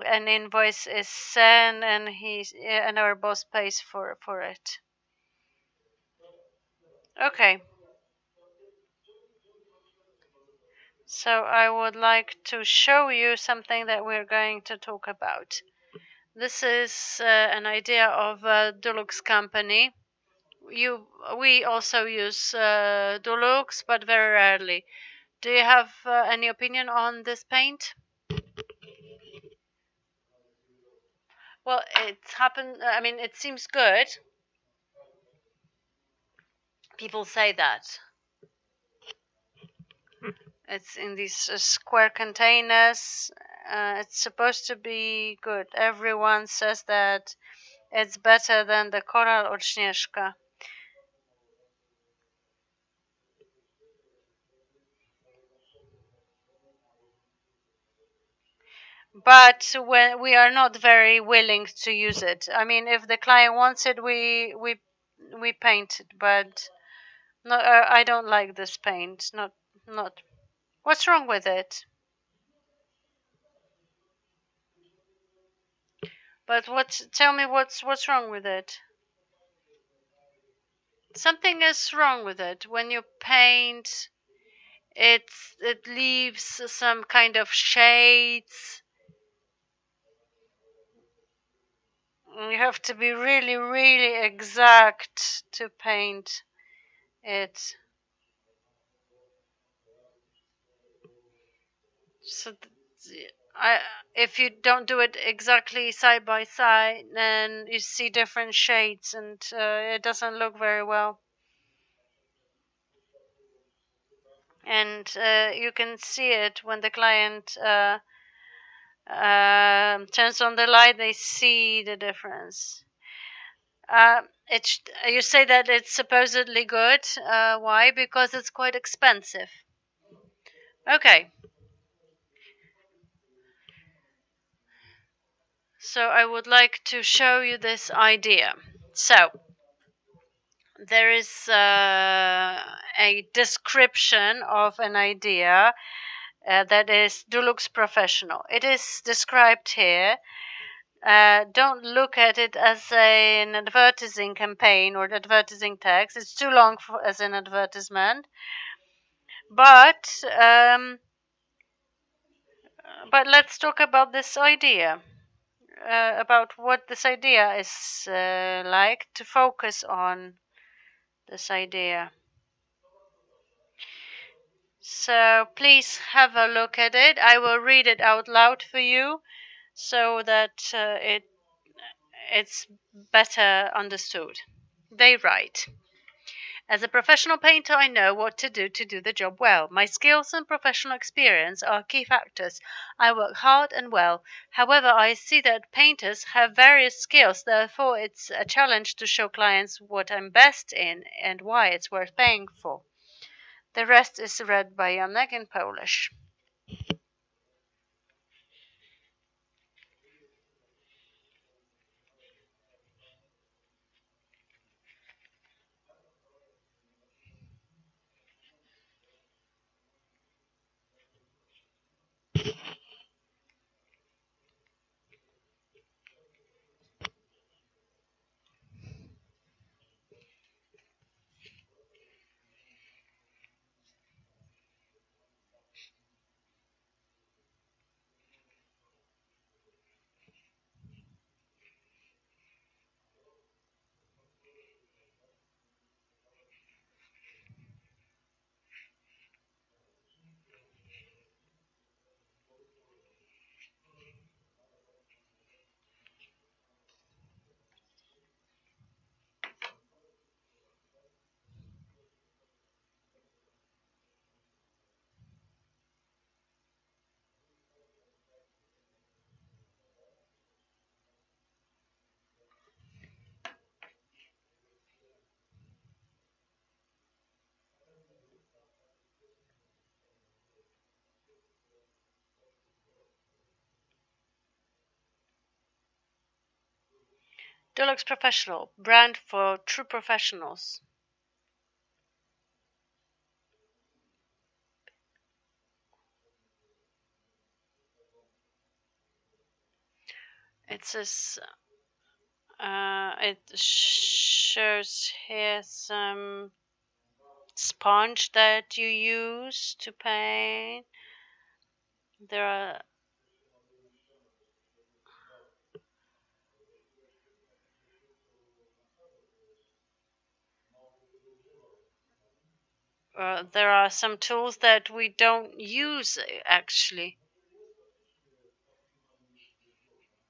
C: an invoice is sent, and our boss pays for it. Okay. So I would like to show you something that we're going to talk about. This is an idea of a Dulux company. We also use Dulux, but very rarely. Do you have any opinion on this paint? Well, it's happened. I mean, it seems good. People say that. It's in these square containers. It's supposed to be good. Everyone says that it's better than the Koral or Śnieżka. But when we are not very willing to use it. I mean, if the client wants it, we paint it. But no, I don't like this paint. Not. What's wrong with it? But tell me what's wrong with it? Something is wrong with it. When you paint, it leaves some kind of shades. You have to be really, really exact to paint it. So if you don't do it exactly side by side, then you see different shades, and it doesn't look very well. And you can see it when the client turns on the light. They see the difference. You say that it's supposedly good. Why? Because it's quite expensive. Okay. So I would like to show you this idea. So there is a description of an idea that is Dulux Professional. It is described here. Don't look at it as an advertising campaign or advertising text. It's too long as an advertisement. But let's talk about this idea. About what this idea is like, to focus on this idea. So please have a look at it. I will read it out loud for you so that it's better understood. They write: as a professional painter, I know what to do the job well. My skills and professional experience are key factors. I work hard and well. However, I see that painters have various skills. Therefore, it's a challenge to show clients what I'm best in and why it's worth paying for. The rest is read by Janek in Polish. Dulux Professional, brand for true professionals. It says, it shows here some sponge that you use to paint. There are some tools that we don't use actually.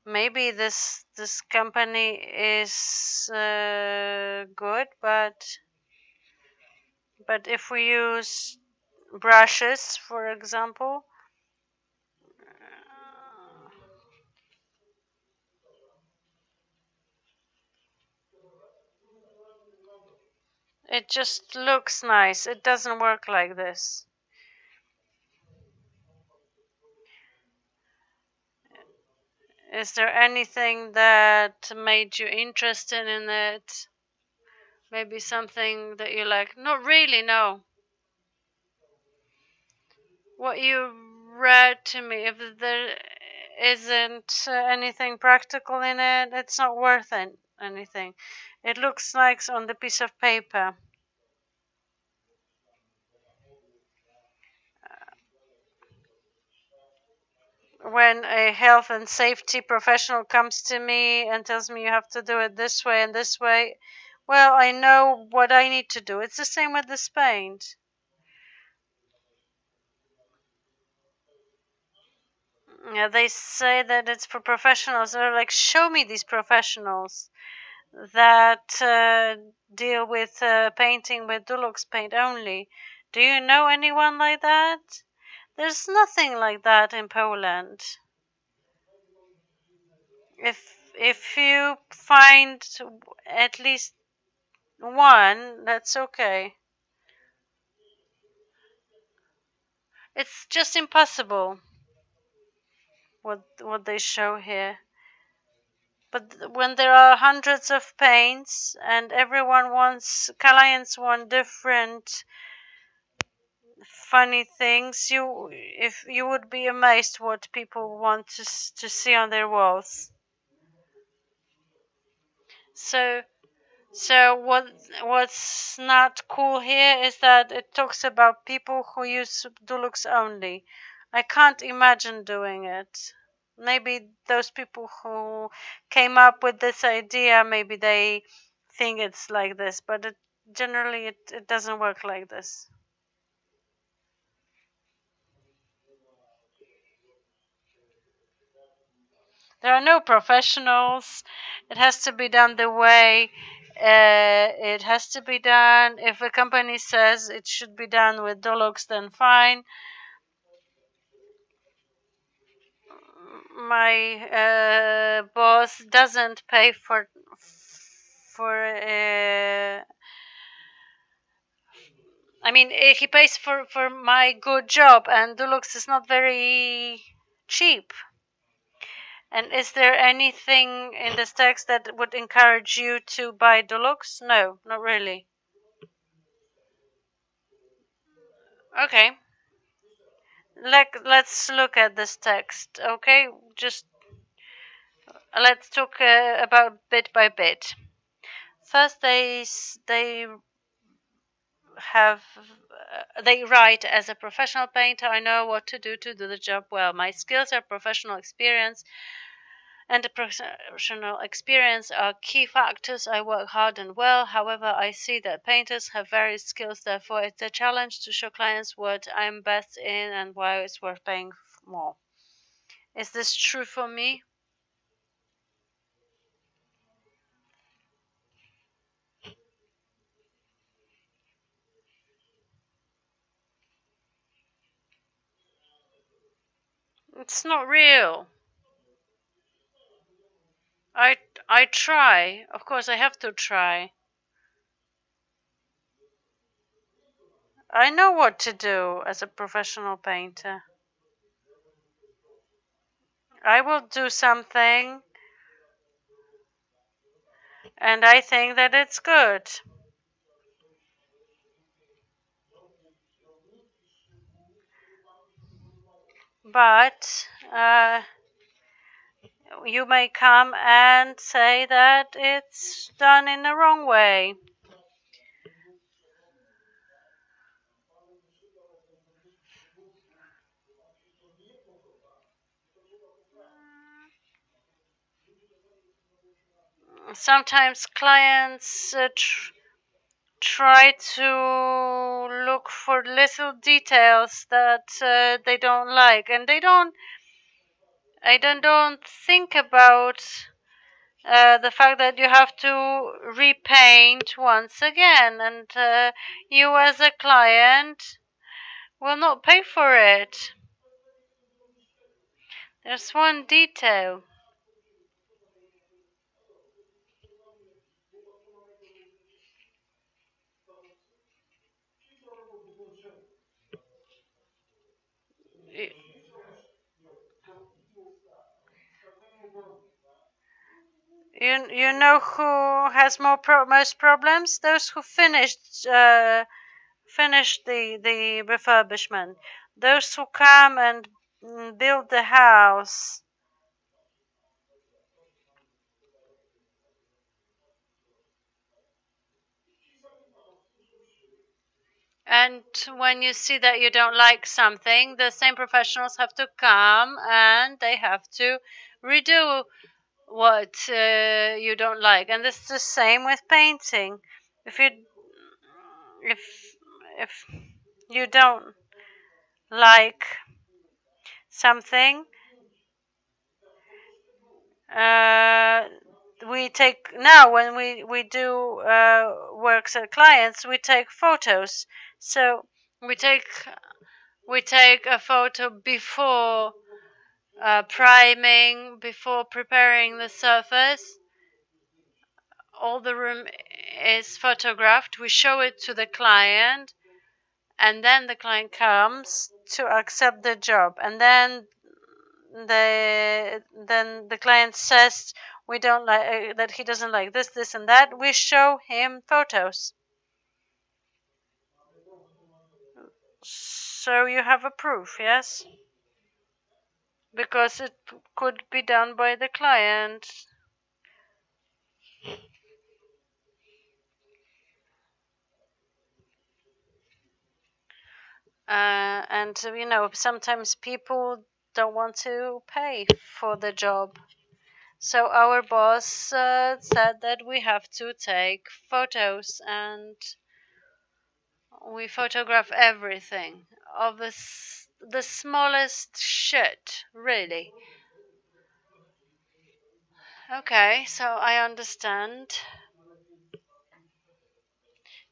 C: Maybe this company is good, but if we use brushes, for example, It just looks nice. It doesn't work like this. Is there anything that made you interested in it? Maybe something that you like? Not really, no. What you read to me, if there isn't anything practical in it, it's not worth anything. It looks nice on the piece of paper. When a health and safety professional comes to me and tells me you have to do it this way and this way, well, I know what I need to do. It's the same with this paint. Yeah, they say that it's for professionals. They're like, show me these professionals that deal with painting with Dulux paint only. Do you know anyone like that? There's nothing like that in Poland. If you find at least one, that's okay. It's just impossible what they show here. But when there are hundreds of paints and everyone wants, clients want different funny things, you would be amazed what people want to see on their walls. So what's not cool here is that it talks about people who use Dulux only. I can't imagine doing it. Maybe those people who came up with this idea, maybe they think it's like this, but generally it doesn't work like this. There are no professionals. It has to be done the way it has to be done. If a company says it should be done with Dulux, then fine. My boss doesn't pay for I mean, he pays for my good job, and Dulux is not very cheap. And is there anything in this text that would encourage you to buy Dulux? No, not really. Okay. Let's look at this text, okay? Just let's talk about bit by bit. First, they write, as a professional painter, I know what to do the job well. My skills are professional experience, and the professional experience are key factors. I work hard and well. However, I see that painters have various skills. Therefore, it's a challenge to show clients what I'm best in and why it's worth paying more. Is this true for me? It's not real. I try. Of course, I have to try. I know what to do as a professional painter. I will do something, and I think that it's good. But you may come and say that it's done in the wrong way. Sometimes clients try to look for little details that they don't like, and I don't think about the fact that you have to repaint once again, and you as a client will not pay for it. There's one detail. You know who has most problems? Those who finished the refurbishment. Those who come and build the house. And when you see that you don't like something, the same professionals have to come and they have to redo what you don't like. And this is the same with painting. If you if if you don't like something, we take now when we do works at clients, we take photos. So we take a photo before priming, before preparing the surface. All the room is photographed. We show it to the client, and then the client comes to accept the job, and then the client says we don't like that, he doesn't like this and that. We show him photos. So you have a proof, yes? Because it could be done by the client. And sometimes people don't want to pay for the job. So our boss said that we have to take photos, and we photograph everything of the smallest shit, really. Okay, so I understand.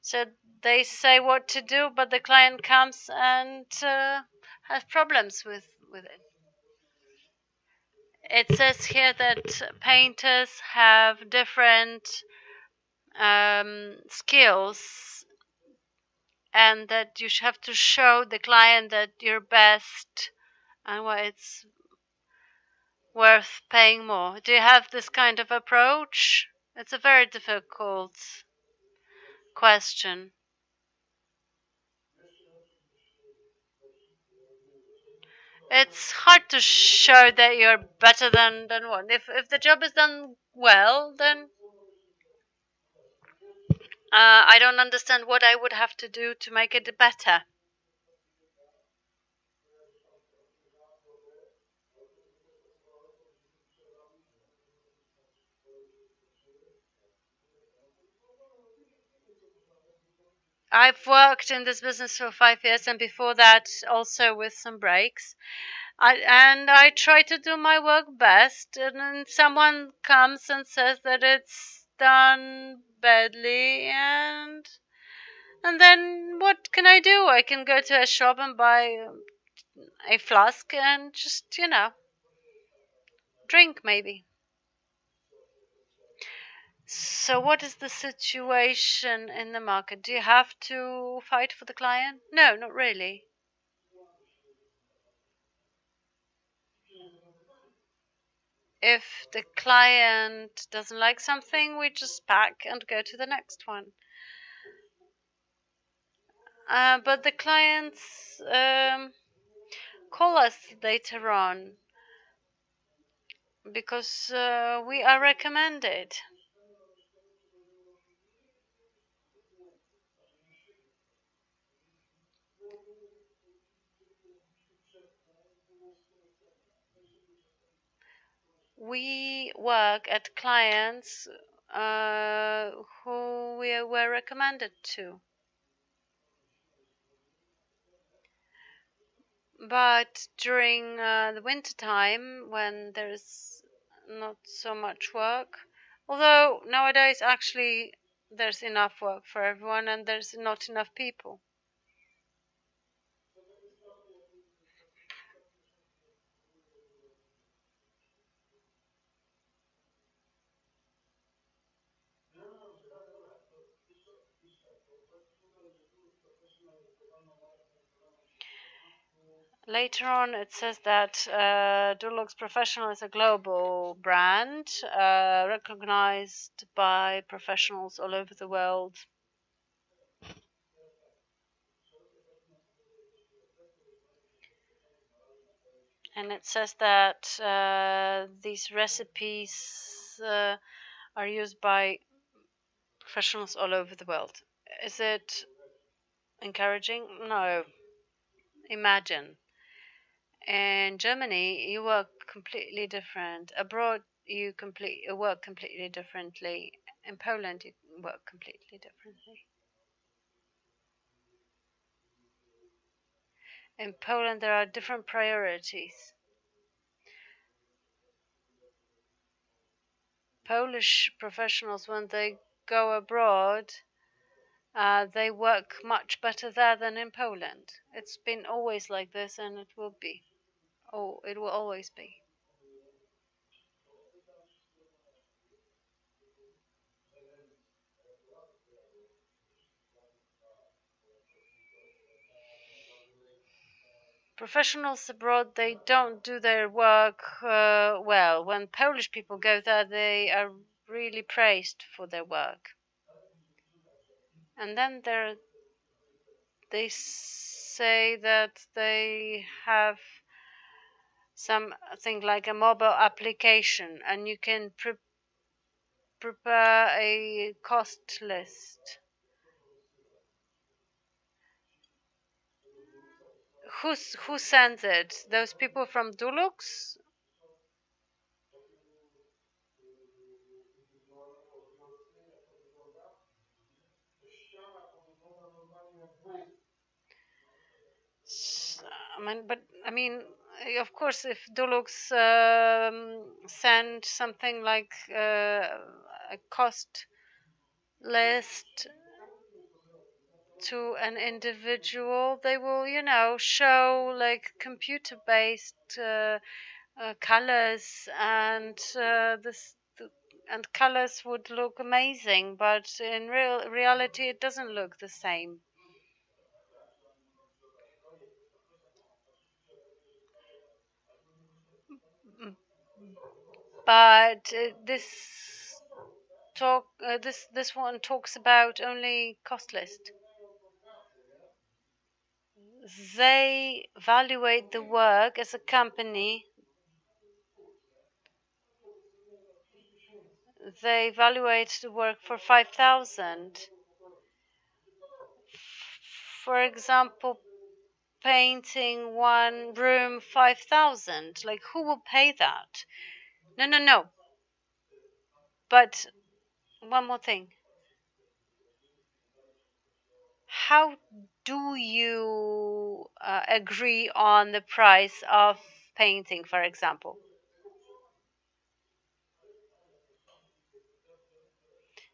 C: So they say what to do, but the client comes and has problems with it. It says here that painters have different skills, and that you have to show the client that you're best and why it's worth paying more. Do you have this kind of approach? It's a very difficult question. It's hard to show that you're better than one. If the job is done well, then I don't understand what I would have to do to make it better. I've worked in this business for 5 years, and before that also with some breaks. I try to do my work best, and then someone comes and says that it's done badly, and then what can I do? I can go to a shop and buy a flask and just, drink maybe. So what is the situation in the market? Do you have to fight for the client? No, not really. If the client doesn't like something, we just pack and go to the next one. But the clients call us later on because we are recommended. We work at clients who we were recommended to. But during the winter time, when there's not so much work, although nowadays actually there's enough work for everyone and there's not enough people. Later on, it says that Dulux Professional is a global brand recognized by professionals all over the world. And it says that these recipes are used by professionals all over the world. Is it encouraging? No. Imagine. In Germany, you work completely different. Abroad, you work completely differently. In Poland, you work completely differently. In Poland, there are different priorities. Polish professionals, when they go abroad, they work much better there than in Poland. It's been always like this, and it will be. Oh, it will always be. Professionals abroad, they don't do their work well. When Polish people go there, they are really praised for their work. And then they say that they have something like a mobile application, and you can prepare a cost list. Who sends it? Those people from Dulux? I mean, of course, if Dulux send something like a cost list to an individual, they will, show like computer-based colors, and and colors would look amazing, but in reality, it doesn't look the same. But this one talks about only cost list. They evaluate the work as a company. They evaluate the work for 5,000. For example, painting one room 5,000. Like, who will pay that? No. But one more thing. How do you agree on the price of painting, for example?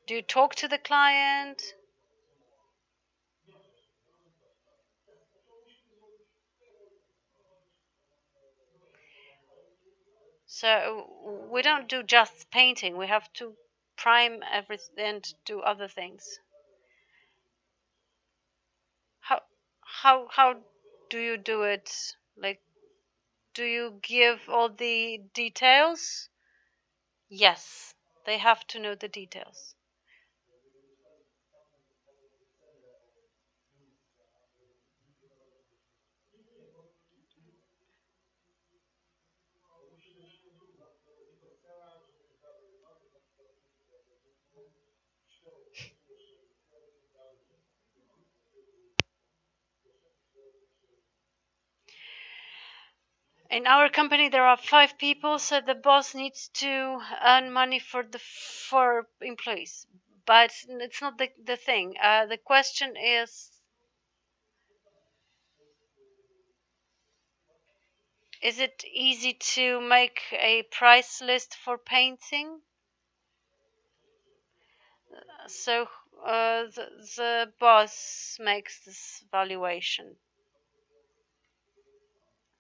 C: Do you talk to the client? So we don't do just painting. We have to prime everything and do other things. How do you do it? Like, do you give all the details? Yes, they have to know the details. In our company, there are 5 people, so the boss needs to earn money for employees. But it's not the thing. The question is it easy to make a price list for painting? So the boss makes this valuation.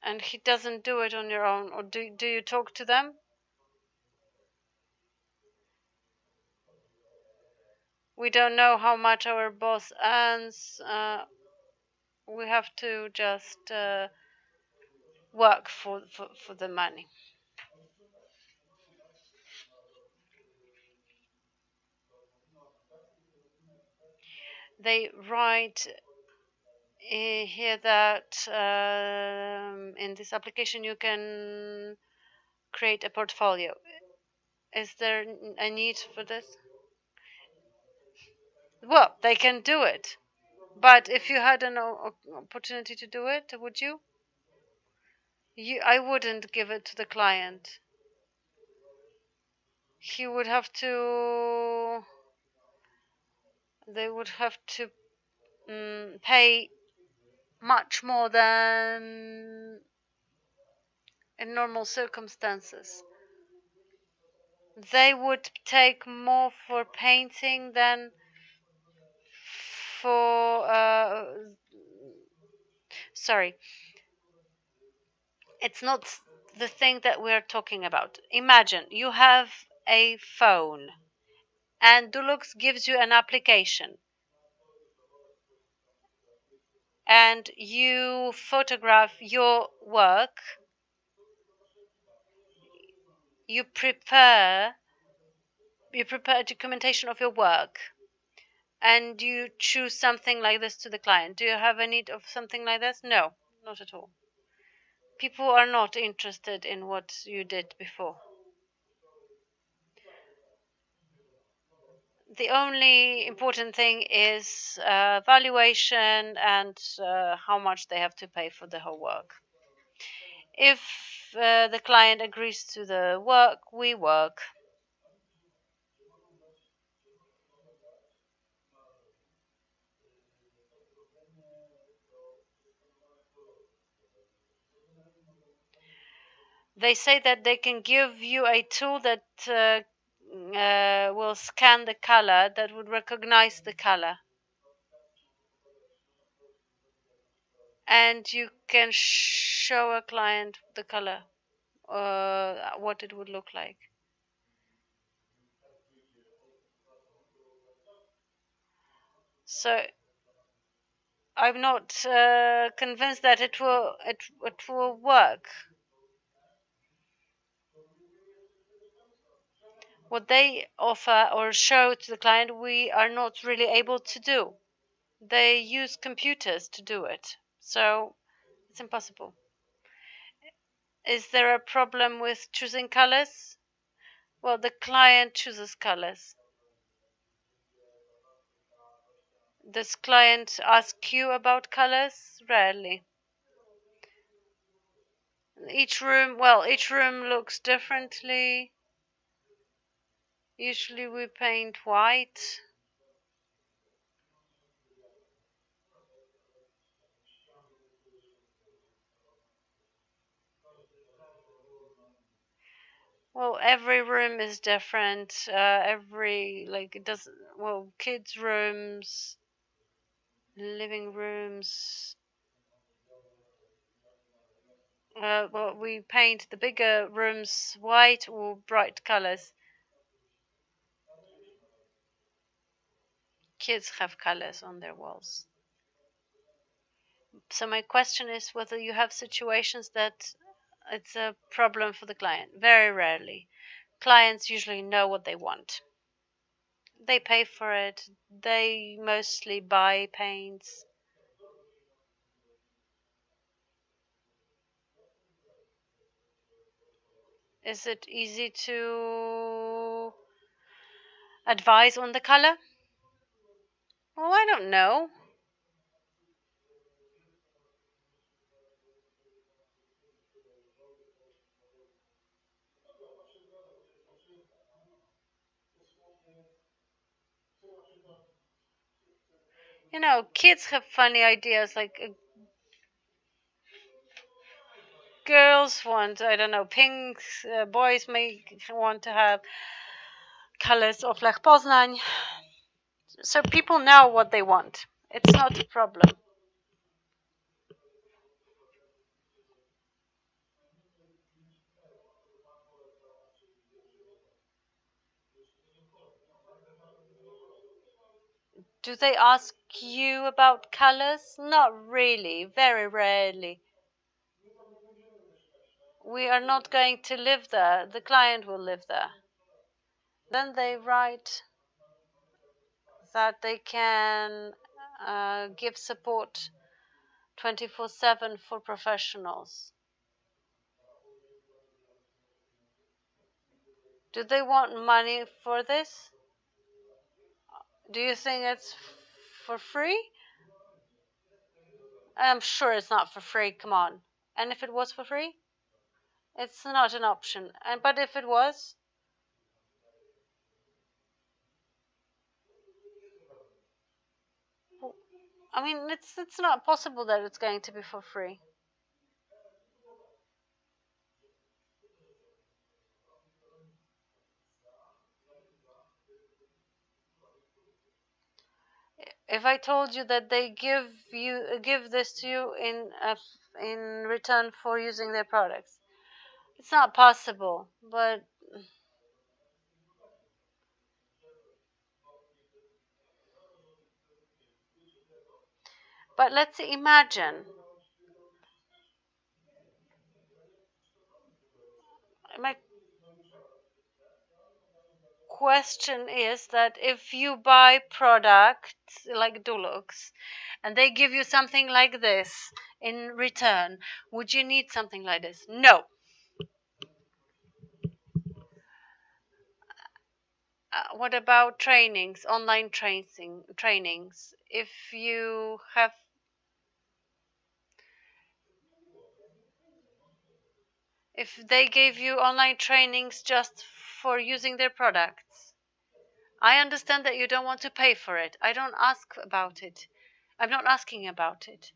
C: And he doesn't do it on your own, or do you talk to them? We don't know how much our boss earns. We have to just work for the money. They write here that in this application you can create a portfolio. Is there a need for this? Well, they can do it, but if you had an opportunity to do it, would you? I wouldn't give it to the client. He would have to. They would have to pay much more than in normal circumstances. They would take more for painting than for sorry, it's not the thing that we're talking about. Imagine you have a phone and Dulux gives you an application and you photograph your work, you prepare documentation of your work, and you choose something like this to the client. Do you have a need of something like this? No, not at all. People are not interested in what you did before. The only important thing is valuation and how much they have to pay for the whole work. If the client agrees to the work, we work. They say that they can give you a tool that will scan the color, that would recognize the color. And you can show a client the color, what it would look like. So I'm not convinced that it will work. What they offer or show to the client, we are not really able to do. They use computers to do it, so it's impossible. Is there a problem with choosing colors? Well, the client chooses colors. Does client ask you about colors? Rarely. Each room looks differently. Usually we paint white. Well, every room is different. Kids' rooms, living rooms. We paint the bigger rooms white or bright colors. Kids have colors on their walls. So my question is whether you have situations that it's a problem for the client. Very rarely. Clients usually know what they want. They pay for it. They mostly buy paints. Is it easy to advise on the color? Well, I don't know. Kids have funny ideas. Girls want, I don't know, pinks. Boys may want to have colors of Lech Poznań. So people know what they want. It's not a problem. Do they ask you about colors? Not really, very rarely. we are not going to live there. The client will live there. Then they write that they can give support 24/7 for professionals. Do they want money for this? Do you think it's for free? I'm sure it's not for free, come on. And if it was for free? It's not an option. But if it was? I mean, it's not possible that it's going to be for free. If I told you that they give this to you in return for using their products, it's not possible. But let's imagine. My question is that if you buy products like Dulux and they give you something like this in return, would you need something like this? No. What about trainings, online trainings? If they gave you online trainings just for using their products, I understand that you don't want to pay for it. I don't ask about it. I'm not asking about it.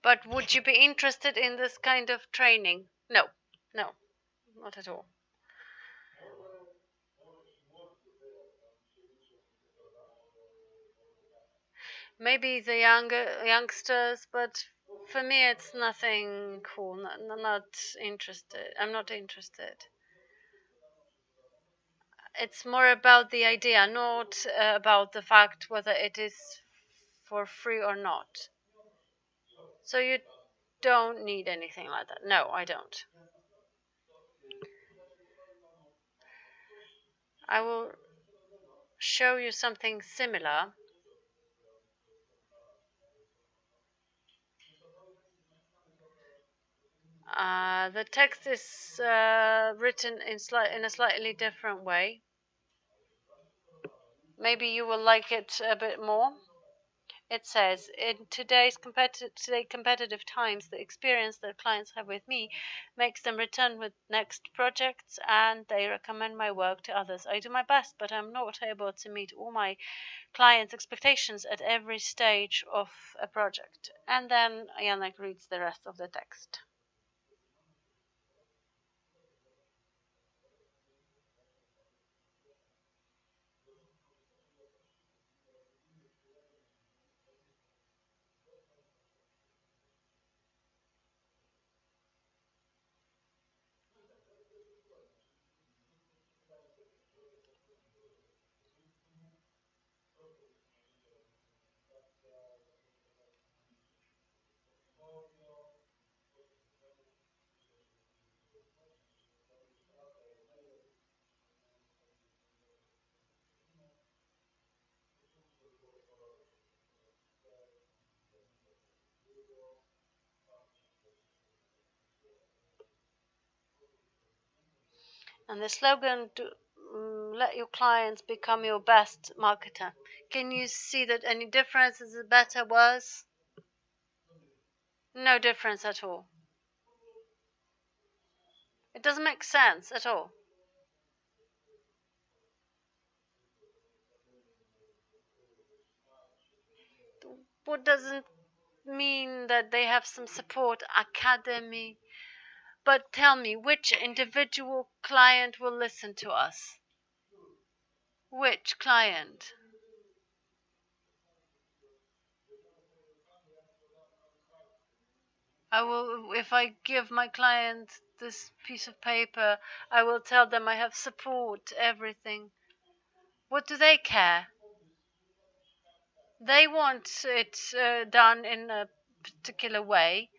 C: But would you be interested in this kind of training? No, not at all. Maybe the youngsters, but for me it's nothing cool. Not interested. I'm not interested. It's more about the idea, not about the fact whether it is for free or not. So you don't need anything like that. No, I don't. I will show you something similar. The text is written in a slightly different way. Maybe you will like it a bit more. It says, in today's competitive times, the experience that clients have with me makes them return with next projects and they recommend my work to others. I do my best, but I'm not able to meet all my clients' expectations at every stage of a project. And then Janek reads the rest of the text. And the slogan, let your clients become your best marketer. Can you see that any difference? Is it better, worse? No difference at all. It doesn't make sense at all. What doesn't mean that they have some support academy? But tell me, which individual client will listen to us? Which client? If I give my client this piece of paper, I will tell them I have support, everything. What do they care? They want it done in a particular way.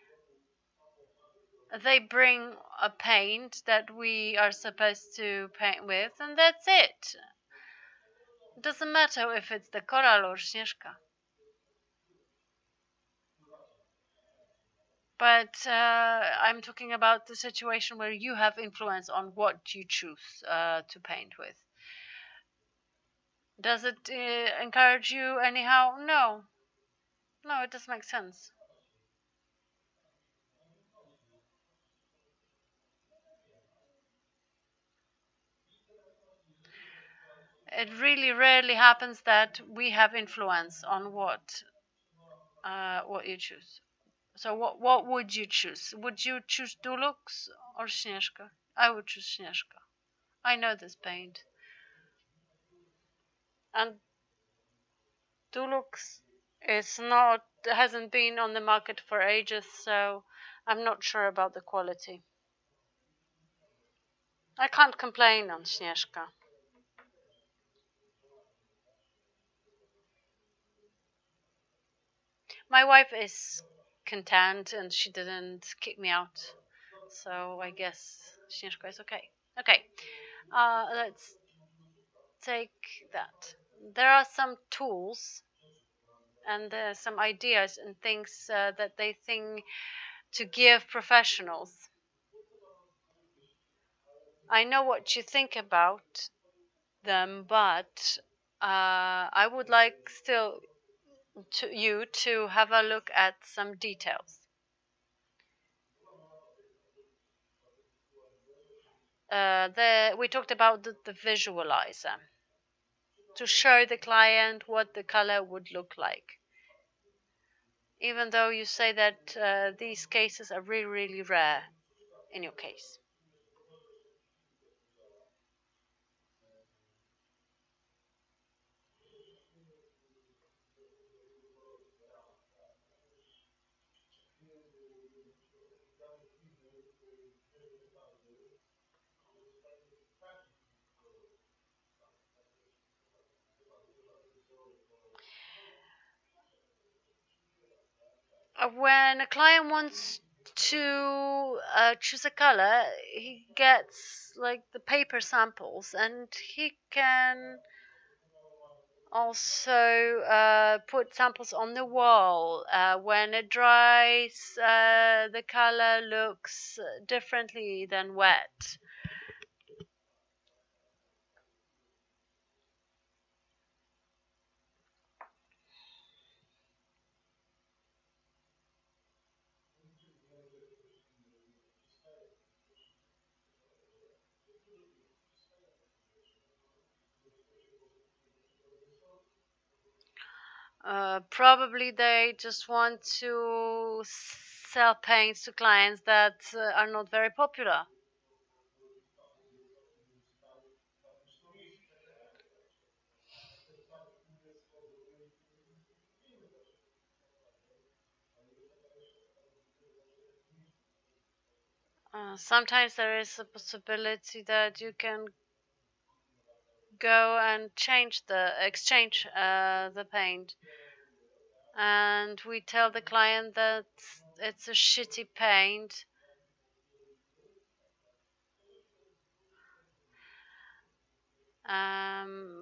C: They bring a paint that we are supposed to paint with, and that's it. It doesn't matter if it's the coral or Śnieżka. But I'm talking about the situation where you have influence on what you choose to paint with. Does it encourage you anyhow? No. No, it doesn't make sense. It really rarely happens that we have influence on what you choose. So what would you choose? Would you choose Dulux or Śnieżka? I would choose Śnieżka. I know this paint. And Dulux hasn't been on the market for ages, so I'm not sure about the quality. I can't complain on Śnieżka. My wife is content and she didn't kick me out, so I guess Śnieżka is okay. Okay, let's take that. There are some tools and some ideas and things that they think to give professionals. I know what you think about them, but I would like still you to have a look at some details. We talked about the visualizer to show the client what the color would look like. Even though you say that these cases are really, really rare in your case. When a client wants to choose a color, he gets like the paper samples, and he can also put samples on the wall. When it dries, the color looks differently than wet. Probably they just want to sell paints to clients that are not very popular. Sometimes there is a possibility that you can go and exchange the paint, and we tell the client that it's a shitty paint.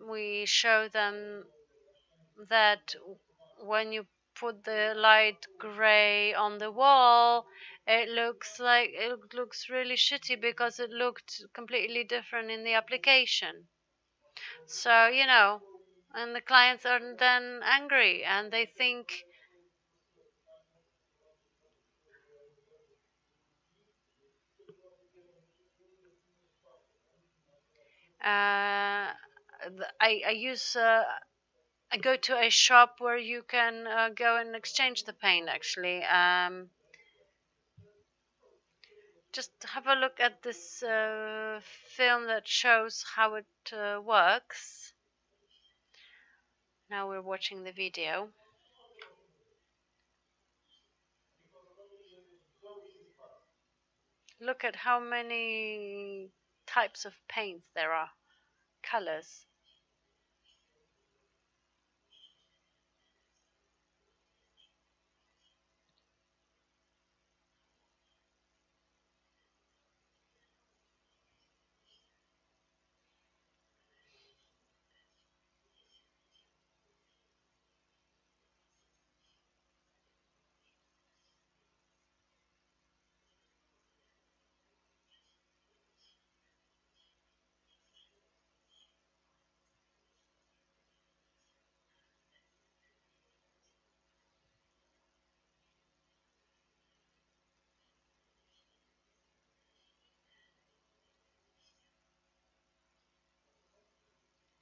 C: We show them that when you put the light gray on the wall, it looks really shitty because it looked completely different in the application. So, and the clients are then angry and they think I go to a shop where you can go and exchange the paint actually. Just have a look at this film that shows how it works. Now we're watching the video. Look at how many types of paints there are, colors.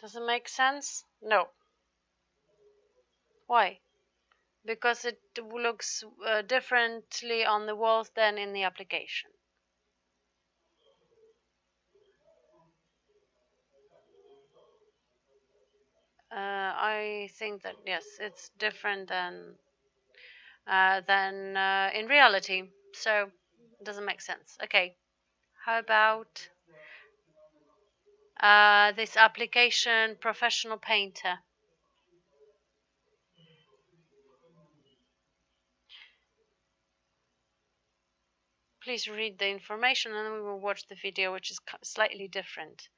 C: Does it make sense? No. Why? Because it looks differently on the walls than in the application. I think that yes, it's different than in reality. So it doesn't make sense. Okay. How about this application, Professional Painter? Please read the information and then we will watch the video, which is slightly different.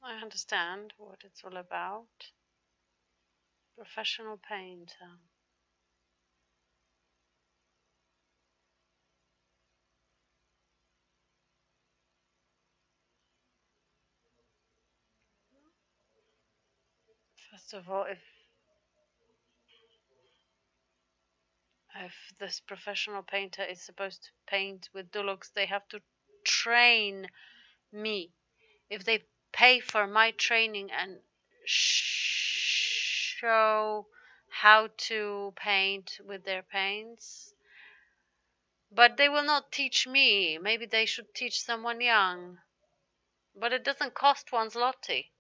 C: I understand what it's all about. Professional Painter. First of all, if this professional painter is supposed to paint with Dulux, they have to train me. If they pay for my training and show how to paint with their paints, but they will not teach me. Maybe they should teach someone young. But it doesn't cost one zloty.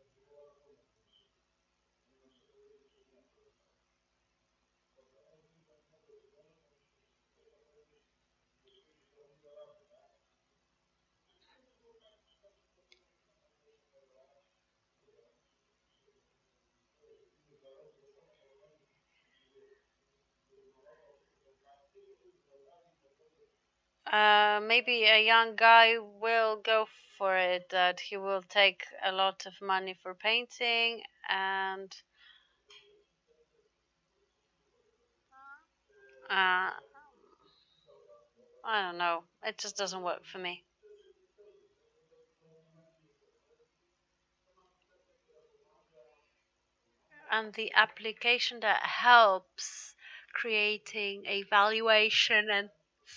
C: Maybe a young guy will go for it, that he will take a lot of money for painting, and I don't know, it just doesn't work for me. And the application that helps creating a valuation and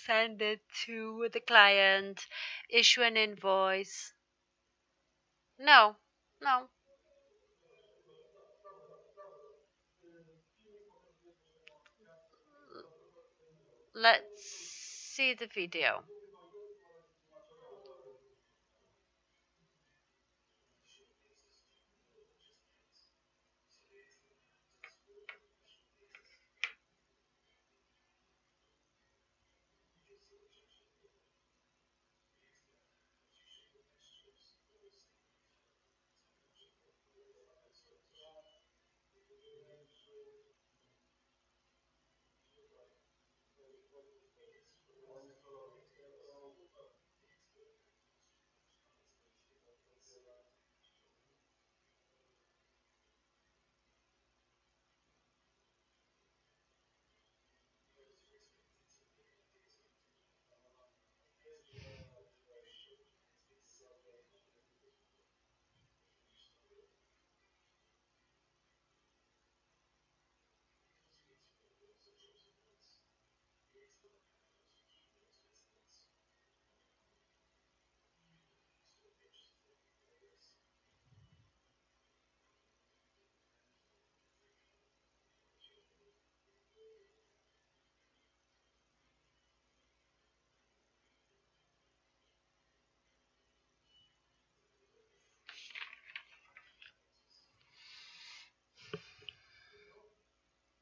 C: send it to the client, issue an invoice. No, no. Let's see the video.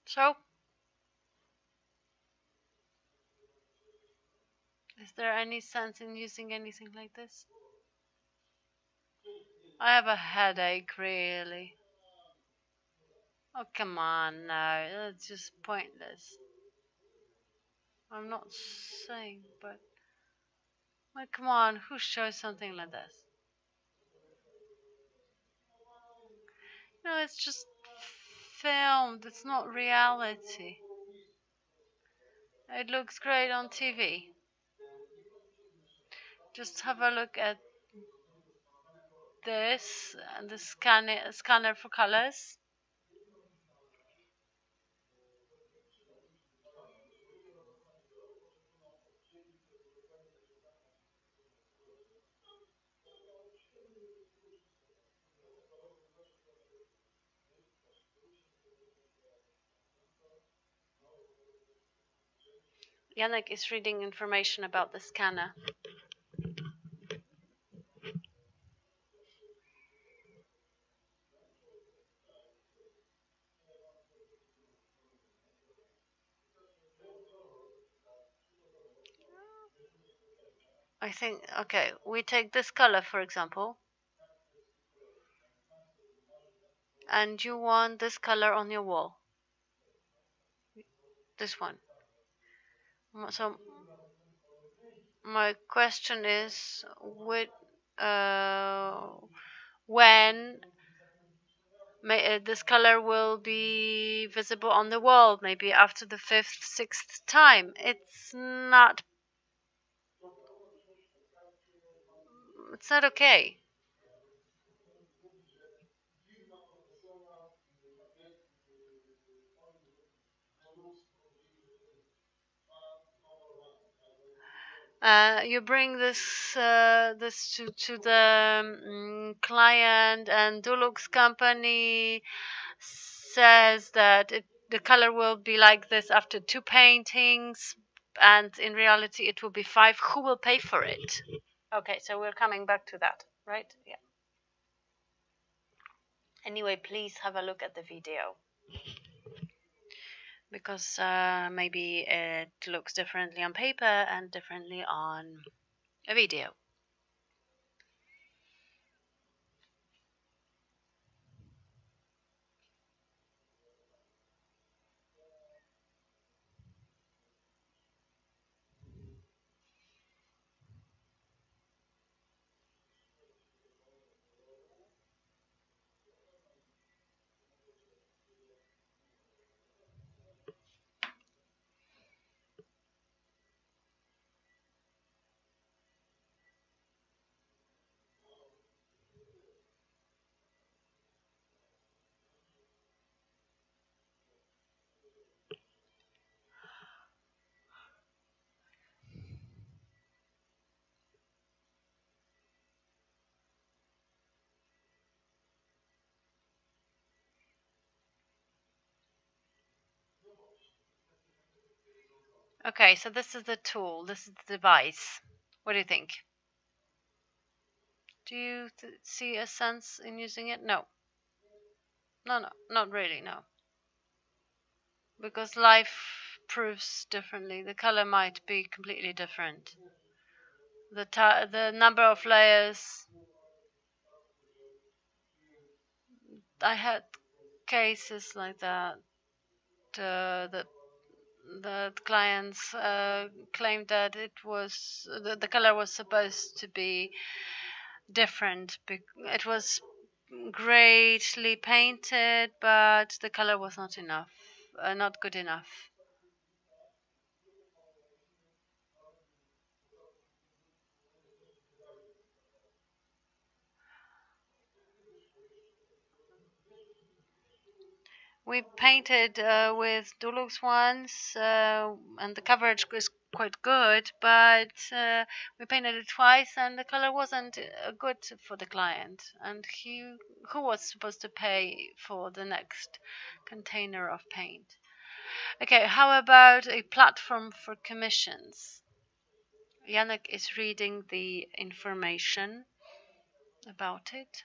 C: So, is there any sense in using anything like this? I have a headache, really. Oh, come on, no, that's just pointless. I'm not saying, but like, come on, who shows something like this? No, it's just filmed, it's not reality. It looks great on TV. Just have a look at this and the scanner for colors. Yannick is reading information about the scanner. I think, okay, we take this color, for example, and you want this color on your wall. This one. So my question is, when this color will be visible on the wall? Maybe after the 5th, 6th time. It's not okay. You bring this to the client, and Dulux company says that the color will be like this after 2 paintings, and in reality it will be 5. Who will pay for it? Okay, so we're coming back to that, right? Yeah. Anyway, please have a look at the video, because maybe it looks differently on paper and differently on a video. Okay, so this is the tool, this is the device. What do you think? Do you see a sense in using it? No. No, not really, no. Because life proves differently. The color might be completely different. The number of layers. I had cases like that. The clients claimed that it was the color was supposed to be different. It was greatly painted, but the color was not enough, not good enough. We painted with Dulux once, and the coverage was quite good, but we painted it twice, and the color wasn't good for the client. And who was supposed to pay for the next container of paint? Okay, how about a platform for commissions? Yannick is reading the information about it.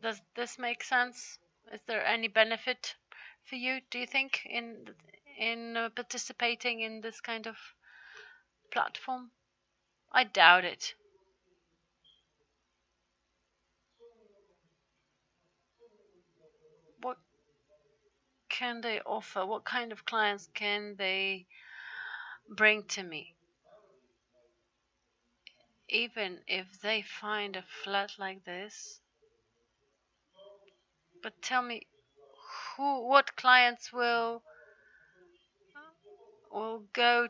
C: Does this make sense? Is there any benefit for you, do you think, in participating in this kind of platform? I doubt it. What can they offer? What kind of clients can they bring to me? Even if they find a flat like this, but tell me, what clients will go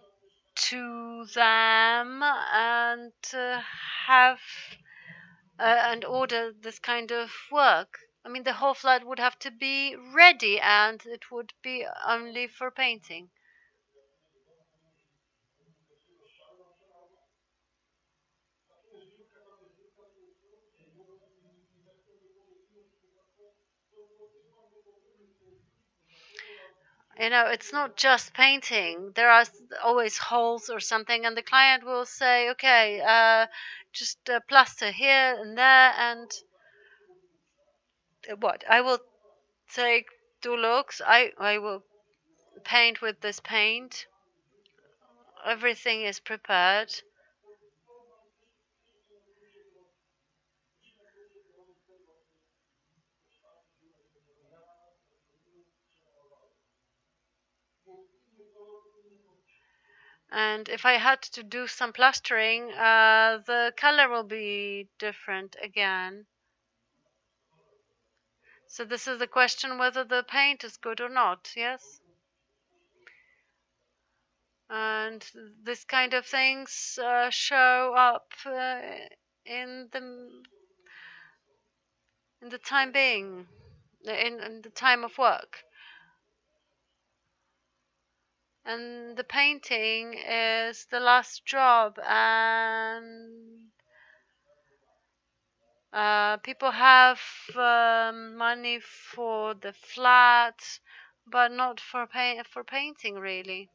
C: to them and have and order this kind of work? I mean, the whole flat would have to be ready, and it would be only for painting. You know, it's not just painting. There are always holes or something, and the client will say, okay, just plaster here and there, and what? I will take Dulux. I will paint with this paint. Everything is prepared. And if I had to do some plastering, the color will be different again. So this is the question whether the paint is good or not, yes? And this kind of things show up in the time being, in the time of work. And the painting is the last job, and people have money for the flat, but not for painting really.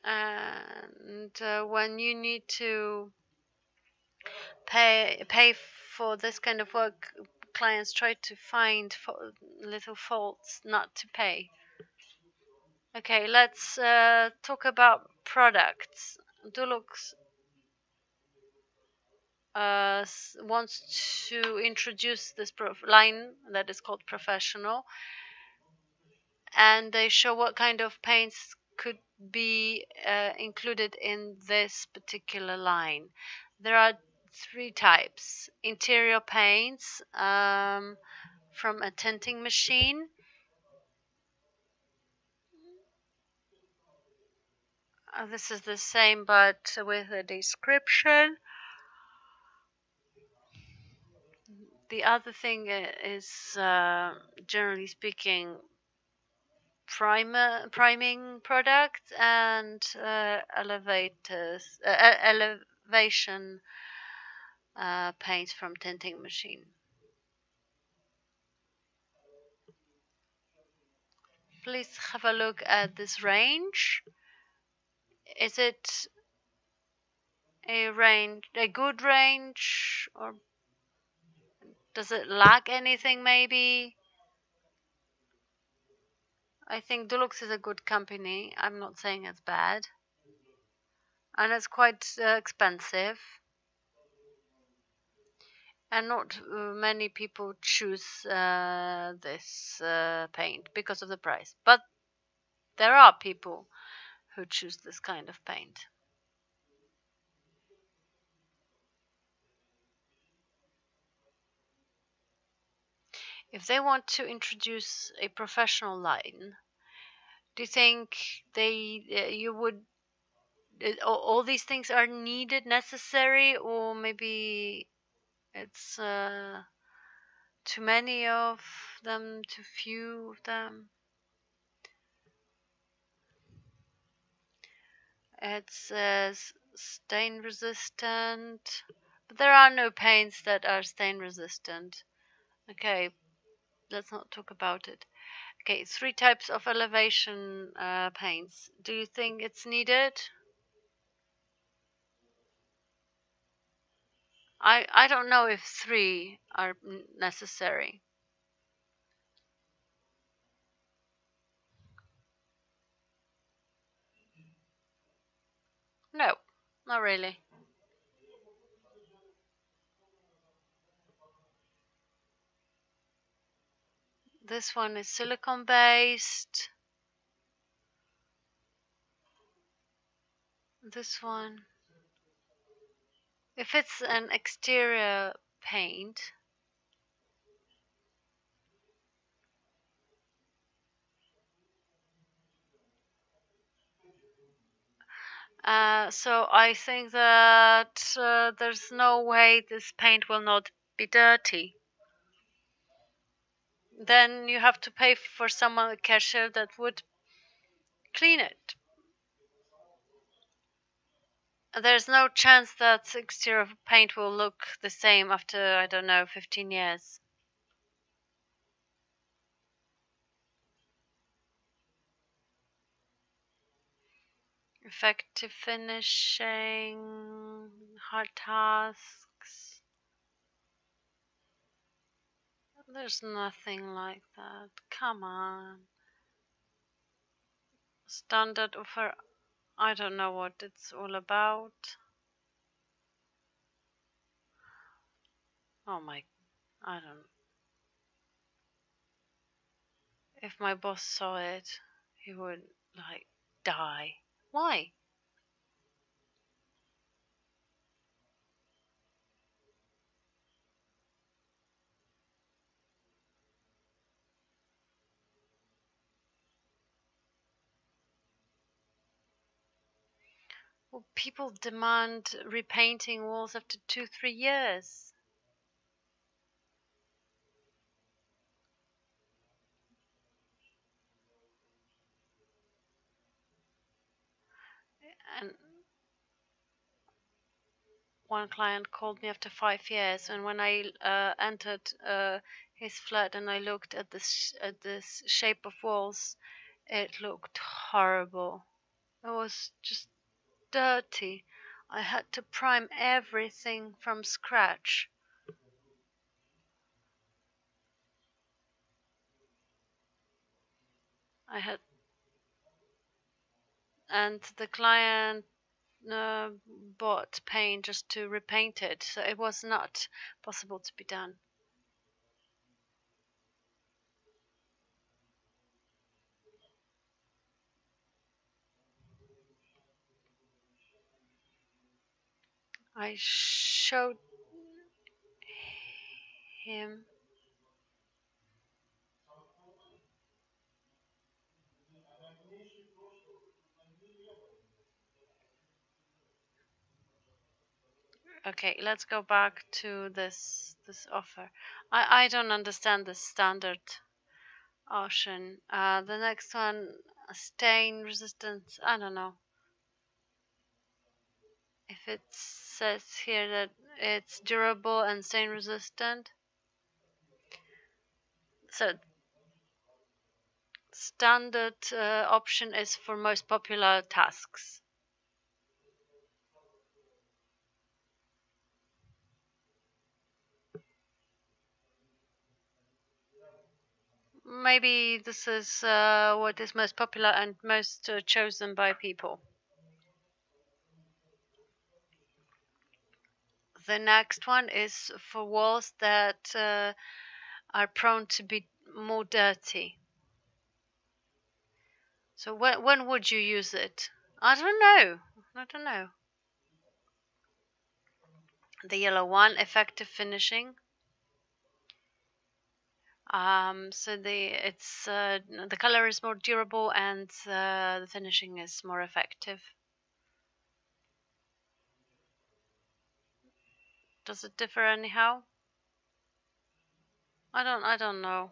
C: And when you need to pay for this kind of work, clients try to find little faults not to pay. Okay, let's talk about products. Dulux wants to introduce this line that is called Professional, and they show what kind of paints could be included in this particular line. There are 3 types: interior paints from a tinting machine, this is the same but with a description. The other thing is generally speaking priming products and elevation paints from tinting machine. Please have a look at this range. Is it a good range, or does it lack anything maybe? I think Dulux is a good company. I'm not saying it's bad. And it's quite expensive. And not many people choose this paint because of the price. But there are people who choose this kind of paint. If they want to introduce a professional line, do you think you would all these things are needed, necessary, or maybe it's too many of them, too few of them? It says stain resistant, but there are no paints that are stain resistant. Okay, let's not talk about it. Okay, 3 types of elevation paints. Do you think it's needed? I don't know if 3 are necessary. No, not really. This one is silicone based. This one, if it's an exterior paint, so I think that there's no way this paint will not be dirty. Then you have to pay for someone, a cashier, that would clean it. There's no chance that exterior paint will look the same after, I don't know, 15 years. Effective finishing, hard tasks. There's nothing like that. Come on. Standard offer. I don't know what it's all about. Oh my, I don't. If my boss saw it, he would like die. Why? Well, people demand repainting walls after 2-3 years. And one client called me after 5 years, and when I entered his flat and I looked at this shape of walls, it looked horrible. It was just dirty. I had to prime everything from scratch. I had, and the client bought paint just to repaint it, so it was not possible to be done. I showed him. Okay, let's go back to this offer. I don't understand the standard option. The next one, stain resistance. I don't know. If it says here that it's durable and stain resistant, so standard option is for most popular tasks. Maybe this is what is most popular and most chosen by people. The next one is for walls that are prone to be more dirty. So when would you use it? I don't know. I don't know. The yellow one, effective finishing. So the color is more durable and the finishing is more effective. Does it differ anyhow? I don't know.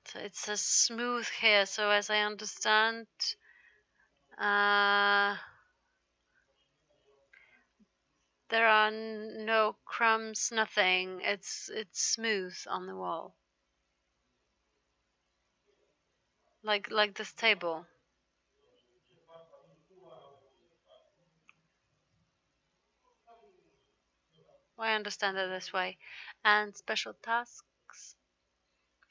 C: So it says smooth here. So as I understand, there are no crumbs, nothing. It's smooth on the wall. like this table. I understand it this way. And special tasks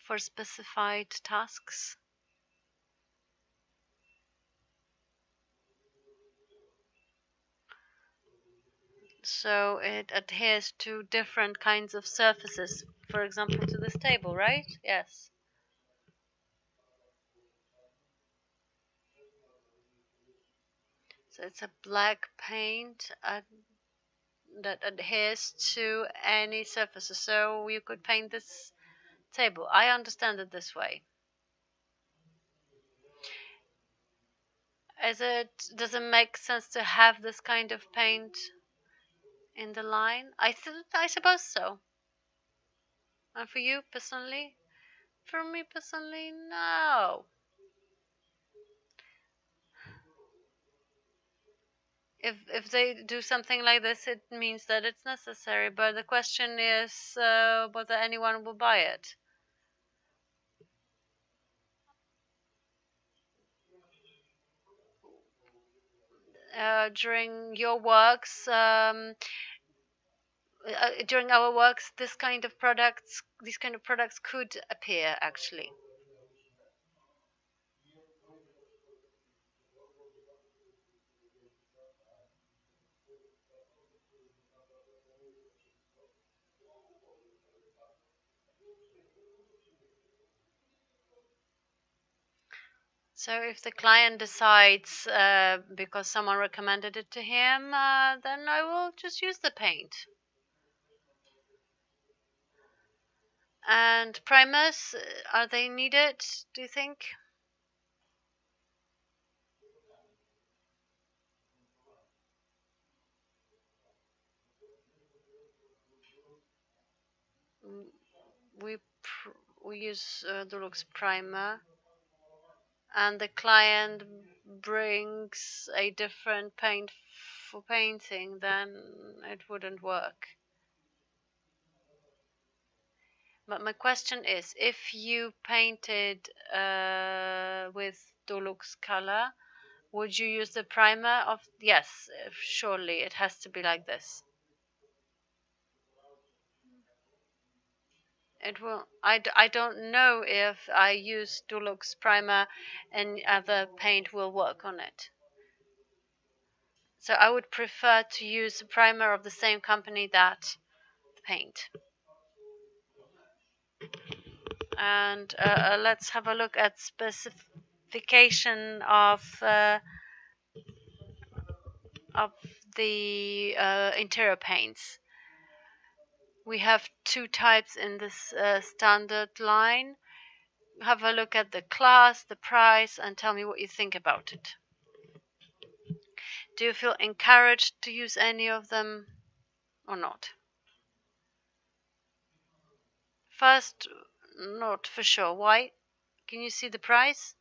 C: for specified tasks. So it adheres to different kinds of surfaces, for example, to this table, right? Yes. So it's a black paint that adheres to any surfaces. So you could paint this table. I understand it this way. Does it make sense to have this kind of paint in the line? I suppose so. And for you personally? For me personally, no. If they do something like this, it means that it's necessary. But the question is whether anyone will buy it. During your works, during our works, these kind of products could appear actually. So if the client decides because someone recommended it to him, then I will just use the paint. And primers, are they needed, do you think? We we use Dulux primer, and the client brings a different paint for painting, then it wouldn't work. But my question is, if you painted with Dulux color, would you use the primer of? Yes, surely it has to be like this. It will. I don't know if I use Dulux primer and other paint will work on it. So I would prefer to use a primer of the same company that the paint. And let's have a look at specification of the interior paints. We have two types in this standard line. Have a look at the class, the price, and tell me what you think about it. Do you feel encouraged to use any of them or not? First, not for sure. Why? Can you see the price?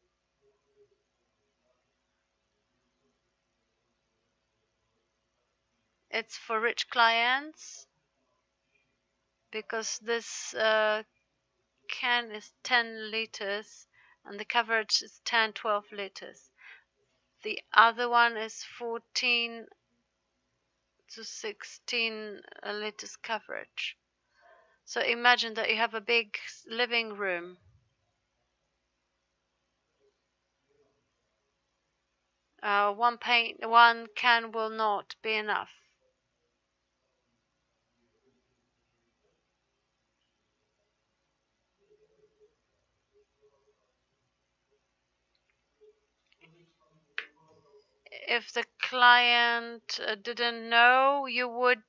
C: It's for rich clients because this can is 10 liters and the coverage is 10-12 liters. The other one is 14 to 16 liters coverage. So imagine that you have a big living room. One can will not be enough. If the client didn't know, you would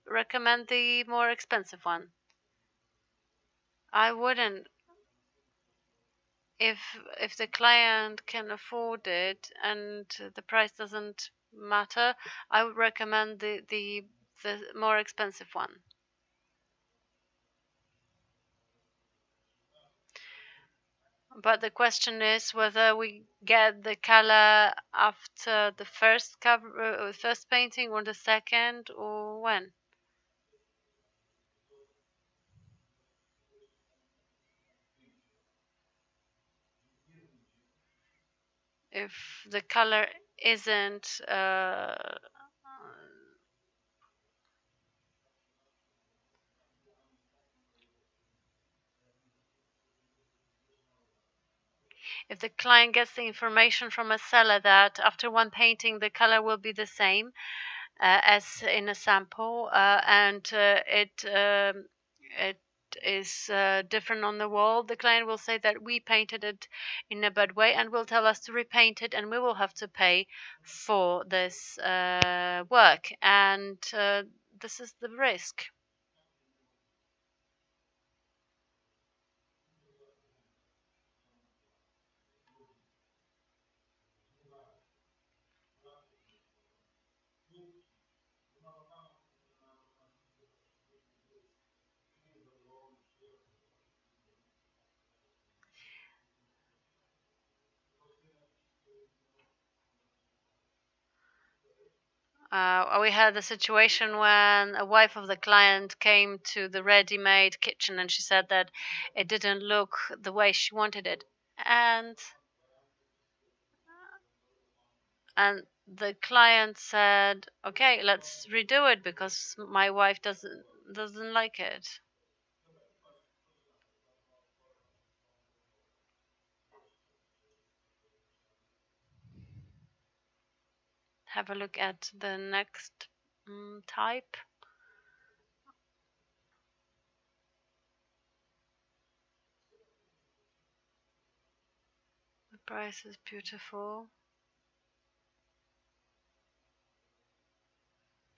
C: recommend the more expensive one. I wouldn't. If the client can afford it and the price doesn't matter, I would recommend the more expensive one. But the question is whether we get the color after the first first painting or the second, or when. if the color isn't if the client gets the information from a seller that after one painting the color will be the same as in a sample, and it is different on the wall, the client will say that we painted it in a bad way and will tell us to repaint it, and we will have to pay for this work, and this is the risk. We had a situation when a wife of the client came to the ready-made kitchen and she said that it didn't look the way she wanted it. And the client said, "Okay, let's redo it because my wife doesn't like it." Have a look at the next type. The price is beautiful.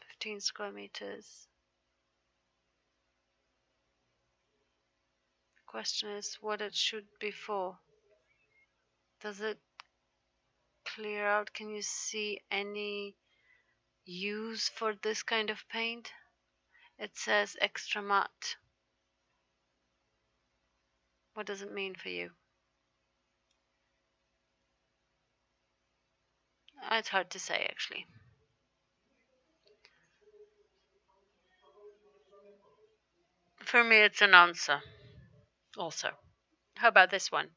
C: 15 square meters. The question is what it should be for. Does it clear out? Can you see any use for this kind of paint? It says extra matte. What does it mean for you? It's hard to say, actually. For me, it's an answer also. How about this one?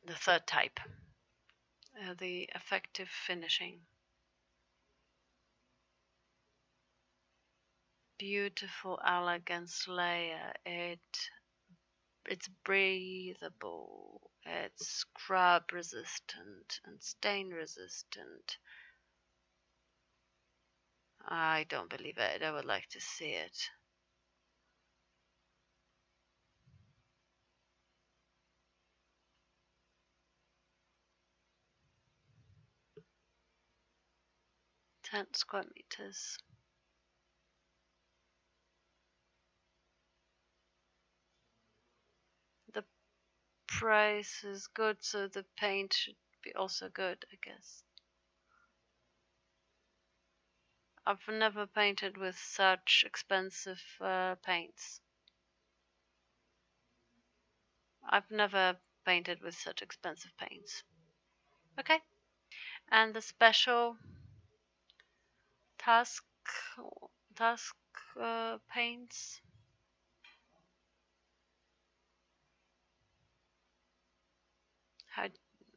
C: The third type. The effective finishing. Beautiful elegance layer. It's breathable. It's scrub resistant and stain resistant. I don't believe it. I would like to see it. Ten square meters. The price is good, so the paint should be also good, I guess. I've never painted with such expensive paints. I've never painted with such expensive paints. Okay, and the special task paints.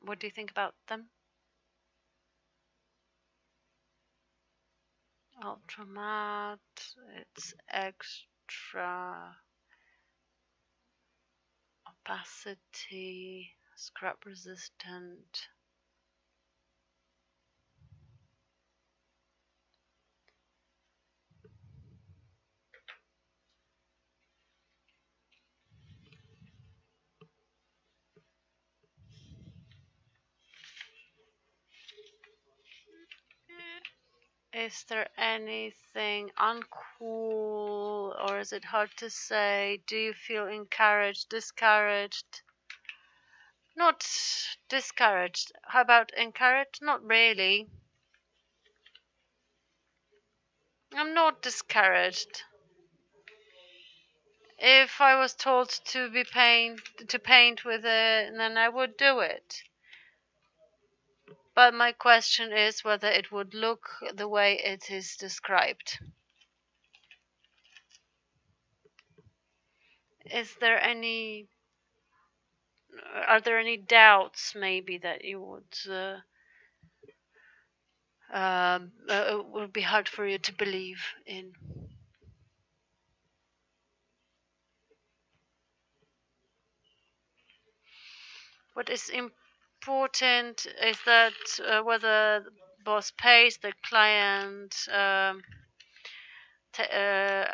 C: What do you think about them? Ultra matte. It's extra opacity, scrub resistant. Is there anything uncool, or is it hard to say? Do you feel encouraged, discouraged? Not discouraged. How about encouraged? Not really. I'm not discouraged. If I was told to paint with it, then I would do it. But my question is whether it would look the way it is described. Is there any are there any doubts maybe that you would be hard for you to believe in? What is important is that whether the boss pays, the client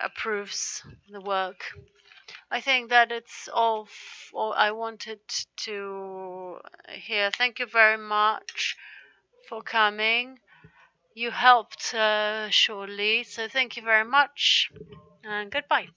C: approves the work. I think that it's all I wanted to hear. Thank you very much for coming. You helped surely, so thank you very much and goodbye.